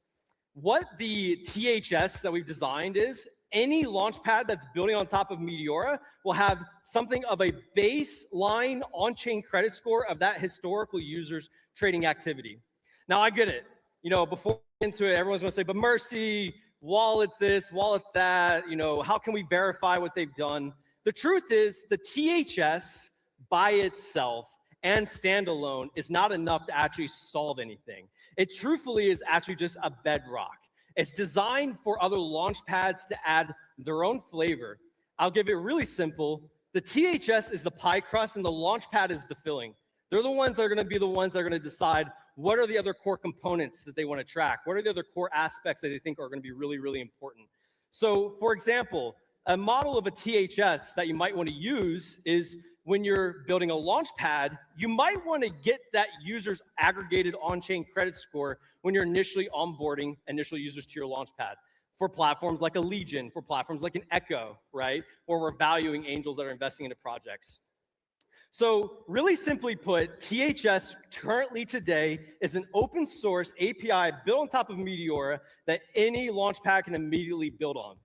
What the THS that we've designed is any launchpad that's building on top of Meteora will have something of a baseline on-chain credit score of that historical user's trading activity. Now I get it. You know, before we get into it, everyone's going to say, but Mercy, wallet this, wallet that, you know, how can we verify what they've done? The truth is the THS by itself and standalone is not enough to actually solve anything. It truthfully is actually just a bedrock. It's designed for other launch pads to add their own flavor. I'll give it really simple. The THS is the pie crust and the launch pad is the filling. They're the ones that are going to be the ones that are going to decide what are the other core components that they want to track? What are the other core aspects that they think are going to be really, really important? So, for example, a model of a THS that you might want to use is when you're building a launch pad, you might want to get that user's aggregated on-chain credit score when you're initially onboarding initial users to your launch pad. For platforms like a Legion, for platforms like an Echo, right? Where we're valuing angels that are investing into projects. So really simply put, THS currently today is an open source API built on top of Meteora that any launchpad can immediately build on.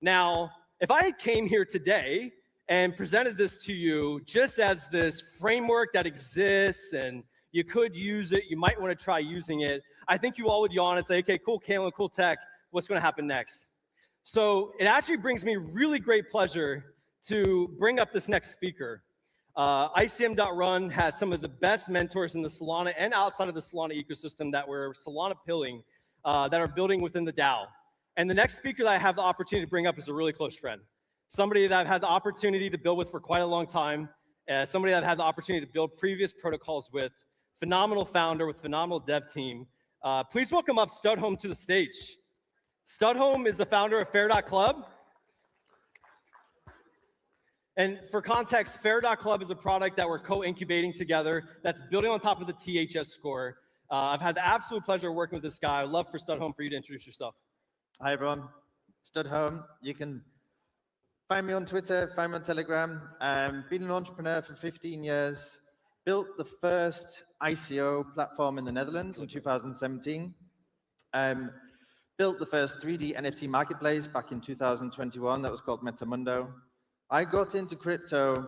Now, if I came here today and presented this to you just as this framework that exists and you could use it, you might want to try using it, I think you all would yawn and say, okay, cool, Kalen, cool tech, what's going to happen next? So it actually brings me really great pleasure to bring up this next speaker. ICM.run has some of the best mentors in the Solana and outside of the Solana ecosystem that we're Solana pilling, that are building within the DAO. And the next speaker that I have the opportunity to bring up is a really close friend. Somebody that I've had the opportunity to build with for quite a long time. Somebody that I've had the opportunity to build previous protocols with. Phenomenal founder with phenomenal dev team. Please welcome up Studholm to the stage. Studholm is the founder of Fair.club. And for context, Fair.club is a product that we're co-incubating together that's building on top of the THS score. I've had the absolute pleasure of working with this guy. I'd love for Studholm for you to introduce yourself. Hi, everyone. Studholm. You can find me on Twitter, find me on Telegram. Been an entrepreneur for 15 years. Built the first ICO platform in the Netherlands in 2017. Built the first 3D NFT marketplace back in 2021 that was called Metamundo. I got into crypto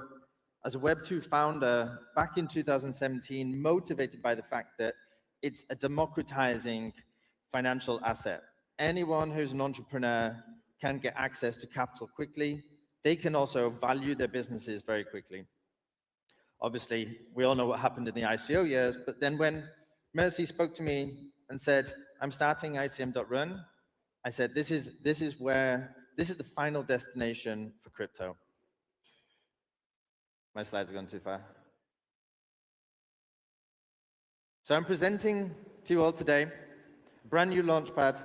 as a Web2 founder back in 2017, motivated by the fact that it's a democratizing financial asset. Anyone who's an entrepreneur can get access to capital quickly. They can also value their businesses very quickly. Obviously, we all know what happened in the ICO years, but then when Mercy spoke to me and said, I'm starting ICM.run, I said, this is the final destination for crypto. My slides are going too far. So I'm presenting to you all today a brand new launchpad,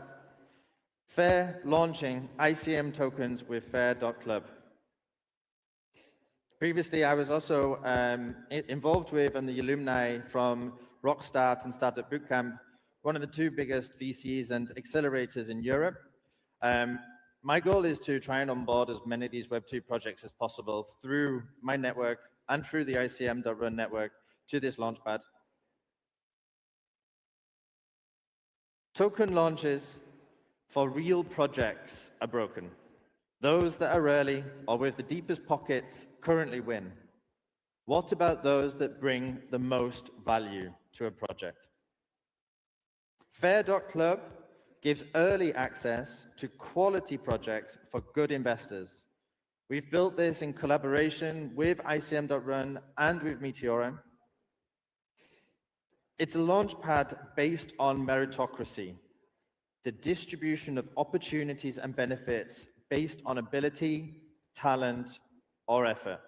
Fair launching ICM tokens with Fair.club. Previously, I was also involved with and the alumni from Rockstart and Startup Bootcamp, one of the two biggest VCs and accelerators in Europe. My goal is to try and onboard as many of these Web2 projects as possible through my network and through the ICM.run network to this launchpad. Token launches for real projects are broken. Those that are early or with the deepest pockets currently win. What about those that bring the most value to a project? Fair.club gives early access to quality projects for good investors. We've built this in collaboration with ICM.run and with Meteora. It's a launchpad based on meritocracy, the distribution of opportunities and benefits based on ability, talent, or effort.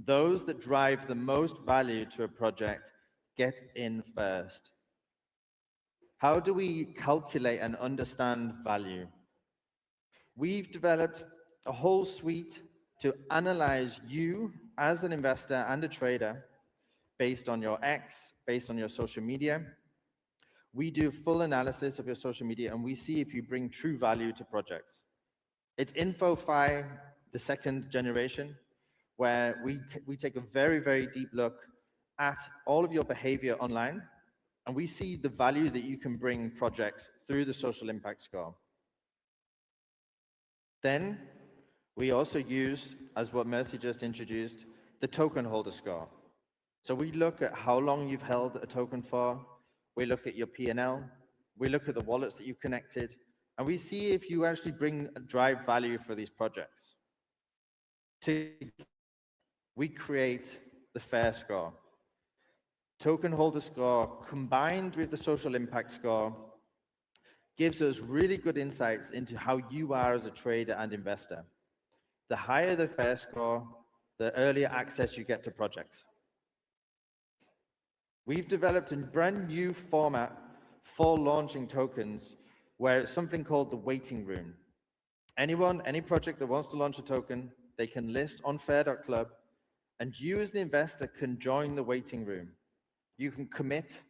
Those that drive the most value to a project get in first. How do we calculate and understand value? We've developed a whole suite to analyze you as an investor and a trader based on your X, based on your social media. We do full analysis of your social media and we see if you bring true value to projects. It's InfoFi, the second generation, where we take a very, very deep look at all of your behavior online, and we see the value that you can bring projects through the social impact score. Then we also use, as what Mercy just introduced, the token holder score. So we look at how long you've held a token for, we look at your P&L, we look at the wallets that you've connected, and we see if you actually drive value for these projects. We create the FAIR score. Token holder score combined with the social impact score gives us really good insights into how you are as a trader and investor. The higher the FAIR score, the earlier access you get to projects. We've developed a brand new format for launching tokens where it's something called the waiting room. Anyone, any project that wants to launch a token, they can list on fair.club, and you as an investor can join the waiting room. You can commit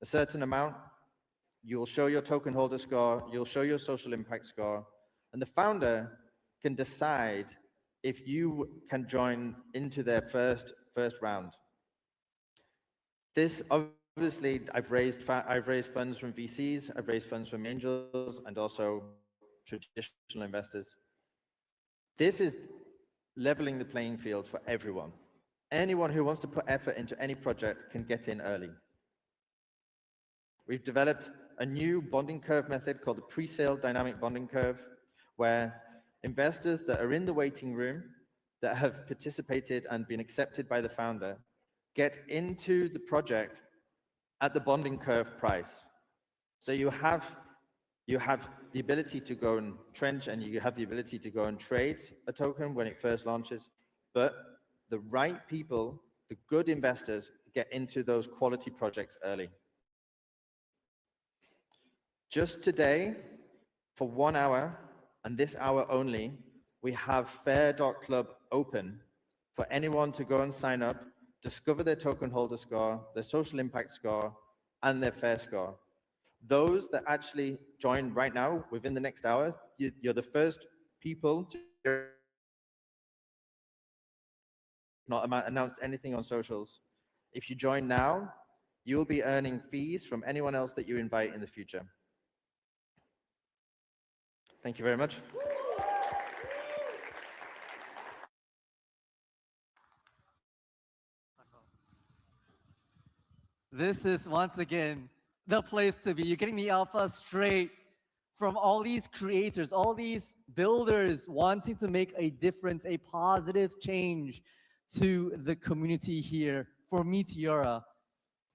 a certain amount, you'll show your token holder score, you'll show your social impact score, and the founder can decide if you can join into their first round. This obviously, I've raised funds from VCs, I've raised funds from angels, and also traditional investors. This is leveling the playing field for everyone. Anyone who wants to put effort into any project can get in early. We've developed a new bonding curve method called the pre-sale dynamic bonding curve, where investors that are in the waiting room, that have participated and been accepted by the founder, get into the project at the bonding curve price. So you have the ability to go and trench, and you have the ability to go and trade a token when it first launches, but the right people, the good investors, get into those quality projects early. Just today, for 1 hour, and this hour only, we have fair.club open for anyone to go and sign up, discover their token holder score, their social impact score, and their FAIR score. Those that actually join right now, within the next hour, you're the first people to not announced anything on socials. If you join now, you'll be earning fees from anyone else that you invite in the future. Thank you very much. This is, once again, the place to be. You're getting the alpha straight from all these creators, all these builders wanting to make a difference, a positive change to the community here for Meteora.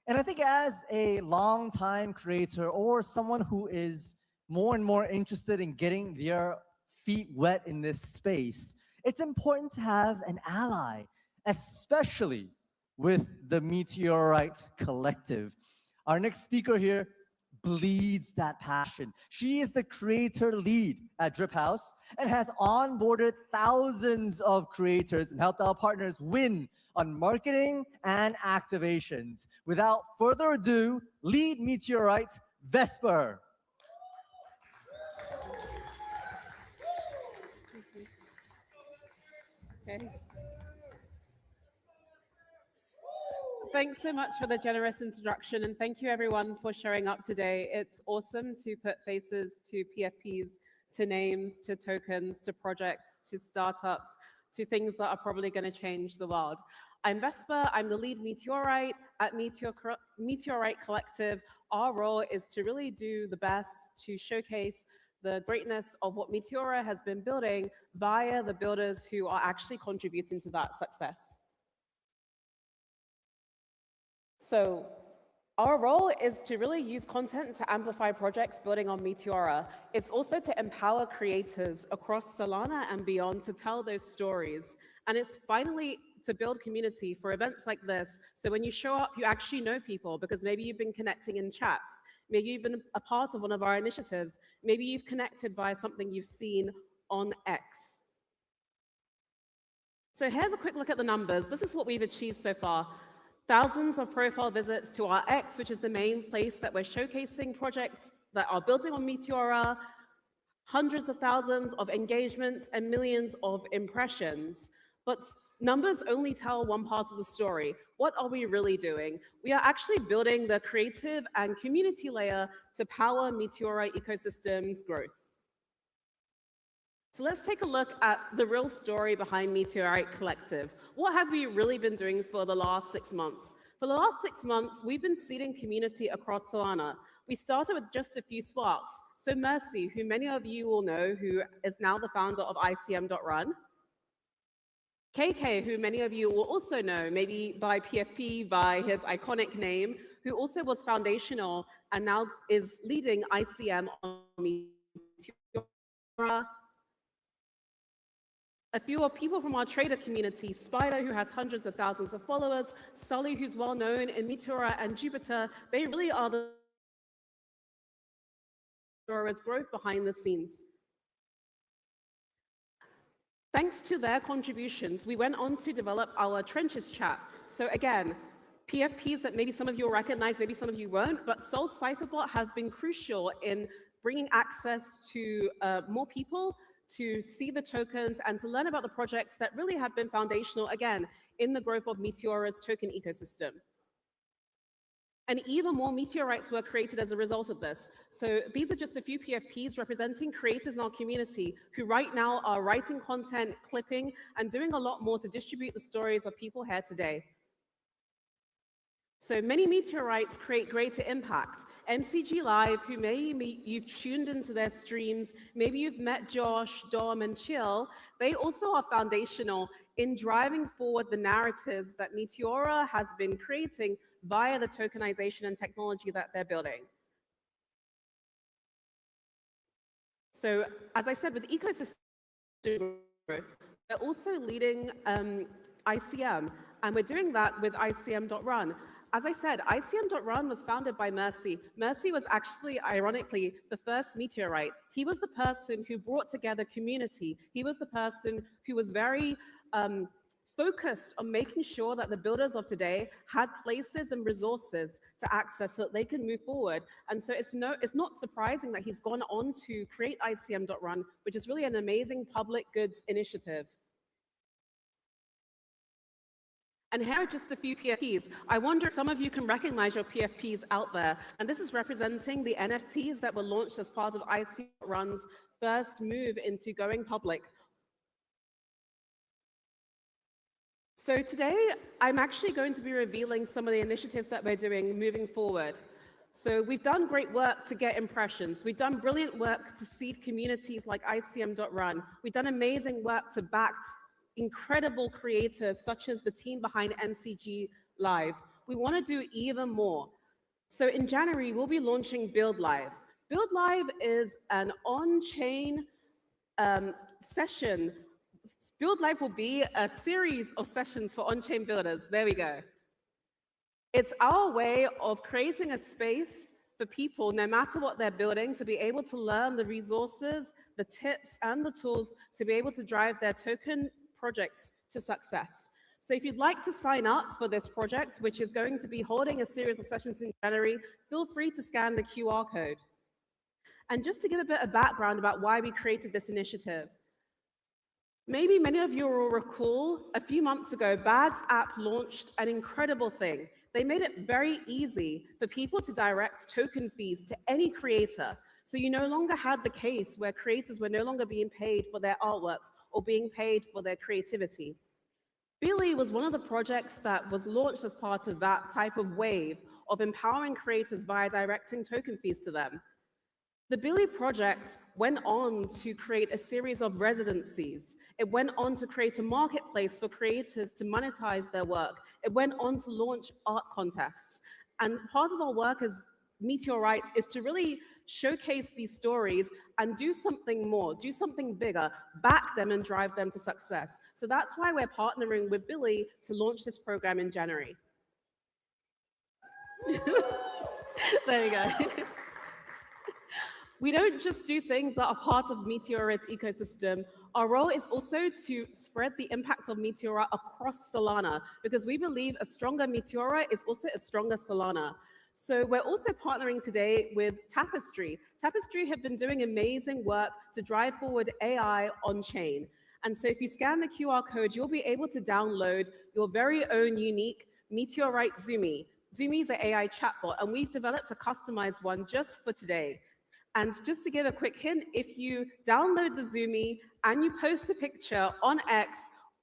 And I think as a longtime creator or someone who is more and more interested in getting their feet wet in this space, it's important to have an ally, especially with the Meteorite Collective. Our next speaker here bleeds that passion. She is the creator lead at Drip House and has onboarded thousands of creators and helped our partners win on marketing and activations. Without further ado, lead Meteorite, Vesper. Okay. Thanks so much for the generous introduction, and thank you everyone for showing up today. It's awesome to put faces to PFPs, to names, to tokens, to projects, to startups, to things that are probably going to change the world. I'm Vesper, I'm the lead Meteorite at Meteorite Collective. Our role is to really do the best to showcase the greatness of what Meteora has been building via the builders who are actually contributing to that success. So our role is to really use content to amplify projects building on Meteora. It's also to empower creators across Solana and beyond to tell those stories. And it's finally to build community for events like this. So when you show up, you actually know people because maybe you've been connecting in chats. Maybe you've been a part of one of our initiatives. Maybe you've connected via something you've seen on X. So here's a quick look at the numbers. This is what we've achieved so far. Thousands of profile visits to our X, which is the main place that we're showcasing projects that are building on Meteora, hundreds of thousands of engagements, and millions of impressions. But numbers only tell one part of the story. What are we really doing? We are actually building the creative and community layer to power Meteora ecosystem's growth. So let's take a look at the real story behind Meteorite Collective. What have we really been doing for the last 6 months? For the last 6 months, we've been seeding community across Solana. We started with just a few sparks. So Mercy, who many of you will know, who is now the founder of ICM.run. KK, who many of you will also know, maybe by PFP, by his iconic name, who also was foundational and now is leading ICM on Meteora. A few people from our trader community, Spider, who has hundreds of thousands of followers, Sully, who's well known in Meteora and Jupiter, they really are the Meteora's growth behind the scenes. Thanks to their contributions, we went on to develop our Trenches chat. So again, PFPs that maybe some of you will recognize, maybe some of you won't, but Sol Cypherbot has been crucial in bringing access to more people to see the tokens and to learn about the projects that really have been foundational, again, in the growth of Meteora's token ecosystem. And even more meteorites were created as a result of this. So these are just a few PFPs representing creators in our community who right now are writing content, clipping, and doing a lot more to distribute the stories of people here today. So many meteorites create greater impact. MCG Live, who maybe you've tuned into their streams, maybe you've met Josh, Dom, and Chill, they also are foundational in driving forward the narratives that Meteora has been creating via the tokenization and technology that they're building. So as I said, with ecosystem growth, they're also leading ICM, and we're doing that with ICM.run. As I said, ICM.run was founded by Mercy. Mercy was actually, ironically, the first meteorite. He was the person who brought together community. He was the person who was very focused on making sure that the builders of today had places and resources to access so that they can move forward. And so it's not surprising that he's gone on to create ICM.run, which is really an amazing public goods initiative. And here are just a few PFPs. I wonder if some of you can recognize your PFPs out there. And this is representing the NFTs that were launched as part of ICM.run's first move into going public. So today, I'm actually going to be revealing some of the initiatives that we're doing moving forward. So we've done great work to get impressions. We've done brilliant work to seed communities like ICM.run. We've done amazing work to back incredible creators such as the team behind MCG Live. We want to do even more. So in January, we'll be launching Build Live. Build Live is an on-chain session. Build Live will be a series of sessions for on-chain builders. There we go. It's our way of creating a space for people, no matter what they're building, to be able to learn the resources, the tips, and the tools to be able to drive their token projects to success. So if you'd like to sign up for this project, which is going to be holding a series of sessions in January, feel free to scan the QR code. And just to give a bit of background about why we created this initiative, maybe many of you will recall a few months ago, Bags app launched an incredible thing. They made it very easy for people to direct token fees to any creator. So you no longer had the case where creators were no longer being paid for their artworks or being paid for their creativity. Billy was one of the projects that was launched as part of that type of wave of empowering creators via directing token fees to them. The Billy project went on to create a series of residencies. It went on to create a marketplace for creators to monetize their work. It went on to launch art contests. And part of our work as Meteorites is to really showcase these stories and do something more, do something bigger, back them and drive them to success. So that's why we're partnering with Billy to launch this program in January. There we go. We don't just do things that are part of Meteora's ecosystem. Our role is also to spread the impact of Meteora across Solana, because we believe a stronger Meteora is also a stronger Solana. So we're also partnering today with Tapestry. Tapestry have been doing amazing work to drive forward AI on-chain. And so if you scan the QR code, you'll be able to download your very own unique Meteorite Zoomy. Zoomy is an AI chatbot, and we've developed a customized one just for today. And just to give a quick hint, if you download the Zoomy and you post a picture on X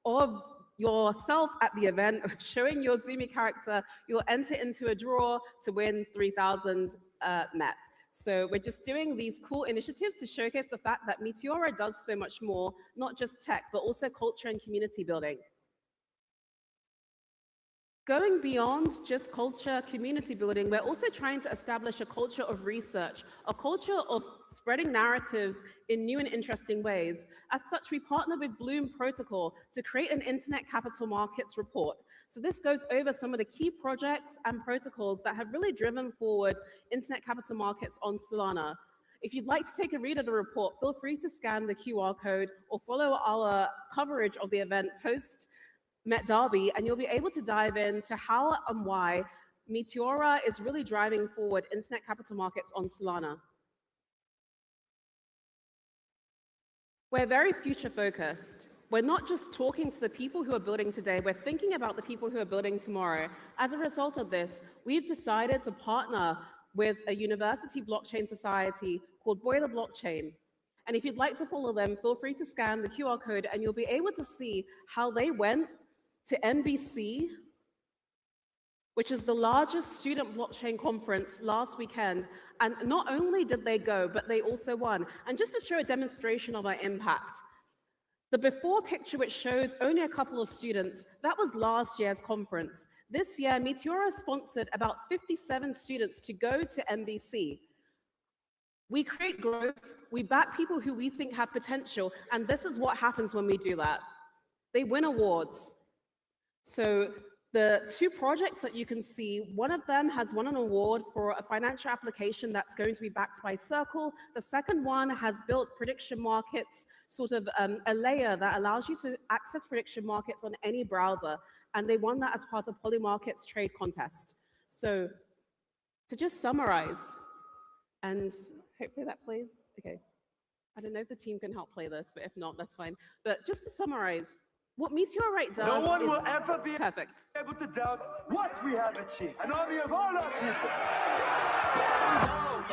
of yourself at the event showing your Zoomy character, you'll enter into a draw to win 3,000 MEP. So we're just doing these cool initiatives to showcase the fact that Meteora does so much more, not just tech, but also culture and community building. Going beyond just culture, community building, we're also trying to establish a culture of research, a culture of spreading narratives in new and interesting ways. As such, we partnered with Bloom Protocol to create an Internet Capital Markets report. So this goes over some of the key projects and protocols that have really driven forward Internet Capital Markets on Solana. If you'd like to take a read of the report, feel free to scan the QR code or follow our coverage of the event post DHABI, and you'll be able to dive into how and why Meteora is really driving forward Internet Capital Markets on Solana. We're very future focused. We're not just talking to the people who are building today, we're thinking about the people who are building tomorrow. As a result of this, we've decided to partner with a university blockchain society called Boiler Blockchain. And if you'd like to follow them, feel free to scan the QR code and you'll be able to see how they went to NBC, which is the largest student blockchain conference last weekend. And not only did they go, but they also won. And just to show a demonstration of our impact, the before picture, which shows only a couple of students, that was last year's conference. This year, Meteora sponsored about 57 students to go to NBC. We create growth, we back people who we think have potential, and this is what happens when we do that. They win awards. So the two projects that you can see, one of them has won an award for a financial application that's going to be backed by Circle. The second one has built prediction markets, sort of a layer that allows you to access prediction markets on any browser. And they won that as part of Polymarket's trade contest. So to just summarize, and hopefully that plays, okay. I don't know if the team can help play this, but if not, that's fine. But just to summarize, what Meteorite does No one is will ever be perfect. able to doubt what we have achieved. An army of all our people.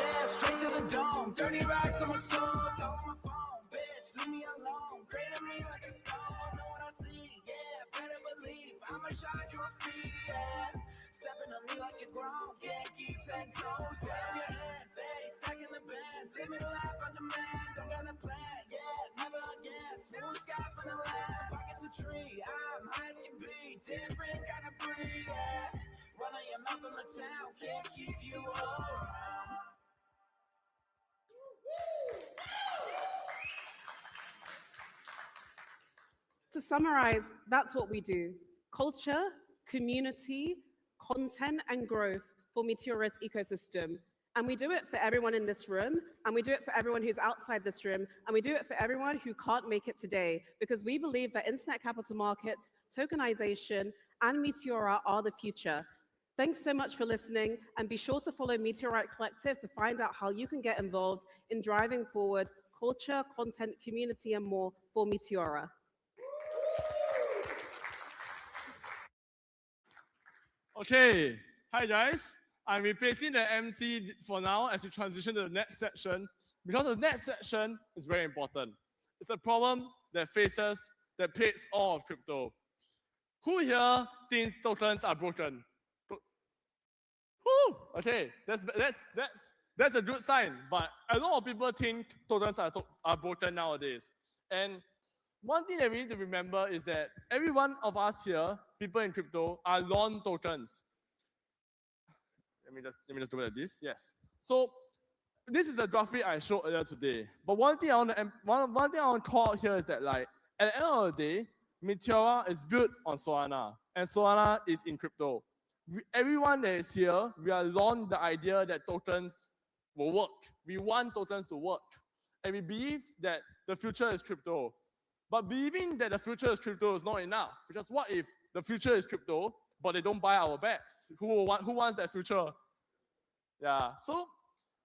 Yeah, straight to the dome. Dirty racks on my soul. Throw on my phone, bitch, leave me alone. Braiding me like a stone. Know what I see? Yeah, better believe I'ma shine you a free. Yeah, stepping on me like you're grown. Can't keep 10 toes. Stab your hands, hey, stacking the bands. Live me life on demand. Don't got a plan. Yeah, never again. Smooth sky from the land. Pockets a tree. I'm high as can be. Different, gotta breathe. Yeah, running your mouth on the town. Can't keep you around. To summarize, that's what we do. Culture, community, content, and growth for Meteora's ecosystem. And we do it for everyone in this room, and we do it for everyone who's outside this room, and we do it for everyone who can't make it today, because we believe that Internet Capital Markets, tokenization, and Meteora are the future. Thanks so much for listening, and be sure to follow Meteorite Collective to find out how you can get involved in driving forward culture, content, community, and more for Meteora. Okay, hi guys. I'm replacing the MC for now as we transition to the next section, because the next section is very important. It's a problem that plagues all of crypto. Who here thinks tokens are broken? Woo! Okay, that's a good sign, but a lot of people think tokens are broken nowadays. And one thing that we need to remember is that every one of us here, people in crypto, are long tokens. Let me just do it like this. Yes. So this is the graphic I showed earlier today. But one thing I want to call out here is that, like, at the end of the day, Meteora is built on Solana, and Solana is in crypto. Everyone that is here, we are long the idea that tokens will work. We want tokens to work, and we believe that the future is crypto. But believing that the future is crypto is not enough, because what if the future is crypto, but they don't buy our bags? Who wants that future? Yeah. So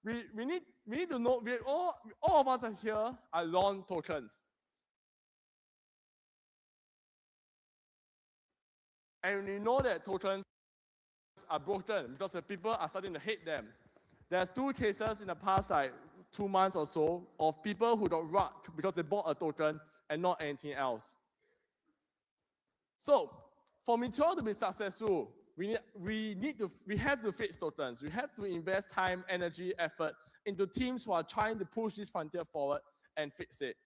we need to know. All of us are here are long tokens, and we know that tokens are broken because the people are starting to hate them. There's 2 cases in the past, like 2 months or so, of people who got rocked because they bought a token and not anything else. So for Meteora to be successful, we have to fix tokens. We have to invest time, energy, effort into teams who are trying to push this frontier forward and fix it.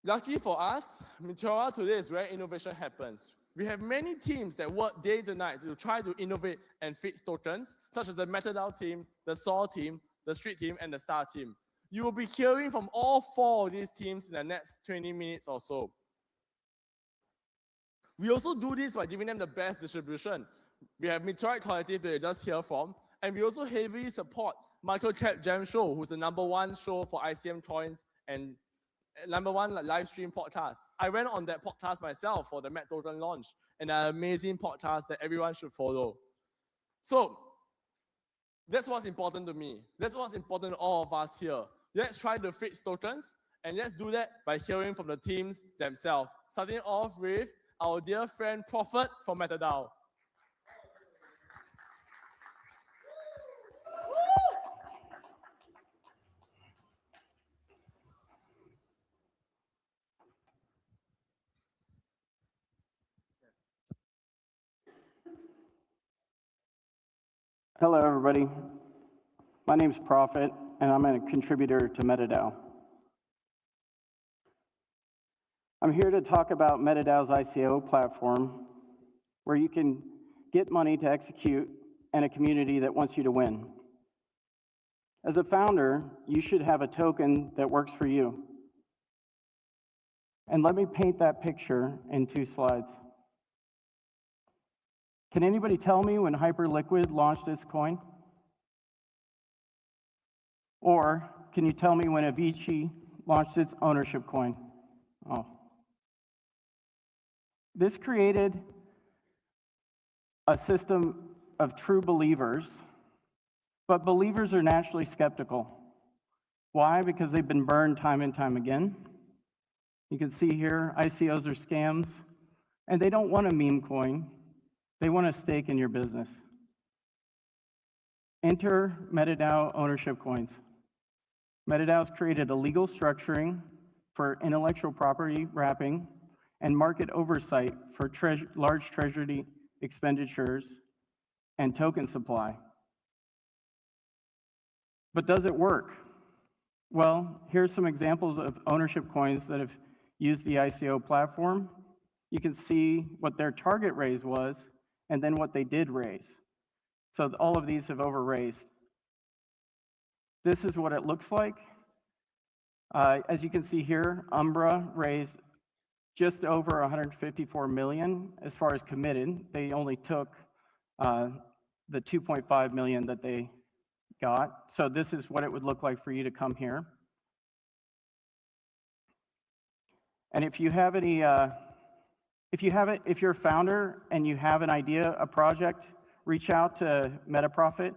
Lucky for us, Meteora today is where innovation happens. We have many teams that work day to night to try to innovate and fix tokens, such as the MetaDAO team, the Sol team, the Street team, and the Star team. You will be hearing from all 4 of these teams in the next 20 minutes or so. We also do this by giving them the best distribution. We have Meteorite Collective that you just hear from, and we also heavily support Microcap Jam Show, who's the #1 show for ICM coins and #1 live stream podcast. I went on that podcast myself for the Met Token launch, and an amazing podcast that everyone should follow. So that's what's important to me. That's what's important to all of us here. Let's try to fix tokens, and let's do that by hearing from the teams themselves. Starting off with our dear friend Prophet from MetaDAO. Hello, everybody. My name is Prophet, and I'm a contributor to MetaDAO. I'm here to talk about MetaDAO's ICO platform, where you can get money to execute and a community that wants you to win. As a founder, you should have a token that works for you. And let me paint that picture in 2 slides. Can anybody tell me when Hyperliquid launched its coin? Or can you tell me when Avicii launched its ownership coin? Oh. This created a system of true believers, but believers are naturally skeptical. Why? Because they've been burned time and time again. You can see here, ICOs are scams, and they don't want a meme coin. They want a stake in your business. Enter MetaDAO ownership coins. MetaDAO's created a legal structuring for intellectual property wrapping and market oversight for large treasury expenditures and token supply. But does it work? Well, here's some examples of ownership coins that have used the ICO platform. You can see what their target raise was and then what they did raise. So all of these have over-raised. This is what it looks like. As you can see here, Umbra raised just over 154 million as far as committed. They only took the 2.5 million that they got. So this is what it would look like for you to come here. And if you have any, if you're a founder and you have an idea, a project, reach out to MetaProfit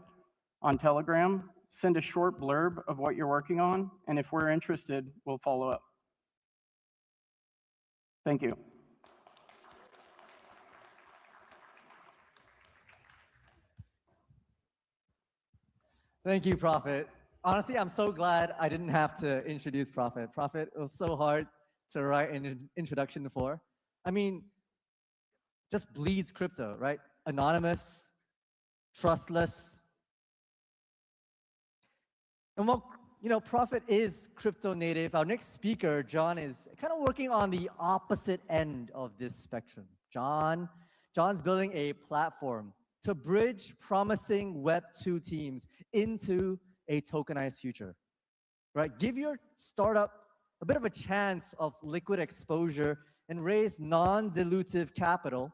on Telegram, send a short blurb of what you're working on, and if we're interested, we'll follow up. Thank you. Thank you, Prophet. Honestly, I'm so glad I didn't have to introduce Prophet. Prophet, it was so hard to write an introduction for. I mean, just bleeds crypto, right? Anonymous, trustless. And what, Prophet is crypto native. Our next speaker, John, is kind of working on the opposite end of this spectrum. John's building a platform to bridge promising Web 2 teams into a tokenized future, right? Give your startup a bit of a chance of liquid exposure and raise non-dilutive capital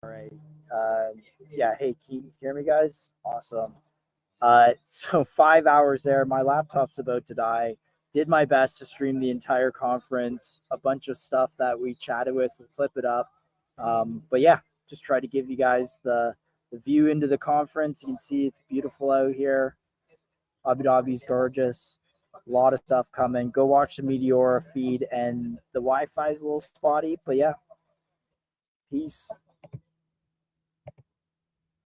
All right. Yeah. Hey, can you hear me, guys? Awesome. So 5 hours there. My laptop's about to die. Did my best to stream the entire conference. A bunch of stuff that we chatted with. We'll clip it up. But yeah, just try to give you guys the view into the conference. You can see it's beautiful out here. Abu Dhabi's gorgeous. A lot of stuff coming. Go watch the Meteora feed, and the Wi-Fi is a little spotty, but yeah. Peace.